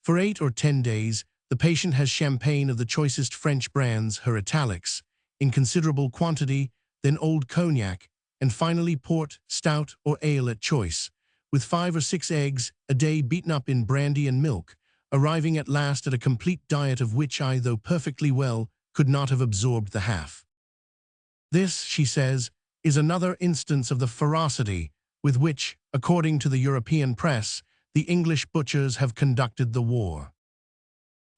For 8 or 10 days, the patient has champagne of the choicest French brands, her italics, in considerable quantity, then old cognac, and finally port, stout, or ale at choice, with 5 or 6 eggs a day beaten up in brandy and milk, arriving at last at a complete diet of which I, though perfectly well, could not have absorbed the half. This, she says, is another instance of the ferocity with which, according to the European press, the English butchers have conducted the war.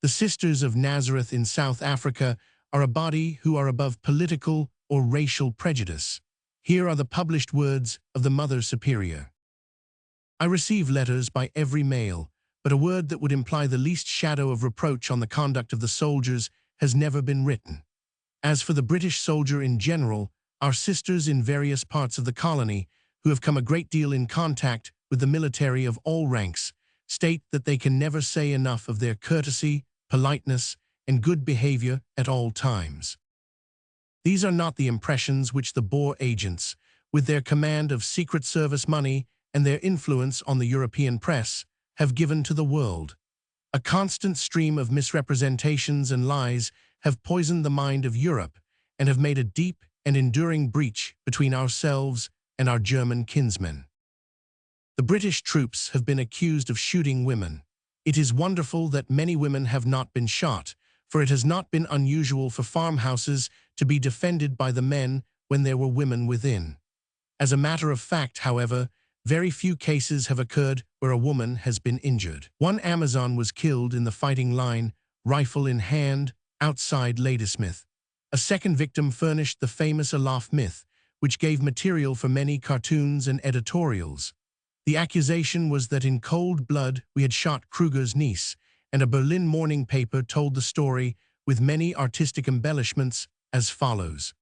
The Sisters of Nazareth in South Africa are a body who are above political or racial prejudice. Here are the published words of the Mother Superior. "I receive letters by every mail, but a word that would imply the least shadow of reproach on the conduct of the soldiers has never been written. As for the British soldier in general, our sisters in various parts of the colony, who have come a great deal in contact with the military of all ranks, state that they can never say enough of their courtesy, politeness, and good behavior at all times. These are not the impressions which the Boer agents, with their command of Secret Service money and their influence on the European press, have given to the world. A constant stream of misrepresentations and lies have poisoned the mind of Europe and have made a deep and enduring breach between ourselves and our German kinsmen. The British troops have been accused of shooting women. It is wonderful that many women have not been shot, for it has not been unusual for farmhouses to be defended by the men when there were women within. As a matter of fact, however, very few cases have occurred where a woman has been injured. One Amazon was killed in the fighting line, rifle in hand, outside Ladysmith. A second victim furnished the famous Olaf myth, which gave material for many cartoons and editorials. The accusation was that in cold blood we had shot Kruger's niece, and a Berlin morning paper told the story with many artistic embellishments as follows.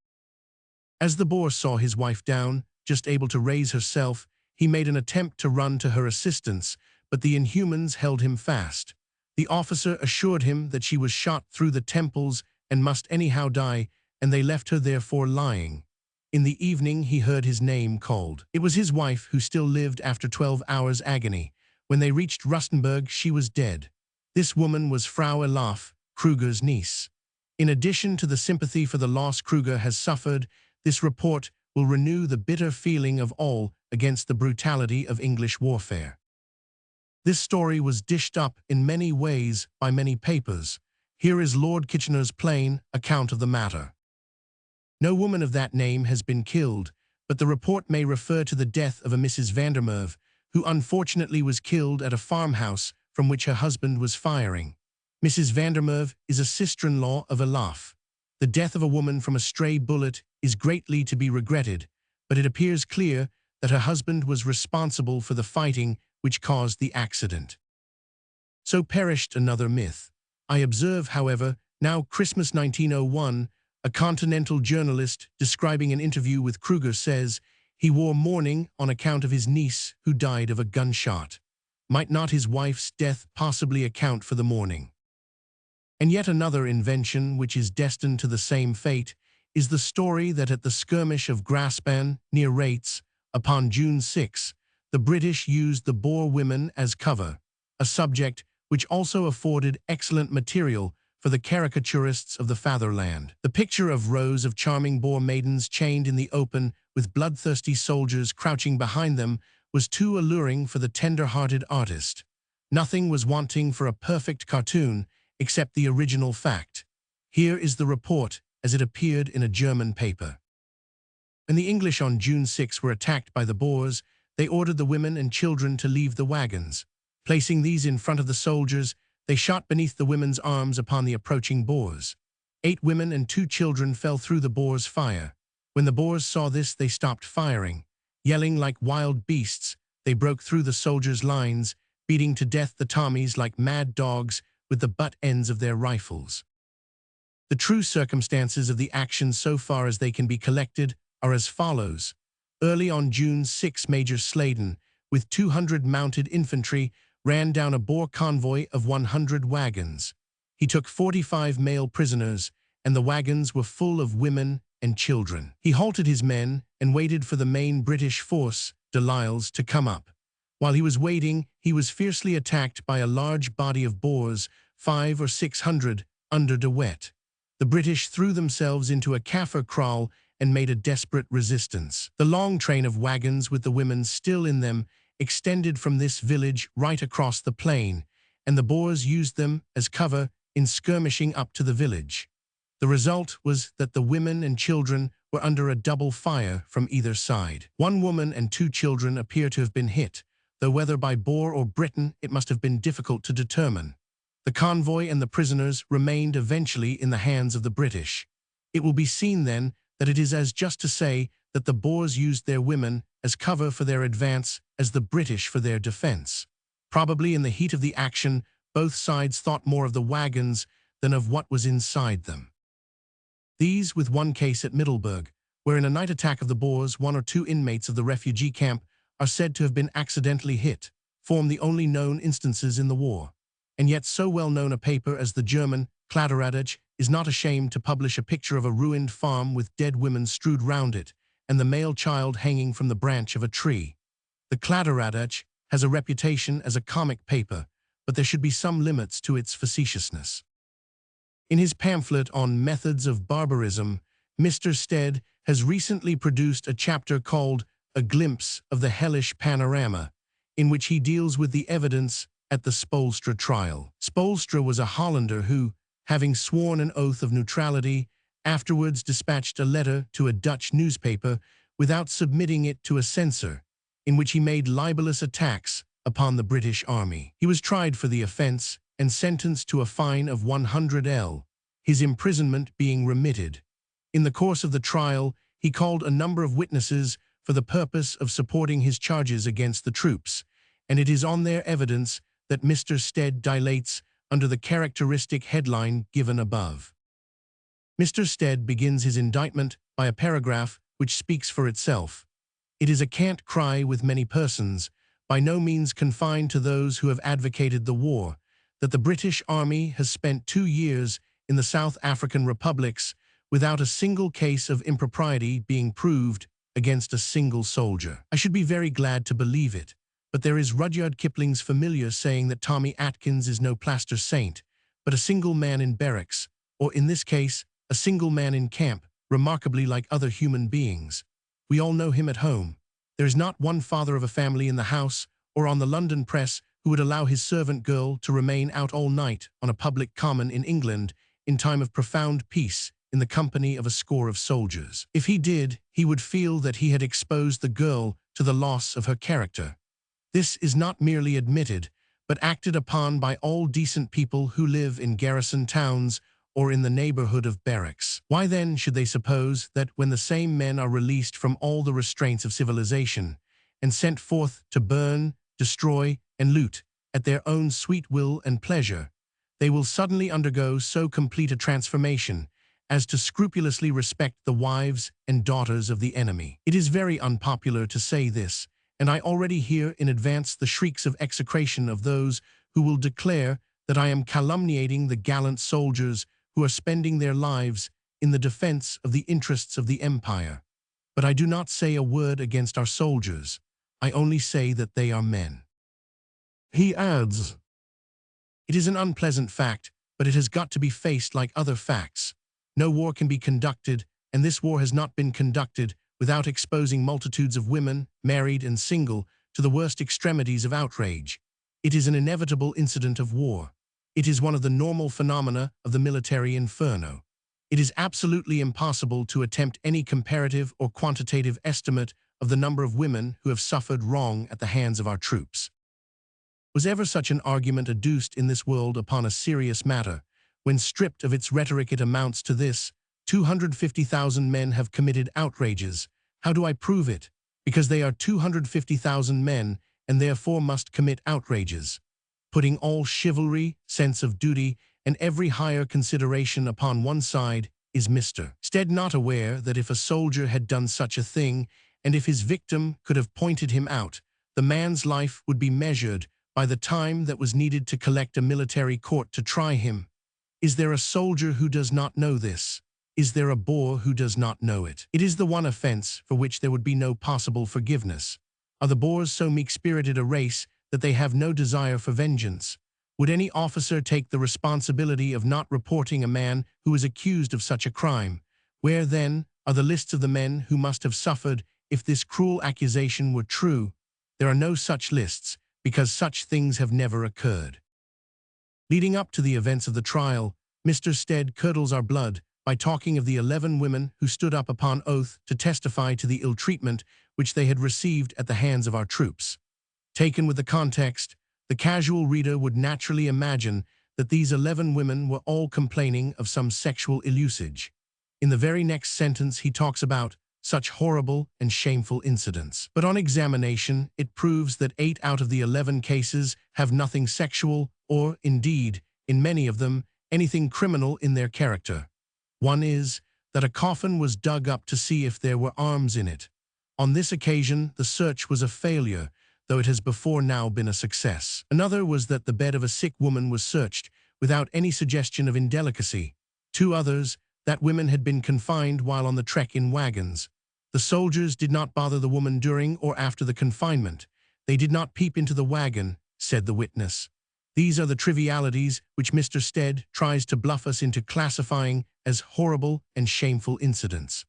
As the Boer saw his wife down, just able to raise herself, he made an attempt to run to her assistance, but the Inhumans held him fast. The officer assured him that she was shot through the temples and must anyhow die, and they left her therefore lying. In the evening he heard his name called. It was his wife who still lived after 12 hours' agony. When they reached Rustenburg, she was dead. This woman was Frau Olaf, Kruger's niece. In addition to the sympathy for the loss Kruger has suffered, this report will renew the bitter feeling of all against the brutality of English warfare. This story was dished up in many ways by many papers. Here is Lord Kitchener's plain account of the matter. No woman of that name has been killed, but the report may refer to the death of a Mrs. Vandermerve, who unfortunately was killed at a farmhouse from which her husband was firing. Mrs. Vandermerve is a sister-in-law of Olaf. The death of a woman from a stray bullet is greatly to be regretted, but it appears clear that her husband was responsible for the fighting which caused the accident. So perished another myth. I observe, however, now Christmas 1901, a Continental journalist describing an interview with Kruger says he wore mourning on account of his niece who died of a gunshot. Might not his wife's death possibly account for the mourning? And yet another invention which is destined to the same fate is the story that at the skirmish of Graspan near Rates, upon June 6, the British used the Boer women as cover, a subject which also afforded excellent material for the caricaturists of the fatherland. The picture of rows of charming Boer maidens chained in the open with bloodthirsty soldiers crouching behind them was too alluring for the tender-hearted artist. Nothing was wanting for a perfect cartoon except the original fact. Here is the report as it appeared in a German paper. When the English on June 6 were attacked by the Boers, they ordered the women and children to leave the wagons. Placing these in front of the soldiers, they shot beneath the women's arms upon the approaching Boers. 8 women and 2 children fell through the Boers' fire. When the Boers saw this, they stopped firing. Yelling like wild beasts, they broke through the soldiers' lines, beating to death the Tommies like mad dogs with the butt ends of their rifles. The true circumstances of the action so far as they can be collected are as follows. Early on June 6, Major Sladen, with 200 mounted infantry, ran down a Boer convoy of 100 wagons. He took 45 male prisoners, and the wagons were full of women and children. He halted his men and waited for the main British force, Doyle's, to come up. While he was waiting, he was fiercely attacked by a large body of Boers, 500 or 600, under De Wet. The British threw themselves into a Kaffir kraal and made a desperate resistance. The long train of wagons with the women still in them extended from this village right across the plain, and the Boers used them as cover in skirmishing up to the village. The result was that the women and children were under a double fire from either side. 1 woman and 2 children appear to have been hit, though whether by Boer or Briton it must have been difficult to determine. The convoy and the prisoners remained eventually in the hands of the British. It will be seen then that it is as just to say that the Boers used their women as cover for their advance as the British for their defense. Probably in the heat of the action, both sides thought more of the wagons than of what was inside them. These, with one case at Middelburg, where in a night attack of the Boers 1 or 2 inmates of the refugee camp are said to have been accidentally hit, form the only known instances in the war. And yet so well-known a paper as the German Kladderadatsch is not ashamed to publish a picture of a ruined farm with dead women strewed round it, and the male child hanging from the branch of a tree. The Kladderadatsch has a reputation as a comic paper, but there should be some limits to its facetiousness. In his pamphlet on methods of barbarism, Mr. Stead has recently produced a chapter called A Glimpse of the Hellish Panorama, in which he deals with the evidence at the Spoelstra trial. Spoelstra was a Hollander who, having sworn an oath of neutrality, afterwards dispatched a letter to a Dutch newspaper without submitting it to a censor, in which he made libelous attacks upon the British Army. He was tried for the offense and sentenced to a fine of 100 L, his imprisonment being remitted. In the course of the trial, he called a number of witnesses for the purpose of supporting his charges against the troops, and it is on their evidence that Mr. Stead dilates under the characteristic headline given above. Mr. Stead begins his indictment by a paragraph which speaks for itself. It is a cant cry with many persons, by no means confined to those who have advocated the war, that the British Army has spent 2 years in the South African republics without a single case of impropriety being proved against a single soldier. I should be very glad to believe it, but there is Rudyard Kipling's familiar saying that Tommy Atkins is no plaster saint, but a single man in barracks, or in this case, a single man in camp, remarkably like other human beings. We all know him at home. There is not one father of a family in the House or on the London press who would allow his servant girl to remain out all night on a public common in England in time of profound peace in the company of a score of soldiers. If he did, he would feel that he had exposed the girl to the loss of her character. This is not merely admitted, but acted upon by all decent people who live in garrison towns or in the neighborhood of barracks. Why then should they suppose that when the same men are released from all the restraints of civilization and sent forth to burn, destroy, and loot at their own sweet will and pleasure, they will suddenly undergo so complete a transformation as to scrupulously respect the wives and daughters of the enemy? It is very unpopular to say this, and I already hear in advance the shrieks of execration of those who will declare that I am calumniating the gallant soldiers who are spending their lives in the defense of the interests of the empire. But I do not say a word against our soldiers. I only say that they are men. He adds, "It is an unpleasant fact, but it has got to be faced like other facts. No war can be conducted, and this war has not been conducted, without exposing multitudes of women, married and single, to the worst extremities of outrage. It is an inevitable incident of war. It is one of the normal phenomena of the military inferno. It is absolutely impossible to attempt any comparative or quantitative estimate of the number of women who have suffered wrong at the hands of our troops. Was ever such an argument adduced in this world upon a serious matter? When stripped of its rhetoric, it amounts to this: 250,000 men have committed outrages. How do I prove it? Because they are 250,000 men, and therefore must commit outrages. Putting all chivalry, sense of duty, and every higher consideration upon one side, is Mr. Stead not aware that if a soldier had done such a thing, and if his victim could have pointed him out, the man's life would be measured by the time that was needed to collect a military court to try him? Is there a soldier who does not know this? Is there a Boer who does not know it? It is the one offense for which there would be no possible forgiveness. Are the Boers so meek-spirited a race that they have no desire for vengeance? Would any officer take the responsibility of not reporting a man who is accused of such a crime? Where, then, are the lists of the men who must have suffered if this cruel accusation were true? There are no such lists, because such things have never occurred. Leading up to the events of the trial, Mr. Stead curdles our blood by talking of the 11 women who stood up upon oath to testify to the ill treatment which they had received at the hands of our troops. Taken with the context, the casual reader would naturally imagine that these 11 women were all complaining of some sexual ill usage. In the very next sentence, he talks about such horrible and shameful incidents. But on examination, it proves that 8 out of the 11 cases have nothing sexual or, indeed, in many of them, anything criminal in their character. One is that a coffin was dug up to see if there were arms in it. On this occasion, the search was a failure, though it has before now been a success. Another was that the bed of a sick woman was searched without any suggestion of indelicacy. 2 others, that women had been confined while on the trek in wagons. The soldiers did not bother the woman during or after the confinement. They did not peep into the wagon, said the witness. These are the trivialities which Mr. Stead tries to bluff us into classifying as horrible and shameful incidents.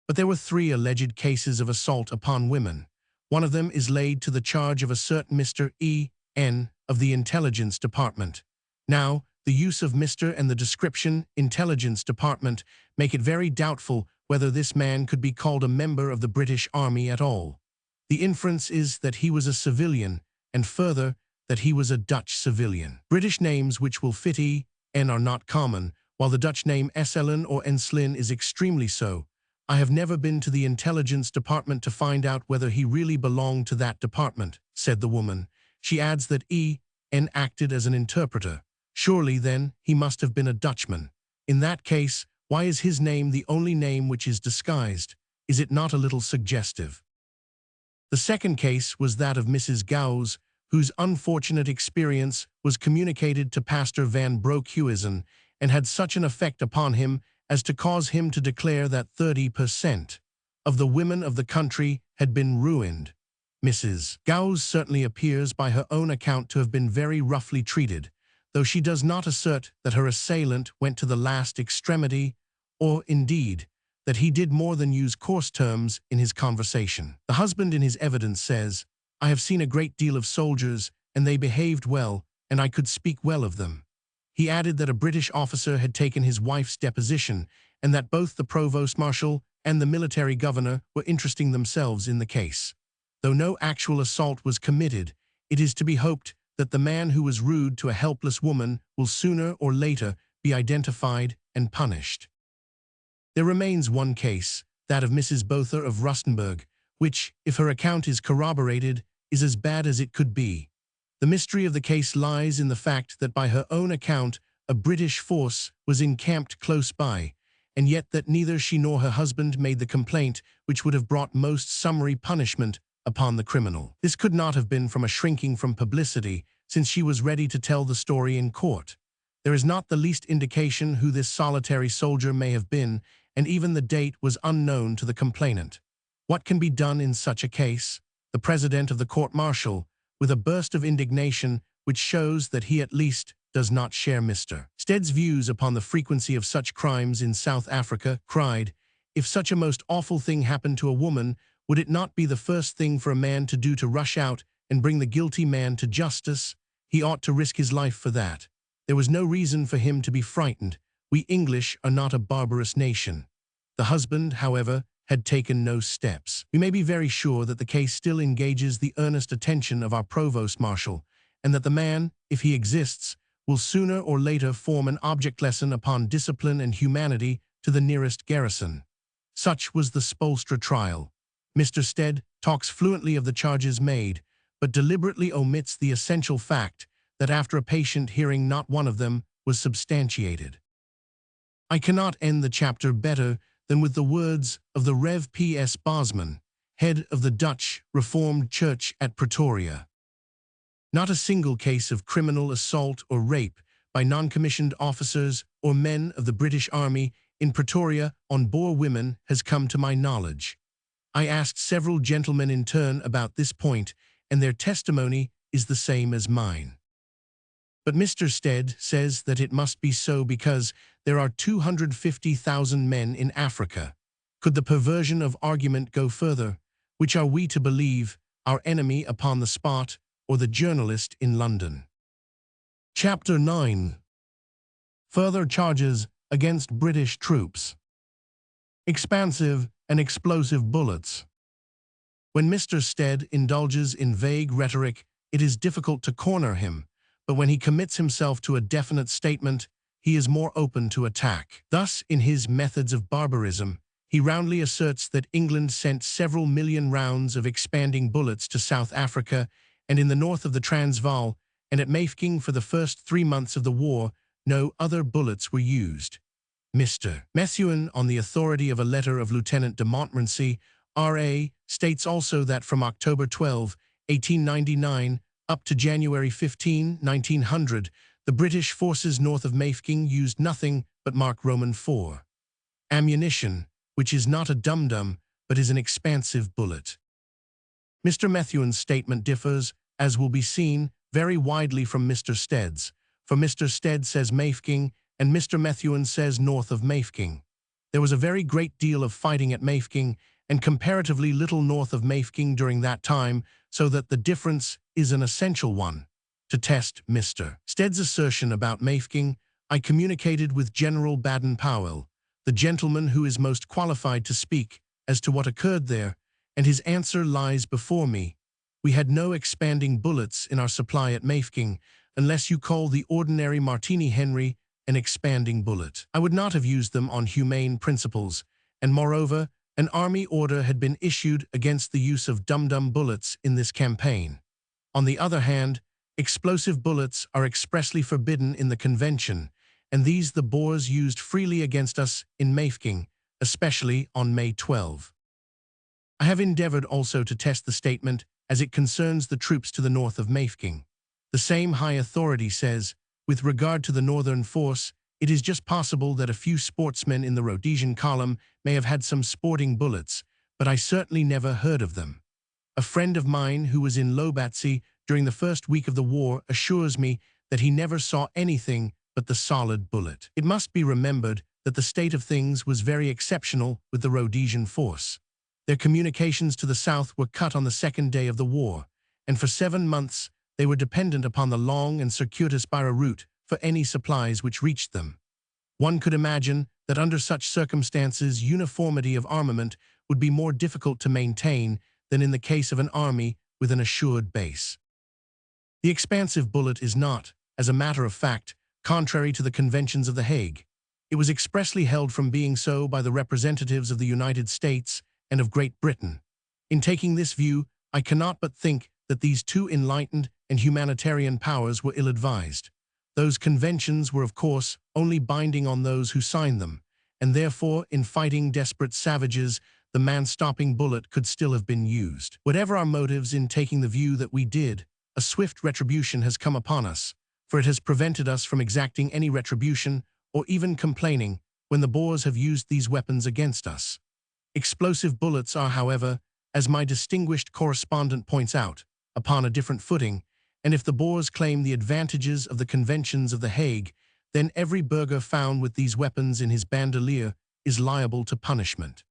But there were 3 alleged cases of assault upon women. One of them is laid to the charge of a certain Mr. E.N. of the Intelligence Department. Now, the use of Mr. and the description Intelligence Department make it very doubtful whether this man could be called a member of the British Army at all. The inference is that he was a civilian, and further, that he was a Dutch civilian. British names which will fit E.N. are not common, while the Dutch name Enselen or Enslin is extremely so. I have never been to the Intelligence Department to find out whether he really belonged to that department, said the woman. She adds that E.N. acted as an interpreter. Surely, then, he must have been a Dutchman. In that case, why is his name the only name which is disguised? Is it not a little suggestive? The second case was that of Mrs. Gowes, whose unfortunate experience was communicated to Pastor Van Broekhuizen and had such an effect upon him as to cause him to declare that 30% of the women of the country had been ruined. Mrs. Gowes certainly appears by her own account to have been very roughly treated, though she does not assert that her assailant went to the last extremity, or, indeed, that he did more than use coarse terms in his conversation. The husband in his evidence says, "I have seen a great deal of soldiers, and they behaved well, and I could speak well of them." He added that a British officer had taken his wife's deposition, and that both the provost marshal and the military governor were interesting themselves in the case. Though no actual assault was committed, it is to be hoped that the man who was rude to a helpless woman will sooner or later be identified and punished. There remains one case, that of Mrs. Botha of Rustenburg, which, if her account is corroborated, is as bad as it could be. The mystery of the case lies in the fact that by her own account a British force was encamped close by, and yet that neither she nor her husband made the complaint which would have brought most summary punishment upon the criminal. This could not have been from a shrinking from publicity, since she was ready to tell the story in court. There is not the least indication who this solitary soldier may have been, and even the date was unknown to the complainant. What can be done in such a case? The president of the court-martial, with a burst of indignation which shows that he at least does not share Mr. Stead's views upon the frequency of such crimes in South Africa, cried, "If such a most awful thing happened to a woman, would it not be the first thing for a man to do to rush out and bring the guilty man to justice? He ought to risk his life for that. There was no reason for him to be frightened. We English are not a barbarous nation." The husband, however, had taken no steps. We may be very sure that the case still engages the earnest attention of our provost marshal, and that the man, if he exists, will sooner or later form an object lesson upon discipline and humanity to the nearest garrison. Such was the Spolstra trial. Mr. Stead talks fluently of the charges made, but deliberately omits the essential fact that after a patient hearing not one of them was substantiated. I cannot end the chapter better than with the words of the Rev. P.S. Bosman, head of the Dutch Reformed Church at Pretoria. Not a single case of criminal assault or rape by non-commissioned officers or men of the British Army in Pretoria on Boer women has come to my knowledge. I asked several gentlemen in turn about this point, and their testimony is the same as mine. But Mr. Stead says that it must be so because there are 250,000 men in Africa. Could the perversion of argument go further? Which are we to believe, our enemy upon the spot or the journalist in London? Chapter 9. Further charges against British troops. Expansive and explosive bullets. When Mr. Stead indulges in vague rhetoric, it is difficult to corner him, but when he commits himself to a definite statement, he is more open to attack. Thus, in his Methods of Barbarism, he roundly asserts that England sent several million rounds of expanding bullets to South Africa and in the north of the Transvaal, and at Mafeking for the first 3 months of the war, no other bullets were used. Mr. Methuen, on the authority of a letter of Lieutenant de Montmorency, R.A., states also that from October 12, 1899, up to January 15, 1900, the British forces north of Mafeking used nothing but Mark Roman 4 ammunition, which is not a dum-dum, but is an expansive bullet. Mr. Methuen's statement differs, as will be seen, very widely from Mr. Stead's, for Mr. Stead says Mafeking and Mr. Methuen says north of Mafeking. There was a very great deal of fighting at Mafeking and comparatively little north of Mafeking during that time, so that the difference is an essential one. To test Mr. Stead's assertion about Mafeking, I communicated with General Baden-Powell, the gentleman who is most qualified to speak as to what occurred there, and his answer lies before me. We had no expanding bullets in our supply at Mafeking, unless you call the ordinary Martini Henry an expanding bullet. I would not have used them on humane principles, and moreover, an army order had been issued against the use of dum-dum bullets in this campaign. On the other hand, explosive bullets are expressly forbidden in the convention, and these the Boers used freely against us in Mafeking, especially on May 12. I have endeavored also to test the statement as it concerns the troops to the north of Mafeking. The same high authority says, with regard to the northern force, it is just possible that a few sportsmen in the Rhodesian column may have had some sporting bullets, but I certainly never heard of them. A friend of mine who was in Lobatse during the first week of the war assures me that he never saw anything but the solid bullet. It must be remembered that the state of things was very exceptional with the Rhodesian force. Their communications to the south were cut on the second day of the war, and for 7 months they were dependent upon the long and circuitous Beira route for any supplies which reached them. One could imagine that under such circumstances uniformity of armament would be more difficult to maintain than in the case of an army with an assured base. The expansive bullet is not, as a matter of fact, contrary to the conventions of The Hague. It was expressly held from being so by the representatives of the United States and of Great Britain. In taking this view, I cannot but think that these two enlightened and humanitarian powers were ill-advised. Those conventions were, of course, only binding on those who signed them, and therefore, in fighting desperate savages, the man-stopping bullet could still have been used. Whatever our motives in taking the view that we did, a swift retribution has come upon us, for it has prevented us from exacting any retribution or even complaining when the Boers have used these weapons against us. Explosive bullets are, however, as my distinguished correspondent points out, upon a different footing, and if the Boers claim the advantages of the conventions of The Hague, then every burgher found with these weapons in his bandolier is liable to punishment.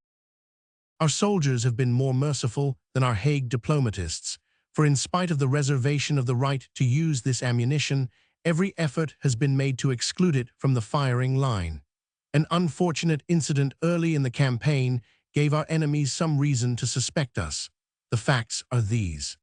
Our soldiers have been more merciful than our Hague diplomatists, for in spite of the reservation of the right to use this ammunition, every effort has been made to exclude it from the firing line. An unfortunate incident early in the campaign gave our enemies some reason to suspect us. The facts are these.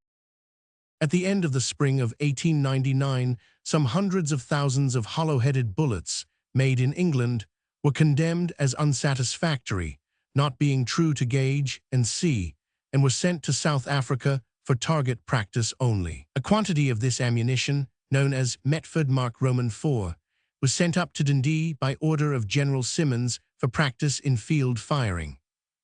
At the end of the spring of 1899, some hundreds of thousands of hollow-headed bullets, made in England, were condemned as unsatisfactory, not being true to gauge and see, and were sent to South Africa for target practice only. A quantity of this ammunition, known as Metford Mark Roman IV, was sent up to Dundee by order of General Simmons for practice in field firing.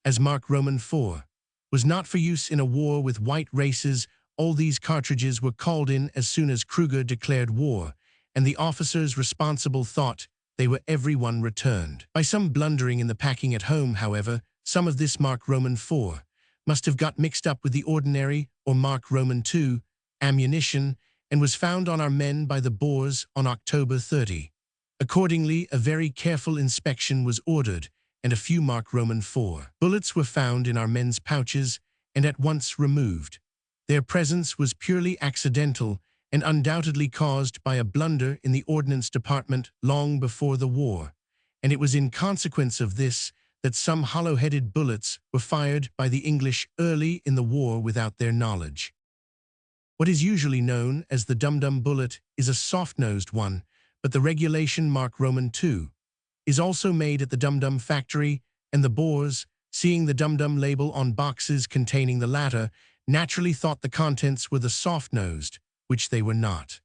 As Mark Roman IV was not for use in a war with white races, all these cartridges were called in as soon as Kruger declared war, and the officers responsible thought they were every one returned. By some blundering in the packing at home, however, some of this Mark Roman IV must have got mixed up with the ordinary, or Mark Roman II, ammunition, and was found on our men by the Boers on October 30. Accordingly, a very careful inspection was ordered, and a few Mark Roman IV bullets were found in our men's pouches and at once removed. Their presence was purely accidental and undoubtedly caused by a blunder in the Ordnance Department long before the war, and it was in consequence of this that some hollow-headed bullets were fired by the English early in the war without their knowledge. What is usually known as the dum-dum bullet is a soft-nosed one, but the regulation Mark Roman II is also made at the dum-dum factory, and the Boers, seeing the dum-dum label on boxes containing the latter, naturally thought the contents were the soft-nosed, which they were not.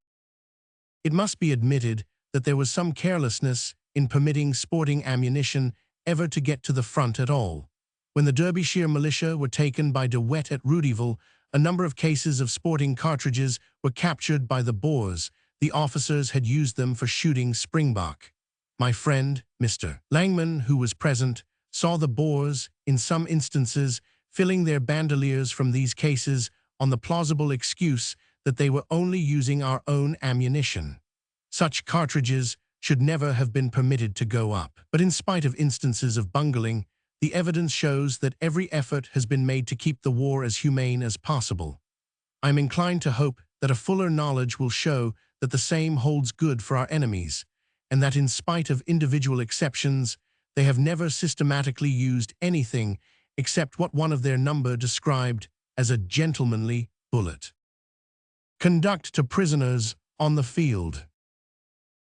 It must be admitted that there was some carelessness in permitting sporting ammunition ever to get to the front at all. When the Derbyshire militia were taken by De Wet at Rudyville, a number of cases of sporting cartridges were captured by the Boers. The officers had used them for shooting springbok. My friend, Mr. Langman, who was present, saw the Boers, in some instances, filling their bandoliers from these cases on the plausible excuse that they were only using our own ammunition. Such cartridges should never have been permitted to go up. But in spite of instances of bungling, the evidence shows that every effort has been made to keep the war as humane as possible. I am inclined to hope that a fuller knowledge will show that the same holds good for our enemies, and that in spite of individual exceptions, they have never systematically used anything except what one of their number described as a gentlemanly bullet. Conduct to prisoners on the field.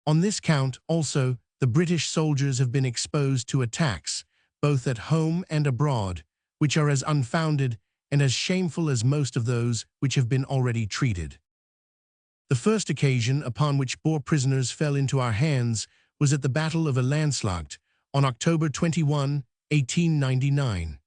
On this count, also, the British soldiers have been exposed to attacks, both at home and abroad, which are as unfounded and as shameful as most of those which have been already treated. The first occasion upon which Boer prisoners fell into our hands was at the Battle of Landslacht on October 21, 1899.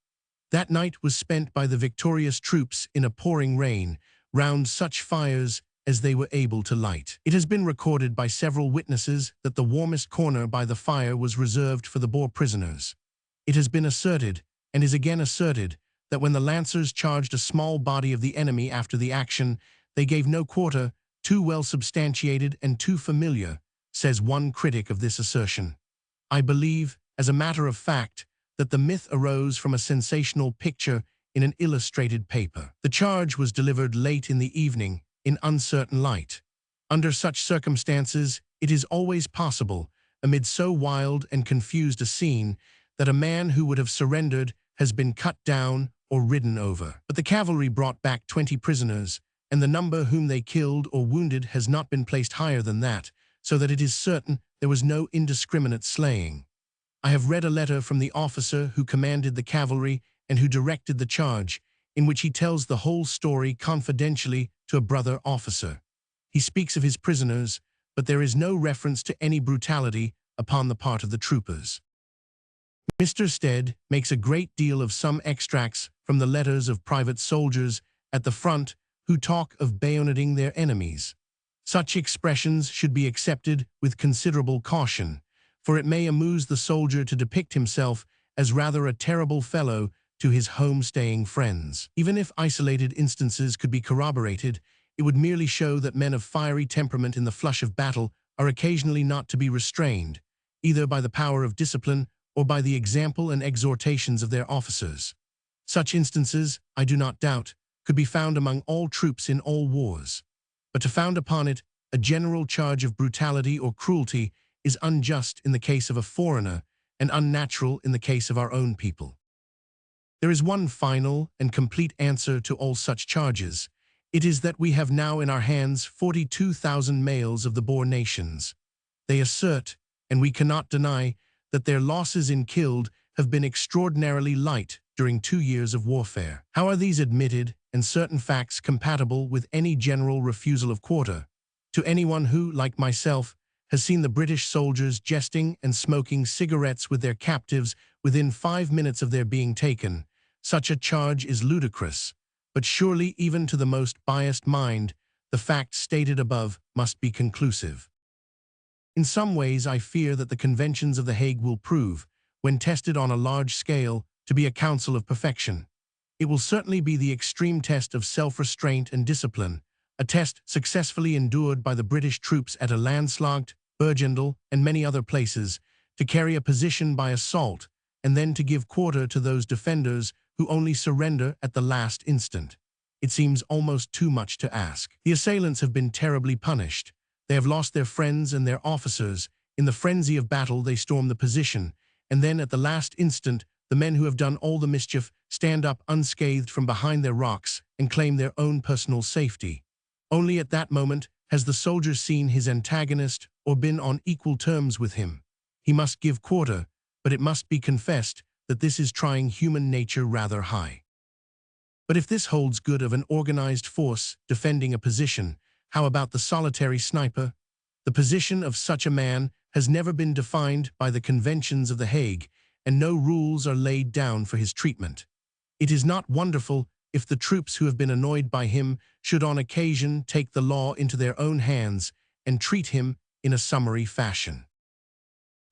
That night was spent by the victorious troops in a pouring rain, round such fires as they were able to light. It has been recorded by several witnesses that the warmest corner by the fire was reserved for the Boer prisoners. It has been asserted, and is again asserted, that when the Lancers charged a small body of the enemy after the action, they gave no quarter, too well substantiated and too familiar, says one critic of this assertion. I believe, as a matter of fact, that the myth arose from a sensational picture in an illustrated paper. The charge was delivered late in the evening, in uncertain light. Under such circumstances, it is always possible, amid so wild and confused a scene, that a man who would have surrendered has been cut down or ridden over. But the cavalry brought back 20 prisoners, and the number whom they killed or wounded has not been placed higher than that, so that it is certain there was no indiscriminate slaying. I have read a letter from the officer who commanded the cavalry and who directed the charge, in which he tells the whole story confidentially to a brother officer. He speaks of his prisoners, but there is no reference to any brutality upon the part of the troopers. Mr. Stead makes a great deal of some extracts from the letters of private soldiers at the front who talk of bayoneting their enemies. Such expressions should be accepted with considerable caution, for it may amuse the soldier to depict himself as rather a terrible fellow to his home-staying friends. Even if isolated instances could be corroborated, it would merely show that men of fiery temperament in the flush of battle are occasionally not to be restrained, either by the power of discipline or by the example and exhortations of their officers. Such instances, I do not doubt, could be found among all troops in all wars. But to found upon it a general charge of brutality or cruelty is unjust in the case of a foreigner and unnatural in the case of our own people. There is one final and complete answer to all such charges. It is that we have now in our hands 42,000 males of the Boer nations. They assert, and we cannot deny, that their losses in killed have been extraordinarily light during 2 years of warfare. How are these admitted and certain facts compatible with any general refusal of quarter? To anyone who, like myself, has seen the British soldiers jesting and smoking cigarettes with their captives within 5 minutes of their being taken, such a charge is ludicrous, but surely even to the most biased mind, the fact stated above must be conclusive. In some ways, I fear that the conventions of The Hague will prove, when tested on a large scale, to be a counsel of perfection. It will certainly be the extreme test of self-restraint and discipline, a test successfully endured by the British troops at Landslacht, Bergendal, and many other places, to carry a position by assault, and then to give quarter to those defenders who only surrender at the last instant. It seems almost too much to ask. The assailants have been terribly punished. They have lost their friends and their officers. In the frenzy of battle, they storm the position, and then at the last instant, the men who have done all the mischief stand up unscathed from behind their rocks and claim their own personal safety. Only at that moment has the soldier seen his antagonist or been on equal terms with him. He must give quarter, but it must be confessed that this is trying human nature rather high. But if this holds good of an organized force defending a position, how about the solitary sniper? The position of such a man has never been defined by the conventions of The Hague, and no rules are laid down for his treatment. It is not wonderful if the troops who have been annoyed by him should on occasion take the law into their own hands and treat him in a summary fashion.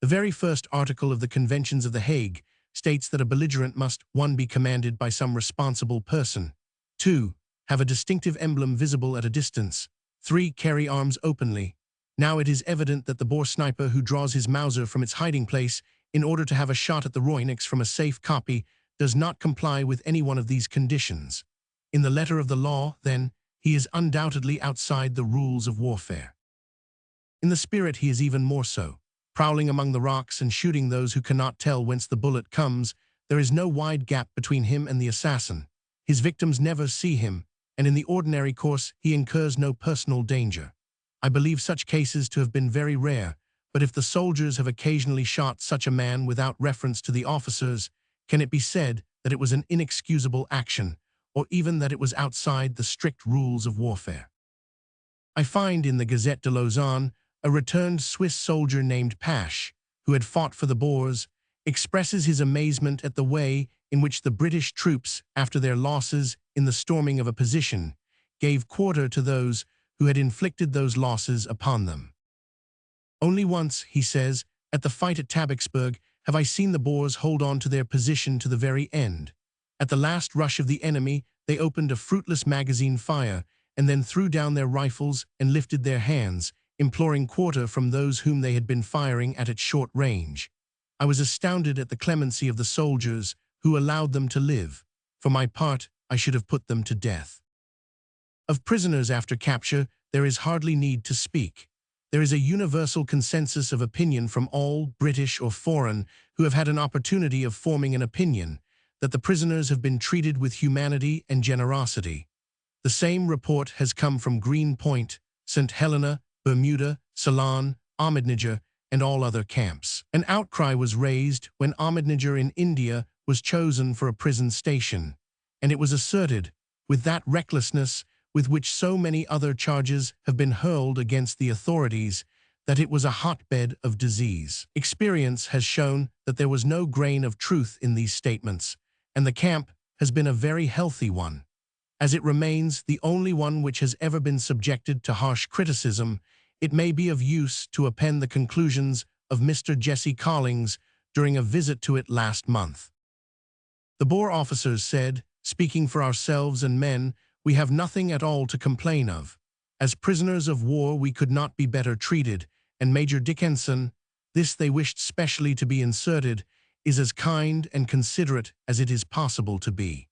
The very first article of the Conventions of The Hague states that a belligerent must 1. Be commanded by some responsible person, 2. have a distinctive emblem visible at a distance. 3. Carry arms openly. Now it is evident that the Boer sniper who draws his Mauser from its hiding place in order to have a shot at the Roynix from a safe copy does not comply with any one of these conditions. In the letter of the law, then, he is undoubtedly outside the rules of warfare. In the spirit he is even more so. Prowling among the rocks and shooting those who cannot tell whence the bullet comes, there is no wide gap between him and the assassin. His victims never see him, and in the ordinary course he incurs no personal danger. I believe such cases to have been very rare, but if the soldiers have occasionally shot such a man without reference to the officers, can it be said that it was an inexcusable action, or even that it was outside the strict rules of warfare? I find in the Gazette de Lausanne a returned Swiss soldier named Pash, who had fought for the Boers, expresses his amazement at the way in which the British troops, after their losses in the storming of a position, gave quarter to those who had inflicted those losses upon them. Only once, he says, at the fight at Tabaksberg, have I seen the Boers hold on to their position to the very end. At the last rush of the enemy, they opened a fruitless magazine fire, and then threw down their rifles and lifted their hands, imploring quarter from those whom they had been firing at short range. I was astounded at the clemency of the soldiers who allowed them to live. For my part, I should have put them to death. Of prisoners after capture, there is hardly need to speak. There is a universal consensus of opinion from all, British or foreign, who have had an opportunity of forming an opinion, that the prisoners have been treated with humanity and generosity. The same report has come from Green Point, St. Helena, Bermuda, Ceylon, Ahmednugger, and all other camps. An outcry was raised when Ahmednugger in India was chosen for a prison station, and it was asserted, with that recklessness with which so many other charges have been hurled against the authorities, that it was a hotbed of disease. Experience has shown that there was no grain of truth in these statements, and the camp has been a very healthy one. As it remains the only one which has ever been subjected to harsh criticism, it may be of use to append the conclusions of Mr. Jesse Collings during a visit to it last month. The Boer officers said, speaking for ourselves and men, we have nothing at all to complain of. As prisoners of war we could not be better treated, and Major Dickenson, this they wished specially to be inserted, is as kind and considerate as it is possible to be.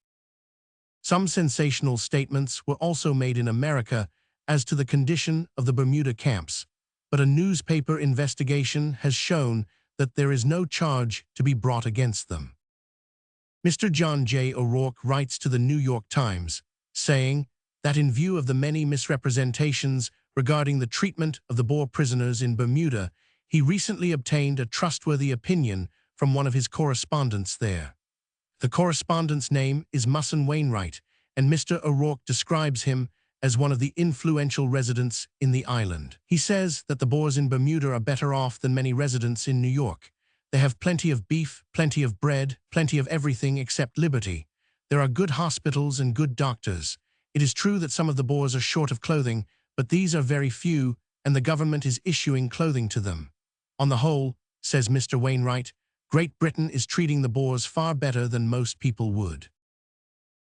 Some sensational statements were also made in America as to the condition of the Bermuda camps, but a newspaper investigation has shown that there is no charge to be brought against them. Mr. John J. O'Rourke writes to the New York Times, saying that in view of the many misrepresentations regarding the treatment of the Boer prisoners in Bermuda, he recently obtained a trustworthy opinion from one of his correspondents there. The correspondent's name is Musson Wainwright, and Mr. O'Rourke describes him as one of the influential residents in the island. He says that the Boers in Bermuda are better off than many residents in New York. They have plenty of beef, plenty of bread, plenty of everything except liberty. There are good hospitals and good doctors. It is true that some of the Boers are short of clothing, but these are very few, and the government is issuing clothing to them. On the whole, says Mr. Wainwright, Great Britain is treating the Boers far better than most people would.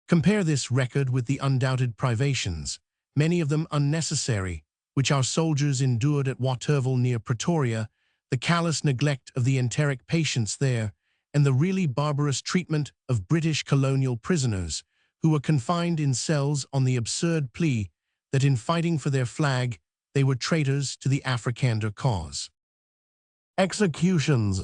Compare this record with the undoubted privations, many of them unnecessary, which our soldiers endured at Waterville near Pretoria, the callous neglect of the enteric patients there, and the really barbarous treatment of British colonial prisoners, who were confined in cells on the absurd plea that in fighting for their flag, they were traitors to the Afrikaner cause. Executions.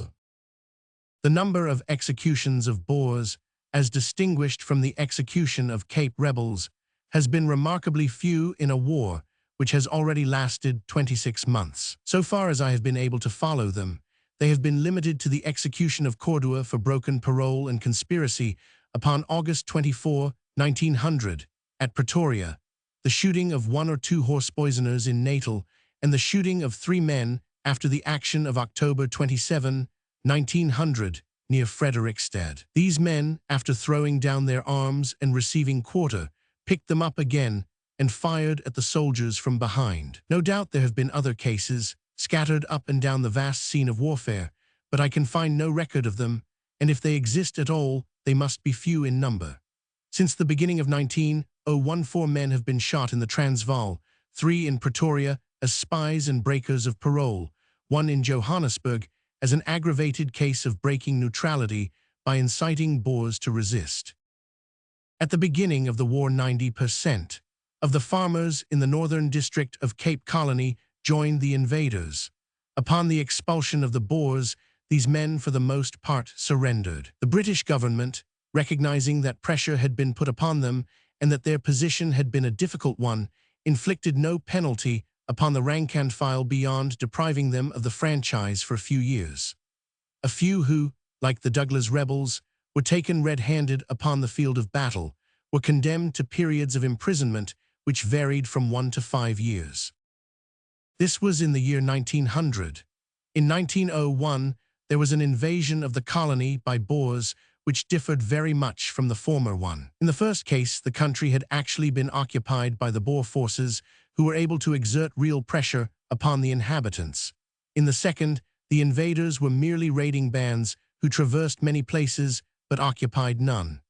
The number of executions of Boers, as distinguished from the execution of Cape rebels, has been remarkably few in a war which has already lasted 26 months. So far as I have been able to follow them, they have been limited to the execution of Cordua for broken parole and conspiracy upon August 24, 1900, at Pretoria, the shooting of 1 or 2 horse poisoners in Natal, and the shooting of 3 men after the action of October 27, 1900, near Frederiksted. These men, after throwing down their arms and receiving quarter, picked them up again and fired at the soldiers from behind. No doubt there have been other cases, scattered up and down the vast scene of warfare, but I can find no record of them, and if they exist at all, they must be few in number. Since the beginning of 1900, 4 men have been shot in the Transvaal, 3 in Pretoria as spies and breakers of parole, 1 in Johannesburg as an aggravated case of breaking neutrality by inciting Boers to resist. At the beginning of the war, 90% of the farmers in the northern district of Cape Colony joined the invaders. Upon the expulsion of the Boers, these men for the most part surrendered. The British government, recognizing that pressure had been put upon them and that their position had been a difficult one, inflicted no penalty upon the rank and file beyond depriving them of the franchise for a few years. A few who, like the Douglas rebels, were taken red-handed upon the field of battle, were condemned to periods of imprisonment which varied from 1 to 5 years. This was in the year 1900. In 1901, there was an invasion of the colony by Boers which differed very much from the former one. In the first case, the country had actually been occupied by the Boer forces who were able to exert real pressure upon the inhabitants. In the second, the invaders were merely raiding bands who traversed many places but occupied none.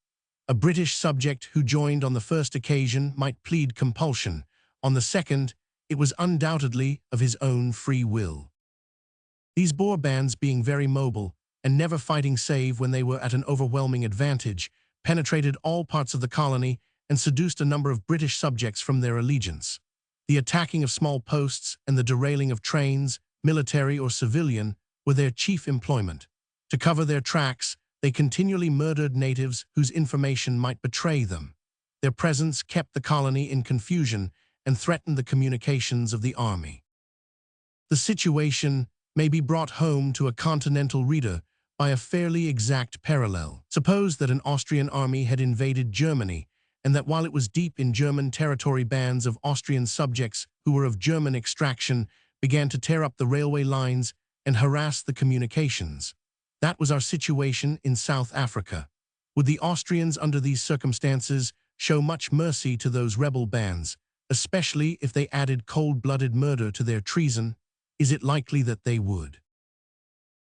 A British subject who joined on the first occasion might plead compulsion. On the second, it was undoubtedly of his own free will. These Boer bands, being very mobile and never fighting save when they were at an overwhelming advantage, penetrated all parts of the colony and seduced a number of British subjects from their allegiance. The attacking of small posts and the derailing of trains, military or civilian, were their chief employment. To cover their tracks, they continually murdered natives whose information might betray them. Their presence kept the colony in confusion and threatened the communications of the army. The situation may be brought home to a continental reader by a fairly exact parallel. Suppose that an Austrian army had invaded Germany, and that while it was deep in German territory, bands of Austrian subjects who were of German extraction began to tear up the railway lines and harass the communications. That was our situation in South Africa. Would the Austrians, under these circumstances, show much mercy to those rebel bands, especially if they added cold-blooded murder to their treason? Is it likely that they would?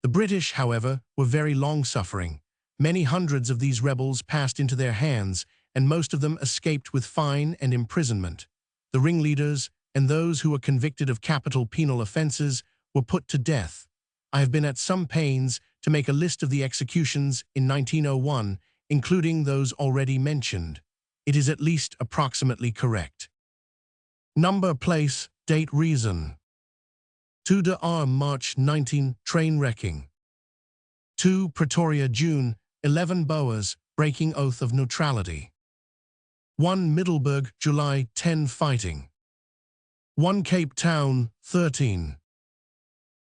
The British, however, were very long-suffering. Many hundreds of these rebels passed into their hands, and most of them escaped with fine and imprisonment. The ringleaders and those who were convicted of capital penal offenses were put to death. I have been at some pains to make a list of the executions in 1901, including those already mentioned. It is at least approximately correct. Number, place, date, reason. 2 de Arm, March 19, train wrecking. 2 Pretoria, June 11, Boers, breaking oath of neutrality. 1 Middelburg, July 10, fighting. 1 Cape Town, 13.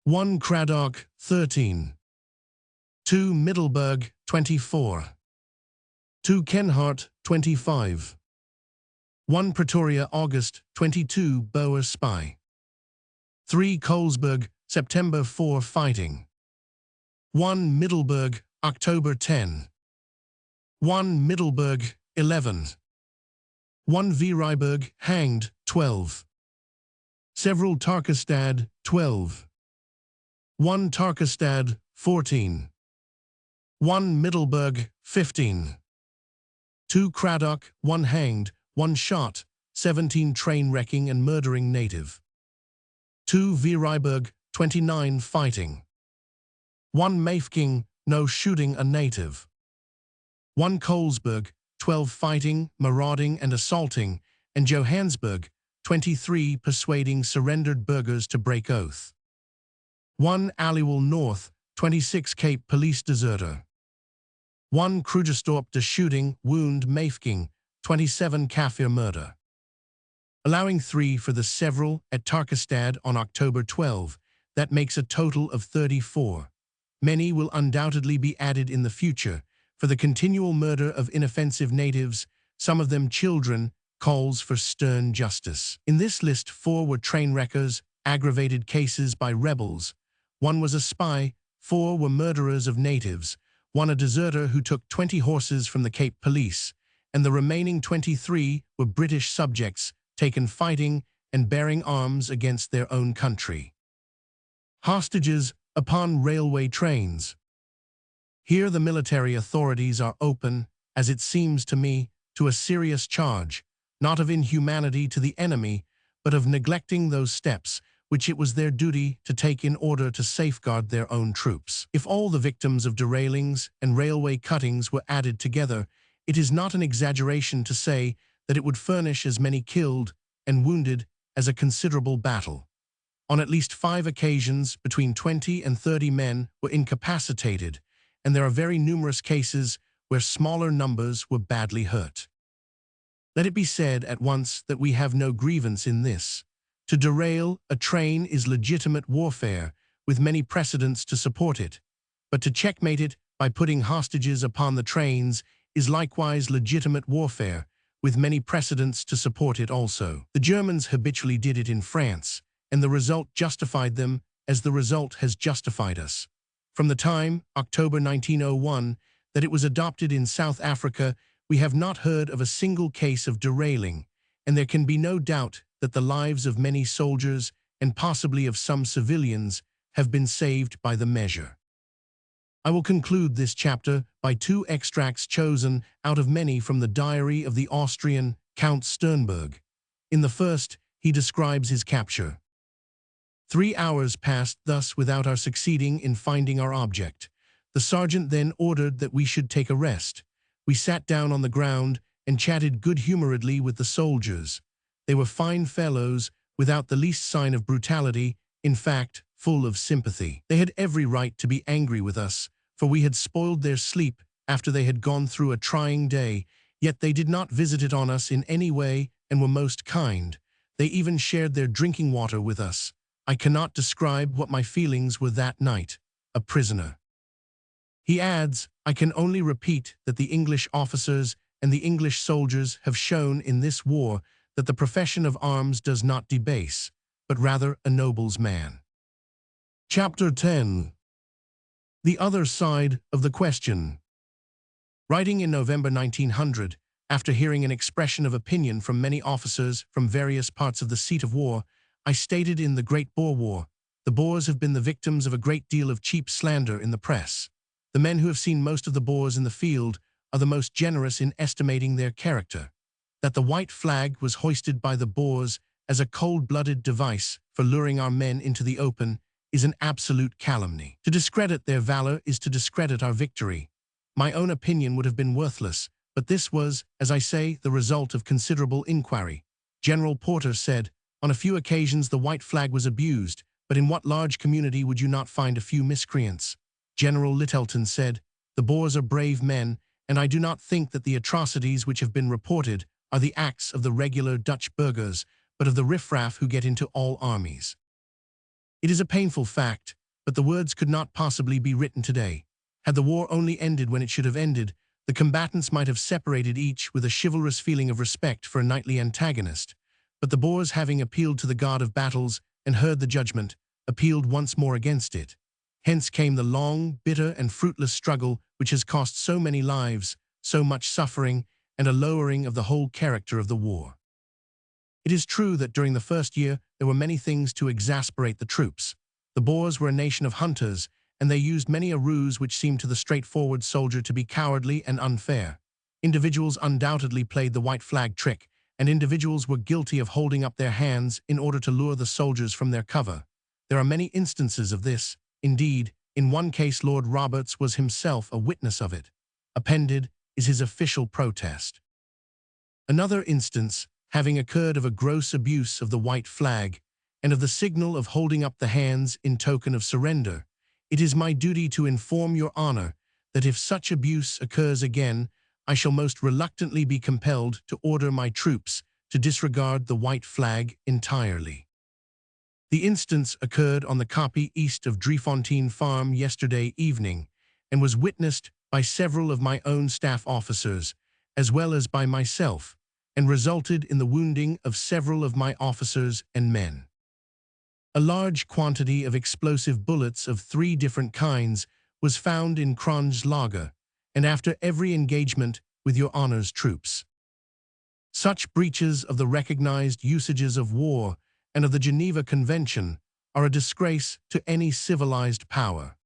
1 Cradock, 13. 2 Middelburg, 24. 2 Kenhardt, 25. 1 Pretoria, August 22, Boer spy. 3 Colesberg, September 4, fighting. 1 Middelburg, October 10. 1 Middelburg, 11. 1 Vryburg, hanged, 12. Several Tarkastad, 12. 1 Tarkastad, 14. 1 Middelburg, 15. 2 Cradock, 1 hanged, 1 shot, 17 train wrecking and murdering native. 2 Vryburg, 29 fighting. 1 Mafeking, no shooting a native. 1 Colesberg, 12 fighting, marauding and assaulting, and Johannesburg, 23 persuading surrendered burghers to break oath. 1 Aliwal North, 26 Cape police deserter. 1 Krugersdorp de shooting, wound Mafeking, 27 Kaffir murder. Allowing 3 for the several at Tarkastad on October 12, that makes a total of 34. Many will undoubtedly be added in the future for the continual murder of inoffensive natives, some of them children, calls for stern justice. In this list, 4 were train wreckers, aggravated cases by rebels. 1 was a spy, 4 were murderers of natives, 1 a deserter who took 20 horses from the Cape Police, and the remaining 23 were British subjects taken fighting and bearing arms against their own country. Hostages upon railway trains. Here the military authorities are open, as it seems to me, to a serious charge. not of inhumanity to the enemy, but of neglecting those steps which it was their duty to take in order to safeguard their own troops. If all the victims of derailings and railway cuttings were added together, it is not an exaggeration to say that it would furnish as many killed and wounded as a considerable battle. On at least 5 occasions, between 20 and 30 men were incapacitated, and there are very numerous cases where smaller numbers were badly hurt. Let it be said at once that we have no grievance in this. To derail a train is legitimate warfare, with many precedents to support it. But to checkmate it by putting hostages upon the trains is likewise legitimate warfare, with many precedents to support it also. The Germans habitually did it in France, and the result justified them as the result has justified us. From the time, October 1901, that it was adopted in South Africa, we have not heard of a single case of derailing, and there can be no doubt that the lives of many soldiers and possibly of some civilians have been saved by the measure. I will conclude this chapter by 2 extracts chosen out of many from the diary of the Austrian Count Sternberg. In the first, he describes his capture. 3 hours passed thus without our succeeding in finding our object. The sergeant then ordered that we should take a rest. We sat down on the ground and chatted good-humoredly with the soldiers. They were fine fellows, without the least sign of brutality, in fact, full of sympathy. They had every right to be angry with us, for we had spoiled their sleep after they had gone through a trying day, yet they did not visit it on us in any way and were most kind. They even shared their drinking water with us. I cannot describe what my feelings were that night, a prisoner. He adds, I can only repeat that the English officers and the English soldiers have shown in this war that the profession of arms does not debase, but rather ennobles man. Chapter 10. The Other Side of the Question. Writing in November 1900, after hearing an expression of opinion from many officers from various parts of the seat of war, I stated in the Great Boer War, the Boers have been the victims of a great deal of cheap slander in the press. The men who have seen most of the Boers in the field are the most generous in estimating their character. That the white flag was hoisted by the Boers as a cold-blooded device for luring our men into the open is an absolute calumny. To discredit their valor is to discredit our victory. My own opinion would have been worthless, but this was, as I say, the result of considerable inquiry. General Porter said, on a few occasions the white flag was abused, but in what large community would you not find a few miscreants? General Littleton said, the Boers are brave men, and I do not think that the atrocities which have been reported are the acts of the regular Dutch burghers, but of the riffraff who get into all armies. It is a painful fact, but the words could not possibly be written today. Had the war only ended when it should have ended, the combatants might have separated each with a chivalrous feeling of respect for a knightly antagonist. But the Boers, having appealed to the God of battles and heard the judgment, appealed once more against it. Hence came the long, bitter, and fruitless struggle which has cost so many lives, so much suffering, and a lowering of the whole character of the war. It is true that during the first year there were many things to exasperate the troops. The Boers were a nation of hunters, and they used many a ruse which seemed to the straightforward soldier to be cowardly and unfair. Individuals undoubtedly played the white flag trick, and individuals were guilty of holding up their hands in order to lure the soldiers from their cover. There are many instances of this. Indeed, in one case Lord Roberts was himself a witness of it. Appended is his official protest. Another instance having occurred of a gross abuse of the white flag and of the signal of holding up the hands in token of surrender, it is my duty to inform your honor that if such abuse occurs again, I shall most reluctantly be compelled to order my troops to disregard the white flag entirely. The instance occurred on the kopje east of Driefontein Farm yesterday evening and was witnessed by several of my own staff officers, as well as by myself, and resulted in the wounding of several of my officers and men. A large quantity of explosive bullets of 3 different kinds was found in Kronj's lager, and after every engagement with your honor's troops. Such breaches of the recognized usages of war and of the Geneva Convention are a disgrace to any civilized power.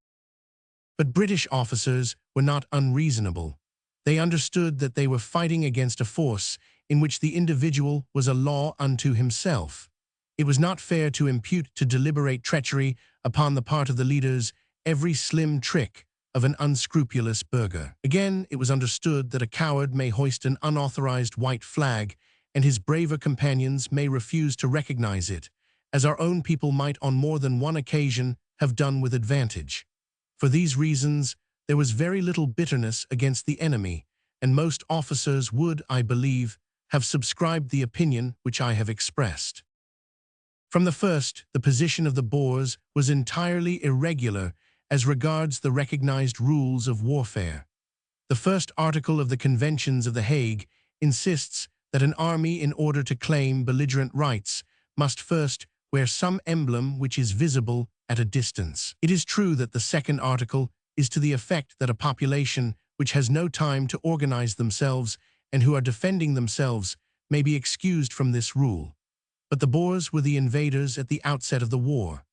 But British officers were not unreasonable. They understood that they were fighting against a force in which the individual was a law unto himself. It was not fair to impute to deliberate treachery upon the part of the leaders every slim trick of an unscrupulous burgher. Again, it was understood that a coward may hoist an unauthorized white flag, and his braver companions may refuse to recognize it, as our own people might on more than one occasion have done with advantage. For these reasons, there was very little bitterness against the enemy, and most officers would, I believe, have subscribed the opinion which I have expressed. From the first, the position of the Boers was entirely irregular as regards the recognized rules of warfare. The first article of the Conventions of The Hague insists that an army, in order to claim belligerent rights, must first wear some emblem which is visible at a distance. It is true that the second article is to the effect that a population which has no time to organize themselves and who are defending themselves may be excused from this rule. But the Boers were the invaders at the outset of the war,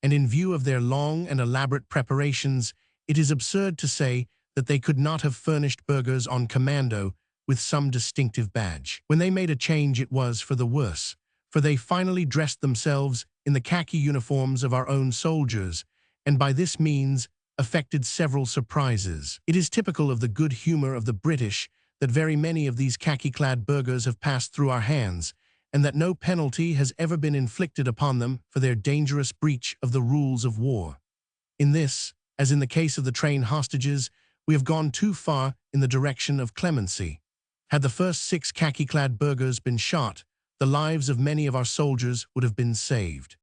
and in view of their long and elaborate preparations, it is absurd to say that they could not have furnished burghers on commando with some distinctive badge. When they made a change, it was for the worse, for they finally dressed themselves in the khaki uniforms of our own soldiers, and by this means effected several surprises. It is typical of the good humor of the British that very many of these khaki-clad burghers have passed through our hands, and that no penalty has ever been inflicted upon them for their dangerous breach of the rules of war. In this, as in the case of the train hostages, we have gone too far in the direction of clemency. Had the first 6 khaki-clad burghers been shot, the lives of many of our soldiers would have been saved.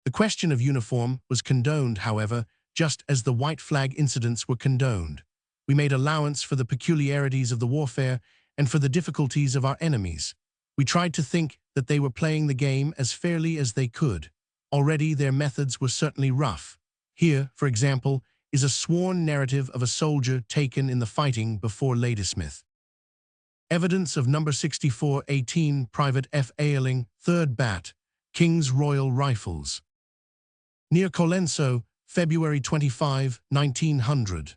The question of uniform was condoned, however, just as the white flag incidents were condoned. We made allowance for the peculiarities of the warfare and for the difficulties of our enemies. We tried to think that they were playing the game as fairly as they could. Already their methods were certainly rough. Here, for example, is a sworn narrative of a soldier taken in the fighting before Ladysmith. Evidence of number 6418, Private F. Ailing, 3rd Bat, King's Royal Rifles. Near Colenso, February 25, 1900.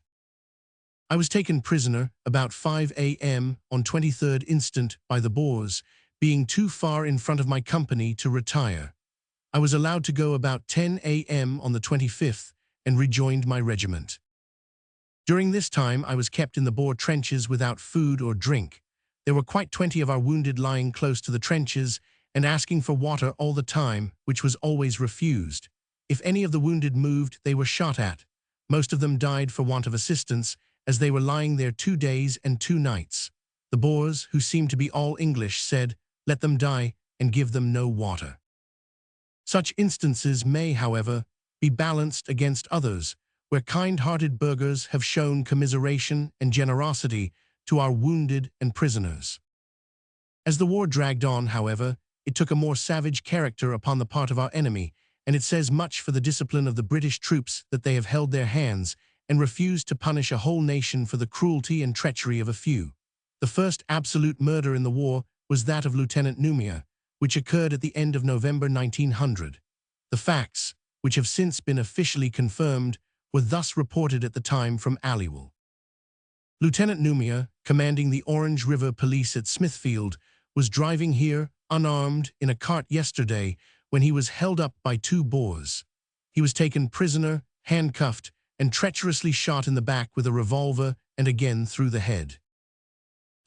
I was taken prisoner about 5 a.m. on 23rd instant by the Boers, being too far in front of my company to retire. I was allowed to go about 10 a.m. on the 25th and rejoined my regiment. During this time, I was kept in the Boer trenches without food or drink. There were quite 20 of our wounded lying close to the trenches and asking for water all the time, which was always refused. If any of the wounded moved, they were shot at. Most of them died for want of assistance, as they were lying there 2 days and 2 nights. The Boers, who seemed to be all English, said, "Let them die and give them no water." Such instances may, however, be balanced against others, where kind-hearted burghers have shown commiseration and generosity to our wounded and prisoners. As the war dragged on, however, it took a more savage character upon the part of our enemy, and it says much for the discipline of the British troops that they have held their hands and refused to punish a whole nation for the cruelty and treachery of a few. The first absolute murder in the war was that of Lieutenant Numia, which occurred at the end of November 1900. The facts, which have since been officially confirmed, were thus reported at the time from Aliwal. Lieutenant Numia, commanding the Orange River Police at Smithfield, was driving here, unarmed, in a cart yesterday when he was held up by 2 Boers. He was taken prisoner, handcuffed, and treacherously shot in the back with a revolver and again through the head.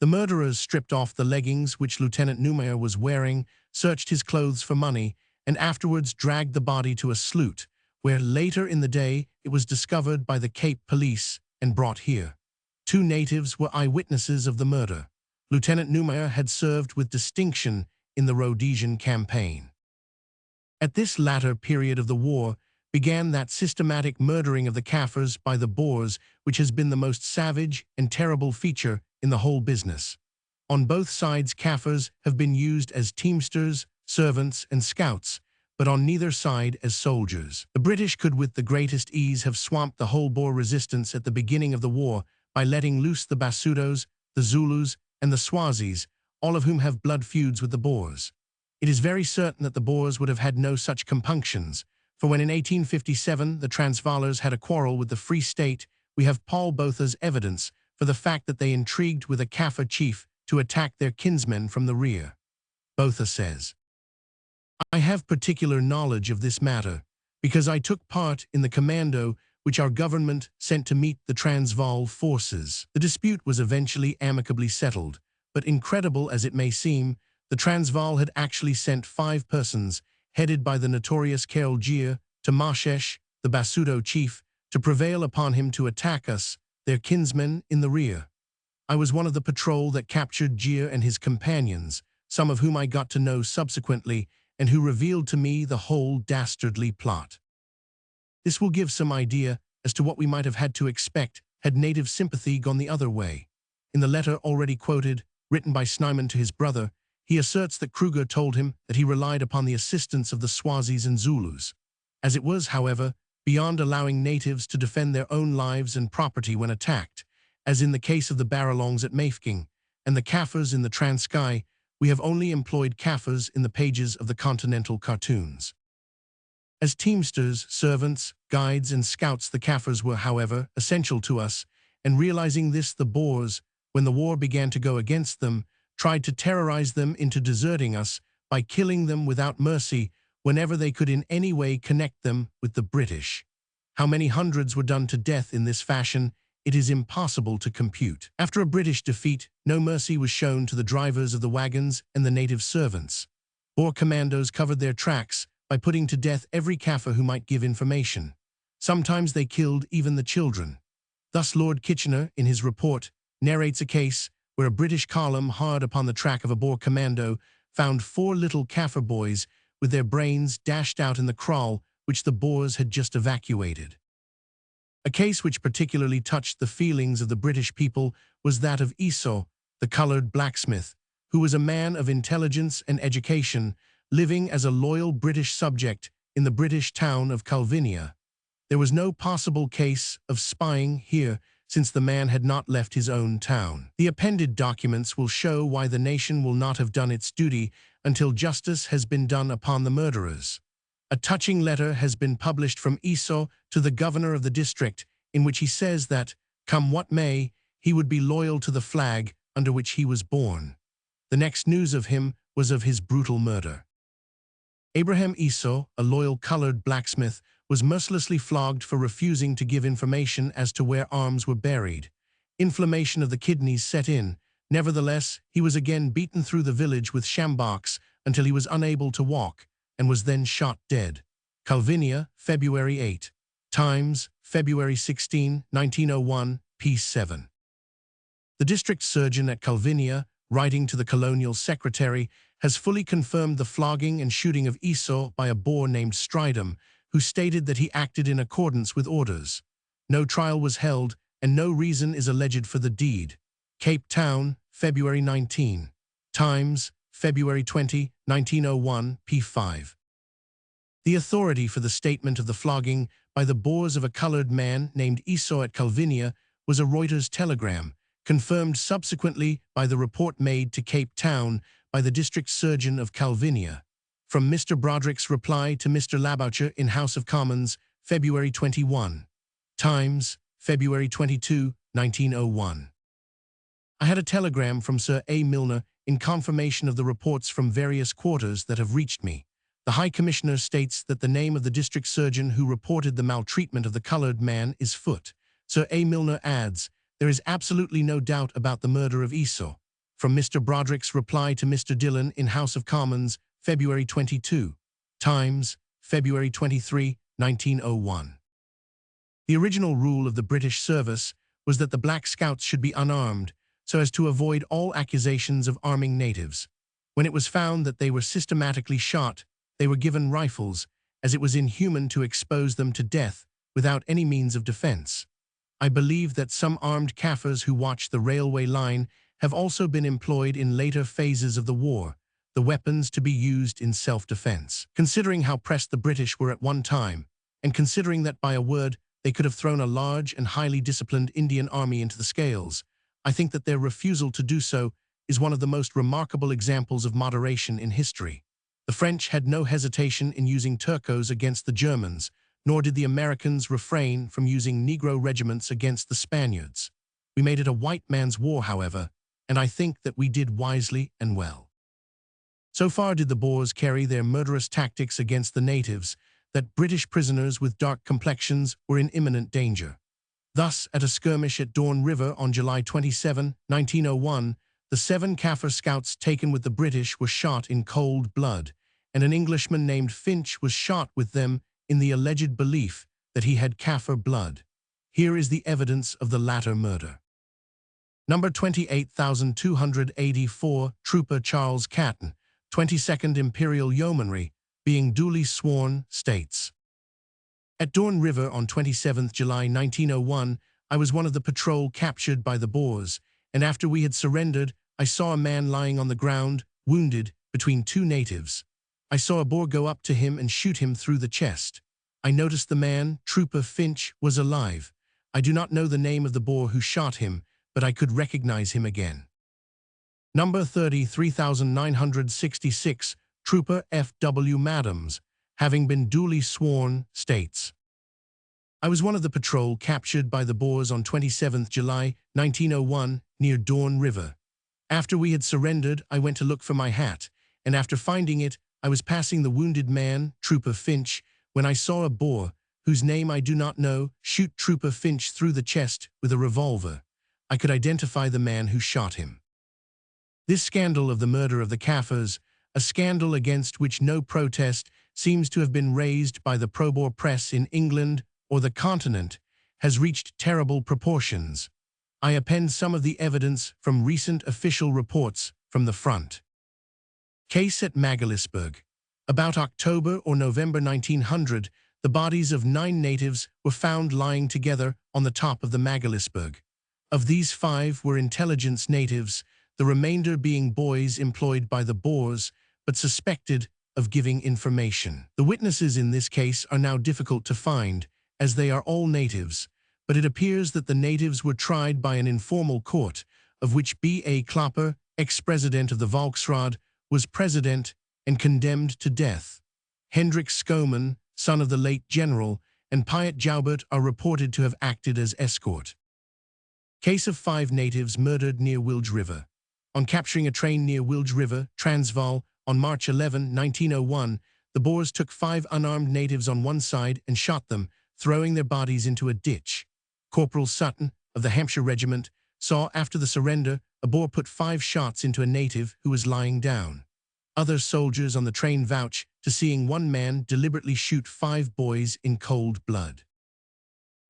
The murderers stripped off the leggings which Lieutenant Numia was wearing, searched his clothes for money, and afterwards dragged the body to a sloot, where later in the day it was discovered by the Cape Police and brought here. 2 natives were eyewitnesses of the murder. Lieutenant Numia had served with distinction in the Rhodesian campaign. At this latter period of the war began that systematic murdering of the Kaffirs by the Boers which has been the most savage and terrible feature in the whole business. On both sides, Kaffirs have been used as teamsters, servants, and scouts, but on neither side as soldiers. The British could with the greatest ease have swamped the whole Boer resistance at the beginning of the war by letting loose the Basutos, the Zulus, and the Swazis, all of whom have blood feuds with the Boers. It is very certain that the Boers would have had no such compunctions, for when in 1857 the Transvaalers had a quarrel with the Free State, we have Paul Botha's evidence for the fact that they intrigued with a Kaffir chief to attack their kinsmen from the rear. Botha says, I have particular knowledge of this matter because I took part in the commando which our government sent to meet the Transvaal forces. The dispute was eventually amicably settled, but incredible as it may seem, the Transvaal had actually sent 5 persons, headed by the notorious Karel Gier, to Marshesh, the Basuto chief, to prevail upon him to attack us, their kinsmen, in the rear. I was one of the patrol that captured Gier and his companions, some of whom I got to know subsequently, and who revealed to me the whole dastardly plot. This will give some idea as to what we might have had to expect had native sympathy gone the other way. In the letter already quoted, written by Snyman to his brother, he asserts that Kruger told him that he relied upon the assistance of the Swazis and Zulus. As it was, however, beyond allowing natives to defend their own lives and property when attacked, as in the case of the Baralongs at Mafeking and the Kaffirs in the Transkei, we have only employed Kaffirs in the pages of the Continental cartoons. As teamsters, servants, guides, and scouts, the Kaffirs were, however, essential to us, and realizing this, the Boers, when the war began to go against them, tried to terrorize them into deserting us by killing them without mercy whenever they could in any way connect them with the British. How many hundreds were done to death in this fashion, it is impossible to compute. After a British defeat, no mercy was shown to the drivers of the wagons and the native servants. Boer commandos covered their tracks by putting to death every Kaffir who might give information. Sometimes they killed even the children. Thus Lord Kitchener, in his report, narrates a case where a British column hard upon the track of a Boer commando found 4 little Kaffir boys with their brains dashed out in the kraal which the Boers had just evacuated. A case which particularly touched the feelings of the British people was that of Esau, the colored blacksmith, who was a man of intelligence and education, living as a loyal British subject in the British town of Calvinia. There was no possible case of spying here, since the man had not left his own town. The appended documents will show why the nation will not have done its duty until justice has been done upon the murderers. A touching letter has been published from Esau to the governor of the district, in which he says that, come what may, he would be loyal to the flag under which he was born. The next news of him was of his brutal murder. Abraham Esau, a loyal colored blacksmith, was mercilessly flogged for refusing to give information as to where arms were buried. Inflammation of the kidneys set in. Nevertheless, he was again beaten through the village with sjambaks until he was unable to walk, and was then shot dead. Calvinia, February 8. Times, February 16, 1901, Piece 7. The district surgeon at Calvinia, writing to the colonial secretary, has fully confirmed the flogging and shooting of Esau by a Boer named Strydom, who stated that he acted in accordance with orders. No trial was held, and no reason is alleged for the deed. Cape Town, February 19. Times, February 20, 1901, p. 5. The authority for the statement of the flogging by the Boers of a colored man named Esau at Calvinia was a Reuters telegram, confirmed subsequently by the report made to Cape Town by the district surgeon of Calvinia. From Mr. Broderick's reply to Mr. Laboucher in House of Commons, February 21. Times, February 22, 1901. I had a telegram from Sir A. Milner in confirmation of the reports from various quarters that have reached me. The High Commissioner states that the name of the district surgeon who reported the maltreatment of the colored man is Foote. Sir A. Milner adds, there is absolutely no doubt about the murder of Esau. From Mr. Broderick's reply to Mr. Dillon in House of Commons, February 22. Times, February 23, 1901. The original rule of the British service was that the Black Scouts should be unarmed, so as to avoid all accusations of arming natives. When it was found that they were systematically shot, they were given rifles, as it was inhuman to expose them to death without any means of defense. I believe that some armed Kaffirs who watched the railway line have also been employed in later phases of the war, the weapons to be used in self-defense. Considering how pressed the British were at one time, and considering that by a word they could have thrown a large and highly disciplined Indian army into the scales, I think that their refusal to do so is one of the most remarkable examples of moderation in history. The French had no hesitation in using Turcos against the Germans, nor did the Americans refrain from using Negro regiments against the Spaniards. We made it a white man's war, however, and I think that we did wisely and well. So far did the Boers carry their murderous tactics against the natives that British prisoners with dark complexions were in imminent danger. Thus, at a skirmish at Dorne River on July 27, 1901, the 7 Kaffir scouts taken with the British were shot in cold blood, and an Englishman named Finch was shot with them in the alleged belief that he had Kaffir blood. Here is the evidence of the latter murder. Number 28,284, Trooper Charles Catton, 22nd Imperial Yeomanry, being duly sworn, states: At Dorne River on 27 July 1901, I was one of the patrol captured by the Boers, and after we had surrendered, I saw a man lying on the ground, wounded, between 2 natives. I saw a Boer go up to him and shoot him through the chest. I noticed the man, Trooper Finch, was alive. I do not know the name of the Boer who shot him, but I could recognize him again. Number 33,966, Trooper F.W. Madams, having been duly sworn, states: I was one of the patrol captured by the Boers on 27 July 1901 near Dorne River. After we had surrendered, I went to look for my hat, and after finding it, I was passing the wounded man, Trooper Finch, when I saw a Boer, whose name I do not know, shoot Trooper Finch through the chest with a revolver. I could identify the man who shot him. This scandal of the murder of the Kaffirs, a scandal against which no protest seems to have been raised by the pro-Boer press in England or the continent, has reached terrible proportions. I append some of the evidence from recent official reports from the front. Case at Magaliesburg. About October or November 1900, the bodies of 9 natives were found lying together on the top of the Magaliesburg. Of these 5 were intelligence natives, the remainder being boys employed by the Boers, but suspected of giving information. The witnesses in this case are now difficult to find, as they are all natives, but it appears that the natives were tried by an informal court, of which B.A. Klopper, ex-president of the Volksraad, was president and condemned to death. Hendrik Schoeman, son of the late general, and Piet Joubert are reported to have acted as escort. Case of 5 natives murdered near Wilge River. On capturing a train near Wilge River, Transvaal, on March 11, 1901, the Boers took 5 unarmed natives on one side and shot them, throwing their bodies into a ditch. Corporal Sutton, of the Hampshire Regiment, saw after the surrender a Boer put 5 shots into a native who was lying down. Other soldiers on the train vouch to seeing one man deliberately shoot 5 boys in cold blood.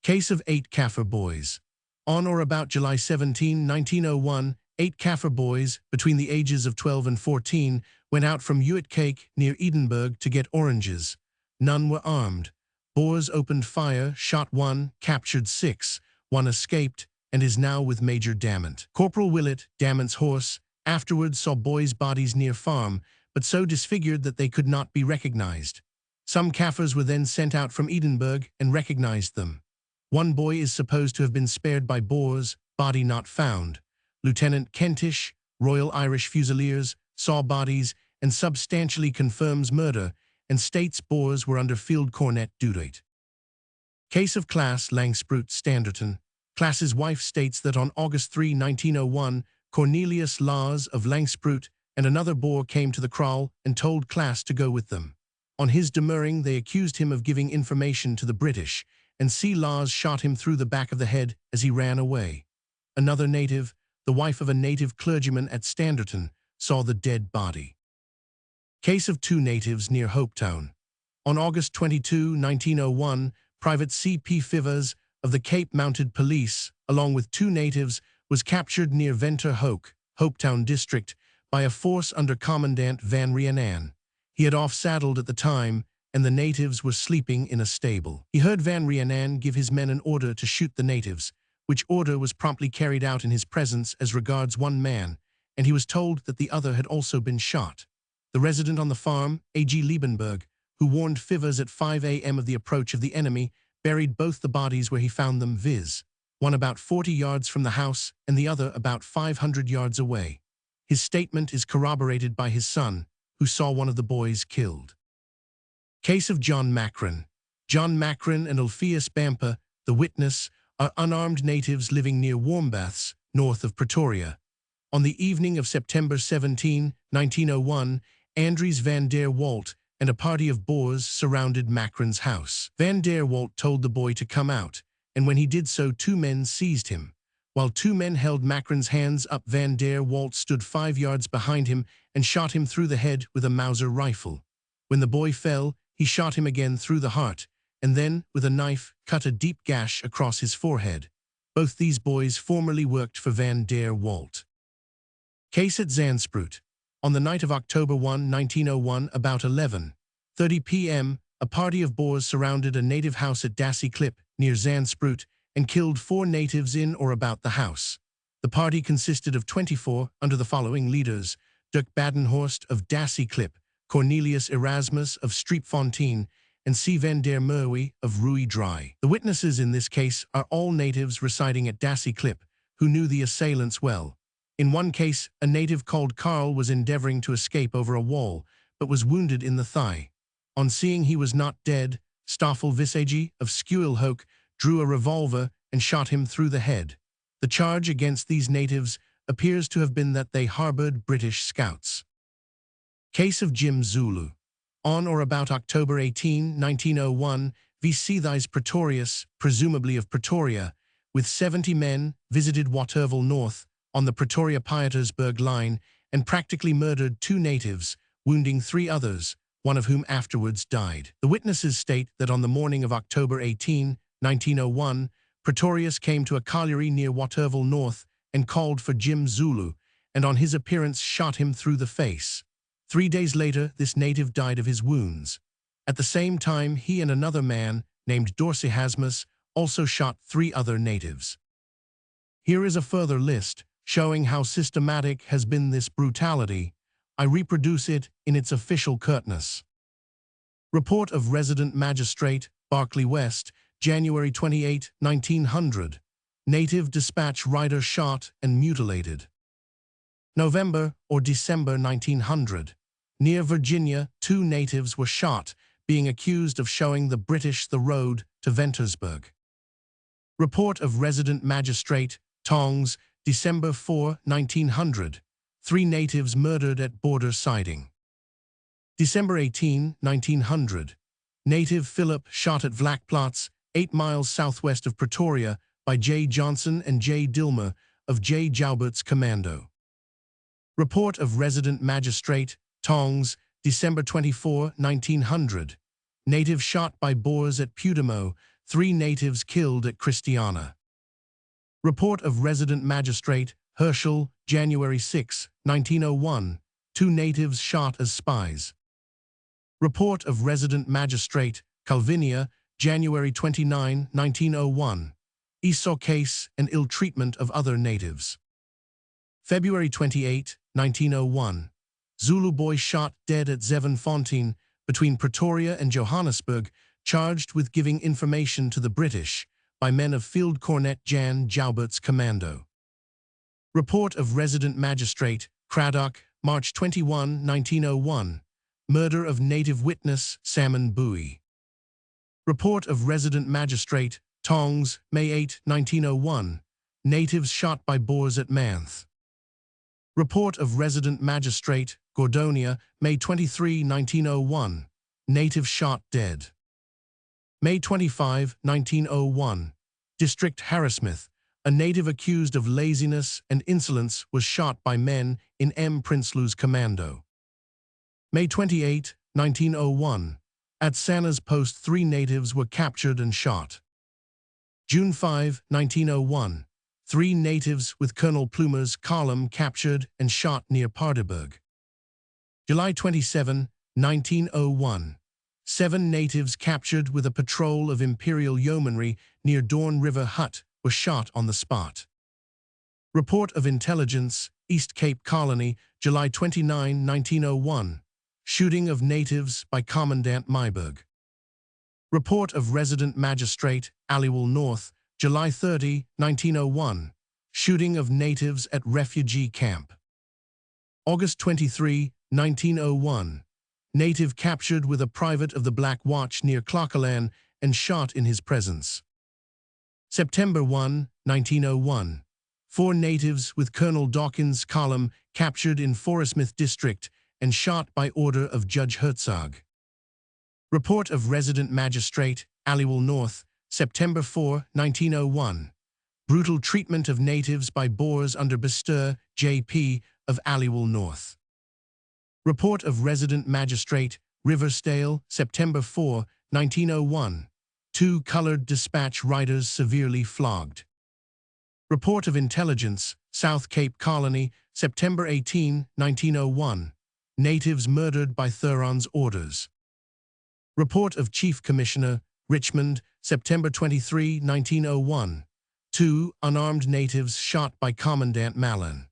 Case of 8 Kaffir boys. On or about July 17, 1901, 8 Kaffir boys, between the ages of 12 and 14, went out from Uitkyk near Edinburgh to get oranges. None were armed. Boers opened fire, shot 1, captured 6, 1 escaped, and is now with Major Damant. Corporal Willett, Damant's horse, afterwards saw boys' bodies near farm, but so disfigured that they could not be recognized. Some Kaffirs were then sent out from Edinburgh and recognized them. 1 boy is supposed to have been spared by Boers, body not found. Lieutenant Kentish, Royal Irish Fusiliers, saw bodies and substantially confirms murder and states Boers were under Field Cornet Durait. Case of Klaas Langsprout Standerton. Klaas's wife states that on August 3, 1901, Cornelius Laws of Langsprout and another Boer came to the kraal and told Klaas to go with them. On his demurring, they accused him of giving information to the British, and C. Laws shot him through the back of the head as he ran away. Another native, the wife of a native clergyman at Standerton, saw the dead body. Case of 2 natives near Hopetown. On August 22, 1901, Private C.P. Fivers of the Cape Mounted Police, along with 2 natives, was captured near Venter Hoek, Hopetown District, by a force under Commandant Van Rienan. He had off-saddled at the time, and the natives were sleeping in a stable. He heard Van Rienan give his men an order to shoot the natives, which order was promptly carried out in his presence as regards 1 man, and he was told that the other had also been shot. The resident on the farm, A.G. Liebenberg, who warned Fivers at 5 a.m. of the approach of the enemy, buried both the bodies where he found them, viz. one about 40 yards from the house and the other about 500 yards away. His statement is corroborated by his son, who saw one of the boys killed. Case of John Macron. John Macron and Ulfius Bampa, the witness, are unarmed natives living near Warmbaths, north of Pretoria. On the evening of September 17, 1901, Andries van der Walt and a party of Boers surrounded Macron's house. Van der Walt told the boy to come out, and when he did so, two men seized him. While two men held Macron's hands up, Van der Walt stood 5 yards behind him and shot him through the head with a Mauser rifle. When the boy fell, he shot him again through the heart, and then, with a knife, cut a deep gash across his forehead. Both these boys formerly worked for Van der Walt. Case at Zandspruit. On the night of October 1, 1901, about 11:30 p.m., a party of Boers surrounded a native house at Dassie Klip, near Zandspruit, and killed 4 natives in or about the house. The party consisted of 24 under the following leaders: Dirk Badenhorst of Dassie Klip, Cornelius Erasmus of Streepfontein, and C. van der Merwe of Rui Dry. The witnesses in this case are all natives residing at Dassie Klip, who knew the assailants well. In one case, a native called Karl was endeavoring to escape over a wall, but was wounded in the thigh. On seeing he was not dead, Stoffel Visage of Skuilhoek drew a revolver and shot him through the head. The charge against these natives appears to have been that they harbored British scouts. Case of Jim Zulu. On or about October 18, 1901, Vicethys Pretorius, presumably of Pretoria, with 70 men, visited Waterval North on the Pretoria-Pietersburg line and practically murdered 2 natives, wounding 3 others, one of whom afterwards died. The witnesses state that on the morning of October 18, 1901, Pretorius came to a colliery near Waterval North and called for Jim Zulu, and on his appearance shot him through the face. 3 days later, this native died of his wounds. At the same time, he and another man, named Dorsey Hasmus, also shot 3 other natives. Here is a further list, showing how systematic has been this brutality. I reproduce it in its official curtness. Report of Resident Magistrate, Berkeley West, January 28, 1900. Native dispatch rider shot and mutilated. November or December 1900. Near Virginia, 2 natives were shot, being accused of showing the British the road to Ventersburg. Report of Resident Magistrate, Tongs, December 4, 1900. 3 natives murdered at border siding. December 18, 1900. Native Philip shot at Vlakplaats, 8 miles southwest of Pretoria, by J. Johnson and J. Dilmer of J. Joubert's Commando. Report of Resident Magistrate, Tongs, December 24, 1900. Native shot by Boers at Pudemo, 3 natives killed at Christiana. Report of Resident Magistrate, Herschel, January 6, 1901. 2 natives shot as spies. Report of Resident Magistrate, Calvinia, January 29, 1901. Esau case and ill treatment of other natives. February 28, 1901. Zulu boy shot dead at Zevenfontein, between Pretoria and Johannesburg, charged with giving information to the British, by men of Field Cornet Jan Joubert's Commando. Report of Resident Magistrate, Cradock, March 21, 1901. Murder of native witness, Salmon Bowie. Report of Resident Magistrate, Tongs, May 8, 1901. Natives shot by Boers at Manth. Report of Resident Magistrate, Gordonia, May 23, 1901. Native shot dead. May 25, 1901. District Harrismith. A native accused of laziness and insolence was shot by men in M. Prinsloo's Commando. May 28, 1901. At Sanna's Post 3 natives were captured and shot. June 5, 1901. 3 natives with Colonel Plumer's column captured and shot near Paardeberg. July 27, 1901. 7 natives captured with a patrol of Imperial Yeomanry near Dorn River Hut were shot on the spot. Report of Intelligence, East Cape Colony, July 29, 1901. Shooting of natives by Commandant Myburg. Report of Resident Magistrate, Aliwal North, July 30, 1901. Shooting of natives at refugee camp. August 23, 1901. Native captured with a private of the Black Watch near Clocolan and shot in his presence. September 1, 1901. 4 natives with Colonel Dawkins' column captured in Forestmouth district and shot by order of Judge Herzog. Report of Resident Magistrate, Aliwal North, September 4, 1901. Brutal treatment of natives by Boers under Besteur, J.P. of Aliwal North. Report of Resident Magistrate, Riversdale, September 4, 1901. 2 colored dispatch riders severely flogged. Report of Intelligence, South Cape Colony, September 18, 1901. Natives murdered by Thuron's orders. Report of Chief Commissioner, Richmond, September 23, 1901. 2 unarmed natives shot by Commandant Mallon.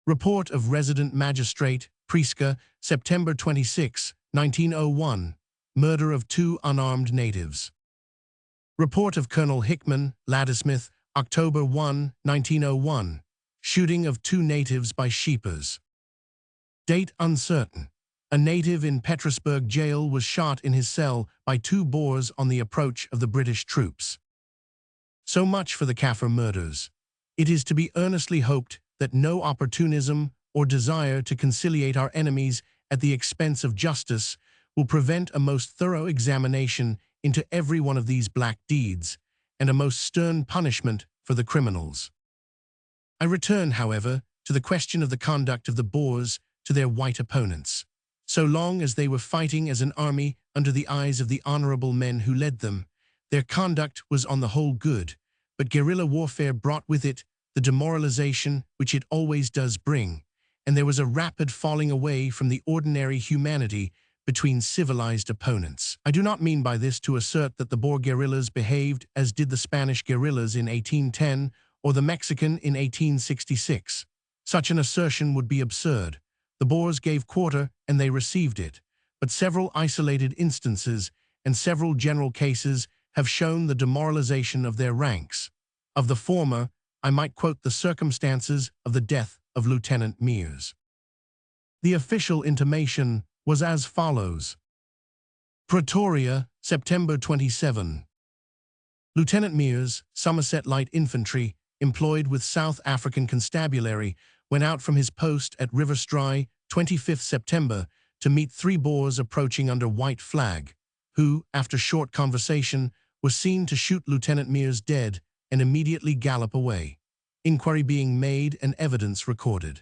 Report of Resident Magistrate, Prieska, September 26, 1901. Murder of 2 unarmed natives. Report of Colonel Hickman, Ladysmith, October 1, 1901. Shooting of 2 natives by sheepers. Date uncertain. A native in Petersburg jail was shot in his cell by 2 Boers on the approach of the British troops. So much for the Kaffir murders. It is to be earnestly hoped that no opportunism or desire to conciliate our enemies at the expense of justice will prevent a most thorough examination into every one of these black deeds, and a most stern punishment for the criminals. I return, however, to the question of the conduct of the Boers to their white opponents. So long as they were fighting as an army under the eyes of the honorable men who led them, their conduct was on the whole good, but guerrilla warfare brought with it the demoralization which it always does bring, and there was a rapid falling away from the ordinary humanity between civilized opponents. I do not mean by this to assert that the Boer guerrillas behaved as did the Spanish guerrillas in 1810 or the Mexican in 1866. Such an assertion would be absurd. The Boers gave quarter and they received it, but several isolated instances and several general cases have shown the demoralization of their ranks. Of the former, I might quote the circumstances of the death of Lieutenant Mears. The official intimation was as follows. Pretoria, September 27. Lieutenant Mears, Somerset Light Infantry, employed with South African Constabulary, went out from his post at Riverstry, 25th September, to meet 3 Boers approaching under white flag, who, after short conversation, were seen to shoot Lieutenant Mears dead and immediately gallop away. Inquiry being made and evidence recorded.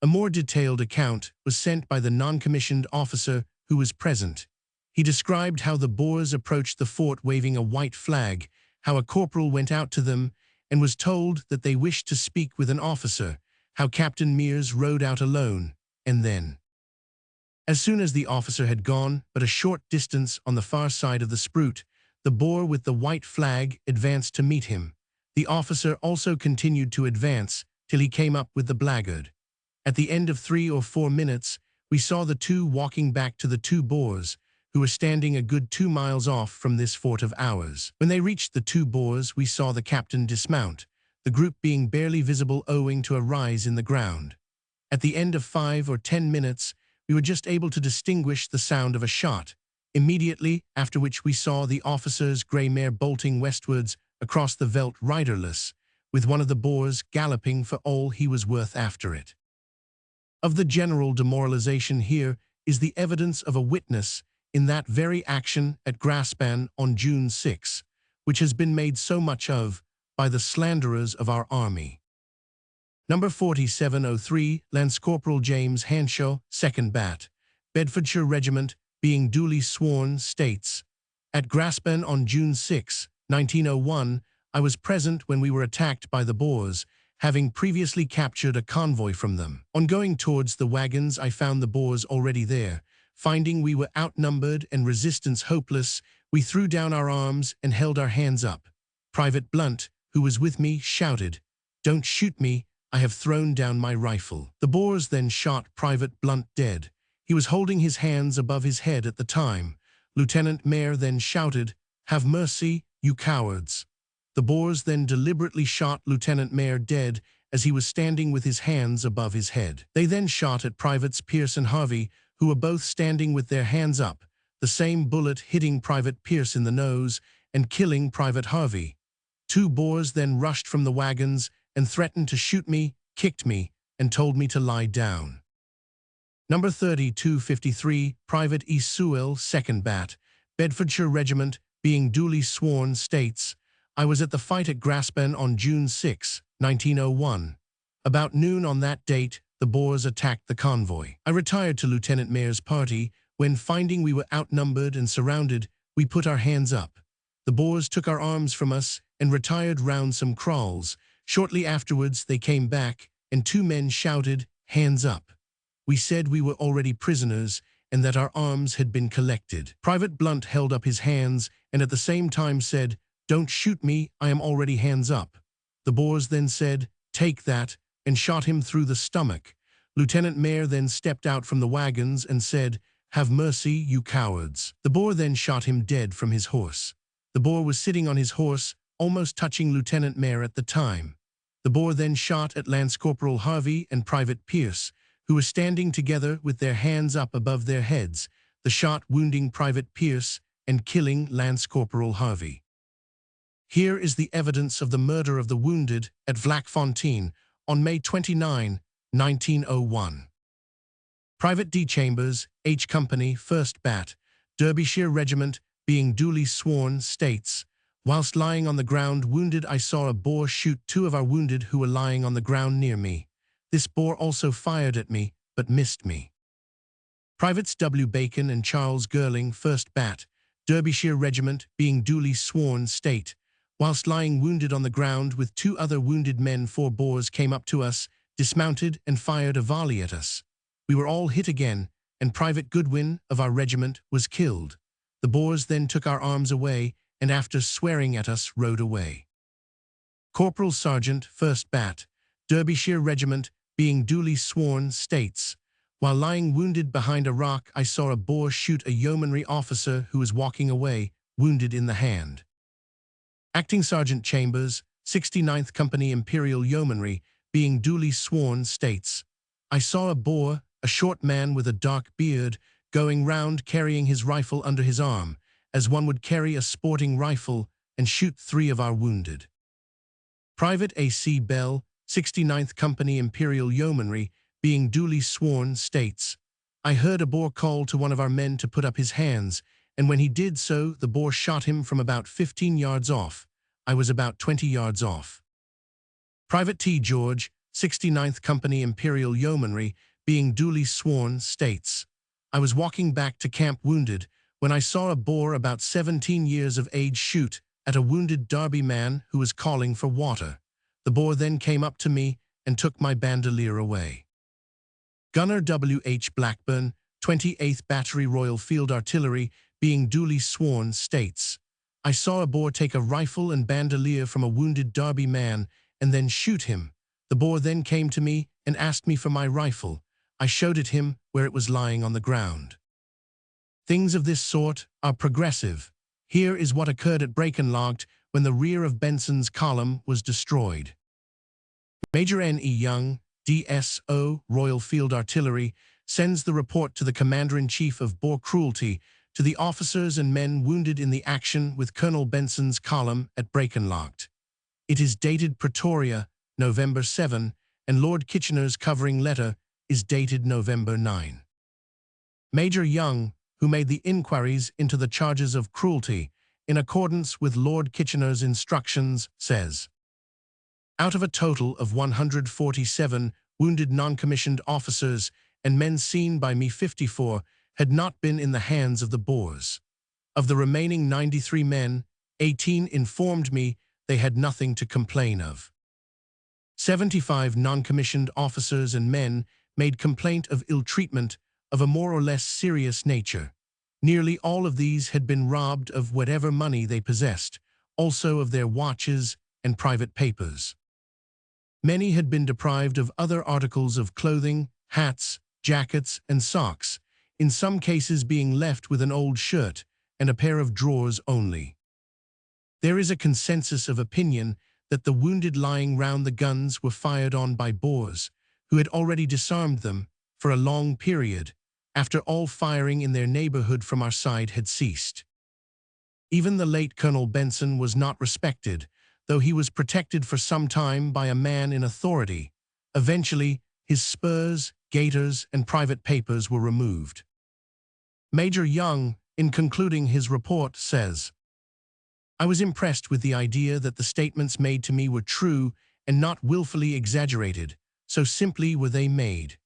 A more detailed account was sent by the non-commissioned officer who was present. He described how the Boers approached the fort waving a white flag, how a corporal went out to them and was told that they wished to speak with an officer, how Captain Mears rode out alone, and then, as soon as the officer had gone but a short distance on the far side of the spruit, the Boer with the white flag advanced to meet him. The officer also continued to advance till he came up with the blackguard. At the end of 3 or 4 minutes, we saw the 2 walking back to the 2 Boers, who were standing a good 2 miles off from this fort of ours. When they reached the 2 Boers, we saw the captain dismount, the group being barely visible owing to a rise in the ground. At the end of 5 or 10 minutes, we were just able to distinguish the sound of a shot, immediately after which we saw the officer's grey mare bolting westwards across the veldt riderless, with one of the Boers galloping for all he was worth after it. Of the general demoralization here is the evidence of a witness in that very action at Graspan on June 6, which has been made so much of by the slanderers of our army. Number 4703, Lance Corporal James Hanshaw, 2nd Bat, Bedfordshire Regiment, being duly sworn, states, at Graspan on June 6, 1901, I was present when we were attacked by the Boers, having previously captured a convoy from them. On going towards the wagons, I found the Boers already there. Finding we were outnumbered and resistance hopeless, we threw down our arms and held our hands up. Private Blunt, who was with me, shouted, "Don't shoot me, I have thrown down my rifle." The Boers then shot Private Blunt dead. He was holding his hands above his head at the time. Lieutenant Mayer then shouted, "Have mercy, you cowards." The Boers then deliberately shot Lieutenant Mayer dead as he was standing with his hands above his head. They then shot at Privates Pierce and Harvey, who were both standing with their hands up, the same bullet hitting Private Pierce in the nose and killing Private Harvey. 2 Boers then rushed from the wagons and threatened to shoot me, kicked me, and told me to lie down. Number 3253, Private E. Sewell, 2nd Bat, Bedfordshire Regiment, being duly sworn, states, I was at the fight at Graspan on June 6, 1901. About noon on that date, the Boers attacked the convoy. I retired to Lieutenant Mayor's party when, finding we were outnumbered and surrounded, we put our hands up. The Boers took our arms from us and retired round some kraals. Shortly afterwards, they came back, and 2 men shouted, "Hands up." We said we were already prisoners and that our arms had been collected. Private Blunt held up his hands and at the same time said, "Don't shoot me, I am already hands up." The Boers then said, "Take that," and shot him through the stomach. Lieutenant Mayor then stepped out from the wagons and said, "Have mercy, you cowards." The Boer then shot him dead from his horse. The Boer was sitting on his horse, almost touching Lieutenant Mayor at the time. The Boer then shot at Lance Corporal Harvey and Private Pierce, who were standing together with their hands up above their heads, the shot wounding Private Pierce and killing Lance Corporal Harvey. Here is the evidence of the murder of the wounded at Vlakfontein on May 29, 1901. Private D. Chambers, H Company, 1st Bat, Derbyshire Regiment, being duly sworn, states, whilst lying on the ground wounded, I saw a Boer shoot 2 of our wounded who were lying on the ground near me. This Boer also fired at me, but missed me. Privates W. Bacon and Charles Girling, 1st Bat, Derbyshire Regiment, being duly sworn, state, whilst lying wounded on the ground with 2 other wounded men, 4 Boers came up to us, dismounted, and fired a volley at us. We were all hit again, and Private Goodwin of our regiment was killed. The Boers then took our arms away, and after swearing at us, rode away. Corporal Sergeant, 1st Bat, Derbyshire Regiment, being duly sworn, states, while lying wounded behind a rock, I saw a Boer shoot a yeomanry officer who was walking away, wounded in the hand. Acting Sergeant Chambers, 69th Company Imperial Yeomanry, being duly sworn, states, I saw a Boer, a short man with a dark beard, going round carrying his rifle under his arm, as one would carry a sporting rifle, and shoot 3 of our wounded. Private A. C. Bell, 69th Company Imperial Yeomanry, being duly sworn, states, I heard a Boer call to one of our men to put up his hands, and when he did so, the Boer shot him from about 15 yards off. I was about 20 yards off. Private T. George, 69th Company Imperial Yeomanry, being duly sworn, states, I was walking back to camp wounded when I saw a Boer about 17 years of age shoot at a wounded Derby man who was calling for water. The Boer then came up to me and took my bandolier away. Gunner W. H. Blackburn, 28th Battery Royal Field Artillery, being duly sworn, states, I saw a Boer take a rifle and bandolier from a wounded Derby man and then shoot him. The Boer then came to me and asked me for my rifle. I showed it him where it was lying on the ground. Things of this sort are progressive. Here is what occurred at Brakenlogt when the rear of Benson's column was destroyed. Major N. E. Young, D.S.O., Royal Field Artillery, sends the report to the Commander-in-Chief of Boer cruelty to the officers and men wounded in the action with Colonel Benson's column at Brakenlogt. It is dated Pretoria, November 7, and Lord Kitchener's covering letter is dated November 9. Major Young, who made the inquiries into the charges of cruelty in accordance with Lord Kitchener's instructions, says, out of a total of 147 wounded non-commissioned officers and men seen by me, 54 had not been in the hands of the Boers. Of the remaining 93 men, 18 informed me they had nothing to complain of. 75 non-commissioned officers and men made complaint of ill treatment of a more or less serious nature. Nearly all of these had been robbed of whatever money they possessed, also of their watches and private papers. Many had been deprived of other articles of clothing, hats, jackets, and socks, in some cases being left with an old shirt and a pair of drawers only. There is a consensus of opinion that the wounded lying round the guns were fired on by Boers, who had already disarmed them for a long period, after all firing in their neighborhood from our side had ceased. Even the late Colonel Benson was not respected, though he was protected for some time by a man in authority. Eventually, his spurs, gaiters, and private papers were removed. Major Young, in concluding his report, says, "I was impressed with the idea that the statements made to me were true and not willfully exaggerated, so simply were they made.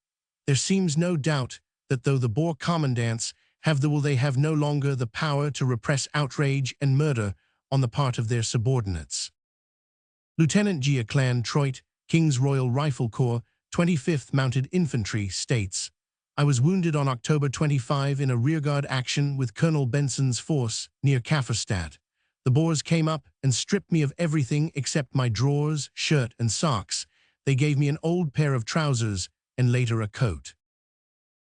There seems no doubt that though the Boer commandants have they have no longer the power to repress outrage and murder on the part of their subordinates." Lieutenant Gia Troit, King's Royal Rifle Corps, 25th Mounted Infantry, states, "I was wounded on October 25 in a rearguard action with Colonel Benson's force near Kafferstadt. The Boers came up and stripped me of everything except my drawers, shirt, and socks. They gave me an old pair of trousers and later a coat."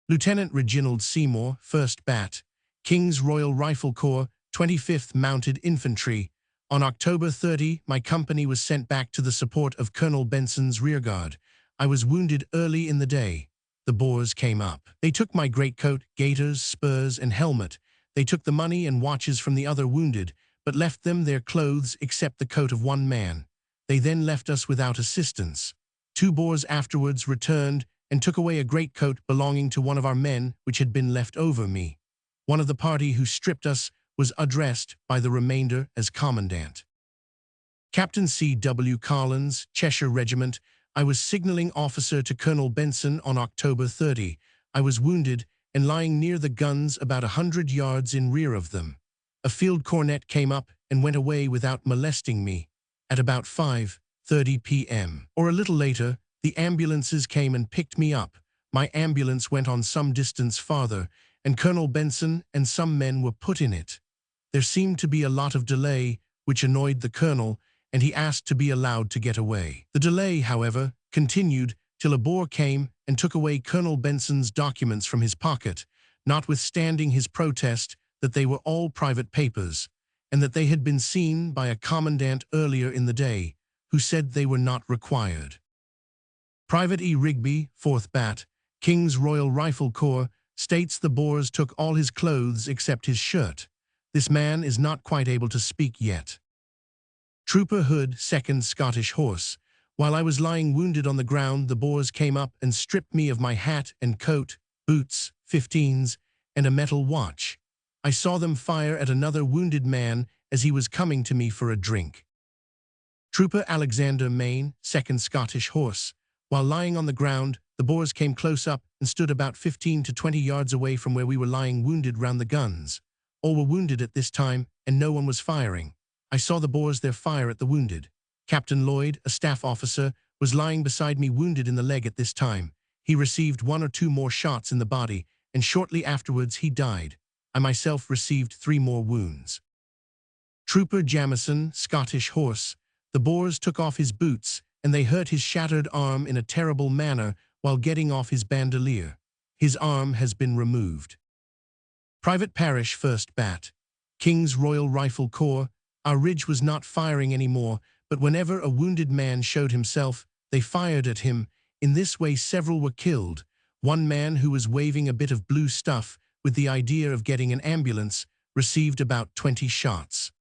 Lieutenant Reginald Seymour, 1st Bat, King's Royal Rifle Corps, 25th Mounted Infantry, "On October 30, my company was sent back to the support of Colonel Benson's rearguard. I was wounded early in the day. The Boers came up. They took my greatcoat, gaiters, spurs, and helmet. They took the money and watches from the other wounded, but left them their clothes except the coat of one man. They then left us without assistance. 2 Boers afterwards returned and took away a greatcoat belonging to one of our men which had been left over me. One of the party who stripped us was addressed by the remainder as Commandant. Captain C.W. Collins, Cheshire Regiment, "I was signaling officer to Colonel Benson on October 30. I was wounded and lying near the guns about 100 yards in rear of them. A field cornet came up and went away without molesting me. At about 5:30 p.m. or a little later, the ambulances came and picked me up. My ambulance went on some distance farther, and Colonel Benson and some men were put in it. There seemed to be a lot of delay, which annoyed the colonel, and he asked to be allowed to get away. The delay, however, continued till a Boer came and took away Colonel Benson's documents from his pocket, notwithstanding his protest that they were all private papers, and that they had been seen by a commandant earlier in the day, who said they were not required." Private E. Rigby, 4th Bat, King's Royal Rifle Corps, states the Boers took all his clothes except his shirt. This man is not quite able to speak yet. Trooper Hood, 2nd Scottish Horse, "While I was lying wounded on the ground, the Boers came up and stripped me of my hat and coat, boots, 15s, and a metal watch. I saw them fire at another wounded man as he was coming to me for a drink." Trooper Alexander Main, 2nd Scottish Horse, "While lying on the ground, the Boers came close up and stood about 15 to 20 yards away from where we were lying wounded round the guns. All were wounded at this time, and no one was firing. I saw the Boers there fire at the wounded. Captain Lloyd, a staff officer, was lying beside me wounded in the leg at this time. He received 1 or 2 more shots in the body, and shortly afterwards he died. I myself received 3 more wounds." Trooper Jamison, Scottish Horse, "The Boers took off his boots, and they hurt his shattered arm in a terrible manner while getting off his bandolier. His arm has been removed." Private Parish, 1st Bat, King's Royal Rifle Corps, "Our ridge was not firing anymore, but whenever a wounded man showed himself, they fired at him. In this way several were killed. One man who was waving a bit of blue stuff with the idea of getting an ambulance received about 20 shots."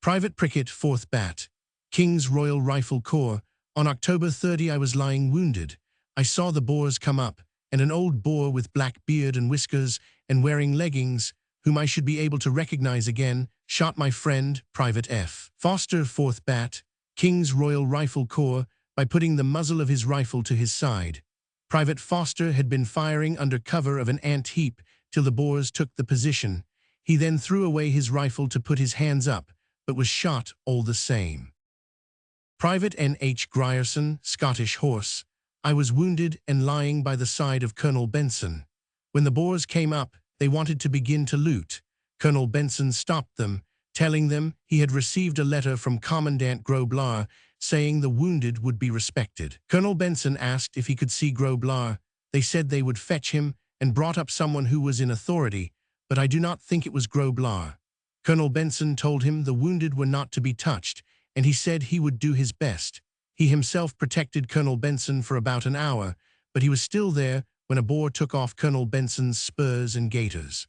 Private Prickett, 4th Bat, King's Royal Rifle Corps, "On October 30 I was lying wounded. I saw the Boers come up, and an old Boer with black beard and whiskers and wearing leggings, whom I should be able to recognize again, shot my friend, Private F. Foster, 4th Bat, King's Royal Rifle Corps, by putting the muzzle of his rifle to his side. Private Foster had been firing under cover of an ant heap till the Boers took the position. He then threw away his rifle to put his hands up, but was shot all the same." Private N.H. Grierson, Scottish Horse, "I was wounded and lying by the side of Colonel Benson. When the Boers came up, they wanted to begin to loot. Colonel Benson stopped them, telling them he had received a letter from Commandant Grobelaar saying the wounded would be respected. Colonel Benson asked if he could see Grobelaar. They said they would fetch him and brought up someone who was in authority, but I do not think it was Grobelaar. Colonel Benson told him the wounded were not to be touched, and he said he would do his best. He himself protected Colonel Benson for about an hour, but he was still there when a Boer took off Colonel Benson's spurs and gaiters."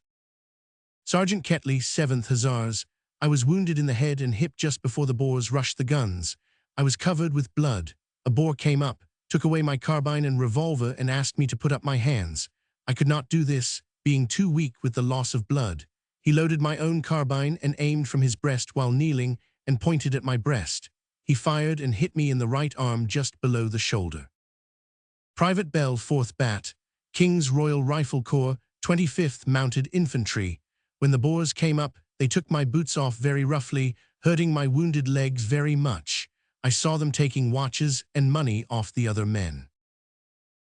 Sergeant Ketley, 7th Hussars, I was wounded in the head and hip just before the Boers rushed the guns. I was covered with blood. A Boer came up, took away my carbine and revolver and asked me to put up my hands. I could not do this, being too weak with the loss of blood. He loaded my own carbine and aimed from his breast while kneeling and pointed at my breast. He fired and hit me in the right arm just below the shoulder. Private Bell, 4th Bat, King's Royal Rifle Corps, 25th Mounted Infantry. When the Boers came up, they took my boots off very roughly, hurting my wounded legs very much. I saw them taking watches and money off the other men.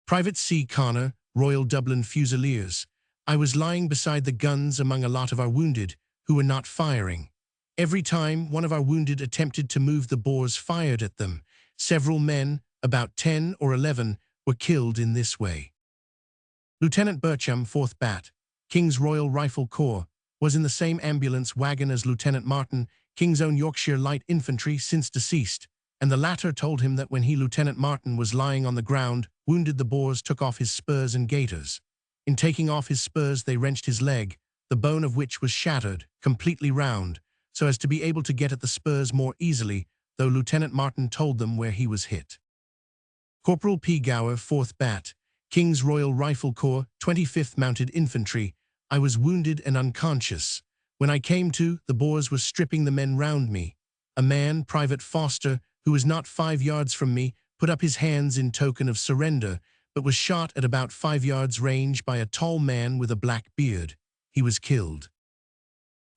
Private C. Connor, Royal Dublin Fusiliers. I was lying beside the guns among a lot of our wounded, who were not firing. Every time one of our wounded attempted to move, the Boers fired at them. Several men, about 10 or 11, were killed in this way. Lieutenant Bircham, 4th Bat, King's Royal Rifle Corps, was in the same ambulance wagon as Lieutenant Martin, King's Own Yorkshire Light Infantry, since deceased, and the latter told him that when Lieutenant Martin, was lying on the ground, wounded, the Boers took off his spurs and gaiters. In taking off his spurs, they wrenched his leg, the bone of which was shattered, completely round, so as to be able to get at the spurs more easily, though Lieutenant Martin told them where he was hit. Corporal P. Gower, 4th Bat, King's Royal Rifle Corps, 25th Mounted Infantry. I was wounded and unconscious. When I came to, the Boers were stripping the men round me. A man, Private Foster, who was not 5 yards from me, put up his hands in token of surrender, but was shot at about 5 yards range by a tall man with a black beard. He was killed.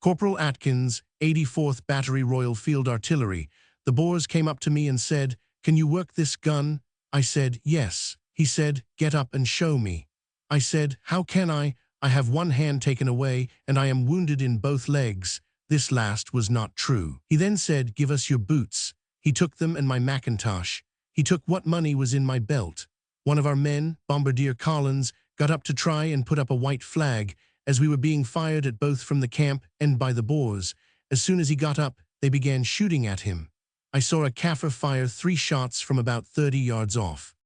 Corporal Atkins, 84th Battery Royal Field Artillery. The Boers came up to me and said, "Can you work this gun?" I said, "Yes." He said, "Get up and show me." I said, "How can I? I have one hand taken away, and I am wounded in both legs." This last was not true. He then said, "Give us your boots." He took them and my mackintosh. He took what money was in my belt. One of our men, Bombardier Collins, got up to try and put up a white flag, as we were being fired at both from the camp and by the Boers. As soon as he got up, they began shooting at him. I saw a Kaffir fire 3 shots from about 30 yards off.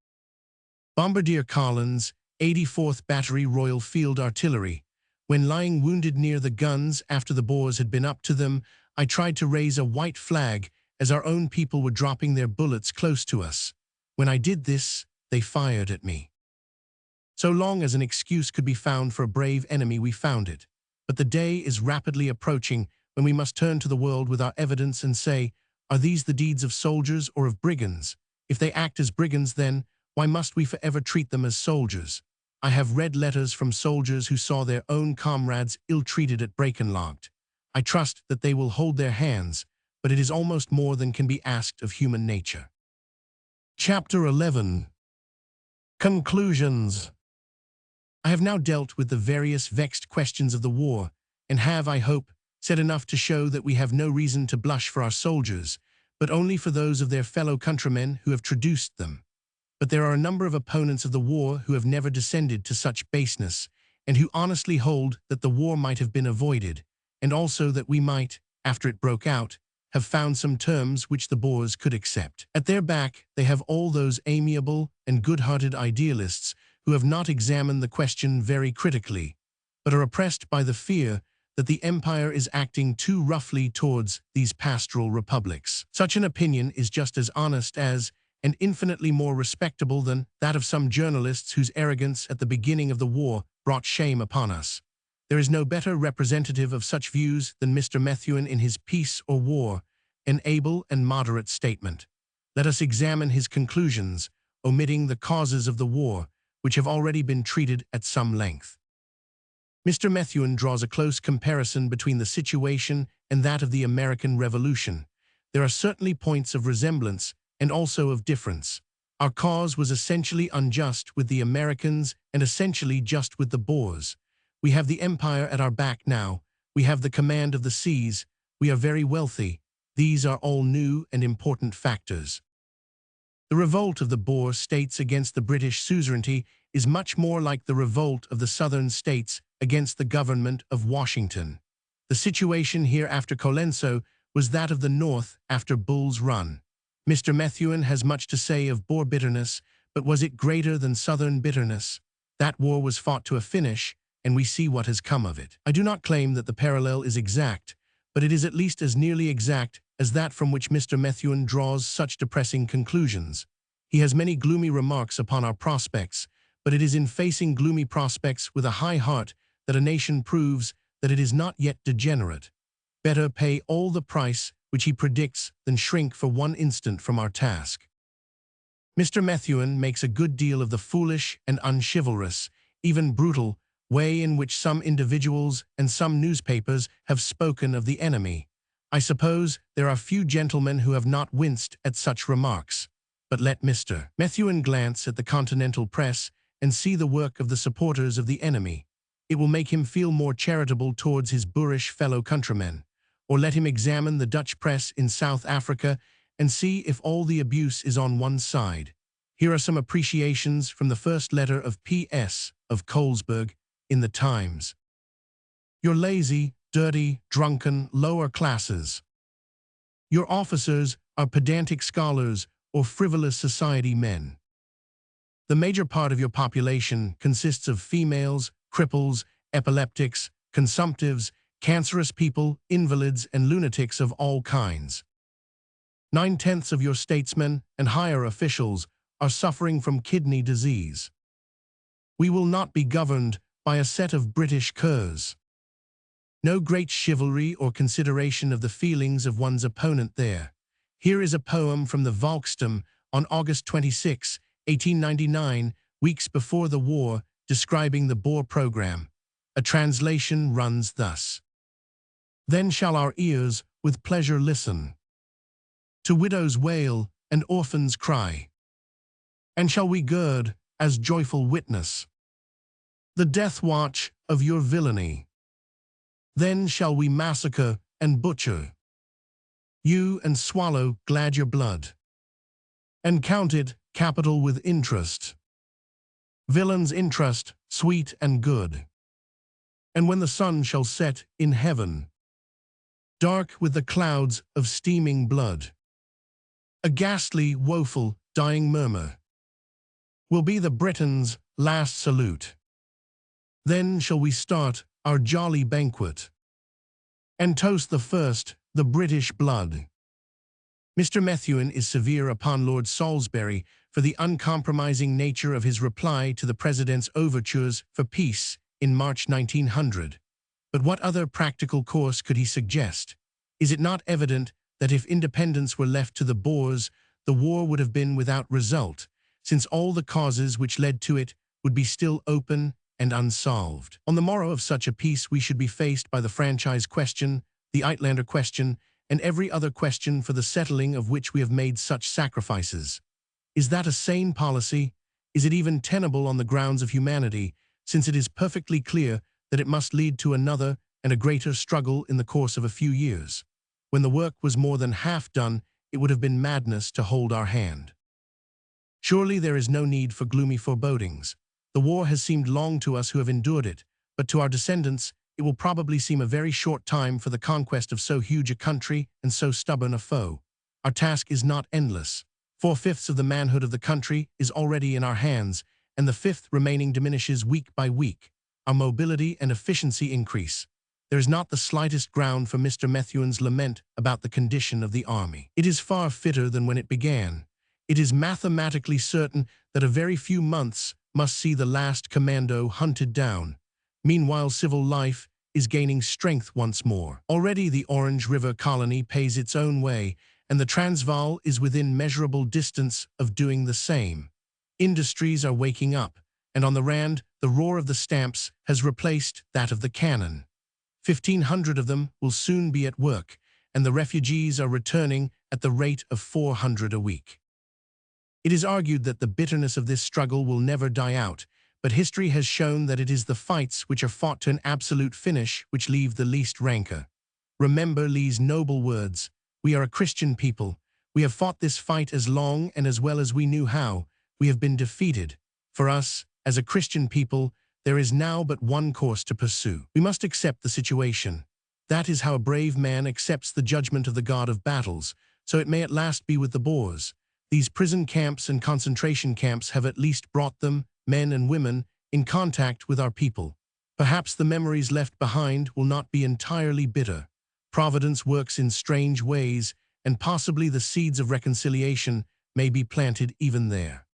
Bombardier Collins, 84th Battery Royal Field Artillery. When lying wounded near the guns after the Boers had been up to them, I tried to raise a white flag as our own people were dropping their bullets close to us. When I did this, they fired at me. So long as an excuse could be found for a brave enemy, we found it. But the day is rapidly approaching when we must turn to the world with our evidence and say, are these the deeds of soldiers or of brigands? If they act as brigands, then why must we forever treat them as soldiers? I have read letters from soldiers who saw their own comrades ill-treated at Brakenlogt. I trust that they will hold their hands, but it is almost more than can be asked of human nature. Chapter 11. Conclusions. I have now dealt with the various vexed questions of the war, and have, I hope, said enough to show that we have no reason to blush for our soldiers, but only for those of their fellow countrymen who have traduced them. But there are a number of opponents of the war who have never descended to such baseness, and who honestly hold that the war might have been avoided, and also that we might, after it broke out, have found some terms which the Boers could accept. At their back, they have all those amiable and good-hearted idealists who have not examined the question very critically, but are oppressed by the fear that the empire is acting too roughly towards these pastoral republics. Such an opinion is just as honest as, and infinitely more respectable than, that of some journalists whose arrogance at the beginning of the war brought shame upon us. There is no better representative of such views than Mr. Methuen in his Peace or War, an able and moderate statement. Let us examine his conclusions, omitting the causes of the war, which have already been treated at some length. Mr. Methuen draws a close comparison between the situation and that of the American Revolution. There are certainly points of resemblance and also of difference. Our cause was essentially unjust with the Americans and essentially just with the Boers. We have the empire at our back now. We have the command of the seas. We are very wealthy. These are all new and important factors. The revolt of the Boer states against the British suzerainty is much more like the revolt of the southern states against the government of Washington. The situation here after Colenso was that of the North after Bull's Run. Mr. Methuen has much to say of Boer bitterness, but was it greater than Southern bitterness? That war was fought to a finish, and we see what has come of it. I do not claim that the parallel is exact, but it is at least as nearly exact as that from which Mr. Methuen draws such depressing conclusions. He has many gloomy remarks upon our prospects, but it is in facing gloomy prospects with a high heart that a nation proves that it is not yet degenerate. Better pay all the price which he predicts than shrink for one instant from our task. Mr. Methuen makes a good deal of the foolish and unchivalrous, even brutal, way in which some individuals and some newspapers have spoken of the enemy. I suppose there are few gentlemen who have not winced at such remarks. But let Mr. Methuen glance at the continental press and see the work of the supporters of the enemy. It will make him feel more charitable towards his boorish fellow countrymen. Or let him examine the Dutch press in South Africa and see if all the abuse is on one side. Here are some appreciations from the first letter of P.S. of Colesberg in the Times. Your lazy, dirty, drunken, lower classes. Your officers are pedantic scholars or frivolous society men. The major part of your population consists of females, cripples, epileptics, consumptives, cancerous people, invalids, and lunatics of all kinds. 9/10 of your statesmen and higher officials are suffering from kidney disease. We will not be governed by a set of British curs. No great chivalry or consideration of the feelings of one's opponent there. Here is a poem from the Volksstimme on August 26, 1899, weeks before the war, describing the Boer program. A translation runs thus. Then shall our ears with pleasure listen to widows wail and orphans cry. And shall we gird, as joyful witness, the death watch of your villainy. Then shall we massacre and butcher you and swallow glad your blood, and count it capital with interest, villains' interest sweet and good. And when the sun shall set in heaven, dark with the clouds of steaming blood, a ghastly, woeful, dying murmur will be the Britons' last salute. Then shall we start our jolly banquet, and toast the first, the British blood. Mr. Methuen is severe upon Lord Salisbury for the uncompromising nature of his reply to the President's overtures for peace in March 1900. But what other practical course could he suggest? Is it not evident that if independence were left to the Boers, the war would have been without result, since all the causes which led to it would be still open and unsolved? On the morrow of such a peace we should be faced by the franchise question, the Uitlander question, and every other question for the settling of which we have made such sacrifices. Is that a sane policy? Is it even tenable on the grounds of humanity, since it is perfectly clear that it must lead to another and a greater struggle in the course of a few years? When the work was more than half done, it would have been madness to hold our hand. Surely there is no need for gloomy forebodings. The war has seemed long to us who have endured it, but to our descendants it will probably seem a very short time for the conquest of so huge a country and so stubborn a foe. Our task is not endless. 4/5 of the manhood of the country is already in our hands, and the 5th remaining diminishes week by week. Our mobility and efficiency increase. There is not the slightest ground for Mr. Methuen's lament about the condition of the army. It is far fitter than when it began. It is mathematically certain that a very few months must see the last commando hunted down. Meanwhile, civil life is gaining strength once more. Already the Orange River colony pays its own way, and the Transvaal is within measurable distance of doing the same. Industries are waking up, and on the Rand, the roar of the stamps has replaced that of the cannon. 1,500 of them will soon be at work, and the refugees are returning at the rate of 400 a week. It is argued that the bitterness of this struggle will never die out, but history has shown that it is the fights which are fought to an absolute finish which leave the least rancor. Remember Lee's noble words, "We are a Christian people. We have fought this fight as long and as well as we knew how. We have been defeated. For us, as a Christian people, there is now but one course to pursue. We must accept the situation. That is how a brave man accepts the judgment of the God of battles, so it may at last be with the Boers. These prison camps and concentration camps have at least brought them, men and women, in contact with our people. Perhaps the memories left behind will not be entirely bitter. Providence works in strange ways, and possibly the seeds of reconciliation may be planted even there.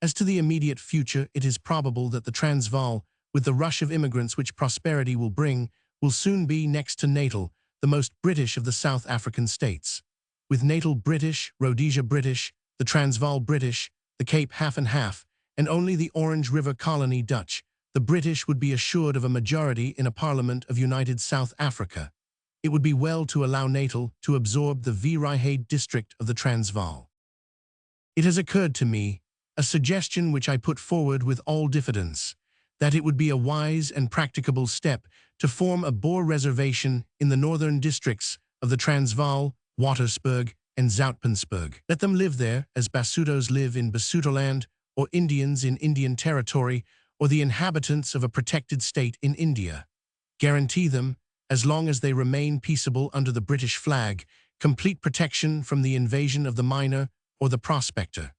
As to the immediate future, it is probable that the Transvaal, with the rush of immigrants which prosperity will bring, will soon be, next to Natal, the most British of the South African states. With Natal British, Rhodesia British, the Transvaal British, the Cape half and half, and only the Orange River Colony Dutch, the British would be assured of a majority in a Parliament of United South Africa. It would be well to allow Natal to absorb the Vryheid district of the Transvaal. It has occurred to me, a suggestion which I put forward with all diffidence, that it would be a wise and practicable step to form a Boer reservation in the northern districts of the Transvaal, Waterberg, and Zoutpansberg. Let them live there as Basutos live in Basutoland, or Indians in Indian territory, or the inhabitants of a protected state in India. Guarantee them, as long as they remain peaceable under the British flag, complete protection from the invasion of the miner or the prospector.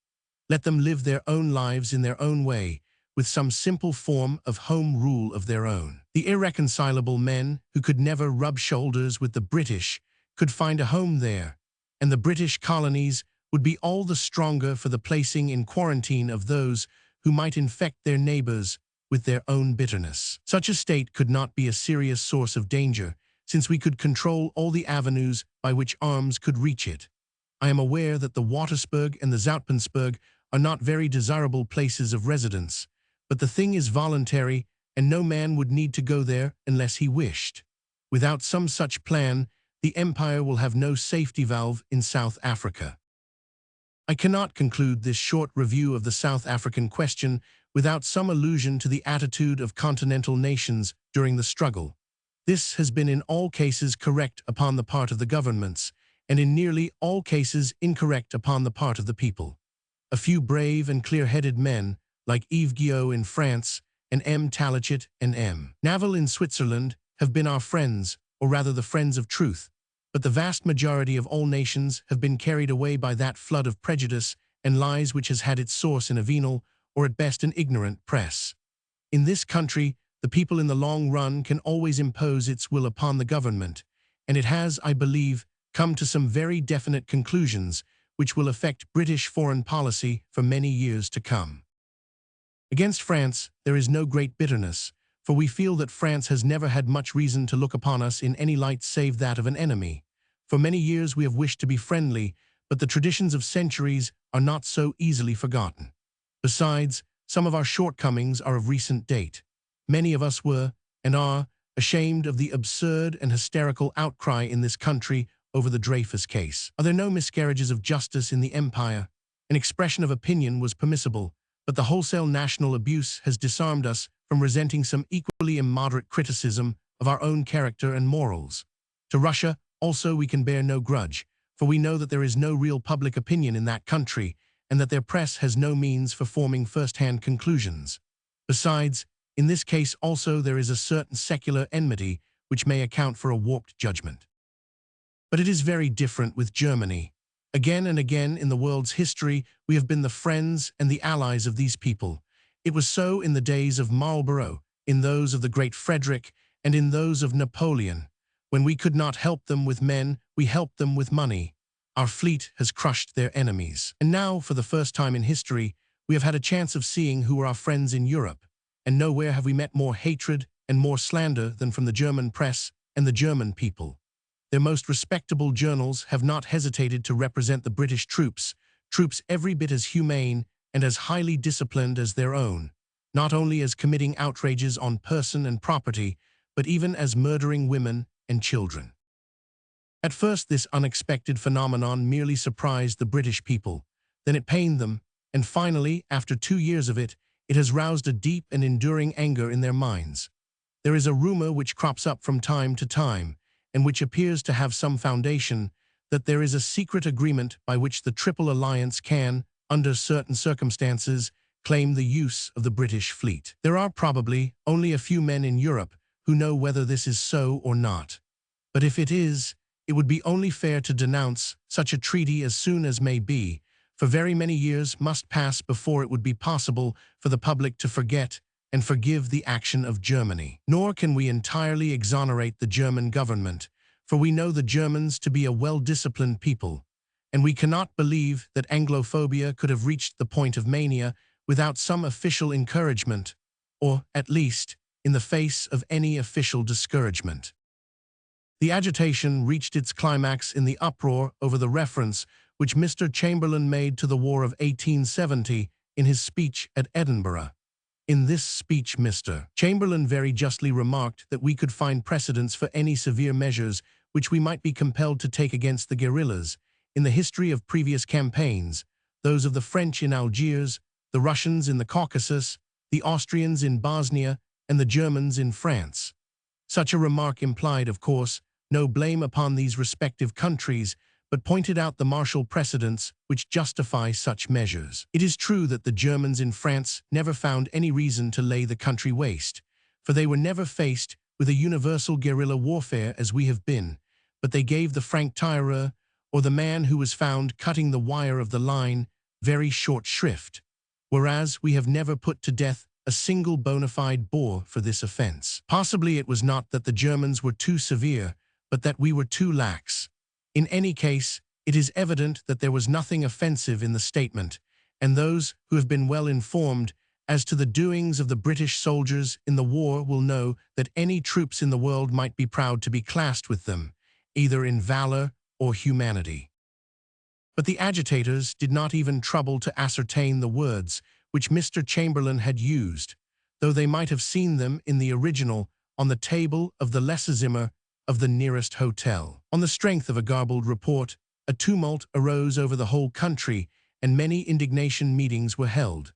Let them live their own lives in their own way, with some simple form of home rule of their own. The irreconcilable men who could never rub shoulders with the British could find a home there, and the British colonies would be all the stronger for the placing in quarantine of those who might infect their neighbors with their own bitterness. Such a state could not be a serious source of danger, since we could control all the avenues by which arms could reach it. I am aware that the Waterberg and the Zoutpansberg are not very desirable places of residence, but the thing is voluntary, and no man would need to go there unless he wished. Without some such plan, the empire will have no safety valve in South Africa. I cannot conclude this short review of the South African question without some allusion to the attitude of continental nations during the struggle. This has been in all cases correct upon the part of the governments, and in nearly all cases incorrect upon the part of the people. A few brave and clear-headed men, like Yves Guillot in France, and M. Talichet and M. Naville in Switzerland, have been our friends, or rather the friends of truth, but the vast majority of all nations have been carried away by that flood of prejudice and lies which has had its source in a venal, or at best an ignorant, press. In this country, the people in the long run can always impose its will upon the government, and it has, I believe, come to some very definite conclusions which will affect British foreign policy for many years to come. Against France, there is no great bitterness, for we feel that France has never had much reason to look upon us in any light save that of an enemy. For many years we have wished to be friendly, but the traditions of centuries are not so easily forgotten. Besides, some of our shortcomings are of recent date. Many of us were, and are, ashamed of the absurd and hysterical outcry in this country over the Dreyfus case. Are there no miscarriages of justice in the empire? An expression of opinion was permissible, but the wholesale national abuse has disarmed us from resenting some equally immoderate criticism of our own character and morals. To Russia, also, we can bear no grudge, for we know that there is no real public opinion in that country, and that their press has no means for forming first-hand conclusions. Besides, in this case also there is a certain secular enmity which may account for a warped judgment. But it is very different with Germany. Again and again in the world's history we have been the friends and the allies of these people. It was so in the days of Marlborough, in those of the great Frederick, and in those of Napoleon. When we could not help them with men, we helped them with money. Our fleet has crushed their enemies. And now, for the first time in history, we have had a chance of seeing who are our friends in Europe, and nowhere have we met more hatred and more slander than from the German press and the German people. Their most respectable journals have not hesitated to represent the British troops every bit as humane and as highly disciplined as their own, not only as committing outrages on person and property, but even as murdering women and children. At first, this unexpected phenomenon merely surprised the British people, then it pained them, and finally, after 2 years of it, it has roused a deep and enduring anger in their minds. There is a rumor which crops up from time to time, and which appears to have some foundation, that there is a secret agreement by which the Triple Alliance can, under certain circumstances, claim the use of the British fleet. There are probably only a few men in Europe who know whether this is so or not. But if it is, it would be only fair to denounce such a treaty as soon as may be, for very many years must pass before it would be possible for the public to forget and forgive the action of Germany. Nor can we entirely exonerate the German government, For we know the Germans to be a well-disciplined people, and we cannot believe that Anglophobia could have reached the point of mania without some official encouragement, or, at least, in the face of any official discouragement. The agitation reached its climax in the uproar over the reference which Mr. Chamberlain made to the War of 1870 in his speech at Edinburgh. In this speech, Mr. Chamberlain very justly remarked that we could find precedents for any severe measures which we might be compelled to take against the guerrillas in the history of previous campaigns, those of the French in Algiers, the Russians in the Caucasus, the Austrians in Bosnia, and the Germans in France. Such a remark implied, of course, no blame upon these respective countries, but pointed out the martial precedents which justify such measures. It is true that the Germans in France never found any reason to lay the country waste, for they were never faced with a universal guerrilla warfare as we have been, but they gave the franc-tireur, or the man who was found cutting the wire of the line, very short shrift, whereas we have never put to death a single bona fide Boer for this offense. Possibly it was not that the Germans were too severe, but that we were too lax. In any case, it is evident that there was nothing offensive in the statement, and those who have been well informed as to the doings of the British soldiers in the war will know that any troops in the world might be proud to be classed with them, either in valor or humanity. But the agitators did not even trouble to ascertain the words which Mr. Chamberlain had used, though they might have seen them in the original on the table of the Lesserzimmer of the nearest hotel. On the strength of a garbled report, a tumult arose over the whole country, and many indignation meetings were held.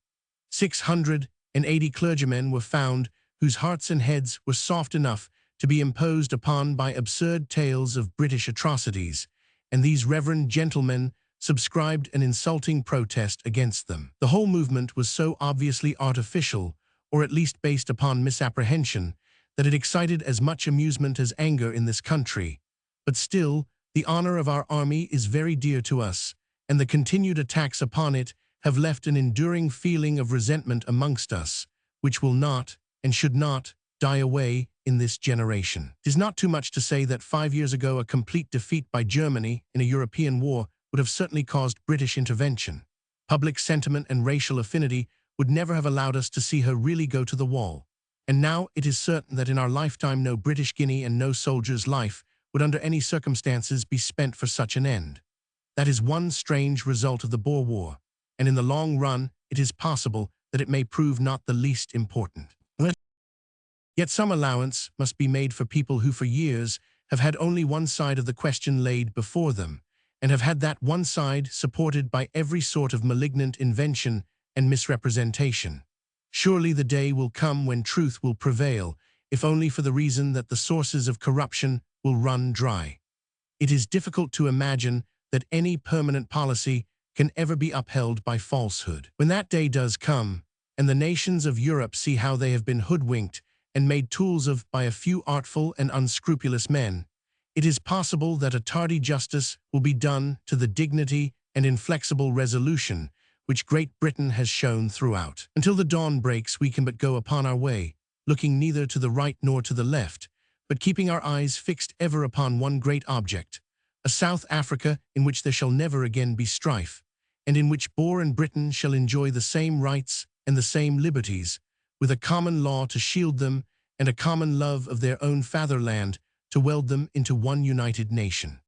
680 clergymen were found whose hearts and heads were soft enough to be imposed upon by absurd tales of British atrocities, and these reverend gentlemen subscribed an insulting protest against them. The whole movement was so obviously artificial, or at least based upon misapprehension, that it excited as much amusement as anger in this country. But still, the honor of our army is very dear to us, and the continued attacks upon it have left an enduring feeling of resentment amongst us, which will not, and should not, die away in this generation. It is not too much to say that 5 years ago a complete defeat by Germany in a European war would have certainly caused British intervention. Public sentiment and racial affinity would never have allowed us to see her really go to the wall. And now it is certain that in our lifetime no British guinea and no soldier's life would under any circumstances be spent for such an end. That is one strange result of the Boer War, and in the long run it is possible that it may prove not the least important. Yet some allowance must be made for people who for years have had only one side of the question laid before them, and have had that one side supported by every sort of malignant invention and misrepresentation. Surely the day will come when truth will prevail, if only for the reason that the sources of corruption will run dry. It is difficult to imagine that any permanent policy can ever be upheld by falsehood. When that day does come, and the nations of Europe see how they have been hoodwinked and made tools of by a few artful and unscrupulous men, it is possible that a tardy justice will be done to the dignity and inflexible resolution which Great Britain has shown throughout. Until the dawn breaks, we can but go upon our way, looking neither to the right nor to the left, but keeping our eyes fixed ever upon one great object, a South Africa in which there shall never again be strife, and in which Boer and Britain shall enjoy the same rights and the same liberties, with a common law to shield them and a common love of their own fatherland to weld them into one united nation.